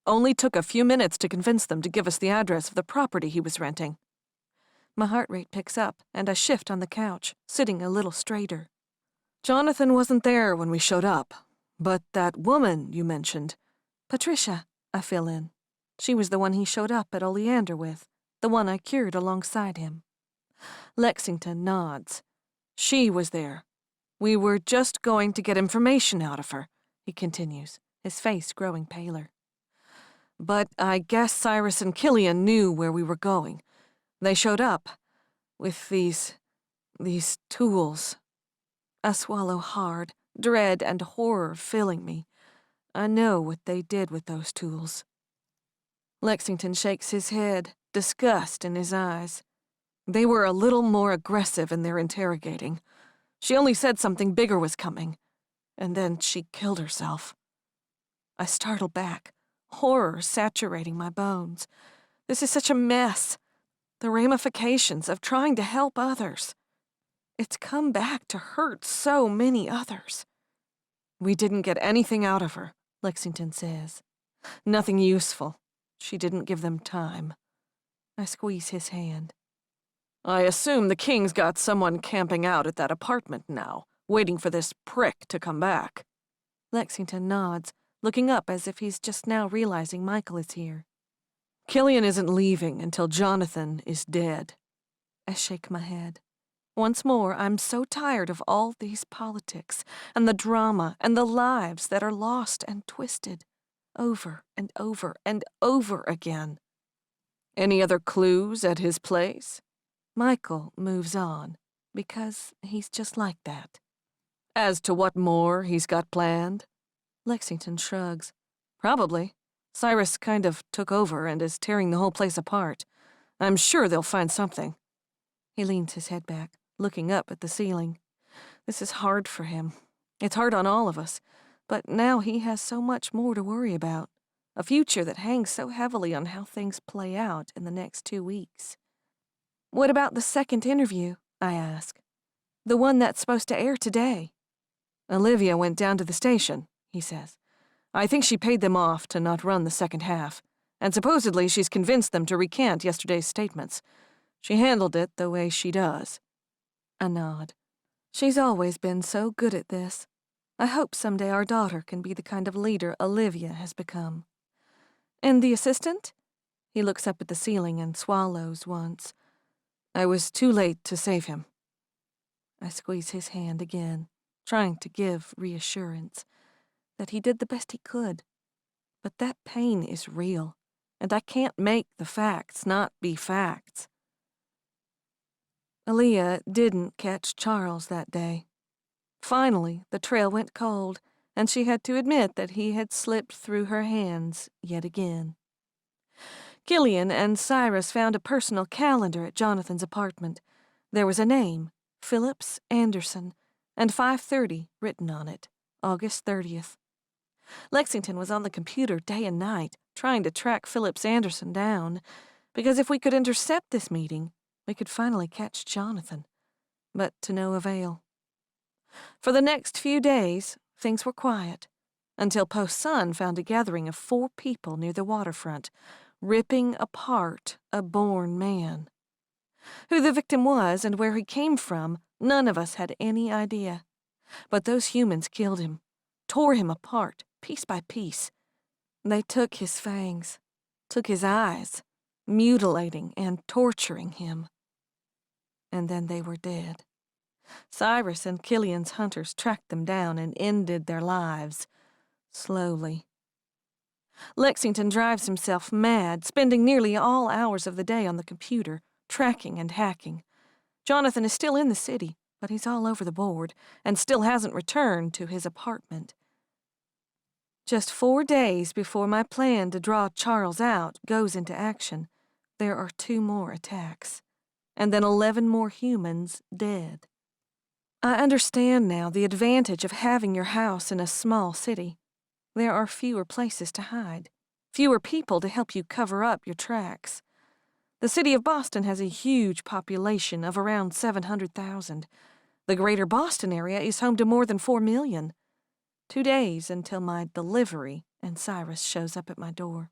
Only took a few minutes to convince them to give us the address of the property he was renting." My heart rate picks up, and I shift on the couch, sitting a little straighter. "Jonathan wasn't there when we showed up, but that woman you mentioned—" "Patricia," I fill in. She was the one he showed up at Oleander with, the one I cured alongside him. Lexington nods. "She was there. We were just going to get information out of her," he continues, his face growing paler. But I guess Cyrus and Killian knew where we were going. They showed up with these tools. I swallow hard, dread and horror filling me. I know what they did with those tools. Lexington shakes his head, disgust in his eyes. They were a little more aggressive in their interrogating. She only said something bigger was coming, and then she killed herself. I startle back, horror saturating my bones. This is such a mess. The ramifications of trying to help others. It's come back to hurt so many others. We didn't get anything out of her, Lexington says. Nothing useful. She didn't give them time. I squeeze his hand. I assume the King's got someone camping out at that apartment now, waiting for this prick to come back. Lexington nods, looking up as if he's just now realizing Michael is here. Killian isn't leaving until Jonathan is dead. I shake my head. Once more, I'm so tired of all these politics and the drama and the lives that are lost and twisted, over and over and over again. Any other clues at his place? Michael moves on, because he's just like that. As to what more he's got planned? Lexington shrugs. Probably. Cyrus kind of took over and is tearing the whole place apart. I'm sure they'll find something. He leans his head back, looking up at the ceiling. This is hard for him. It's hard on all of us, but now he has so much more to worry about. A future that hangs so heavily on how things play out in the next 2 weeks. What about the second interview? I ask. The one that's supposed to air today. Olivia went down to the station, he says. I think she paid them off to not run the second half, and supposedly she's convinced them to recant yesterday's statements. She handled it the way she does. I nod. She's always been so good at this. I hope someday our daughter can be the kind of leader Olivia has become. And the assistant? He looks up at the ceiling and swallows once. I was too late to save him. I squeeze his hand again, trying to give reassurance that he did the best he could. But that pain is real, and I can't make the facts not be facts. Aaliyah didn't catch Charles that day. Finally, the trail went cold, and she had to admit that he had slipped through her hands yet again. Killian and Cyrus found a personal calendar at Jonathan's apartment. There was a name, Phillips Anderson, and 5:30 written on it, August 30th. Lexington was on the computer day and night, trying to track Phillips Anderson down, because if we could intercept this meeting, we could finally catch Jonathan, but to no avail. For the next few days, things were quiet, until Post-Sun found a gathering of 4 people near the waterfront, ripping apart a born man. Who the victim was and where he came from, none of us had any idea. But those humans killed him, tore him apart, piece by piece. They took his fangs, took his eyes, mutilating and torturing him. And then they were dead. Cyrus and Killian's hunters tracked them down and ended their lives, slowly. Lexington drives himself mad, spending nearly all hours of the day on the computer, tracking and hacking. Jonathan is still in the city, but he's all over the board, and still hasn't returned to his apartment. Just 4 days before my plan to draw Charles out goes into action, there are 2 more attacks, and then 11 more humans dead. I understand now the advantage of having your house in a small city. There are fewer places to hide, fewer people to help you cover up your tracks. The city of Boston has a huge population of around 700,000. The greater Boston area is home to more than 4 million. 2 days until my delivery, and Cyrus shows up at my door.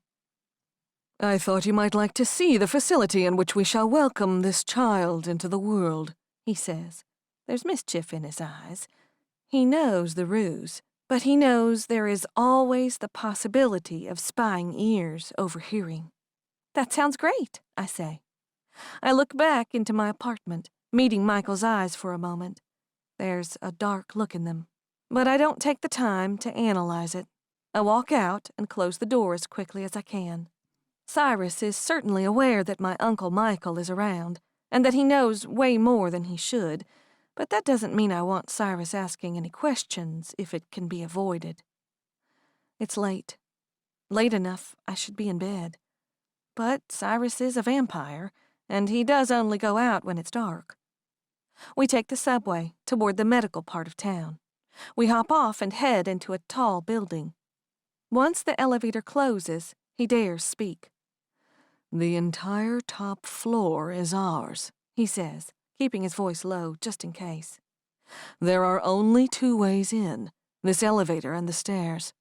I thought you might like to see the facility in which we shall welcome this child into the world, he says. There's mischief in his eyes. He knows the ruse, but he knows there is always the possibility of spying ears overhearing. That sounds great, I say. I look back into my apartment, meeting Michael's eyes for a moment. There's a dark look in them, But I don't take the time to analyze it. I walk out and close the door as quickly as I can. Cyrus is certainly aware that my Uncle Michael is around, and that he knows way more than he should, but that doesn't mean I want Cyrus asking any questions if it can be avoided. It's late. Late enough I should be in bed. But Cyrus is a vampire, and he does only go out when it's dark. We take the subway toward the medical part of town. We hop off and head into a tall building. Once the elevator closes, he dares speak. "The entire top floor is ours," he says, keeping his voice low just in case. "There are only two ways in, this elevator and the stairs.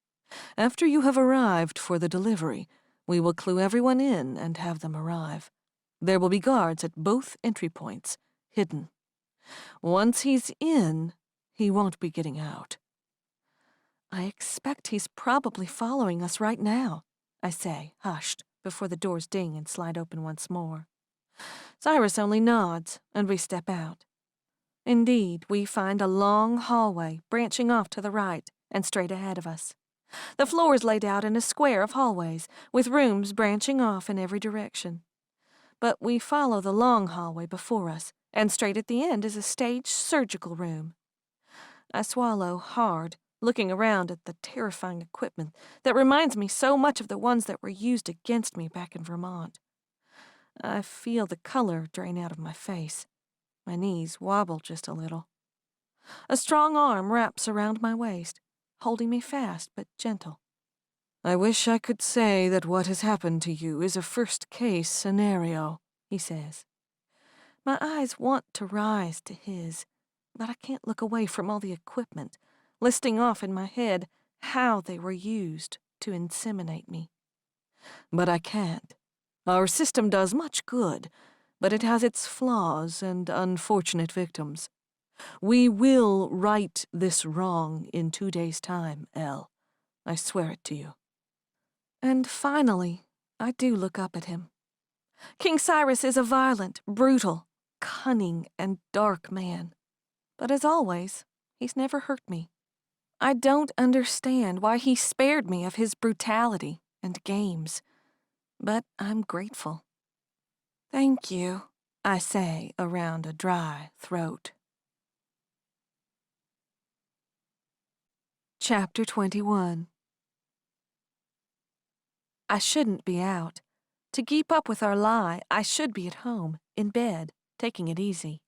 After you have arrived for the delivery, we will clue everyone in and have them arrive. There will be guards at both entry points, hidden. Once he's in, he won't be getting out." "I expect he's probably following us right now," I say, hushed, before the doors ding and slide open once more. Cyrus only nods, and we step out. Indeed, we find a long hallway branching off to the right and straight ahead of us. The floor is laid out in a square of hallways, with rooms branching off in every direction. But we follow the long hallway before us, and straight at the end is a staged surgical room. I swallow hard, looking around at the terrifying equipment that reminds me so much of the ones that were used against me back in Vermont. I feel the color drain out of my face. My knees wobble just a little. A strong arm wraps around my waist, holding me fast but gentle. "I wish I could say that what has happened to you is a first-case scenario," he says. My eyes want to rise to his, but I can't look away from all the equipment, listing off in my head how they were used to inseminate me. But I can't. Our system does much good, but it has its flaws and unfortunate victims. We will right this wrong in 2 days' time, Elle. I swear it to you. And finally, I do look up at him. King Cyrus is a violent, brutal, cunning, and dark man. But as always, he's never hurt me. I don't understand why he spared me of his brutality and games, but I'm grateful. "Thank you," I say around a dry throat. Chapter 21. I shouldn't be out. To keep up with our lie, I should be at home, in bed, taking it easy.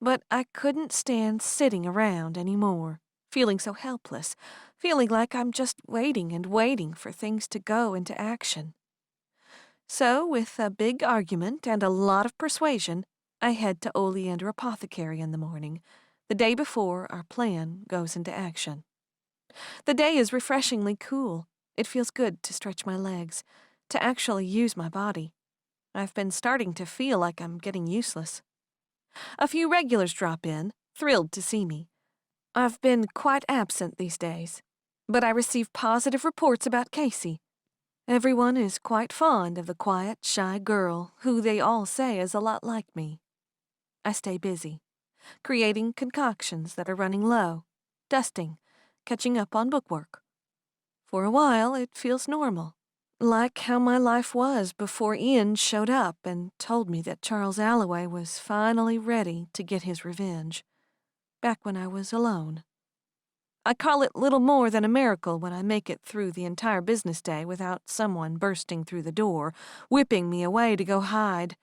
But I couldn't stand sitting around anymore, feeling so helpless, feeling like I'm just waiting and waiting for things to go into action. So, with a big argument and a lot of persuasion, I head to Oleander Apothecary in the morning, the day before our plan goes into action. The day is refreshingly cool. It feels good to stretch my legs, to actually use my body. I've been starting to feel like I'm getting useless. A few regulars drop in, thrilled to see me. I've been quite absent these days, but I receive positive reports about Casey. Everyone is quite fond of the quiet, shy girl who they all say is a lot like me. I stay busy, creating concoctions that are running low, dusting, catching up on bookwork. For a while, it feels normal, like how my life was before Ian showed up and told me that Charles Allaway was finally ready to get his revenge, back when I was alone. I call it little more than a miracle when I make it through the entire business day without someone bursting through the door, whipping me away to go hide,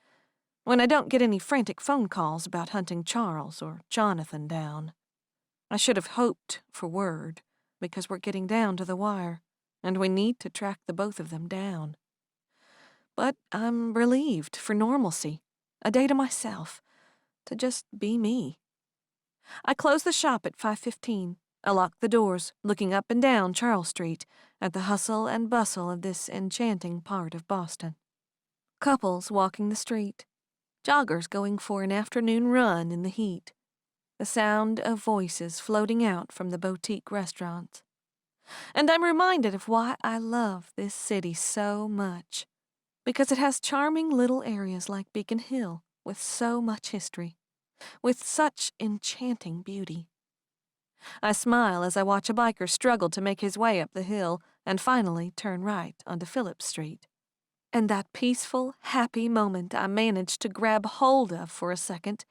when I don't get any frantic phone calls about hunting Charles or Jonathan down. I should have hoped for word, because we're getting down to the wire, and we need to track the both of them down. But I'm relieved for normalcy, a day to myself, to just be me. I close the shop at 5:15. I lock the doors, looking up and down Charles Street at the hustle and bustle of this enchanting part of Boston. Couples walking the street, joggers going for an afternoon run in the heat, the sound of voices floating out from the boutique restaurants. And I'm reminded of why I love this city so much, because it has charming little areas like Beacon Hill with so much history, with such enchanting beauty. I smile as I watch a biker struggle to make his way up the hill and finally turn right onto Phillips Street. And that peaceful, happy moment I managed to grab hold of for a second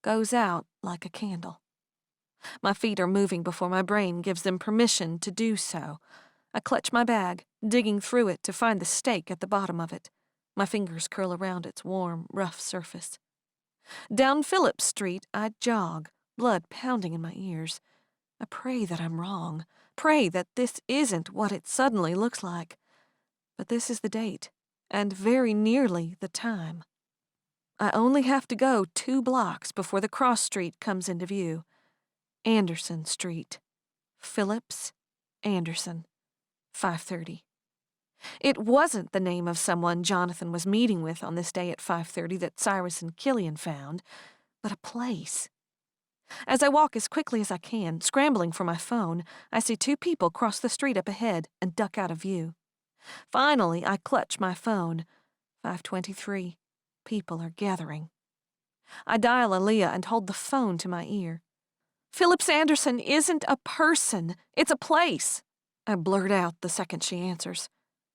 goes out like a candle. My feet are moving before my brain gives them permission to do so. I clutch my bag, digging through it to find the stake at the bottom of it. My fingers curl around its warm, rough surface. Down Phillips Street, I jog, blood pounding in my ears. I pray that I'm wrong. Pray that this isn't what it suddenly looks like. But this is the date, and very nearly the time. I only have to go 2 blocks before the cross street comes into view. Anderson Street. Phillips Anderson. 5:30. It wasn't the name of someone Jonathan was meeting with on this day at 5:30 that Cyrus and Killian found, but a place. As I walk as quickly as I can, scrambling for my phone, I see 2 people cross the street up ahead and duck out of view. Finally, I clutch my phone. 5:23. People are gathering. I dial Aaliyah and hold the phone to my ear. Phillips Anderson isn't a person. It's a place. I blurt out the second she answers.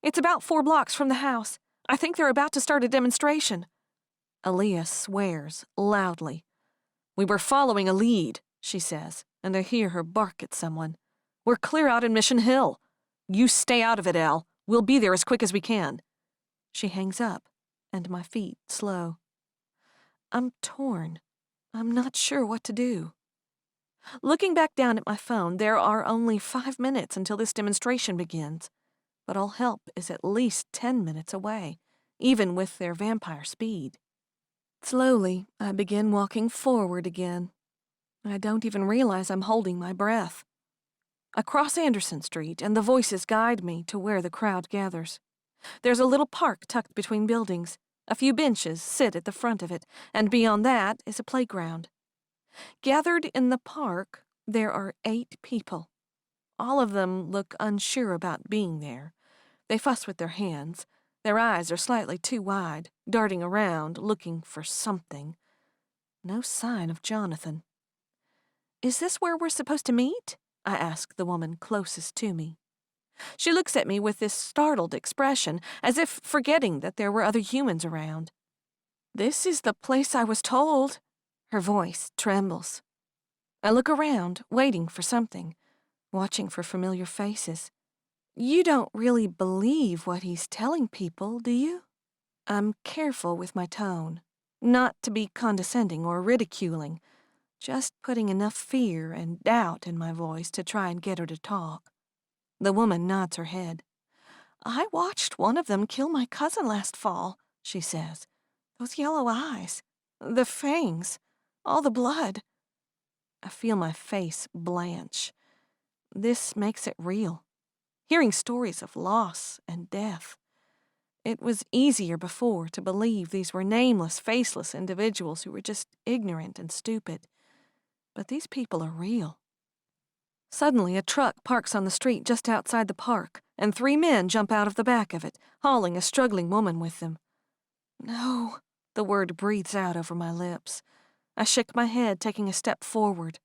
It's about 4 blocks from the house. I think they're about to start a demonstration. Aaliyah swears loudly. We were following a lead, she says, and I hear her bark at someone. We're clear out in Mission Hill. You stay out of it, Elle. We'll be there as quick as we can. She hangs up, and my feet slow. I'm torn. I'm not sure what to do. Looking back down at my phone, there are only 5 minutes until this demonstration begins, but all help is at least 10 minutes away, even with their vampire speed. Slowly, I begin walking forward again. I don't even realize I'm holding my breath. I cross Anderson Street, and the voices guide me to where the crowd gathers. There's a little park tucked between buildings. A few benches sit at the front of it, and beyond that is a playground. Gathered in the park, there are 8 people. All of them look unsure about being there. They fuss with their hands. Their eyes are slightly too wide, darting around, looking for something. No sign of Jonathan. Is this where we're supposed to meet? I ask the woman closest to me. She looks at me with this startled expression, as if forgetting that there were other humans around. This is the place I was told. Her voice trembles. I look around, waiting for something, watching for familiar faces. You don't really believe what he's telling people, do you? I'm careful with my tone, not to be condescending or ridiculing, just putting enough fear and doubt in my voice to try and get her to talk. The woman nods her head. I watched one of them kill my cousin last fall, she says. Those yellow eyes, the fangs, all the blood. I feel my face blanch. This makes it real. Hearing stories of loss and death. It was easier before to believe these were nameless, faceless individuals who were just ignorant and stupid. But these people are real. Suddenly, a truck parks on the street just outside the park, and 3 men jump out of the back of it, hauling a struggling woman with them. No, the word breathes out over my lips. I shake my head, taking a step forward.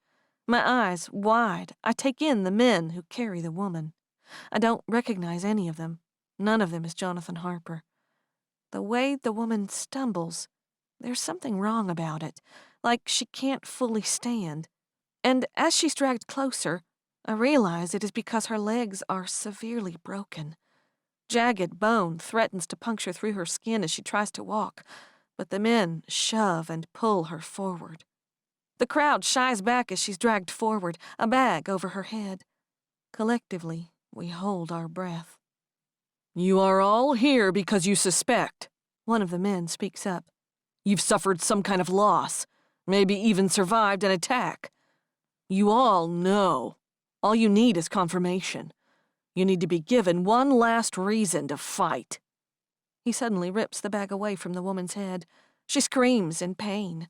My eyes wide, I take in the men who carry the woman. I don't recognize any of them. None of them is Jonathan Harper. The way the woman stumbles, there's something wrong about it, like she can't fully stand. And as she's dragged closer, I realize it is because her legs are severely broken. Jagged bone threatens to puncture through her skin as she tries to walk, but the men shove and pull her forward. The crowd shies back as she's dragged forward, a bag over her head. Collectively, we hold our breath. You are all here because you suspect, one of the men speaks up. You've suffered some kind of loss, maybe even survived an attack. You all know. All you need is confirmation. You need to be given one last reason to fight. He suddenly rips the bag away from the woman's head. She screams in pain.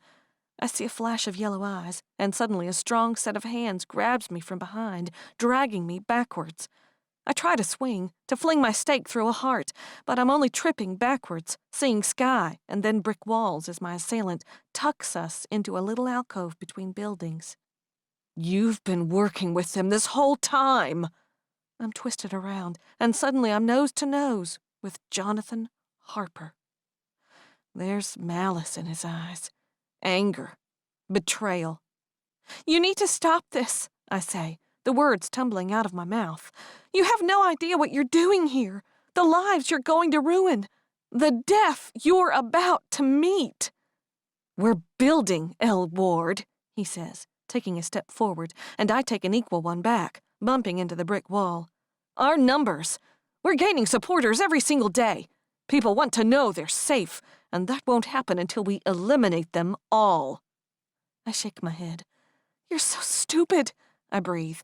I see a flash of yellow eyes, and suddenly a strong set of hands grabs me from behind, dragging me backwards. I try to swing, to fling my stake through a heart, but I'm only tripping backwards, seeing sky and then brick walls as my assailant tucks us into a little alcove between buildings. You've been working with them this whole time. I'm twisted around, and suddenly I'm nose to nose with Jonathan Harper. There's malice in his eyes, anger, betrayal. You need to stop this, I say, the words tumbling out of my mouth. You have no idea what you're doing here, the lives you're going to ruin, the death you're about to meet. We're building, Elle Ward, he says, taking a step forward, and I take an equal one back, bumping into the brick wall. Our numbers. We're gaining supporters every single day. People want to know they're safe, and that won't happen until we eliminate them all. I shake my head. You're so stupid, I breathe.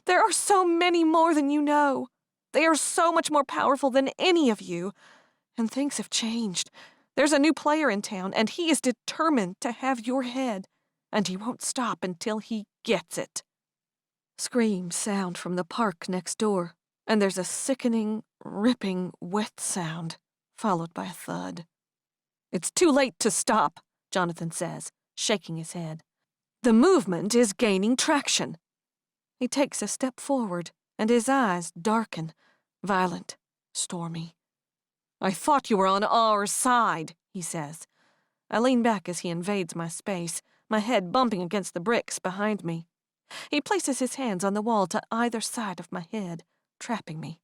There are so many more than you know. They are so much more powerful than any of you. And things have changed. There's a new player in town, and he is determined to have your head, and he won't stop until he gets it. Screams sound from the park next door, and there's a sickening, ripping, wet sound, followed by a thud. It's too late to stop, Jonathan says, shaking his head. The movement is gaining traction. He takes a step forward, and his eyes darken, violent, stormy. I thought you were on our side, he says. I lean back as he invades my space, my head bumping against the bricks behind me. He places his hands on the wall to either side of my head, trapping me.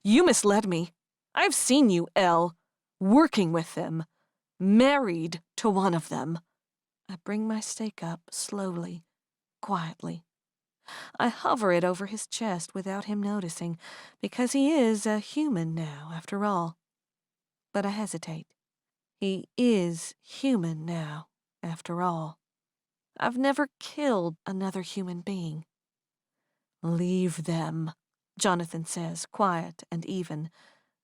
You misled me. I've seen you, Elle, working with them, married to one of them. I bring my stake up slowly, quietly. I hover it over his chest without him noticing, because he is a human now, after all. But I hesitate. He is human now, after all. I've never killed another human being. Leave them, Jonathan says, quiet and even,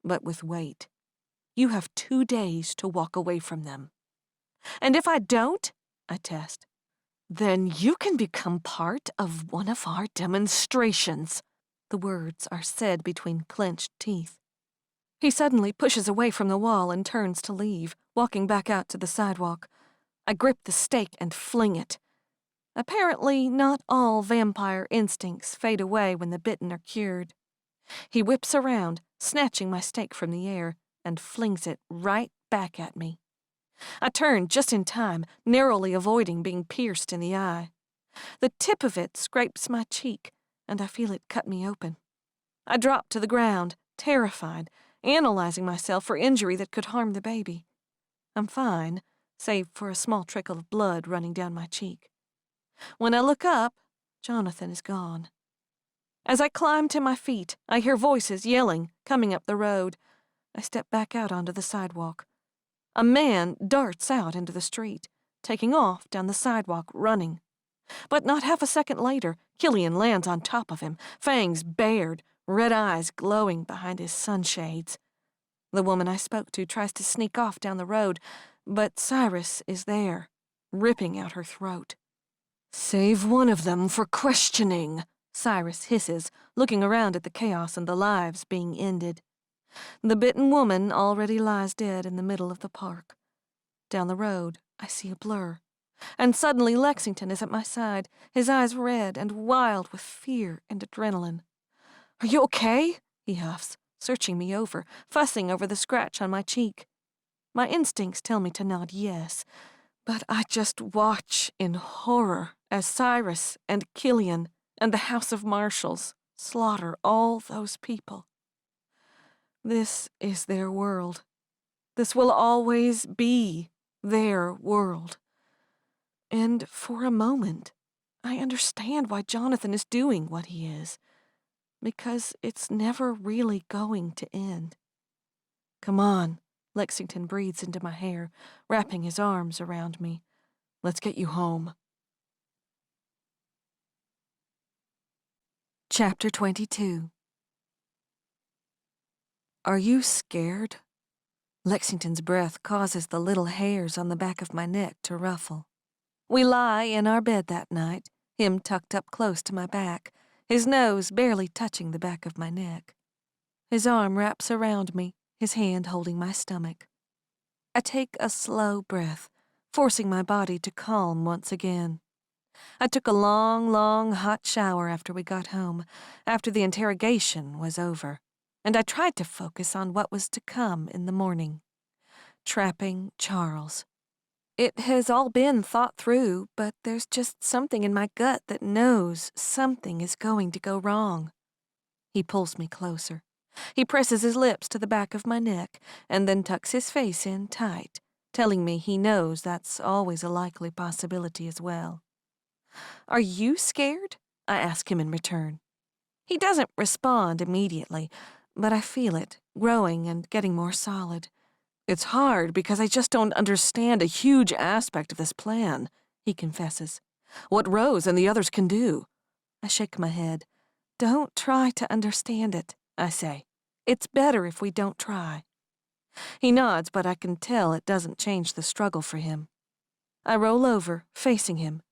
but with weight. You have 2 days to walk away from them. And if I don't, I test, then you can become part of one of our demonstrations. The words are said between clenched teeth. He suddenly pushes away from the wall and turns to leave, walking back out to the sidewalk. I grip the stake and fling it. Apparently, not all vampire instincts fade away when the bitten are cured. He whips around, snatching my stake from the air, and flings it right back at me. I turn just in time, narrowly avoiding being pierced in the eye. The tip of it scrapes my cheek, and I feel it cut me open. I drop to the ground, terrified, analyzing myself for injury that could harm the baby. I'm fine, save for a small trickle of blood running down my cheek. When I look up, Jonathan is gone. As I climb to my feet, I hear voices yelling, coming up the road. I step back out onto the sidewalk. A man darts out into the street, taking off down the sidewalk, running. But not half a second later, Killian lands on top of him, fangs bared, red eyes glowing behind his sunshades. The woman I spoke to tries to sneak off down the road, but Cyrus is there, ripping out her throat. Save one of them for questioning, Cyrus hisses, looking around at the chaos and the lives being ended. The bitten woman already lies dead in the middle of the park. Down the road, I see a blur. And suddenly Lexington is at my side, his eyes red and wild with fear and adrenaline. Are you okay? He huffs, searching me over, fussing over the scratch on my cheek. My instincts tell me to nod yes, but I just watch in horror as Cyrus and Killian and the House of Marshals slaughter all those people. This is their world. This will always be their world. And for a moment, I understand why Jonathan is doing what he is, because it's never really going to end. Come on, Lexington breathes into my hair, wrapping his arms around me. Let's get you home. Chapter 22. Are you scared? Lexington's breath causes the little hairs on the back of my neck to ruffle. We lie in our bed that night, him tucked up close to my back, his nose barely touching the back of my neck. His arm wraps around me, his hand holding my stomach. I take a slow breath, forcing my body to calm once again. I took a long, long hot shower after we got home, after the interrogation was over, and I tried to focus on what was to come in the morning. Trapping Charles. It has all been thought through, but there's just something in my gut that knows something is going to go wrong. He pulls me closer. He presses his lips to the back of my neck and then tucks his face in tight, telling me he knows that's always a likely possibility as well. Are you scared? I ask him in return. He doesn't respond immediately, but I feel it, growing and getting more solid. It's hard because I just don't understand a huge aspect of this plan, he confesses. What Rose and the others can do. I shake my head. Don't try to understand it, I say. It's better if we don't try. He nods, but I can tell it doesn't change the struggle for him. I roll over, facing him.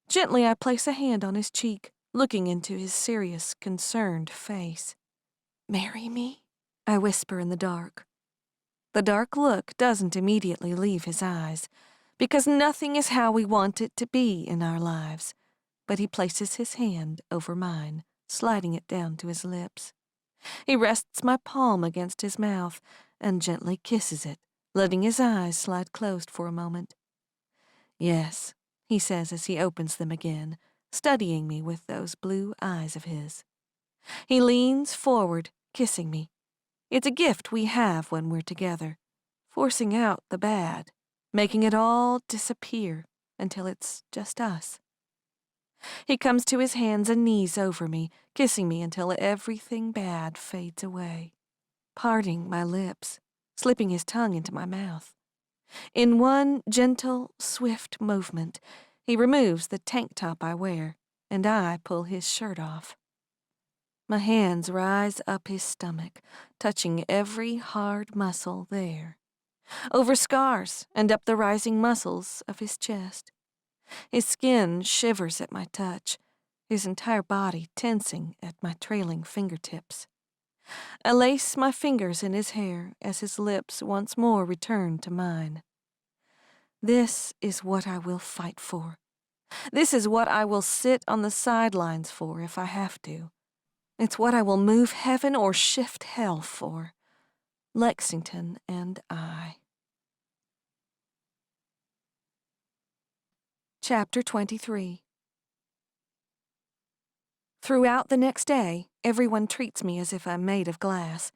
Gently, I place a hand on his cheek, looking into his serious, concerned face. Marry me? I whisper in the dark. The dark look doesn't immediately leave his eyes, because nothing is how we want it to be in our lives, but he places his hand over mine, sliding it down to his lips. He rests my palm against his mouth and gently kisses it, letting his eyes slide closed for a moment. Yes, he says as he opens them again, studying me with those blue eyes of his. He leans forward, kissing me. It's a gift we have when we're together, forcing out the bad, making it all disappear until it's just us. He comes to his hands and knees over me, kissing me until everything bad fades away, parting my lips, slipping his tongue into my mouth. In one gentle, swift movement, he removes the tank top I wear, and I pull his shirt off. My hands rise up his stomach, touching every hard muscle there, over scars and up the rising muscles of his chest. His skin shivers at my touch, his entire body tensing at my trailing fingertips. I lace my fingers in his hair as his lips once more return to mine. This is what I will fight for. This is what I will sit on the sidelines for if I have to. It's what I will move heaven or shift hell for. Lexington and I. Chapter 23. Throughout the next day, everyone treats me as if I'm made of glass.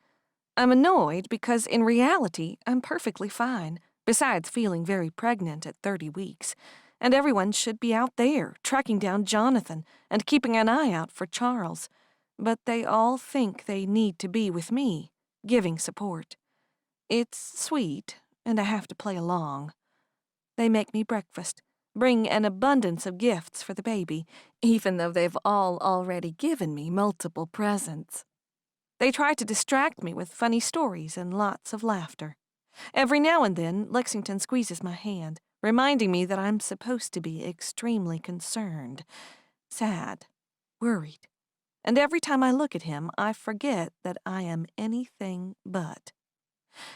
I'm annoyed because in reality, I'm perfectly fine, besides feeling very pregnant at 30 weeks, and everyone should be out there, tracking down Jonathan and keeping an eye out for Charles. But they all think they need to be with me, giving support. It's sweet, and I have to play along. They make me breakfast, bring an abundance of gifts for the baby, even though they've all already given me multiple presents. They try to distract me with funny stories and lots of laughter. Every now and then, Lexington squeezes my hand, reminding me that I'm supposed to be extremely concerned, sad, worried. And every time I look at him, I forget that I am anything but.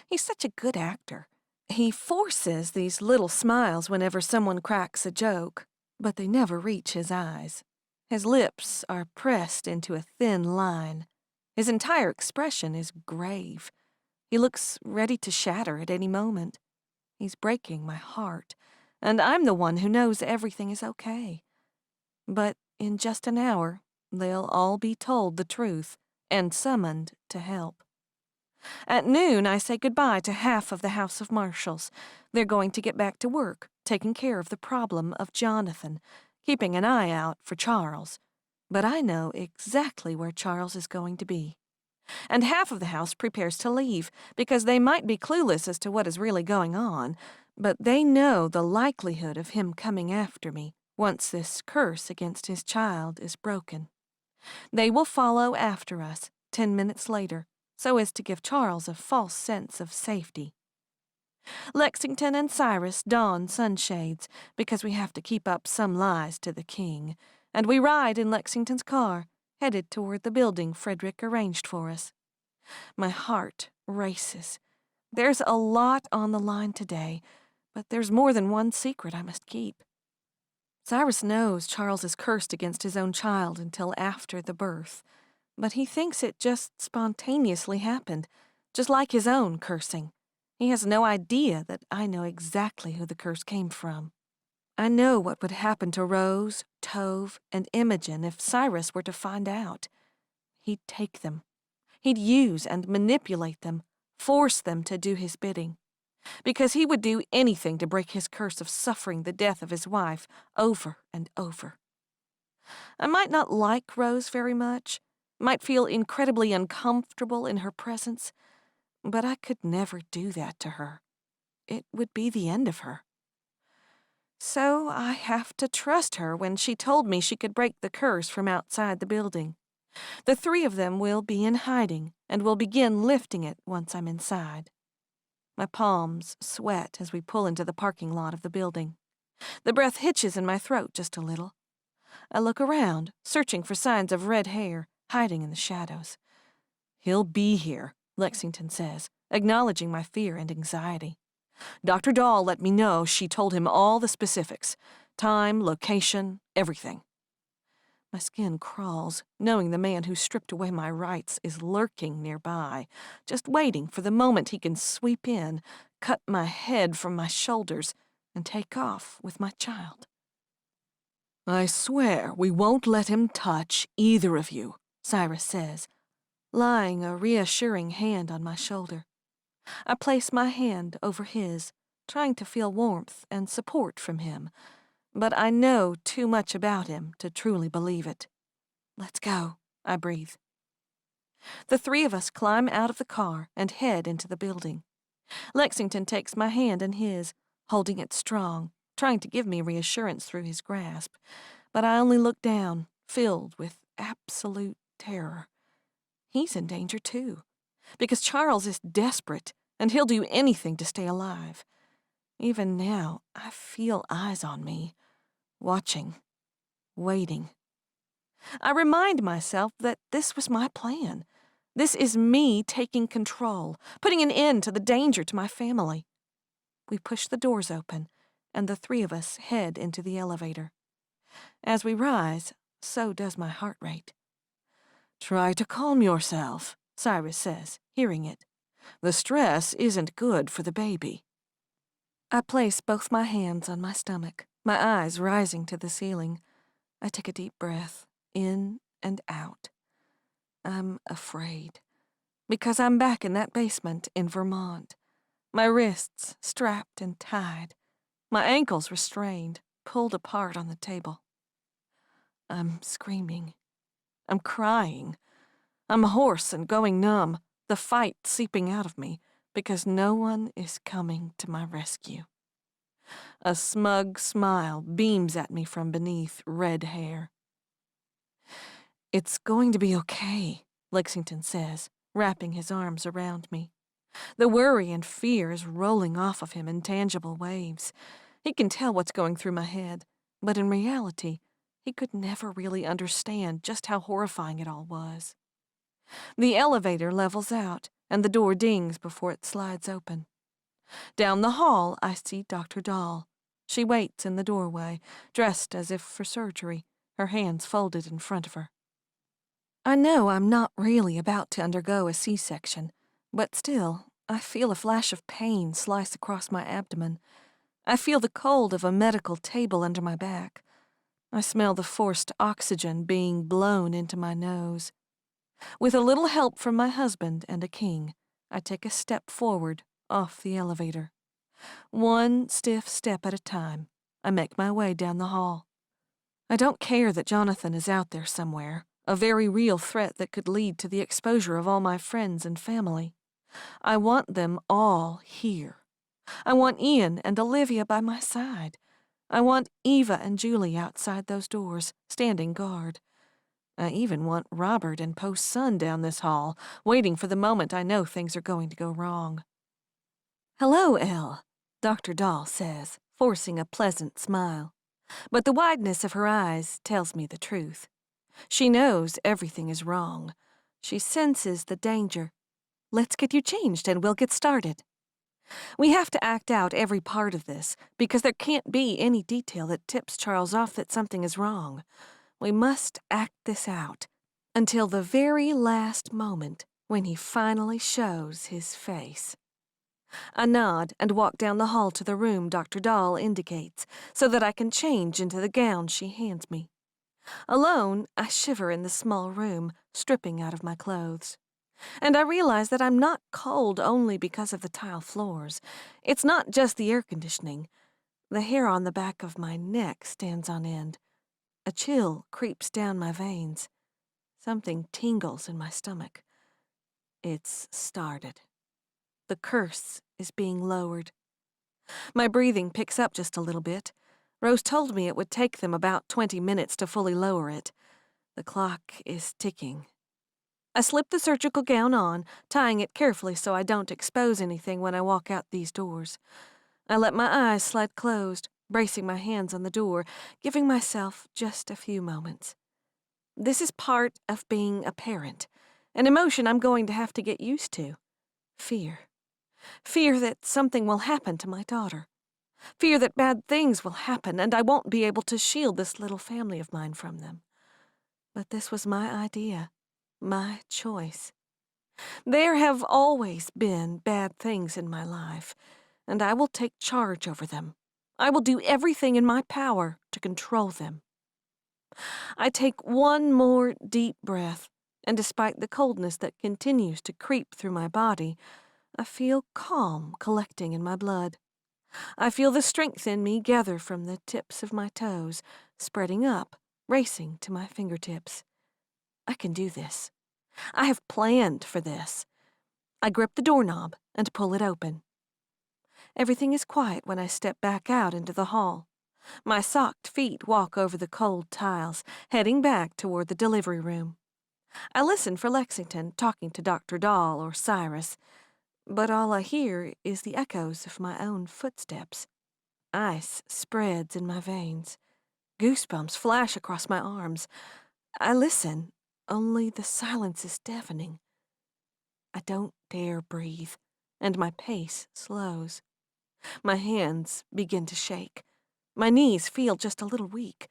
He's such a good actor. He forces these little smiles whenever someone cracks a joke, but they never reach his eyes. His lips are pressed into a thin line. His entire expression is grave. He looks ready to shatter at any moment. He's breaking my heart, and I'm the one who knows everything is okay. But in just an hour, they'll all be told the truth and summoned to help. At noon, I say goodbye to half of the House of Marshals. They're going to get back to work, taking care of the problem of Jonathan, keeping an eye out for Charles. But I know exactly where Charles is going to be. And half of the house prepares to leave, because they might be clueless as to what is really going on, but they know the likelihood of him coming after me once this curse against his child is broken. They will follow after us 10 minutes later, so as to give Charles a false sense of safety. Lexington and Cyrus don sunshades because we have to keep up some lies to the king, and we ride in Lexington's car, headed toward the building Frederick arranged for us. My heart races. There's a lot on the line today, but there's more than one secret I must keep. Cyrus knows Charles is cursed against his own child until after the birth, but he thinks it just spontaneously happened, just like his own cursing. He has no idea that I know exactly who the curse came from. I know what would happen to Rose, Tove, and Imogen if Cyrus were to find out. He'd take them. He'd use and manipulate them, force them to do his bidding. Because he would do anything to break his curse of suffering the death of his wife over and over. I might not like Rose very much, might feel incredibly uncomfortable in her presence, but I could never do that to her. It would be the end of her. So I have to trust her when she told me she could break the curse from outside the building. The three of them will be in hiding and will begin lifting it once I'm inside. My palms sweat as we pull into the parking lot of the building. The breath hitches in my throat just a little. I look around, searching for signs of red hair, hiding in the shadows. "He'll be here," Lexington says, acknowledging my fear and anxiety. "Dr. Dahl let me know she told him all the specifics. Time, location, everything." My skin crawls, knowing the man who stripped away my rights is lurking nearby, just waiting for the moment he can sweep in, cut my head from my shoulders, and take off with my child. "I swear we won't let him touch either of you," Cyrus says, lying a reassuring hand on my shoulder. I place my hand over his, trying to feel warmth and support from him, but I know too much about him to truly believe it. "Let's go," I breathe. The three of us climb out of the car and head into the building. Lexington takes my hand in his, holding it strong, trying to give me reassurance through his grasp, but I only look down, filled with absolute terror. He's in danger too, because Charles is desperate, and he'll do anything to stay alive. Even now, I feel eyes on me, watching, waiting. I remind myself that this was my plan. This is me taking control, putting an end to the danger to my family. We push the doors open, and the three of us head into the elevator. As we rise, so does my heart rate. "Try to calm yourself," Cyrus says, hearing it. "The stress isn't good for the baby." I place both my hands on my stomach, my eyes rising to the ceiling. I take a deep breath, in and out. I'm afraid, because I'm back in that basement in Vermont. My wrists strapped and tied, my ankles restrained, pulled apart on the table. I'm screaming. I'm crying. I'm hoarse and going numb, the fight seeping out of me, because no one is coming to my rescue. A smug smile beams at me from beneath red hair. "It's going to be okay," Lexington says, wrapping his arms around me. The worry and fear is rolling off of him in tangible waves. He can tell what's going through my head, but in reality, he could never really understand just how horrifying it all was. The elevator levels out, and the door dings before it slides open. Down the hall, I see Dr. Dahl. She waits in the doorway, dressed as if for surgery, her hands folded in front of her. I know I'm not really about to undergo a C-section, but still, I feel a flash of pain slice across my abdomen. I feel the cold of a medical table under my back. I smell the forced oxygen being blown into my nose. With a little help from my husband and a king, I take a step forward off the elevator. One stiff step at a time, I make my way down the hall. I don't care that Jonathan is out there somewhere, a very real threat that could lead to the exposure of all my friends and family. I want them all here. I want Ian and Olivia by my side. I want Eva and Julie outside those doors, standing guard. I even want Robert and Poe's son down this hall, waiting for the moment I know things are going to go wrong. "Hello, Elle," Dr. Dahl says, forcing a pleasant smile. But the wideness of her eyes tells me the truth. She knows everything is wrong. She senses the danger. "Let's get you changed and we'll get started." We have to act out every part of this, because there can't be any detail that tips Charles off that something is wrong. We must act this out until the very last moment when he finally shows his face. I nod and walk down the hall to the room Dr. Dahl indicates, so that I can change into the gown she hands me. Alone, I shiver in the small room, stripping out of my clothes. And I realize that I'm not cold only because of the tile floors. It's not just the air conditioning. The hair on the back of my neck stands on end. A chill creeps down my veins. Something tingles in my stomach. It's started. The curse is being lowered. My breathing picks up just a little bit. Rose told me it would take them about 20 minutes to fully lower it. The clock is ticking. I slip the surgical gown on, tying it carefully so I don't expose anything when I walk out these doors. I let my eyes slide closed, bracing my hands on the door, giving myself just a few moments. This is part of being a parent, an emotion I'm going to have to get used to. Fear. Fear that something will happen to my daughter. Fear that bad things will happen and I won't be able to shield this little family of mine from them. But this was my idea, my choice. There have always been bad things in my life, and I will take charge over them. I will do everything in my power to control them. I take one more deep breath, and despite the coldness that continues to creep through my body, I feel calm collecting in my blood. I feel the strength in me gather from the tips of my toes, spreading up, racing to my fingertips. I can do this. I have planned for this. I grip the doorknob and pull it open. Everything is quiet when I step back out into the hall. My socked feet walk over the cold tiles, heading back toward the delivery room. I listen for Lexington talking to Dr. Dahl or Cyrus, but all I hear is the echoes of my own footsteps. Ice spreads in my veins. Goosebumps flash across my arms. I listen, only the silence is deafening. I don't dare breathe, and my pace slows. My hands begin to shake. My knees feel just a little weak.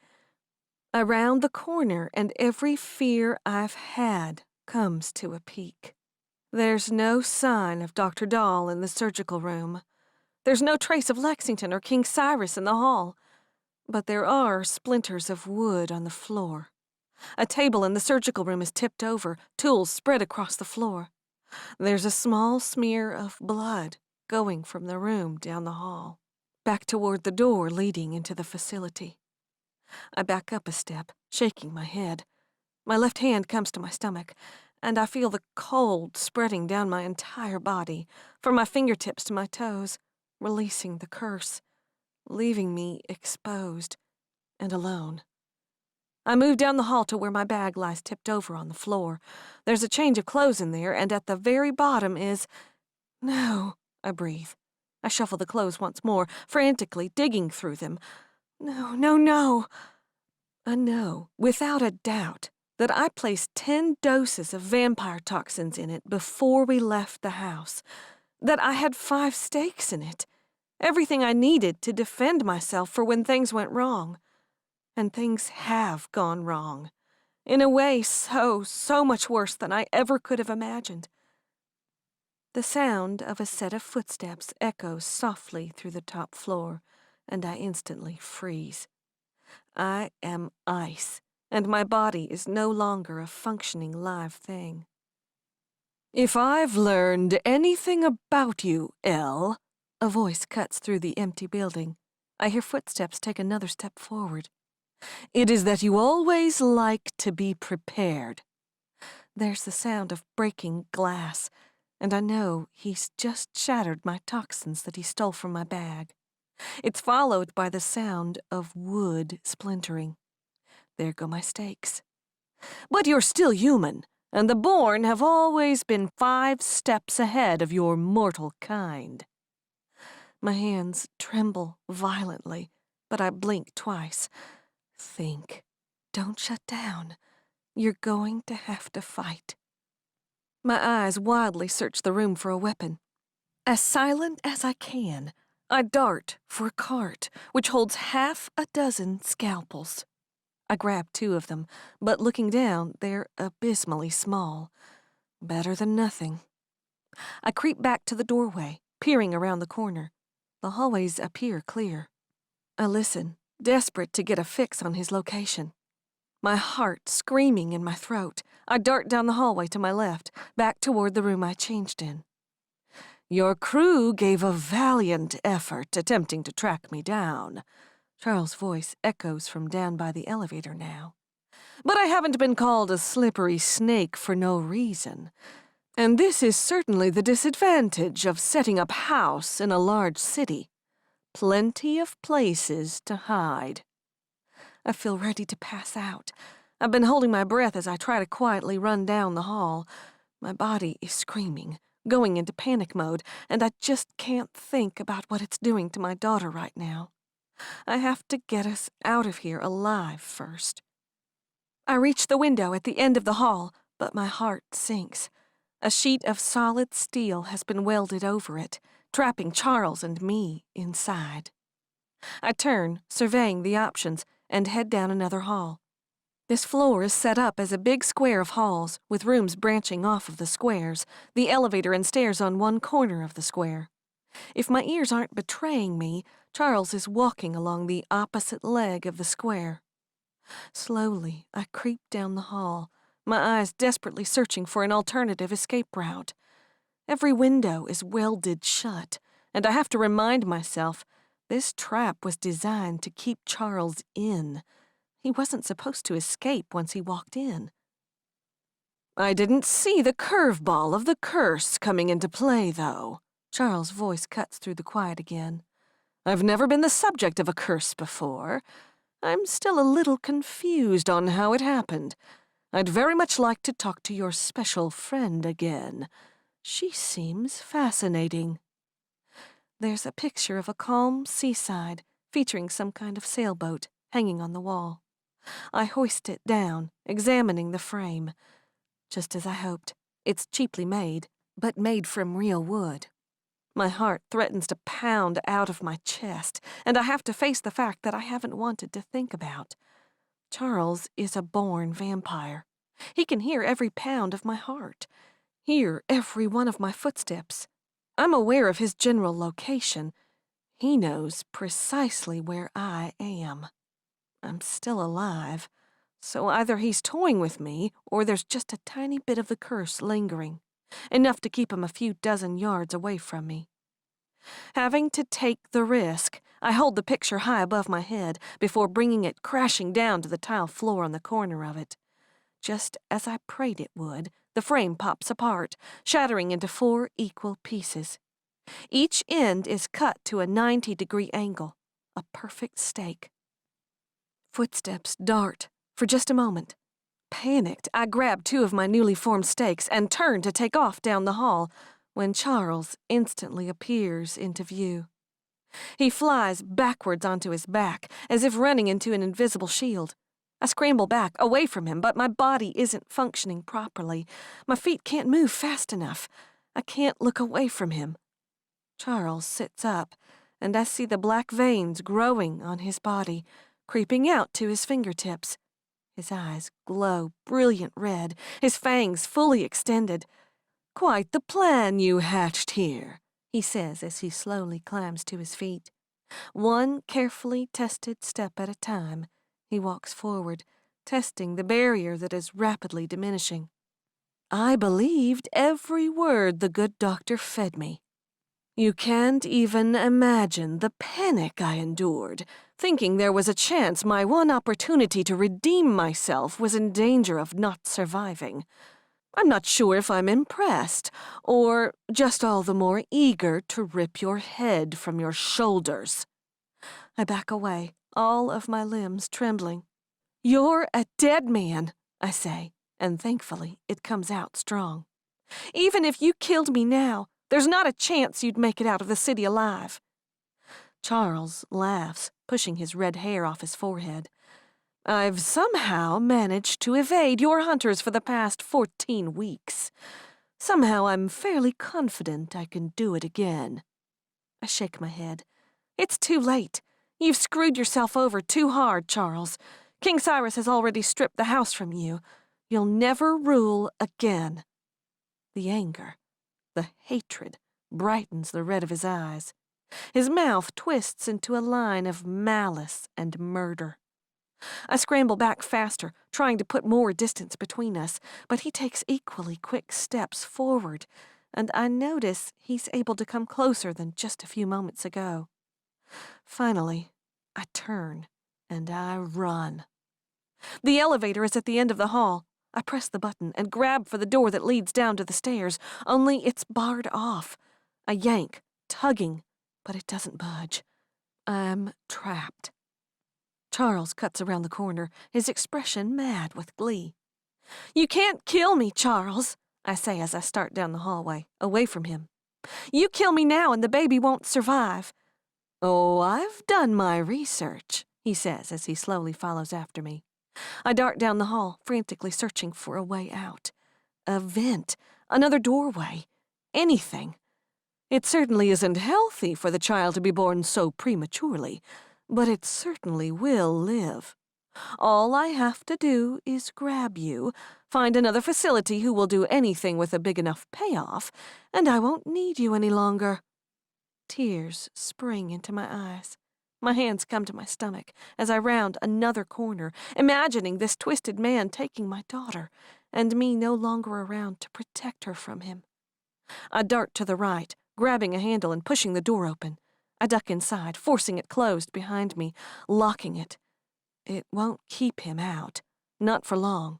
Around the corner, and every fear I've had comes to a peak. There's no sign of Dr. Dahl in the surgical room. There's no trace of Lexington or King Cyrus in the hall. But there are splinters of wood on the floor. A table in the surgical room is tipped over, tools spread across the floor. There's a small smear of blood going from the room down the hall, back toward the door leading into the facility. I back up a step, shaking my head. My left hand comes to my stomach, and I feel the cold spreading down my entire body, from my fingertips to my toes, releasing the curse, leaving me exposed and alone. I move down the hall to where my bag lies tipped over on the floor. There's a change of clothes in there, and at the very bottom is... No, I breathe. I shuffle the clothes once more, frantically digging through them. No, no, no. I know, without a doubt, that I placed 10 doses of vampire toxins in it before we left the house. That I had 5 stakes in it. Everything I needed to defend myself for when things went wrong. And things have gone wrong. In a way so much worse than I ever could have imagined. The sound of a set of footsteps echoes softly through the top floor, and I instantly freeze. I am ice, and my body is no longer a functioning live thing. If I've learned anything about you, Elle, a voice cuts through the empty building. I hear footsteps take another step forward. It is that you always like to be prepared. There's the sound of breaking glass, and I know he's just shattered my toxins that he stole from my bag. It's followed by the sound of wood splintering. There go my stakes. But you're still human, and the born have always been 5 steps ahead of your mortal kind. My hands tremble violently, but I blink twice. Think. Don't shut down. You're going to have to fight. My eyes wildly search the room for a weapon. As silent as I can, I dart for a cart which holds half a dozen scalpels. I grab 2 of them, but looking down, they're abysmally small. Better than nothing. I creep back to the doorway, peering around the corner. The hallways appear clear. I listen, desperate to get a fix on his location. My heart screaming in my throat, I dart down the hallway to my left, back toward the room I changed in. Your crew gave a valiant effort attempting to track me down. Charles' voice echoes from down by the elevator now. But I haven't been called a slippery snake for no reason. And this is certainly the disadvantage of setting up house in a large city. Plenty of places to hide. I feel ready to pass out. I've been holding my breath as I try to quietly run down the hall. My body is screaming, going into panic mode, and I just can't think about what it's doing to my daughter right now. I have to get us out of here alive first. I reach the window at the end of the hall, but my heart sinks. A sheet of solid steel has been welded over it, trapping Charles and me inside. I turn, surveying the options, and head down another hall. This floor is set up as a big square of halls, with rooms branching off of the squares, the elevator and stairs on one corner of the square. If my ears aren't betraying me, Charles is walking along the opposite leg of the square. Slowly, I creep down the hall, my eyes desperately searching for an alternative escape route. Every window is welded shut, and I have to remind myself this trap was designed to keep Charles in. He wasn't supposed to escape once he walked in. I didn't see the curveball of the curse coming into play, though. Charles' voice cuts through the quiet again. I've never been the subject of a curse before. I'm still a little confused on how it happened. I'd very much like to talk to your special friend again. She seems fascinating. There's a picture of a calm seaside featuring some kind of sailboat hanging on the wall. I hoist it down, examining the frame. Just as I hoped, it's cheaply made, but made from real wood. My heart threatens to pound out of my chest, and I have to face the fact that I haven't wanted to think about. Charles is a born vampire. He can hear every pound of my heart, hear every one of my footsteps. I'm aware of his general location. He knows precisely where I am. I'm still alive, so either he's toying with me or there's just a tiny bit of the curse lingering, enough to keep him a few dozen yards away from me. Having to take the risk, I hold the picture high above my head before bringing it crashing down to the tile floor on the corner of it. Just as I prayed it would, the frame pops apart, shattering into 4 equal pieces. Each end is cut to a 90-degree angle, a perfect stake. Footsteps dart for just a moment. Panicked, I grab 2 of my newly formed stakes and turn to take off down the hall when Charles instantly appears into view. He flies backwards onto his back, as if running into an invisible shield. I scramble back, away from him, but my body isn't functioning properly. My feet can't move fast enough. I can't look away from him. Charles sits up, and I see the black veins growing on his body, creeping out to his fingertips. His eyes glow brilliant red, his fangs fully extended. Quite the plan you hatched here, he says as he slowly climbs to his feet. One carefully tested step at a time, he walks forward, testing the barrier that is rapidly diminishing. I believed every word the good doctor fed me. You can't even imagine the panic I endured, thinking there was a chance my one opportunity to redeem myself was in danger of not surviving. I'm not sure if I'm impressed, or just all the more eager to rip your head from your shoulders. I back away, all of my limbs trembling. You're a dead man, I say, and thankfully it comes out strong. Even if you killed me now, there's not a chance you'd make it out of the city alive. Charles laughs, pushing his red hair off his forehead. I've somehow managed to evade your hunters for the past 14 weeks. Somehow I'm fairly confident I can do it again. I shake my head. It's too late. You've screwed yourself over too hard, Charles. King Cyrus has already stripped the house from you. You'll never rule again. The anger, the hatred, brightens the red of his eyes. His mouth twists into a line of malice and murder. I scramble back faster, trying to put more distance between us, but he takes equally quick steps forward, and I notice he's able to come closer than just a few moments ago. Finally, I turn, and I run. The elevator is at the end of the hall. I press the button and grab for the door that leads down to the stairs, only it's barred off. I yank, tugging, but it doesn't budge. I'm trapped. Charles cuts around the corner, his expression mad with glee. "You can't kill me, Charles," I say as I start down the hallway, away from him. "You kill me now and the baby won't survive." "Oh, I've done my research," he says as he slowly follows after me. I dart down the hall, frantically searching for a way out. A vent, another doorway, anything. It certainly isn't healthy for the child to be born so prematurely, but it certainly will live. All I have to do is grab you, find another facility who will do anything with a big enough payoff, and I won't need you any longer. Tears spring into my eyes. My hands come to my stomach as I round another corner, imagining this twisted man taking my daughter, and me no longer around to protect her from him. I dart to the right, grabbing a handle and pushing the door open. I duck inside, forcing it closed behind me, locking it. It won't keep him out. Not for long.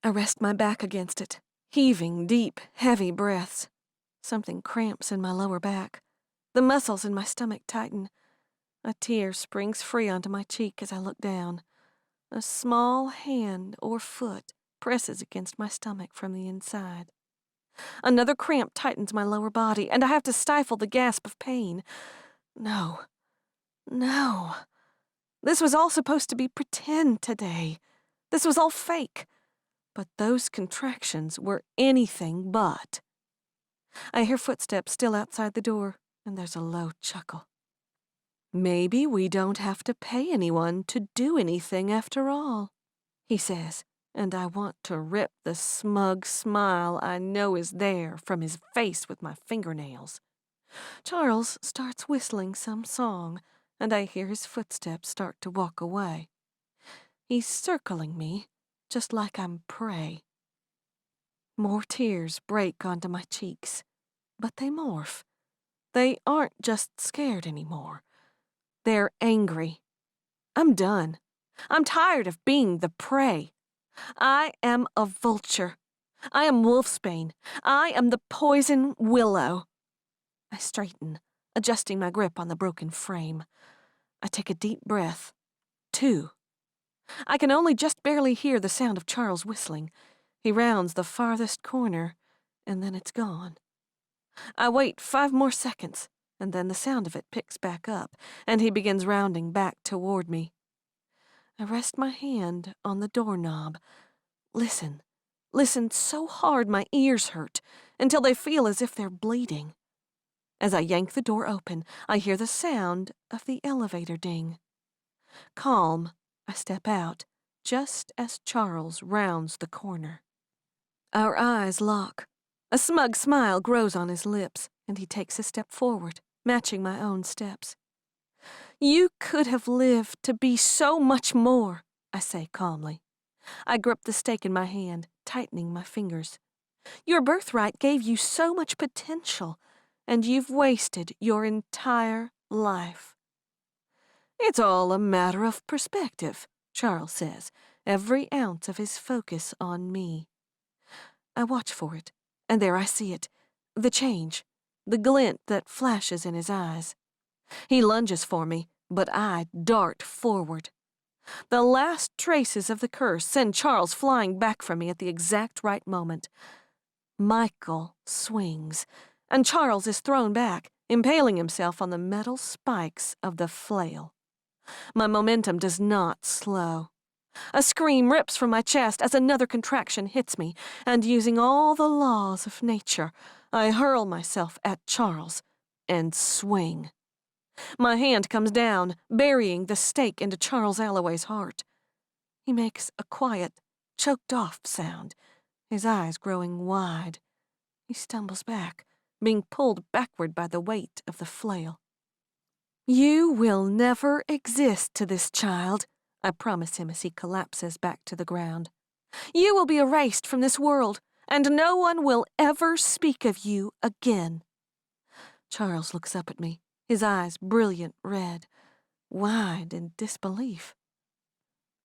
I rest my back against it, heaving deep, heavy breaths. Something cramps in my lower back. The muscles in my stomach tighten. A tear springs free onto my cheek as I look down. A small hand or foot presses against my stomach from the inside. Another cramp tightens my lower body, and I have to stifle the gasp of pain. No. This was all supposed to be pretend today. This was all fake. But those contractions were anything but. I hear footsteps still outside the door, and there's a low chuckle. "Maybe we don't have to pay anyone to do anything after all," he says, and I want to rip the smug smile I know is there from his face with my fingernails. Charles starts whistling some song, and I hear his footsteps start to walk away. He's circling me, just like I'm prey. More tears break onto my cheeks, but they morph. They aren't just scared anymore. They're angry. I'm done. I'm tired of being the prey. I am a vulture. I am wolfsbane. I am the poison willow. I straighten, adjusting my grip on the broken frame. I take a deep breath. 2. I can only just barely hear the sound of Charles whistling. He rounds the farthest corner, and then it's gone. I wait 5 more seconds, and then the sound of it picks back up, and he begins rounding back toward me. I rest my hand on the doorknob. Listen so hard my ears hurt, until they feel as if they're bleeding. As I yank the door open, I hear the sound of the elevator ding. Calm, I step out, just as Charles rounds the corner. Our eyes lock. A smug smile grows on his lips, and he takes a step forward, matching my own steps. "You could have lived to be so much more," I say calmly. I grip the stake in my hand, tightening my fingers. "Your birthright gave you so much potential, and you've wasted your entire life." "It's all a matter of perspective," Charles says, every ounce of his focus on me. I watch for it, and there I see it, the change, the glint that flashes in his eyes. He lunges for me, but I dart forward. The last traces of the curse send Charles flying back from me at the exact right moment. Michael swings, and Charles is thrown back, impaling himself on the metal spikes of the flail. My momentum does not slow. A scream rips from my chest as another contraction hits me, and using all the laws of nature, I hurl myself at Charles and swing. My hand comes down, burying the stake into Charles Allaway's heart. He makes a quiet, choked-off sound, his eyes growing wide. He stumbles back, being pulled backward by the weight of the flail. "You will never exist to this child," I promise him as he collapses back to the ground. "You will be erased from this world, and no one will ever speak of you again." Charles looks up at me, his eyes brilliant red, wide in disbelief.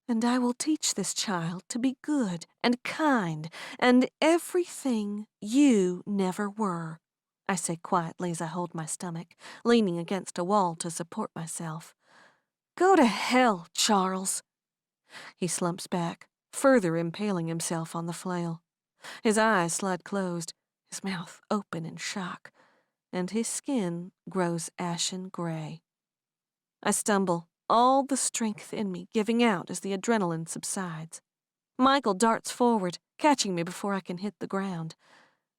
"And I will teach this child to be good and kind and everything you never were," I say quietly as I hold my stomach, leaning against a wall to support myself. "Go to hell, Charles." He slumps back, further impaling himself on the flail. His eyes slide closed, his mouth open in shock, and his skin grows ashen gray. I stumble, all the strength in me giving out as the adrenaline subsides. Michael darts forward, catching me before I can hit the ground.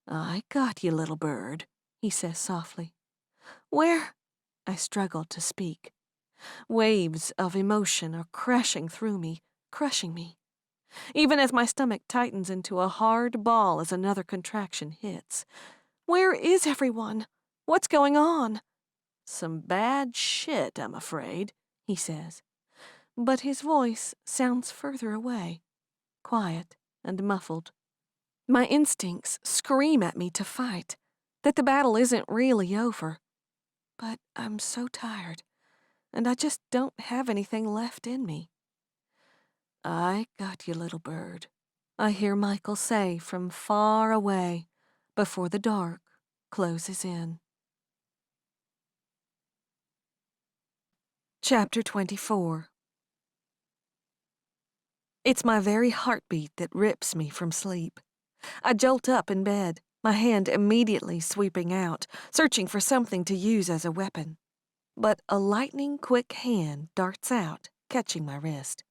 "I got you, little bird," he says softly. "Where?" I struggle to speak. Waves of emotion are crashing through me, crushing me. Even as my stomach tightens into a hard ball as another contraction hits. "Where is everyone? What's going on?" "Some bad shit, I'm afraid," he says. But his voice sounds further away, quiet and muffled. My instincts scream at me to fight, that the battle isn't really over. But I'm so tired, and I just don't have anything left in me. "I got you, little bird," I hear Michael say from far away before the dark closes in. Chapter 24. It's my very heartbeat that rips me from sleep. I jolt up in bed, my hand immediately sweeping out, searching for something to use as a weapon. But a lightning-quick hand darts out, catching my wrist.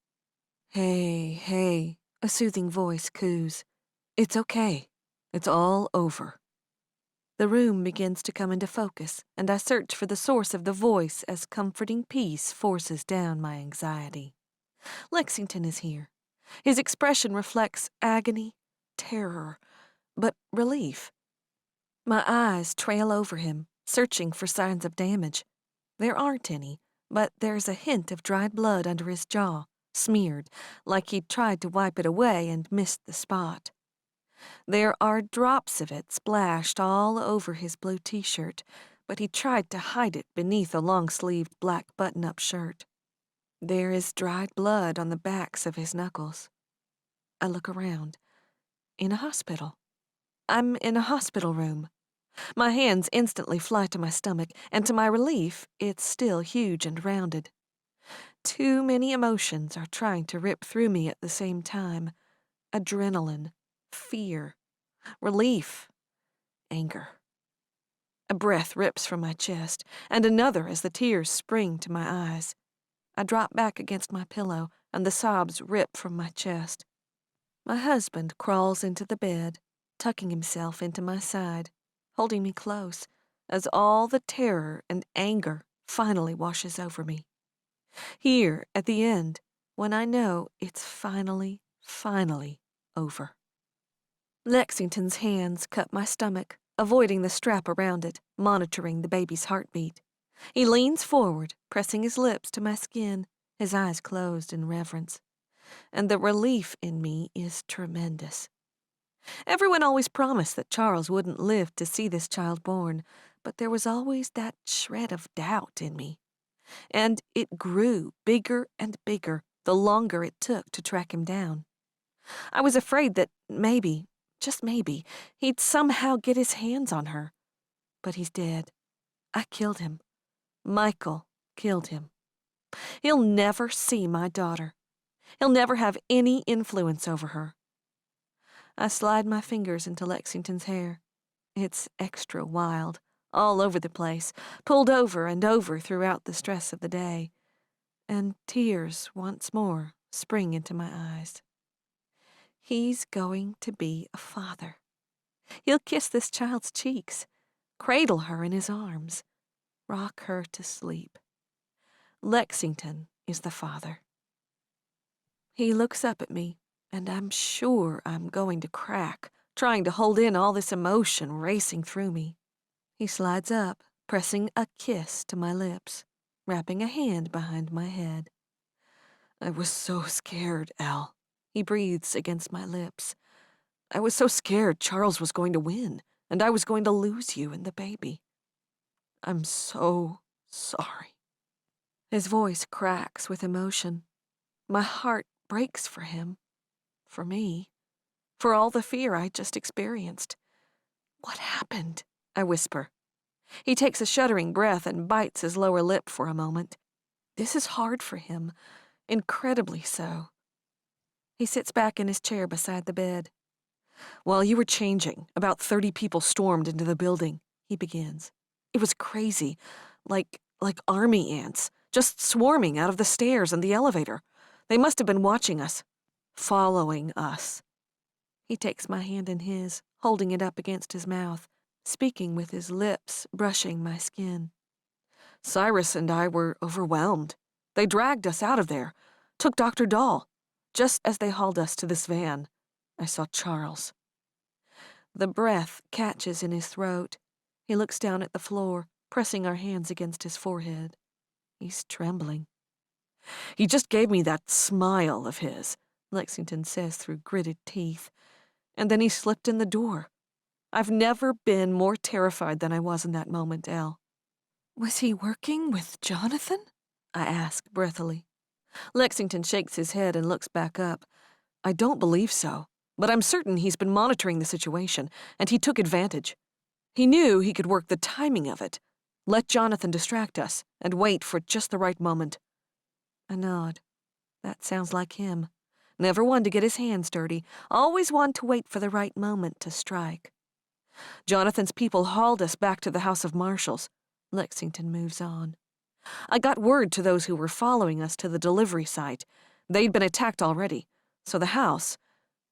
"Hey, hey," a soothing voice coos. "It's okay. It's all over." The room begins to come into focus, and I search for the source of the voice as comforting peace forces down my anxiety. Lexington is here. His expression reflects agony, terror, but relief. My eyes trail over him, searching for signs of damage. There aren't any, but there's a hint of dried blood under his jaw, smeared, like he'd tried to wipe it away and missed the spot. There are drops of it splashed all over his blue t-shirt, but he tried to hide it beneath a long-sleeved black button-up shirt. There is dried blood on the backs of his knuckles. I look around. In a hospital. I'm in a hospital room. My hands instantly fly to my stomach, and to my relief, it's still huge and rounded. Too many emotions are trying to rip through me at the same time. Adrenaline, fear, relief, anger. A breath rips from my chest, and another as the tears spring to my eyes. I drop back against my pillow, and the sobs rip from my chest. My husband crawls into the bed, tucking himself into my side, holding me close, as all the terror and anger finally washes over me. Here, at the end, when I know it's finally over. Lexington's hands cup my stomach, avoiding the strap around it, monitoring the baby's heartbeat. He leans forward, pressing his lips to my skin, his eyes closed in reverence. And the relief in me is tremendous. Everyone always promised that Charles wouldn't live to see this child born, but there was always that shred of doubt in me. And it grew bigger and bigger the longer it took to track him down. I was afraid that maybe, just maybe, he'd somehow get his hands on her. But he's dead. I killed him. Michael killed him. He'll never see my daughter. He'll never have any influence over her. I slide my fingers into Lexington's hair. It's extra wild, all over the place, pulled over and over throughout the stress of the day. And tears once more spring into my eyes. He's going to be a father. He'll kiss this child's cheeks, cradle her in his arms, rock her to sleep. Lexington is the father. He looks up at me, and I'm sure I'm going to crack, trying to hold in all this emotion racing through me. He slides up, pressing a kiss to my lips, wrapping a hand behind my head. I was so scared, Elle. He breathes against my lips. I was so scared Charles was going to win, and I was going to lose you and the baby. I'm so sorry. His voice cracks with emotion. My heart breaks for him, for me, for all the fear I just experienced. What happened? I whisper. He takes a shuddering breath and bites his lower lip for a moment. This is hard for him, incredibly so. He sits back in his chair beside the bed. While you were changing, about 30 people stormed into the building, he begins. It was crazy, like army ants, just swarming out of the stairs and the elevator. They must have been watching us, following us. He takes my hand in his, holding it up against his mouth, speaking with his lips brushing my skin. Cyrus and I were overwhelmed. They dragged us out of there, took Dr. Dahl. Just as they hauled us to this van, I saw Charles. The breath catches in his throat. He looks down at the floor, pressing our hands against his forehead. He's trembling. He just gave me that smile of his, Lexington says through gritted teeth, and then he slipped in the door. I've never been more terrified than I was in that moment, Elle. Was he working with Jonathan? I ask breathily. Lexington shakes his head and looks back up. I don't believe so, but I'm certain he's been monitoring the situation, and he took advantage. He knew he could work the timing of it, let Jonathan distract us, and wait for just the right moment. I nod. That sounds like him. Never one to get his hands dirty, always one to wait for the right moment to strike. Jonathan's people hauled us back to the House of Marshals. Lexington moves on. I got word to those who were following us to the delivery site. They'd been attacked already, so the house,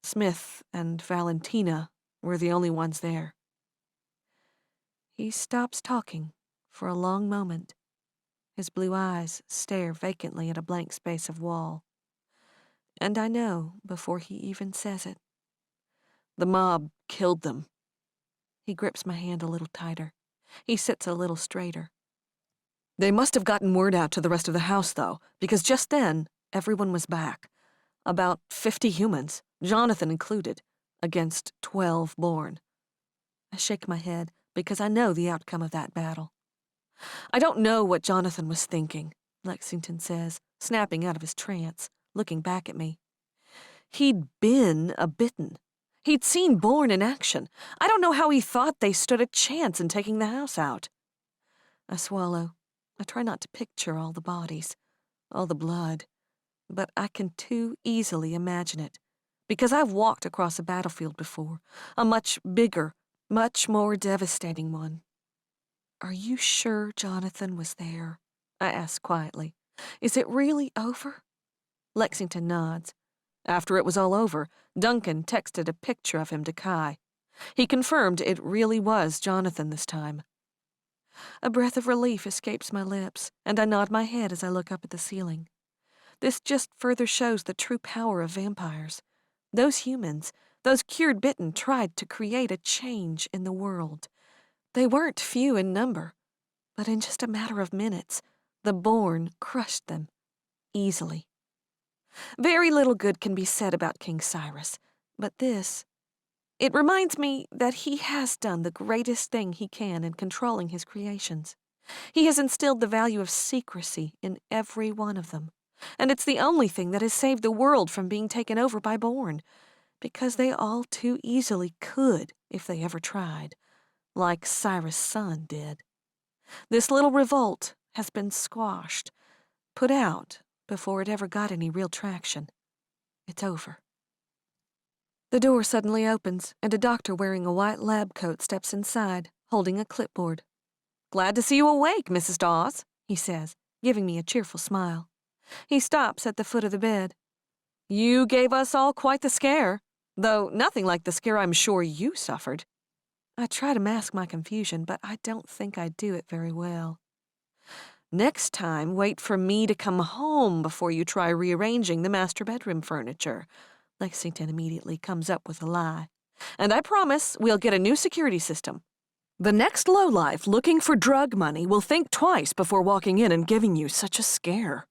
Smith and Valentina, were the only ones there. He stops talking for a long moment. His blue eyes stare vacantly at a blank space of wall. And I know before he even says it. The mob killed them. He grips my hand a little tighter. He sits a little straighter. They must have gotten word out to the rest of the house, though, because just then, everyone was back. About 50 humans, Jonathan included, against 12 born. I shake my head because I know the outcome of that battle. I don't know what Jonathan was thinking, Lexington says, snapping out of his trance, looking back at me. He'd been a Bitten. He'd seen Born in action. I don't know how he thought they stood a chance in taking the house out. I swallow. I try not to picture all the bodies, all the blood, but I can too easily imagine it, because I've walked across a battlefield before, a much bigger, much more devastating one. Are you sure Jonathan was there? I ask quietly. Is it really over? Lexington nods. After it was all over, Duncan texted a picture of him to Kai. He confirmed it really was Jonathan this time. A breath of relief escapes my lips, and I nod my head as I look up at the ceiling. This just further shows the true power of vampires. Those humans, those cured Bitten, tried to create a change in the world. They weren't few in number, but in just a matter of minutes, the Born crushed them, easily. Very little good can be said about King Cyrus, but this, it reminds me that he has done the greatest thing he can in controlling his creations. He has instilled the value of secrecy in every one of them, and it's the only thing that has saved the world from being taken over by Born, because they all too easily could if they ever tried, like Cyrus' son did. This little revolt has been squashed, put out before it ever got any real traction. It's over. The door suddenly opens, and a doctor wearing a white lab coat steps inside, holding a clipboard. "Glad to see you awake, Mrs. Dawes," he says, giving me a cheerful smile. He stops at the foot of the bed. You gave us all quite the scare, though nothing like the scare I'm sure you suffered. I try to mask my confusion, but I don't think I do it very well. Next time, wait for me to come home before you try rearranging the master bedroom furniture. Lexington immediately comes up with a lie. And I promise we'll get a new security system. The next lowlife looking for drug money will think twice before walking in and giving you such a scare.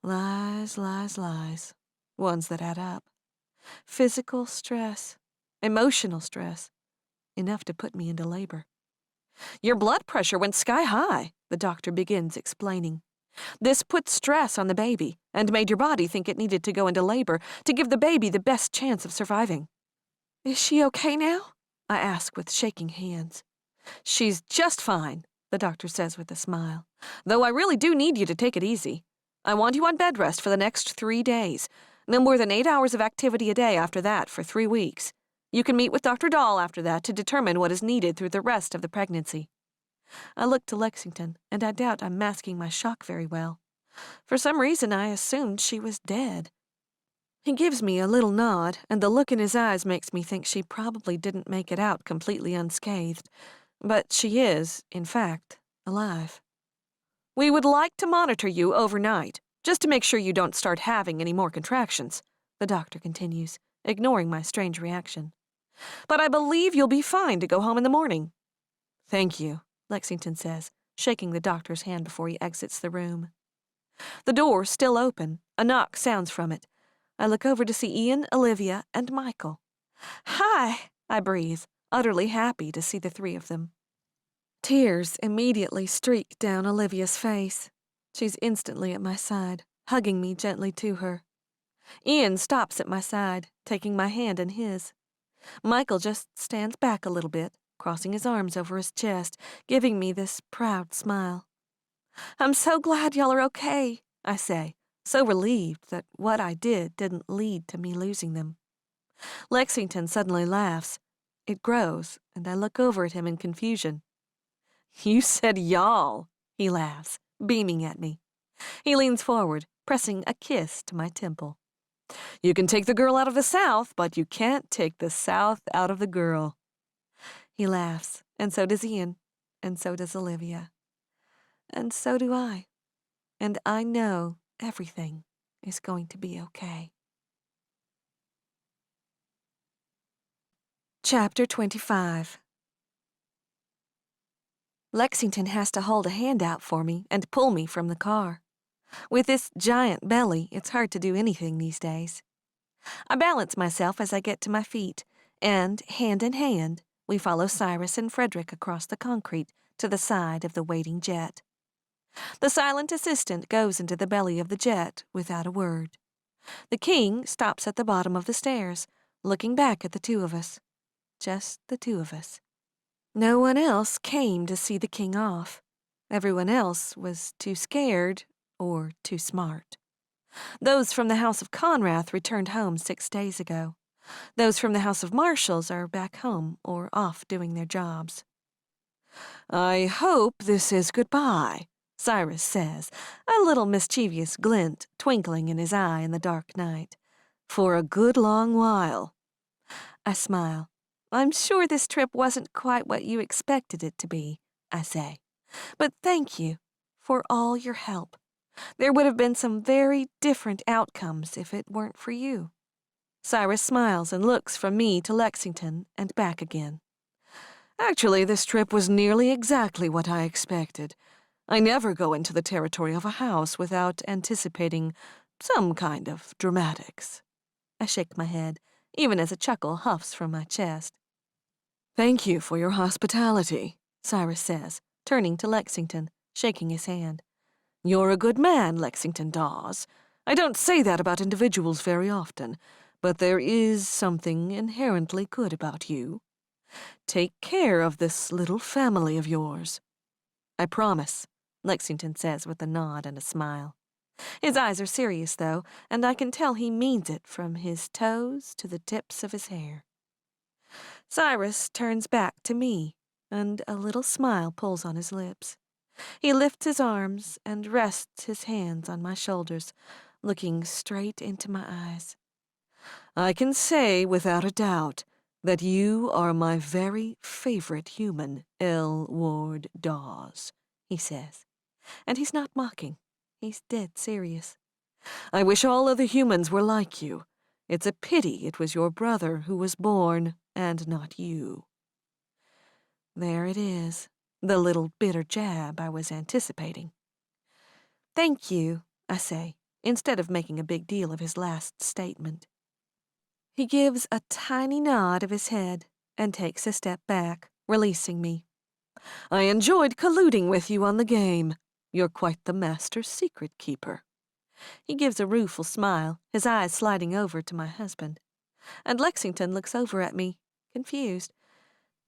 Lies, lies, lies. Ones that add up. Physical stress. Emotional stress. Enough to put me into labor. Your blood pressure went sky high, the doctor begins explaining. This put stress on the baby and made your body think it needed to go into labor to give the baby the best chance of surviving. Is she okay now? I ask with shaking hands. She's just fine, the doctor says with a smile. Though I really do need you to take it easy. I want you on bed rest for the next 3 days. No more than 8 hours of activity a day after that for 3 weeks. You can meet with Dr. Dahl after that to determine what is needed through the rest of the pregnancy. I look to Lexington, and I doubt I'm masking my shock very well. For some reason, I assumed she was dead. He gives me a little nod, and the look in his eyes makes me think she probably didn't make it out completely unscathed. But she is, in fact, alive. We would like to monitor you overnight, just to make sure you don't start having any more contractions, the doctor continues, ignoring my strange reaction. But I believe you'll be fine to go home in the morning. Thank you, Lexington says, shaking the doctor's hand before he exits the room. The door's still open. A knock sounds from it. I look over to see Ian, Olivia, and Michael. Hi, I breathe, utterly happy to see the 3 of them. Tears immediately streak down Olivia's face. She's instantly at my side, hugging me gently to her. Ian stops at my side, taking my hand in his. Michael just stands back a little bit, crossing his arms over his chest, giving me this proud smile. I'm so glad y'all are okay, I say, so relieved that what I did didn't lead to me losing them. Lexington suddenly laughs. It grows, and I look over at him in confusion. You said y'all, he laughs, beaming at me. He leans forward, pressing a kiss to my temple. You can take the girl out of the South, but you can't take the South out of the girl. He laughs, and so does Ian, and so does Olivia. And so do I. And I know everything is going to be okay. Chapter 25. Lexington has to hold a hand out for me and pull me from the car. With this giant belly, it's hard to do anything these days. I balance myself as I get to my feet, and, hand in hand, we follow Cyrus and Frederick across the concrete to the side of the waiting jet. The silent assistant goes into the belly of the jet without a word. The king stops at the bottom of the stairs, looking back at the 2 of us. Just the 2 of us. No one else came to see the king off. Everyone else was too scared or too smart. Those from the House of Conrath returned home 6 days ago. Those from the House of Marshalls are back home or off doing their jobs. I hope this is goodbye, Cyrus says, a little mischievous glint twinkling in his eye in the dark night. For a good long while. I smile. I'm sure this trip wasn't quite what you expected it to be, I say. But thank you for all your help. There would have been some very different outcomes if it weren't for you. Cyrus smiles and looks from me to Lexington and back again. Actually, this trip was nearly exactly what I expected. I never go into the territory of a house without anticipating some kind of dramatics. I shake my head, even as a chuckle huffs from my chest. Thank you for your hospitality, Cyrus says, turning to Lexington, shaking his hand. You're a good man, Lexington Dawes. I don't say that about individuals very often, but there is something inherently good about you. Take care of this little family of yours. I promise, Lexington says with a nod and a smile. His eyes are serious, though, and I can tell he means it from his toes to the tips of his hair. Cyrus turns back to me, and a little smile pulls on his lips. He lifts his arms and rests his hands on my shoulders, looking straight into my eyes. I can say without a doubt that you are my very favorite human, Elle Ward Dawes, he says. And he's not mocking. He's dead serious. I wish all other humans were like you. It's a pity it was your brother who was born, and not you. There it is, the little bitter jab I was anticipating. Thank you, I say, instead of making a big deal of his last statement. He gives a tiny nod of his head and takes a step back, releasing me. I enjoyed colluding with you on the game. You're quite the master secret keeper. He gives a rueful smile, his eyes sliding over to my husband. And Lexington looks over at me, confused.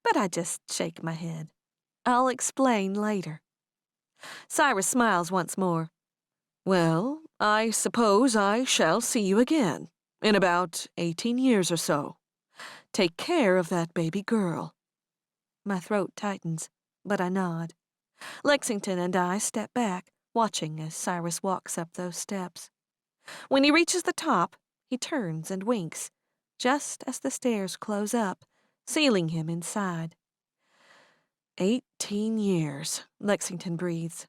But I just shake my head. I'll explain later. Cyrus smiles once more. Well, I suppose I shall see you again, in about 18 years or so. Take care of that baby girl. My throat tightens, but I nod. Lexington and I step back, watching as Cyrus walks up those steps. When he reaches the top, he turns and winks, just as the stairs close up, sealing him inside. 18 years, Lexington breathes.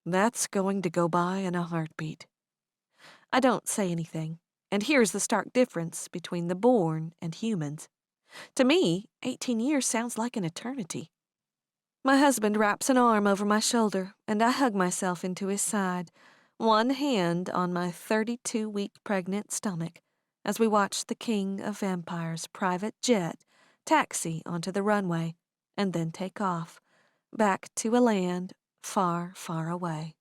That's going to go by in a heartbeat. I don't say anything, and here's the stark difference between the born and humans. To me, 18 years sounds like an eternity. My husband wraps an arm over my shoulder, and I hug myself into his side, one hand on my 32-week pregnant stomach, as we watch the King of Vampires' private jet taxi onto the runway and then take off, back to a land far, far away.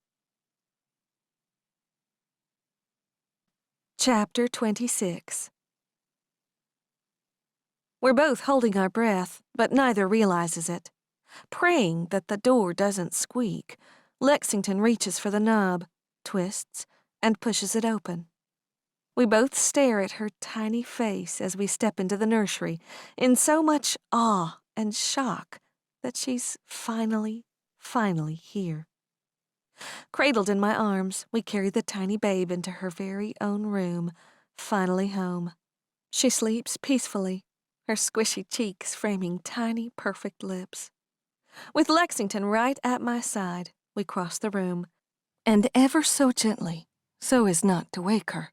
Chapter 26. We're both holding our breath, but neither realizes it. Praying that the door doesn't squeak, Lexington reaches for the knob, twists, and pushes it open. We both stare at her tiny face as we step into the nursery in so much awe and shock that she's finally here. Cradled in my arms, we carry the tiny babe into her very own room, finally home. She sleeps peacefully, her squishy cheeks framing tiny, perfect lips. With Lexington right at my side, we cross the room, and ever so gently, so as not to wake her,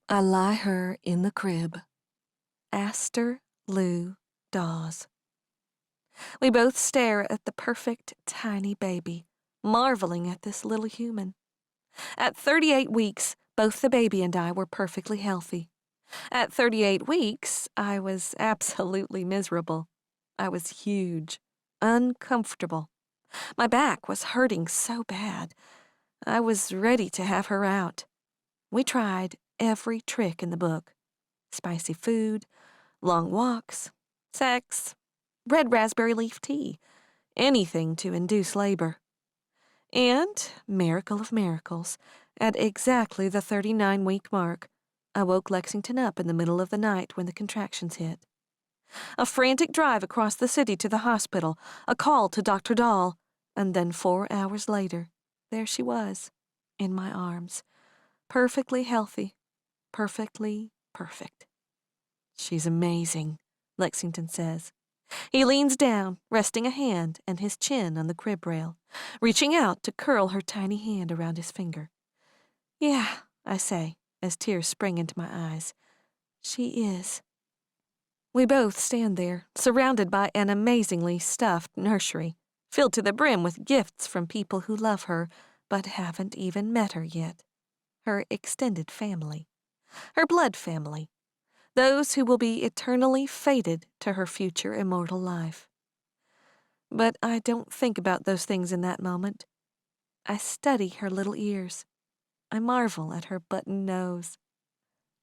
I lie her in the crib. Aster Lou Dawes. We both stare at the perfect, tiny baby, marveling at this little human. At 38 weeks, both the baby and I were perfectly healthy. At 38 weeks, I was absolutely miserable. I was huge, uncomfortable. My back was hurting so bad. I was ready to have her out. We tried every trick in the book. Spicy food, long walks, sex, red raspberry leaf tea, anything to induce labor. And, miracle of miracles, at exactly the 39-week mark, I woke Lexington up in the middle of the night when the contractions hit. A frantic drive across the city to the hospital, a call to Dr. Dahl, and then 4 hours later, there she was, in my arms, perfectly healthy, perfectly perfect. She's amazing, Lexington says. He leans down, resting a hand and his chin on the crib rail, reaching out to curl her tiny hand around his finger. Yeah, I say, as tears spring into my eyes. She is. We both stand there, surrounded by an amazingly stuffed nursery, filled to the brim with gifts from people who love her but haven't even met her yet. Her extended family. Her blood family. Those who will be eternally fated to her future immortal life. But I don't think about those things in that moment. I study her little ears. I marvel at her button nose.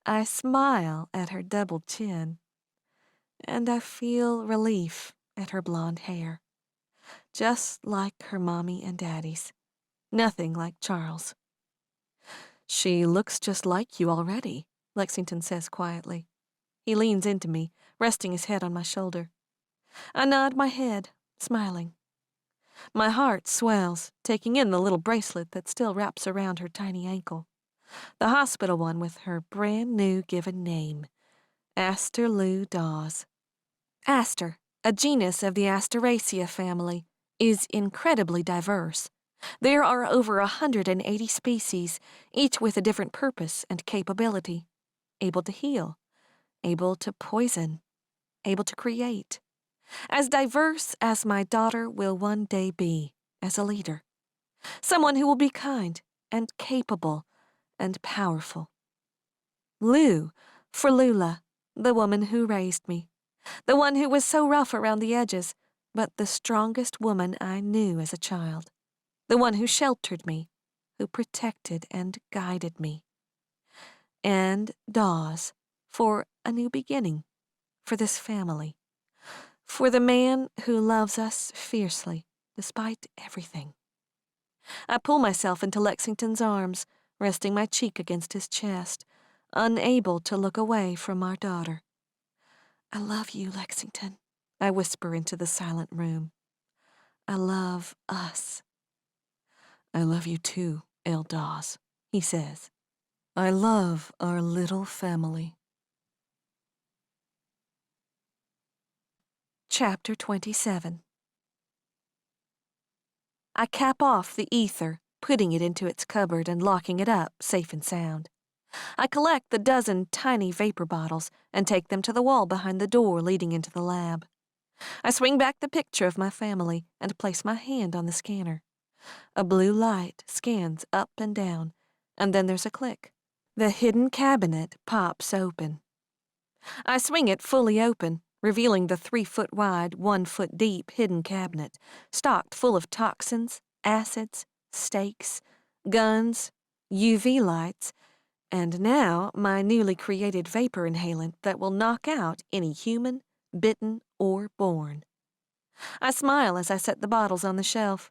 I smile at her double chin. And I feel relief at her blonde hair. Just like her mommy and daddy's. Nothing like Charles. She looks just like you already, Lexington says quietly. He leans into me, resting his head on my shoulder. I nod my head, smiling. My heart swells, taking in the little bracelet that still wraps around her tiny ankle. The hospital one with her brand new given name, Aster Lou Dawes. Aster, a genus of the Asteraceae family, is incredibly diverse. There are over 180 species, each with a different purpose and capability. Able to heal, able to poison, able to create. As diverse as my daughter will one day be as a leader. Someone who will be kind and capable and powerful. Lou, for Lula, the woman who raised me. The one who was so rough around the edges, but the strongest woman I knew as a child. The one who sheltered me, who protected and guided me. And Dawes, for a new beginning, for this family. For the man who loves us fiercely, despite everything. I pull myself into Lexington's arms, resting my cheek against his chest, unable to look away from our daughter. I love you, Lexington, I whisper into the silent room. I love us. I love you too, Elle Dawes, he says. I love our little family. Chapter 27. I cap off the ether, putting it into its cupboard and locking it up, safe and sound. I collect the dozen tiny vapor bottles and take them to the wall behind the door leading into the lab. I swing back the picture of my family and place my hand on the scanner. A blue light scans up and down, and then there's a click. The hidden cabinet pops open. I swing it fully open, revealing the 3-foot-wide, 1-foot-deep hidden cabinet, stocked full of toxins, acids, stakes, guns, UV lights, and now my newly created vapor inhalant that will knock out any human, bitten, or born. I smile as I set the bottles on the shelf.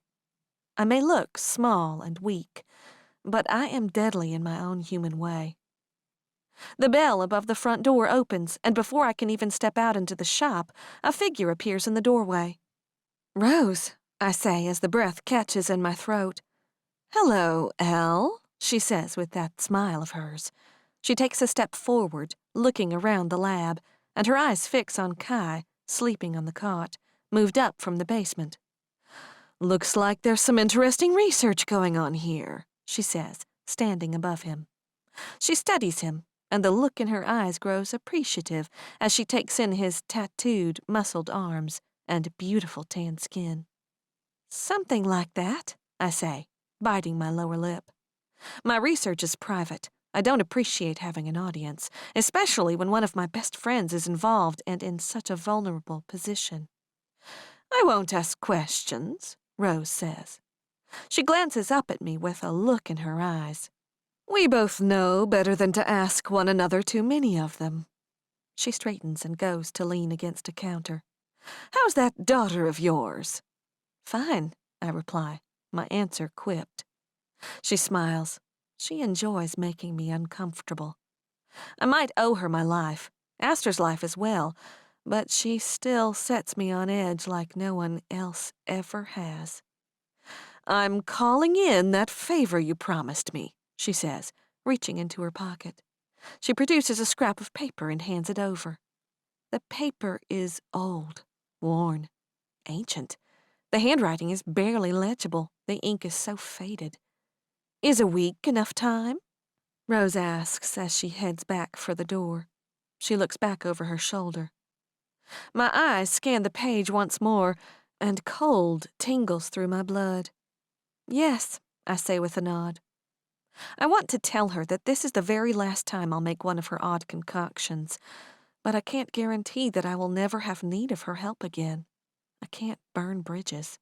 I may look small and weak, but I am deadly in my own human way. The bell above the front door opens, and before I can even step out into the shop, a figure appears in the doorway. "Rose," I say as the breath catches in my throat. "Hello, Elle," she says with that smile of hers. She takes a step forward, looking around the lab, and her eyes fix on Kai, sleeping on the cot, moved up from the basement. "Looks like there's some interesting research going on here," she says, standing above him. She studies him, and the look in her eyes grows appreciative as she takes in his tattooed, muscled arms and beautiful tan skin. "Something like that," I say, biting my lower lip. My research is private. I don't appreciate having an audience, especially when one of my best friends is involved and in such a vulnerable position. "I won't ask questions," Rose says. She glances up at me with a look in her eyes. "We both know better than to ask one another too many of them." She straightens and goes to lean against a counter. "How's that daughter of yours?" "Fine," I reply, my answer quipped. She smiles. She enjoys making me uncomfortable. I might owe her my life, Aster's life as well, but she still sets me on edge like no one else ever has. "I'm calling in that favor you promised me," she says, reaching into her pocket. She produces a scrap of paper and hands it over. The paper is old, worn, ancient. The handwriting is barely legible. The ink is so faded. "Is a week enough time?" Rose asks as she heads back for the door. She looks back over her shoulder. My eyes scan the page once more, and cold tingles through my blood. "Yes," I say with a nod. I want to tell her that this is the very last time I'll make one of her odd concoctions, but I can't guarantee that I will never have need of her help again. I can't burn bridges.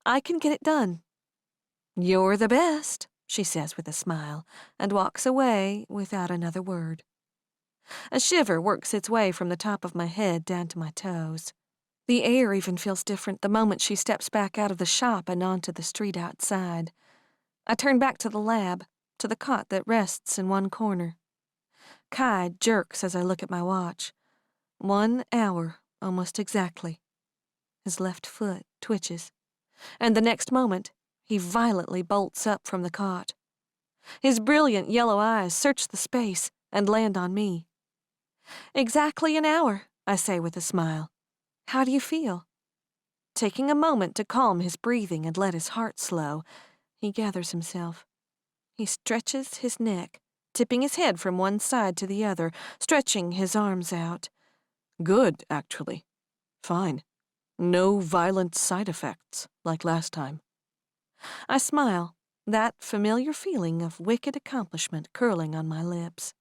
"I can get it done." "You're the best," she says with a smile, and walks away without another word. A shiver works its way from the top of my head down to my toes. The air even feels different the moment she steps back out of the shop and onto the street outside. I turn back to the lab, to the cot that rests in one corner. Kai jerks as I look at my watch. 1 hour, almost exactly. His left foot twitches, and the next moment, he violently bolts up from the cot. His brilliant yellow eyes search the space and land on me. "Exactly an hour," I say with a smile. "How do you feel?" Taking a moment to calm his breathing and let his heart slow, he gathers himself. He stretches his neck, tipping his head from one side to the other, stretching his arms out. "Good, actually. Fine. No violent side effects, like last time." I smile, that familiar feeling of wicked accomplishment curling on my lips.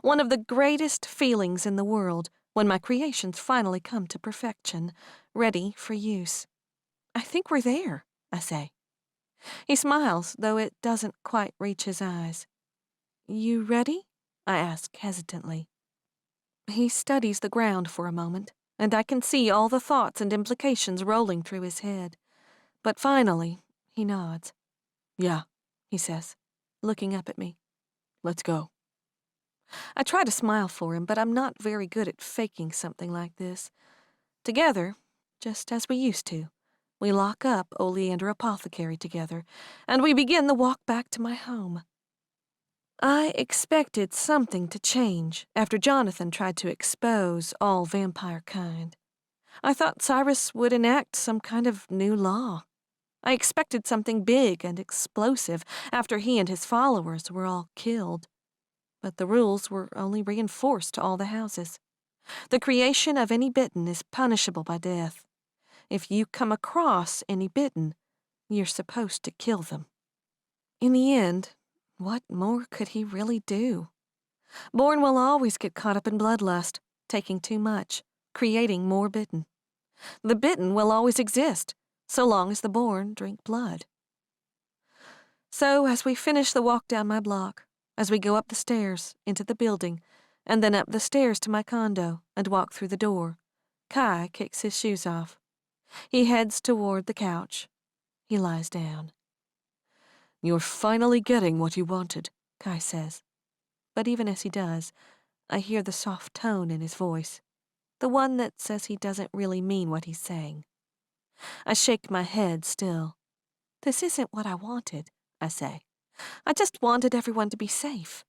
One of the greatest feelings in the world when my creations finally come to perfection, ready for use. "I think we're there," I say. He smiles, though it doesn't quite reach his eyes. "You ready?" I ask hesitantly. He studies the ground for a moment, and I can see all the thoughts and implications rolling through his head. But finally, he nods. "Yeah," he says, looking up at me. "Let's go." I try to smile for him, but I'm not very good at faking something like this. Together, just as we used to, we lock up Oleander Apothecary together, and we begin the walk back to my home. I expected something to change after Jonathan tried to expose all vampire kind. I thought Cyrus would enact some kind of new law. I expected something big and explosive after he and his followers were all killed. But the rules were only reinforced to all the houses. The creation of any Bitten is punishable by death. If you come across any Bitten, you're supposed to kill them. In the end, what more could he really do? Born will always get caught up in bloodlust, taking too much, creating more Bitten. The Bitten will always exist, so long as the born drink blood. So as we finish the walk down my block, as we go up the stairs into the building, and then up the stairs to my condo and walk through the door, Kai kicks his shoes off. He heads toward the couch. He lies down. "You're finally getting what you wanted," Kai says. But even as he does, I hear the soft tone in his voice, the one that says he doesn't really mean what he's saying. I shake my head still. "This isn't what I wanted," I say. "I just wanted everyone to be safe."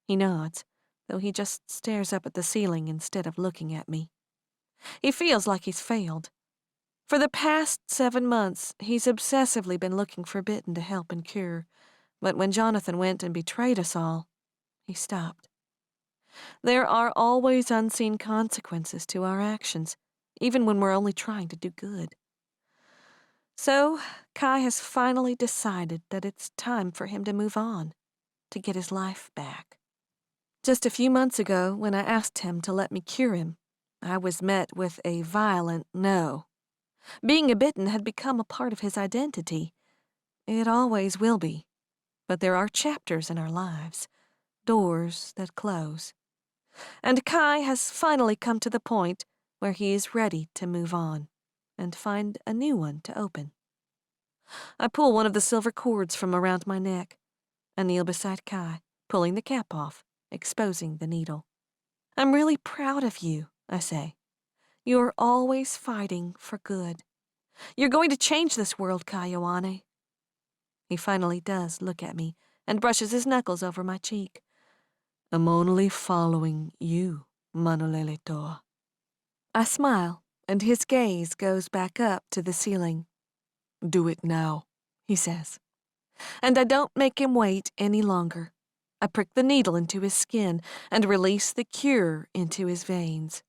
He nods, though he just stares up at the ceiling instead of looking at me. He feels like he's failed. For the past 7 months, he's obsessively been looking for Bitten to help and cure, but when Jonathan went and betrayed us all, he stopped. There are always unseen consequences to our actions, even when we're only trying to do good. So, Kai has finally decided that it's time for him to move on, to get his life back. Just a few months ago, when I asked him to let me cure him, I was met with a violent no. Being a Bitten had become a part of his identity. It always will be. But there are chapters in our lives, doors that close. And Kai has finally come to the point where he is ready to move on and find a new one to open. I pull one of the silver cords from around my neck. I kneel beside Kai, pulling the cap off, exposing the needle. "I'm really proud of you," I say. "You're always fighting for good. You're going to change this world, Kai Ioane." He finally does look at me and brushes his knuckles over my cheek. "I'm only following you, Manolele Toa." I smile, and his gaze goes back up to the ceiling. "Do it now," he says. And I don't make him wait any longer. I prick the needle into his skin and release the cure into his veins.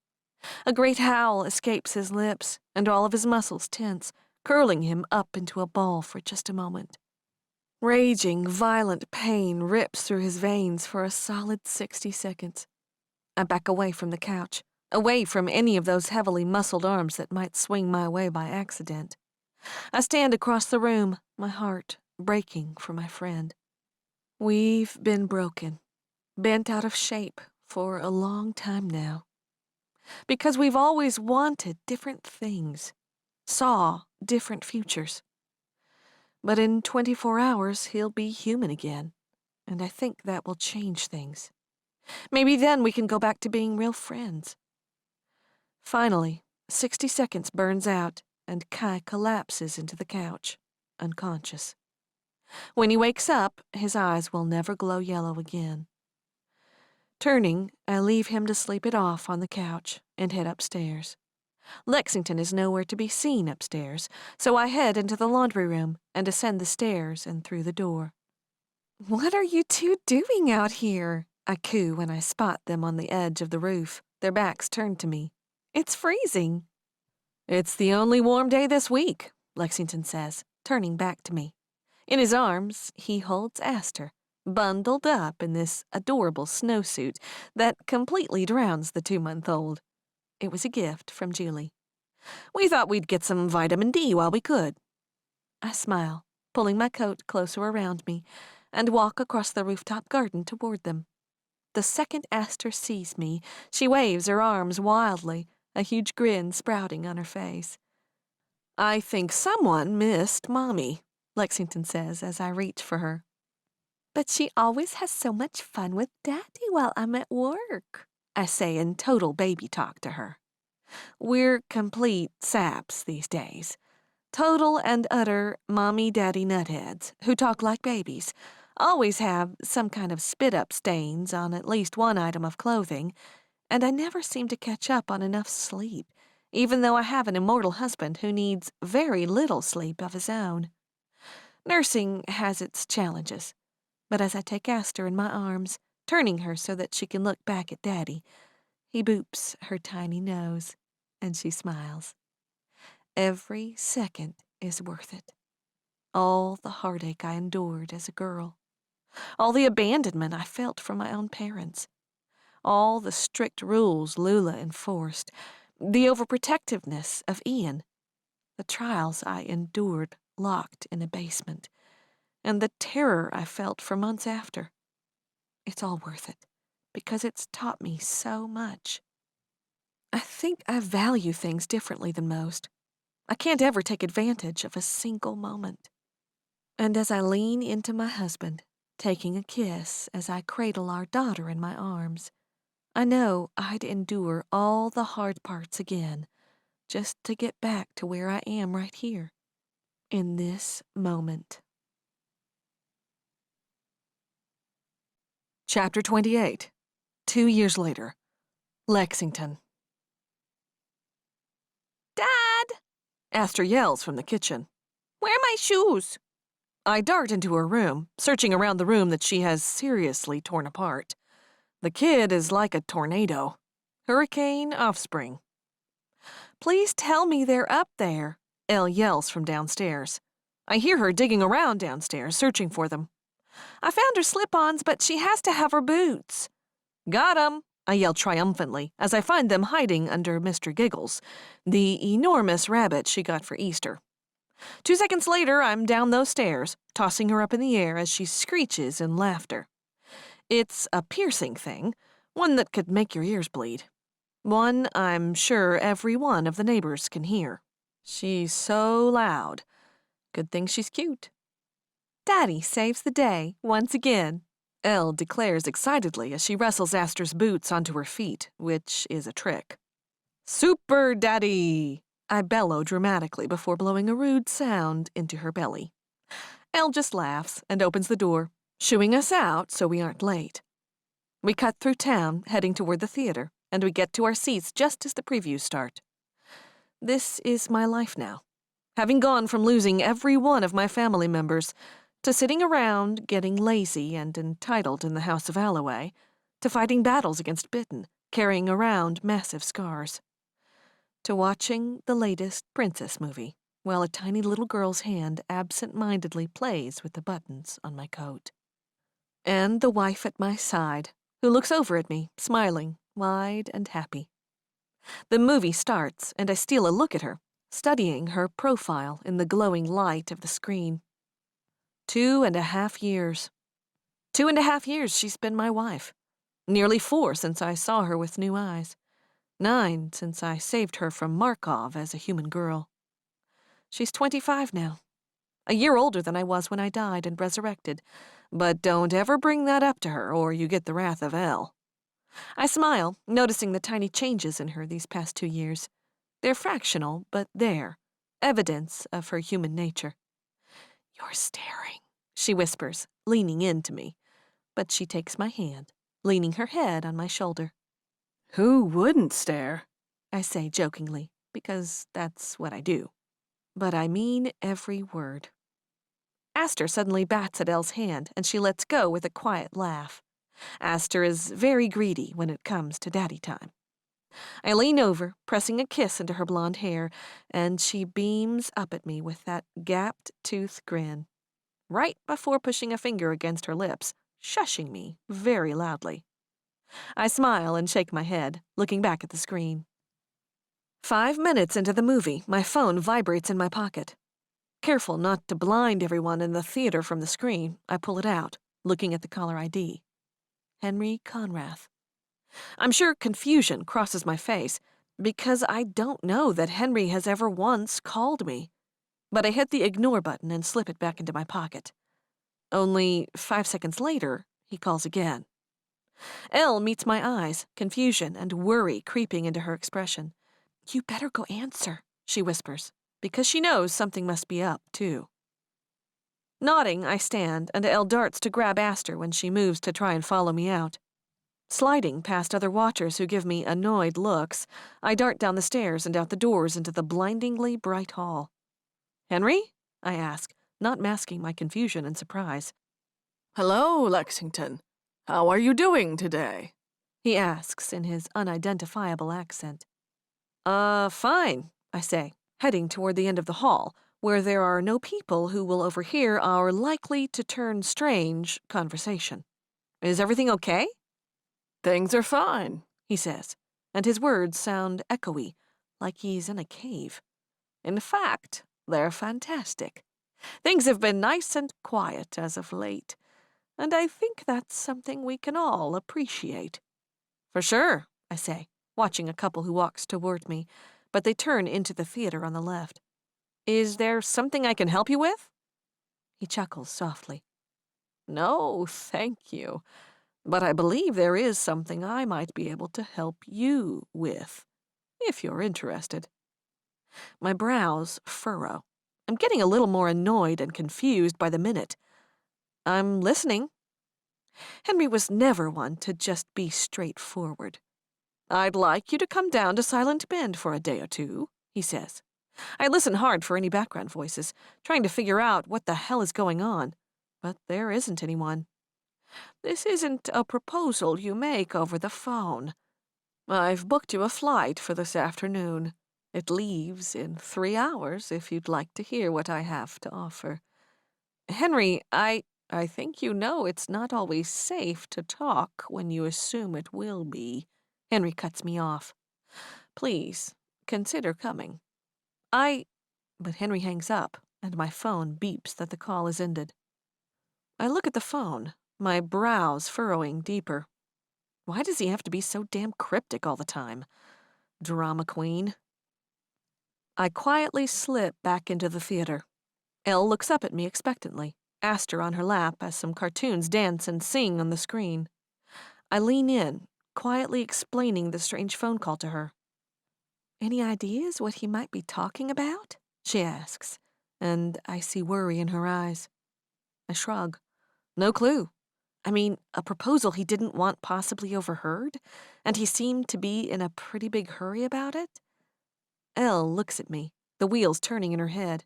A great howl escapes his lips, and all of his muscles tense, curling him up into a ball for just a moment. Raging, violent pain rips through his veins for a solid 60 seconds. I back away from the couch, away from any of those heavily muscled arms that might swing my way by accident. I stand across the room, my heart breaking for my friend. We've been broken, bent out of shape for a long time now. Because we've always wanted different things, saw different futures. But in 24 hours, he'll be human again, and I think that will change things. Maybe then we can go back to being real friends. Finally, 60 seconds burns out, and Kai collapses into the couch, unconscious. When he wakes up, his eyes will never glow yellow again. Turning, I leave him to sleep it off on the couch and head upstairs. Lexington is nowhere to be seen upstairs, so I head into the laundry room and ascend the stairs and through the door. "What are you two doing out here?" I coo when I spot them on the edge of the roof, their backs turned to me. "It's freezing." "It's the only warm day this week," Lexington says, turning back to me. In his arms, he holds Aster, bundled up in this adorable snowsuit that completely drowns the 2-month-old. It was a gift from Julie. "We thought we'd get some vitamin D while we could." I smile, pulling my coat closer around me, and walk across the rooftop garden toward them. The second Aster sees me, she waves her arms wildly, a huge grin sprouting on her face. "I think someone missed Mommy," Lexington says as I reach for her. "But she always has so much fun with Daddy while I'm at work," I say in total baby talk to her. We're complete saps these days. Total and utter mommy-daddy nutheads who talk like babies, always have some kind of spit-up stains on at least one item of clothing, and I never seem to catch up on enough sleep, even though I have an immortal husband who needs very little sleep of his own. Nursing has its challenges, but as I take Aster in my arms, turning her so that she can look back at Daddy, he boops her tiny nose, and she smiles. Every second is worth it. All the heartache I endured as a girl. All the abandonment I felt from my own parents. All the strict rules Lula enforced. The overprotectiveness of Ian. The trials I endured locked in a basement. And the terror I felt for months after. It's all worth it, because it's taught me so much. I think I value things differently than most. I can't ever take advantage of a single moment. And as I lean into my husband, taking a kiss as I cradle our daughter in my arms, I know I'd endure all the hard parts again, just to get back to where I am right here, in this moment. Chapter 28. 2 years later. Lexington. "Dad!" Aster yells from the kitchen. "Where are my shoes?" I dart into her room, searching around the room that she has seriously torn apart. The kid is like a tornado. Hurricane offspring. "Please tell me they're up there," Elle yells from downstairs. I hear her digging around downstairs, searching for them. "I found her slip-ons, but she has to have her boots." "Got 'em," I yell triumphantly as I find them hiding under Mr. Giggles, the enormous rabbit she got for Easter. 2 seconds later, I'm down those stairs, tossing her up in the air as she screeches in laughter. It's a piercing thing, one that could make your ears bleed. One I'm sure every one of the neighbors can hear. She's so loud. Good thing she's cute. "Daddy saves the day, once again," Elle declares excitedly as she wrestles Aster's boots onto her feet, which is a trick. "Super Daddy!" I bellow dramatically before blowing a rude sound into her belly. Elle just laughs and opens the door, shooing us out so we aren't late. We cut through town, heading toward the theater, and we get to our seats just as the previews start. This is my life now, having gone from losing every one of my family members to sitting around, getting lazy and entitled in the house of Allaway, to fighting battles against Bitten, carrying around massive scars, to watching the latest princess movie while a tiny little girl's hand absent-mindedly plays with the buttons on my coat. And the wife at my side, who looks over at me, smiling, wide and happy. The movie starts, and I steal a look at her, studying her profile in the glowing light of the screen. 2.5 years. 2.5 years she's been my wife. Nearly 4 since I saw her with new eyes. 9 since I saved her from Markov as a human girl. She's 25 now. A year older than I was when I died and resurrected, but don't ever bring that up to her or you get the wrath of Elle. I smile, noticing the tiny changes in her these past 2 years. They're fractional, but there, evidence of her human nature. "You're staring," she whispers, leaning into me, but she takes my hand, leaning her head on my shoulder. Who wouldn't stare? I say jokingly, because that's what I do. But I mean every word. Aster suddenly bats at Elle's hand, and she lets go with a quiet laugh. Aster is very greedy when it comes to daddy time. I lean over, pressing a kiss into her blonde hair, and she beams up at me with that gapped tooth grin, right before pushing a finger against her lips, shushing me very loudly. I smile and shake my head, looking back at the screen. 5 minutes into the movie, my phone vibrates in my pocket. Careful not to blind everyone in the theater from the screen, I pull it out, looking at the caller ID. Henry Conrath. I'm sure confusion crosses my face, because I don't know that Henry has ever once called me. But I hit the ignore button and slip it back into my pocket. Only 5 seconds later, he calls again. Elle meets my eyes, confusion and worry creeping into her expression. You better go answer, she whispers, because she knows something must be up, too. Nodding, I stand, and Elle darts to grab Aster when she moves to try and follow me out. Sliding past other watchers who give me annoyed looks, I dart down the stairs and out the doors into the blindingly bright hall. Henry? I ask, not masking my confusion and surprise. Hello, Lexington. How are you doing today? He asks in his unidentifiable accent. Fine, I say, heading toward the end of the hall, where there are no people who will overhear our likely-to-turn-strange conversation. Is everything okay? Things are fine, he says, and his words sound echoey, like he's in a cave. In fact, they're fantastic. Things have been nice and quiet as of late, and I think that's something we can all appreciate. For sure, I say, watching a couple who walks toward me, but they turn into the theater on the left. Is there something I can help you with? He chuckles softly. No, thank you. But I believe there is something I might be able to help you with, if you're interested. My brows furrow. I'm getting a little more annoyed and confused by the minute. I'm listening. Henry was never one to just be straightforward. I'd like you to come down to Silent Bend for a day or two, he says. I listen hard for any background voices, trying to figure out what the hell is going on, but there isn't anyone. This isn't a proposal you make over the phone. I've booked you a flight for this afternoon. It leaves in 3 hours if you'd like to hear what I have to offer. Henry, I think you know it's not always safe to talk when you assume it will be. Henry cuts me off. Please, consider coming. But Henry hangs up, and my phone beeps that the call is ended. I look at the phone, my brows furrowing deeper. Why does he have to be so damn cryptic all the time? Drama queen. I quietly slip back into the theater. Elle looks up at me expectantly, Aster on her lap as some cartoons dance and sing on the screen. I lean in, quietly explaining the strange phone call to her. Any ideas what he might be talking about? She asks, and I see worry in her eyes. I shrug. No clue. I mean, a proposal he didn't want possibly overheard, and he seemed to be in a pretty big hurry about it. Elle looks at me, the wheels turning in her head.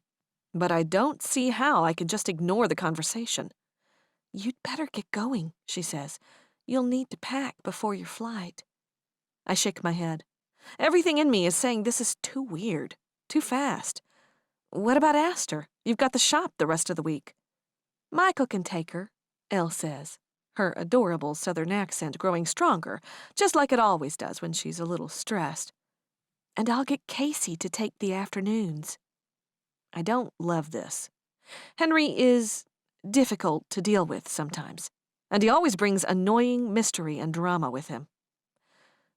But I don't see how I can just ignore the conversation. You'd better get going, she says. You'll need to pack before your flight. I shake my head. Everything in me is saying this is too weird, too fast. What about Aster? You've got the shop the rest of the week. Michael can take her, Elle says, her adorable southern accent growing stronger, just like it always does when she's a little stressed. And I'll get Casey to take the afternoons. I don't love this. Henry is difficult to deal with sometimes, and he always brings annoying mystery and drama with him.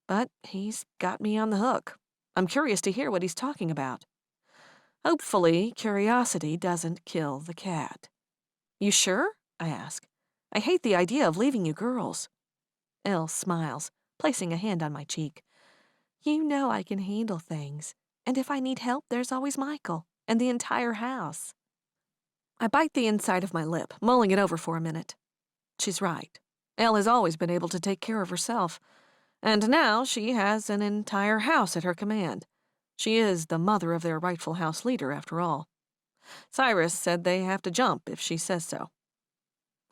But he's got me on the hook. I'm curious to hear what he's talking about. Hopefully, curiosity doesn't kill the cat. You sure? I ask. I hate the idea of leaving you girls. Elle smiles, placing a hand on my cheek. You know I can handle things, and if I need help, there's always Michael and the entire house. I bite the inside of my lip, mulling it over for a minute. She's right. Elle has always been able to take care of herself, and now she has an entire house at her command. She is the mother of their rightful house leader, after all. Cyrus said they have to jump if she says so.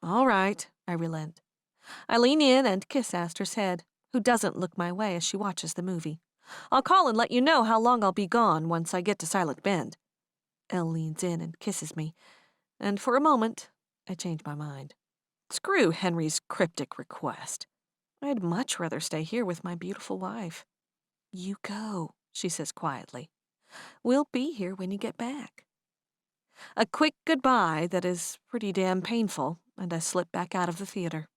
All right, I relent. I lean in and kiss Aster's head, who doesn't look my way as she watches the movie. I'll call and let you know how long I'll be gone once I get to Silent Bend. Elle leans in and kisses me, and for a moment, I change my mind. Screw Henry's cryptic request. I'd much rather stay here with my beautiful wife. You go, she says quietly. We'll be here when you get back. A quick goodbye that is pretty damn painful, and I slip back out of the theater.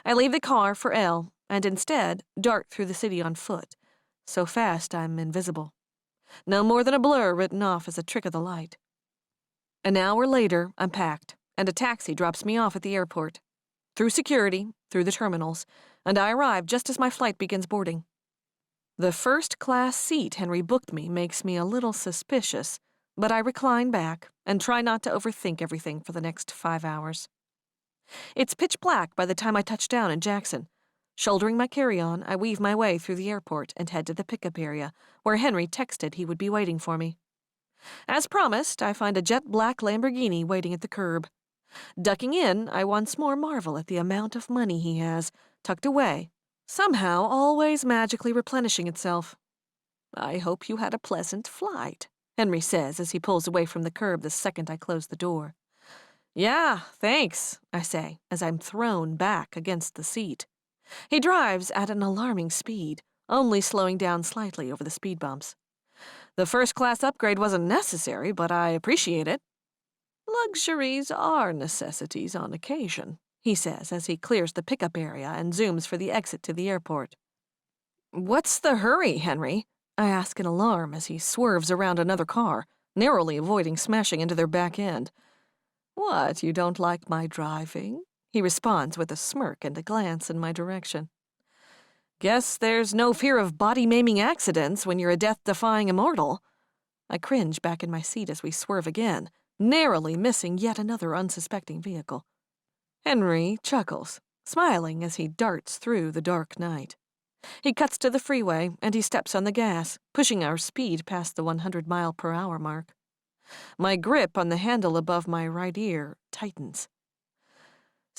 I leave the car for Elle, and instead dart through the city on foot, so fast I'm invisible. No more than a blur written off as a trick of the light. An hour later, I'm packed, and a taxi drops me off at the airport. Through security, through the terminals, and I arrive just as my flight begins boarding. The first-class seat Henry booked me makes me a little suspicious, but I recline back and try not to overthink everything for the next 5 hours. It's pitch black by the time I touch down in Jackson. Shouldering my carry-on, I weave my way through the airport and head to the pickup area, where Henry texted he would be waiting for me. As promised, I find a jet-black Lamborghini waiting at the curb. Ducking in, I once more marvel at the amount of money he has, tucked away, somehow always magically replenishing itself. I hope you had a pleasant flight, Henry says as he pulls away from the curb the second I close the door. Yeah, thanks, I say, as I'm thrown back against the seat. He drives at an alarming speed, only slowing down slightly over the speed bumps. The first-class upgrade wasn't necessary, but I appreciate it. Luxuries are necessities on occasion, he says as he clears the pickup area and zooms for the exit to the airport. What's the hurry, Henry? I ask in alarm as he swerves around another car, narrowly avoiding smashing into their back end. What, you don't like my driving? He responds with a smirk and a glance in my direction. Guess there's no fear of body-maiming accidents when you're a death-defying immortal. I cringe back in my seat as we swerve again, narrowly missing yet another unsuspecting vehicle. Henry chuckles, smiling as he darts through the dark night. He cuts to the freeway, and he steps on the gas, pushing our speed past the 100-mile-per-hour mark. My grip on the handle above my right ear tightens.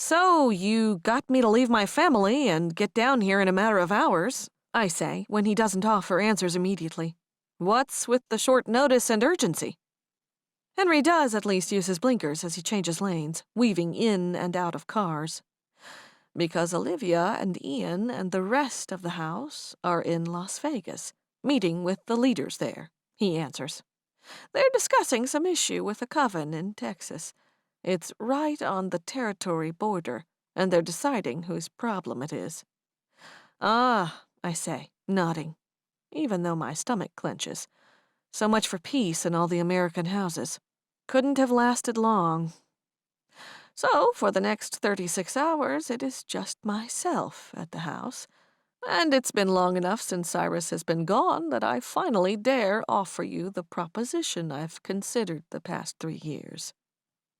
So, you got me to leave my family and get down here in a matter of hours, I say, when he doesn't offer answers immediately. What's with the short notice and urgency? Henry does at least use his blinkers as he changes lanes, weaving in and out of cars. Because Olivia and Ian and the rest of the house are in Las Vegas, meeting with the leaders there, he answers. They're discussing some issue with a coven in Texas. It's right on the territory border, and they're deciding whose problem it is. Ah, I say, nodding, even though my stomach clenches. So much for peace in all the American houses. Couldn't have lasted long. So, for the next 36 hours, it is just myself at the house. And it's been long enough since Cyrus has been gone that I finally dare offer you the proposition I've considered the past 3 years.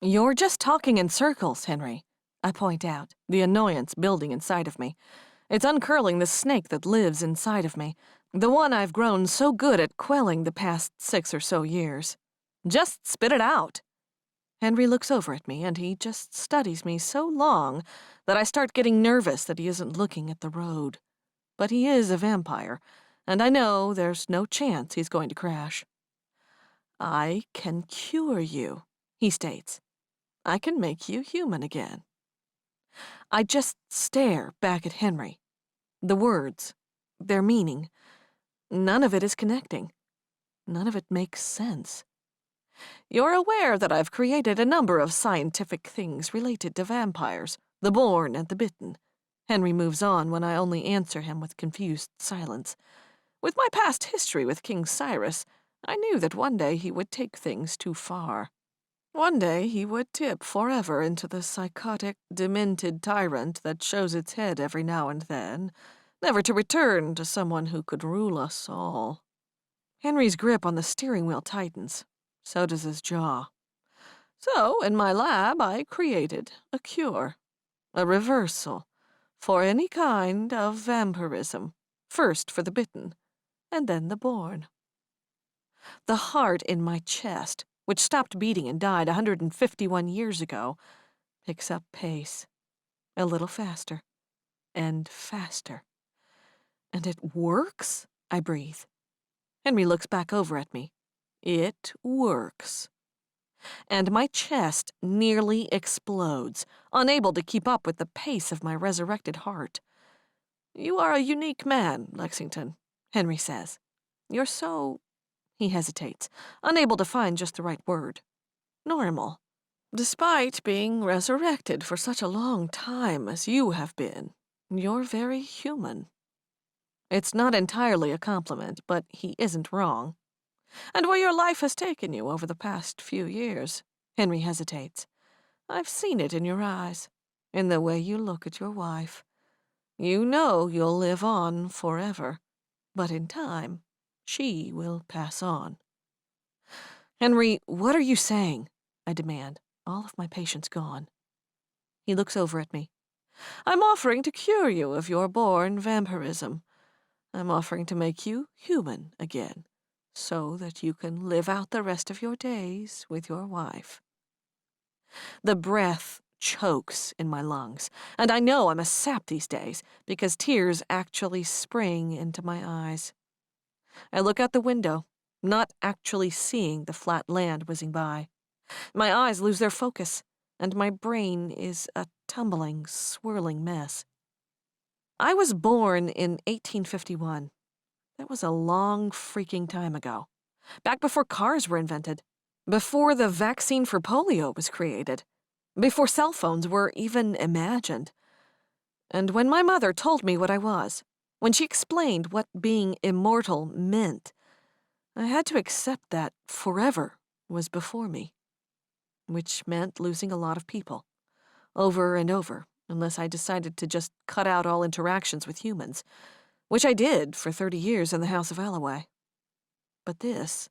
You're just talking in circles, Henry, I point out, the annoyance building inside of me. It's uncurling the snake that lives inside of me, the one I've grown so good at quelling the past 6 or so years. Just spit it out. Henry looks over at me, and he just studies me so long that I start getting nervous that he isn't looking at the road. But he is a vampire, and I know there's no chance he's going to crash. I can cure you, he states. I can make you human again. I just stare back at Henry. The words, their meaning, none of it is connecting. None of it makes sense. You're aware that I've created a number of scientific things related to vampires, the born and the bitten. Henry moves on when I only answer him with confused silence. With my past history with King Cyrus, I knew that one day he would take things too far. One day he would tip forever into the psychotic, demented tyrant that shows its head every now and then, never to return to someone who could rule us all. Henry's grip on the steering wheel tightens. So does his jaw. So, in my lab, I created a cure, a reversal, for any kind of vampirism, first for the bitten, and then the born. The heart in my chest, which stopped beating and died 151 years ago, picks up pace, a little faster, and faster. And it works? I breathe. Henry looks back over at me. It works. And my chest nearly explodes, unable to keep up with the pace of my resurrected heart. You are a unique man, Lexington, Henry says. You're so... He hesitates, unable to find just the right word. Normal. Despite being resurrected for such a long time as you have been, you're very human. It's not entirely a compliment, but he isn't wrong. And where your life has taken you over the past few years, Henry hesitates. I've seen it in your eyes, in the way you look at your wife. You know you'll live on forever, but in time, she will pass on. Henry, what are you saying? I demand, all of my patience gone. He looks over at me. I'm offering to cure you of your born vampirism. I'm offering to make you human again, so that you can live out the rest of your days with your wife. The breath chokes in my lungs, and I know I'm a sap these days because tears actually spring into my eyes. I look out the window, not actually seeing the flat land whizzing by. My eyes lose their focus, and my brain is a tumbling, swirling mess. I was born in 1851. That was a long freaking time ago. Back before cars were invented. Before the vaccine for polio was created. Before cell phones were even imagined. And when my mother told me what I was, when she explained what being immortal meant, I had to accept that forever was before me. Which meant losing a lot of people. Over and over, unless I decided to just cut out all interactions with humans, which I did for 30 years in the house of Allaway. But this,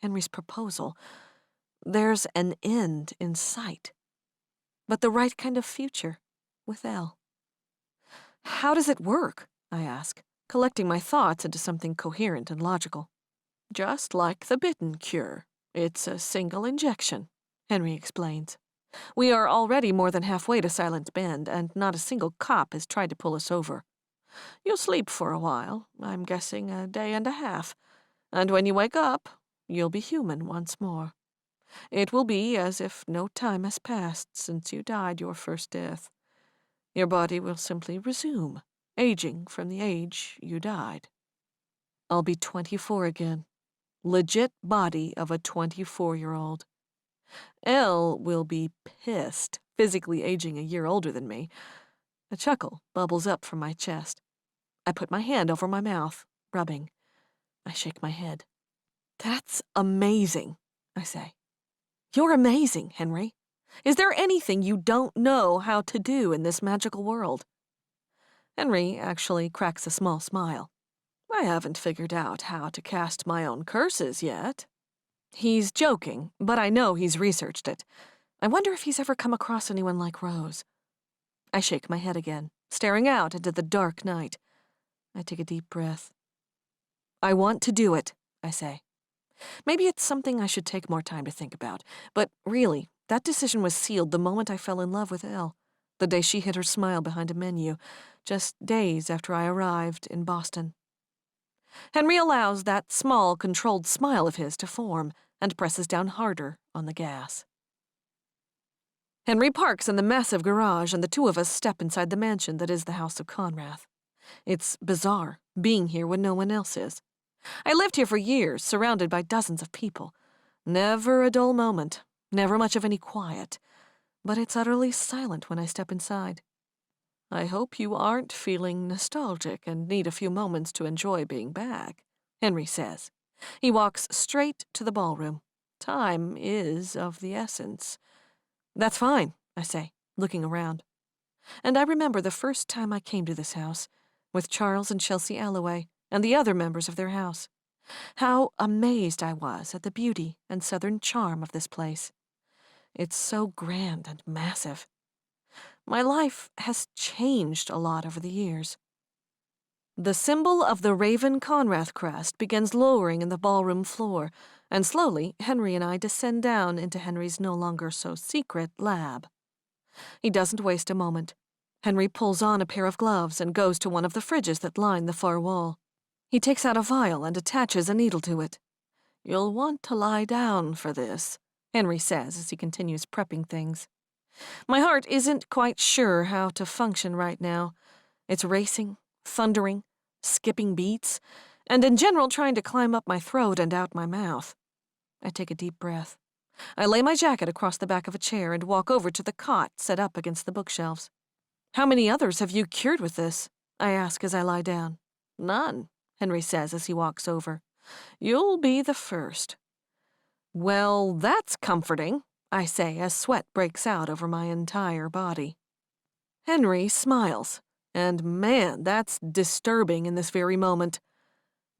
Henry's proposal, there's an end in sight. But the right kind of future, with Elle. How does it work? I ask, collecting my thoughts into something coherent and logical. Just like the Bitten cure. It's a single injection, Henry explains. We are already more than halfway to Silent Bend, and not a single cop has tried to pull us over. You'll sleep for a while, I'm guessing a day and a half, and when you wake up, you'll be human once more. It will be as if no time has passed since you died your first death. Your body will simply resume, aging from the age you died. I'll be 24 again. Legit body of a 24-year-old. Elle will be pissed, physically aging a year older than me. A chuckle bubbles up from my chest. I put my hand over my mouth, rubbing. I shake my head. That's amazing, I say. You're amazing, Henry. Is there anything you don't know how to do in this magical world? Henry actually cracks a small smile. I haven't figured out how to cast my own curses yet. He's joking, but I know he's researched it. I wonder if he's ever come across anyone like Rose. I shake my head again, staring out into the dark night. I take a deep breath. I want to do it, I say. Maybe it's something I should take more time to think about, but really, that decision was sealed the moment I fell in love with Elle, the day she hid her smile behind a menu, just days after I arrived in Boston. Henry allows that small, controlled smile of his to form and presses down harder on the gas. Henry parks in the massive garage, and the two of us step inside the mansion that is the House of Conrath. It's bizarre, being here when no one else is. I lived here for years, surrounded by dozens of people. Never a dull moment, never much of any quiet, but it's utterly silent when I step inside. I hope you aren't feeling nostalgic and need a few moments to enjoy being back, Henry says. He walks straight to the ballroom. Time is of the essence. That's fine, I say, looking around. And I remember the first time I came to this house, with Charles and Chelsea Allaway and the other members of their house. How amazed I was at the beauty and southern charm of this place. It's so grand and massive. My life has changed a lot over the years. The symbol of the Raven Conrath crest begins lowering in the ballroom floor, and slowly Henry and I descend down into Henry's no longer so secret lab. He doesn't waste a moment. Henry pulls on a pair of gloves and goes to one of the fridges that line the far wall. He takes out a vial and attaches a needle to it. "You'll want to lie down for this," Henry says as he continues prepping things. My heart isn't quite sure how to function right now. It's racing, thundering, skipping beats, and in general trying to climb up my throat and out my mouth. I take a deep breath. I lay my jacket across the back of a chair and walk over to the cot set up against the bookshelves. "How many others have you cured with this?" I ask as I lie down. "None," Henry says as he walks over. "You'll be the first." "Well, that's comforting," I say as sweat breaks out over my entire body. Henry smiles, and man, that's disturbing in this very moment.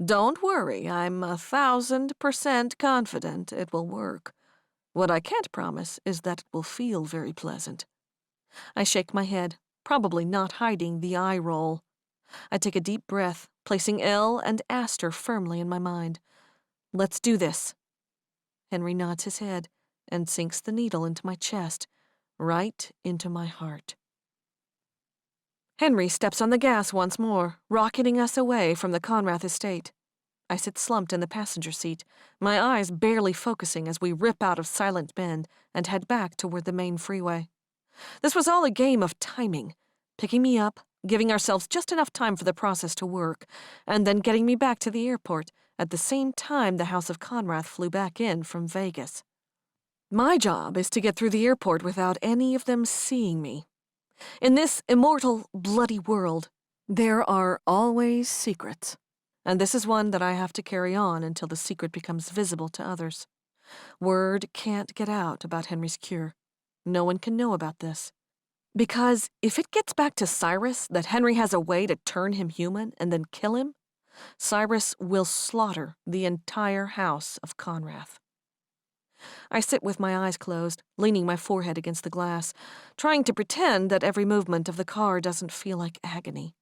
"Don't worry, I'm 1,000% confident it will work. What I can't promise is that it will feel very pleasant." I shake my head, probably not hiding the eye roll. I take a deep breath, placing Elle and Aster firmly in my mind. "Let's do this." Henry nods his head and sinks the needle into my chest, right into my heart. Henry steps on the gas once more, rocketing us away from the Conrath estate. I sit slumped in the passenger seat, my eyes barely focusing as we rip out of Silent Bend and head back toward the main freeway. This was all a game of timing, picking me up, giving ourselves just enough time for the process to work, and then getting me back to the airport at the same time the House of Conrath flew back in from Vegas. My job is to get through the airport without any of them seeing me. In this immortal, bloody world, there are always secrets, and this is one that I have to carry on until the secret becomes visible to others. Word can't get out about Henry's cure. No one can know about this. Because if it gets back to Cyrus that Henry has a way to turn him human and then kill him, Cyrus will slaughter the entire house of Conrath. I sit with my eyes closed, leaning my forehead against the glass, trying to pretend that every movement of the car doesn't feel like agony,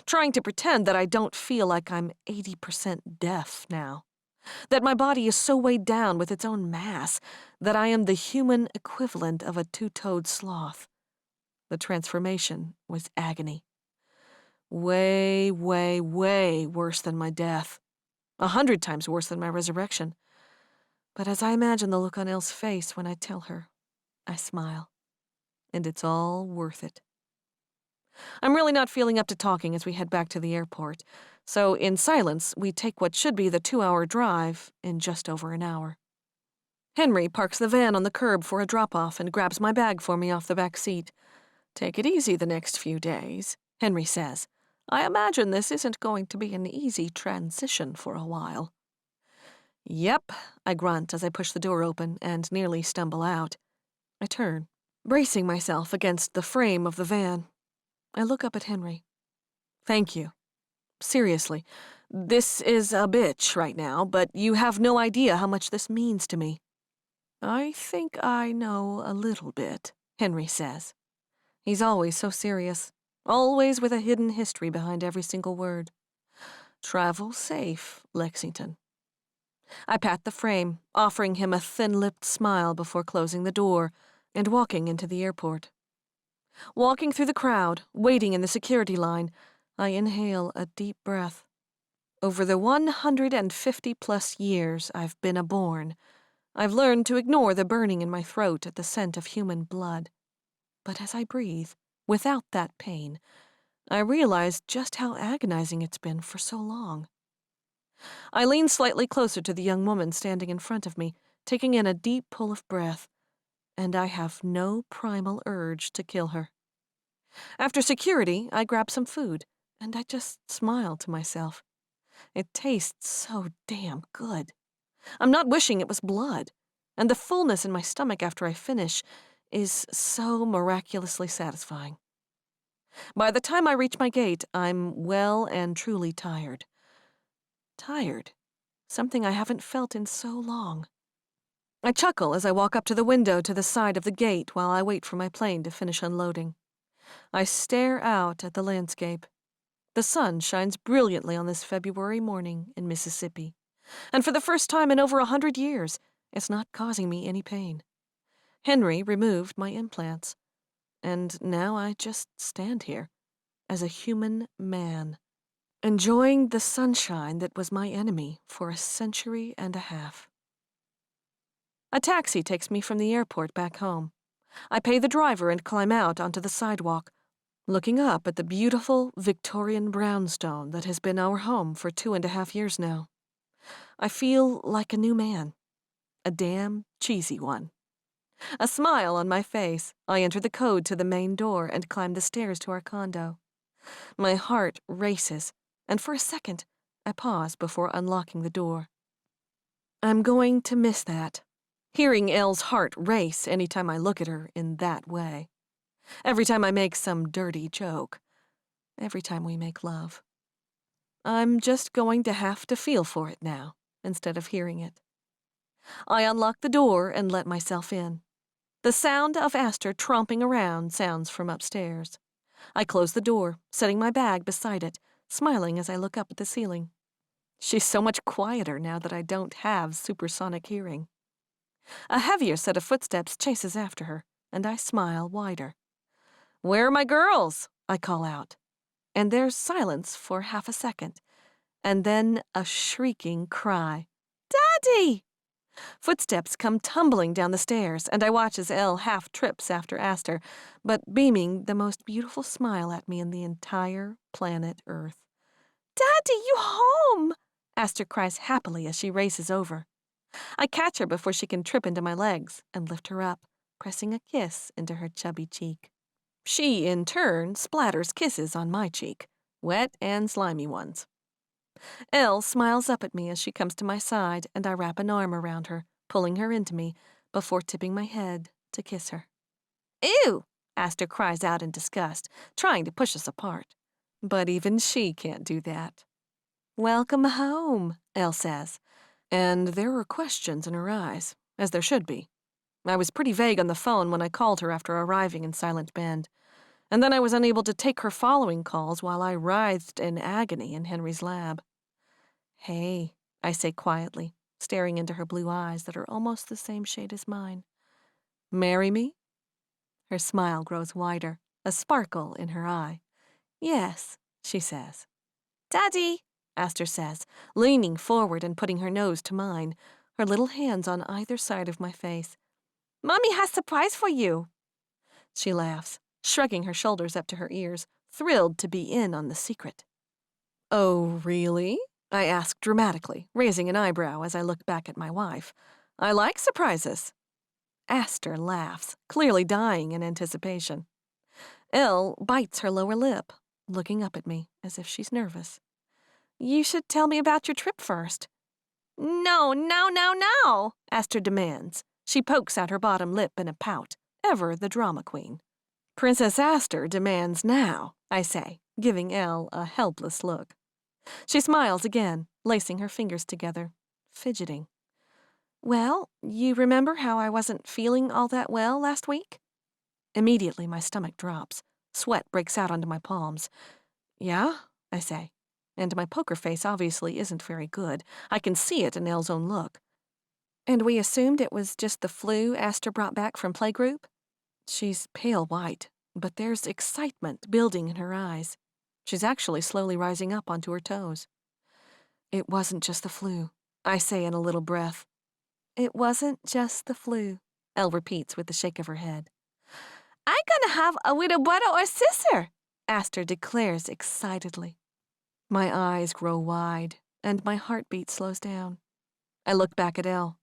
trying to pretend that I don't feel like I'm 80% deaf now, that my body is so weighed down with its own mass that I am the human equivalent of a two-toed sloth. The transformation was agony. Way, way, way worse than my death. 100 times worse than my resurrection. But as I imagine the look on Elle's face when I tell her, I smile. And it's all worth it. I'm really not feeling up to talking as we head back to the airport, so in silence, we take what should be the 2-hour drive in just over an hour. Henry parks the van on the curb for a drop-off and grabs my bag for me off the back seat. "Take it easy the next few days," Henry says. "I imagine this isn't going to be an easy transition for a while." "Yep," I grunt as I push the door open and nearly stumble out. I turn, bracing myself against the frame of the van. I look up at Henry. "Thank you. Seriously, this is a bitch right now, but you have no idea how much this means to me." "I think I know a little bit," Henry says. He's always so serious, always with a hidden history behind every single word. "Travel safe, Lexington." I pat the frame, offering him a thin-lipped smile before closing the door and walking into the airport. Walking through the crowd, waiting in the security line, I inhale a deep breath. Over the 150-plus years I've been unborn, I've learned to ignore the burning in my throat at the scent of human blood. But as I breathe, without that pain, I realize just how agonizing it's been for so long. I lean slightly closer to the young woman standing in front of me, taking in a deep pull of breath, and I have no primal urge to kill her. After security, I grab some food, and I just smile to myself. It tastes so damn good. I'm not wishing it was blood, and the fullness in my stomach after I finish is so miraculously satisfying. By the time I reach my gate, I'm well and truly tired. Tired. Something I haven't felt in so long. I chuckle as I walk up to the window to the side of the gate while I wait for my plane to finish unloading. I stare out at the landscape. The sun shines brilliantly on this February morning in Mississippi, and for the first time in over 100 years, it's not causing me any pain. Henry removed my implants, and now I just stand here as a human man, enjoying the sunshine that was my enemy for a century and a half. A taxi takes me from the airport back home. I pay the driver and climb out onto the sidewalk, looking up at the beautiful Victorian brownstone that has been our home for 2.5 years now. I feel like a new man, a damn cheesy one. A smile on my face, I enter the code to the main door and climb the stairs to our condo. My heart races, and for a second, I pause before unlocking the door. I'm going to miss that, hearing Elle's heart race anytime I look at her in that way. Every time I make some dirty joke. Every time we make love. I'm just going to have to feel for it now, instead of hearing it. I unlock the door and let myself in. The sound of Aster tromping around sounds from upstairs. I close the door, setting my bag beside it, smiling as I look up at the ceiling. She's so much quieter now that I don't have supersonic hearing. A heavier set of footsteps chases after her, and I smile wider. "Where are my girls?" I call out. And there's silence for half a second, and then a shrieking cry. "Daddy!" Footsteps come tumbling down the stairs, and I watch as Elle half trips after Aster, but beaming the most beautiful smile at me in the entire planet Earth. "Daddy, you home!" Aster cries happily as she races over. I catch her before she can trip into my legs and lift her up, pressing a kiss into her chubby cheek. She, in turn, splatters kisses on my cheek, wet and slimy ones. Elle smiles up at me as she comes to my side, and I wrap an arm around her, pulling her into me, before tipping my head to kiss her. "Ew!" Aster cries out in disgust, trying to push us apart. But even she can't do that. "Welcome home," Elle says, and there are questions in her eyes, as there should be. I was pretty vague on the phone when I called her after arriving in Silent Bend, and then I was unable to take her following calls while I writhed in agony in Henry's lab. "Hey," I say quietly, staring into her blue eyes that are almost the same shade as mine. "Marry me?" Her smile grows wider, a sparkle in her eye. "Yes," she says. "Daddy," Aster says, leaning forward and putting her nose to mine, her little hands on either side of my face. "Mommy has a surprise for you." She laughs, shrugging her shoulders up to her ears, thrilled to be in on the secret. "Oh, really?" I ask dramatically, raising an eyebrow as I look back at my wife. "I like surprises." Aster laughs, clearly dying in anticipation. Elle bites her lower lip, looking up at me as if she's nervous. "You should tell me about your trip first." "No, now, now, now," Aster demands. She pokes out her bottom lip in a pout, ever the drama queen. "Princess Aster demands now," I say, giving Elle a helpless look. She smiles again, lacing her fingers together, fidgeting. "Well, you remember how I wasn't feeling all that well last week?" Immediately, my stomach drops. Sweat breaks out onto my palms. "Yeah," I say, and my poker face obviously isn't very good. I can see it in Elle's own look. "And we assumed it was just the flu Aster brought back from playgroup?" She's pale white, but there's excitement building in her eyes. She's actually slowly rising up onto her toes. "It wasn't just the flu," I say in a little breath. "It wasn't just the flu," Elle repeats with a shake of her head. "I'm gonna have a little brother or sister," Aster declares excitedly. My eyes grow wide, and my heartbeat slows down. I look back at Elle.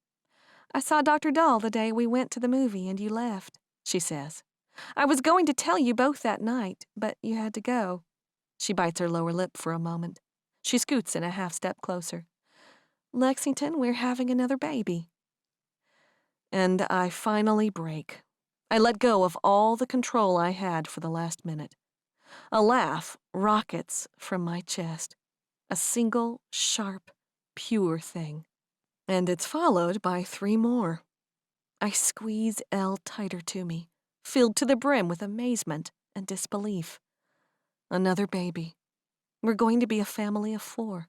"I saw Dr. Dahl the day we went to the movie and you left," she says. "I was going to tell you both that night, but you had to go." She bites her lower lip for a moment. She scoots in a half-step closer. "Lexington, we're having another baby." And I finally break. I let go of all the control I had for the last minute. A laugh rockets from my chest. A single, sharp, pure thing. And it's followed by 3 more. I squeeze Elle tighter to me, filled to the brim with amazement and disbelief. Another baby. We're going to be a family of 4.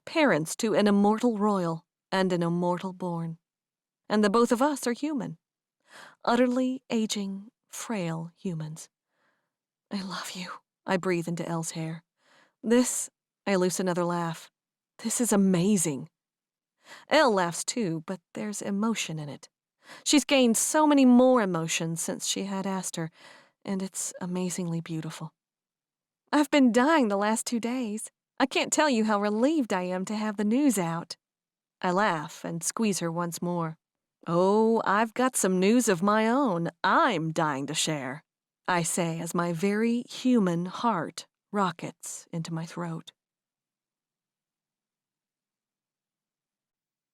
Parents to an immortal royal and an immortal born. And the both of us are human. Utterly aging, frail humans. I love you, I breathe into Elle's hair. I loose another laugh. This is amazing. Elle laughs too, but there's emotion in it. She's gained so many more emotions since she had asked her, and it's amazingly beautiful. I've been dying the last 2 days. I can't tell you how relieved I am to have the news out. I laugh and squeeze her once more. Oh, I've got some news of my own I'm dying to share, I say as my very human heart rockets into my throat.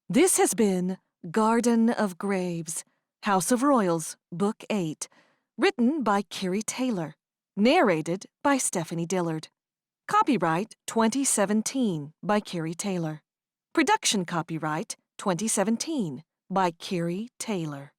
This has been Garden of Graves, House of Royals, Book 8, written by Keary Taylor, narrated by Stephanie Dillard. Copyright 2017 by Keary Taylor. Production copyright 2017 by Keary Taylor.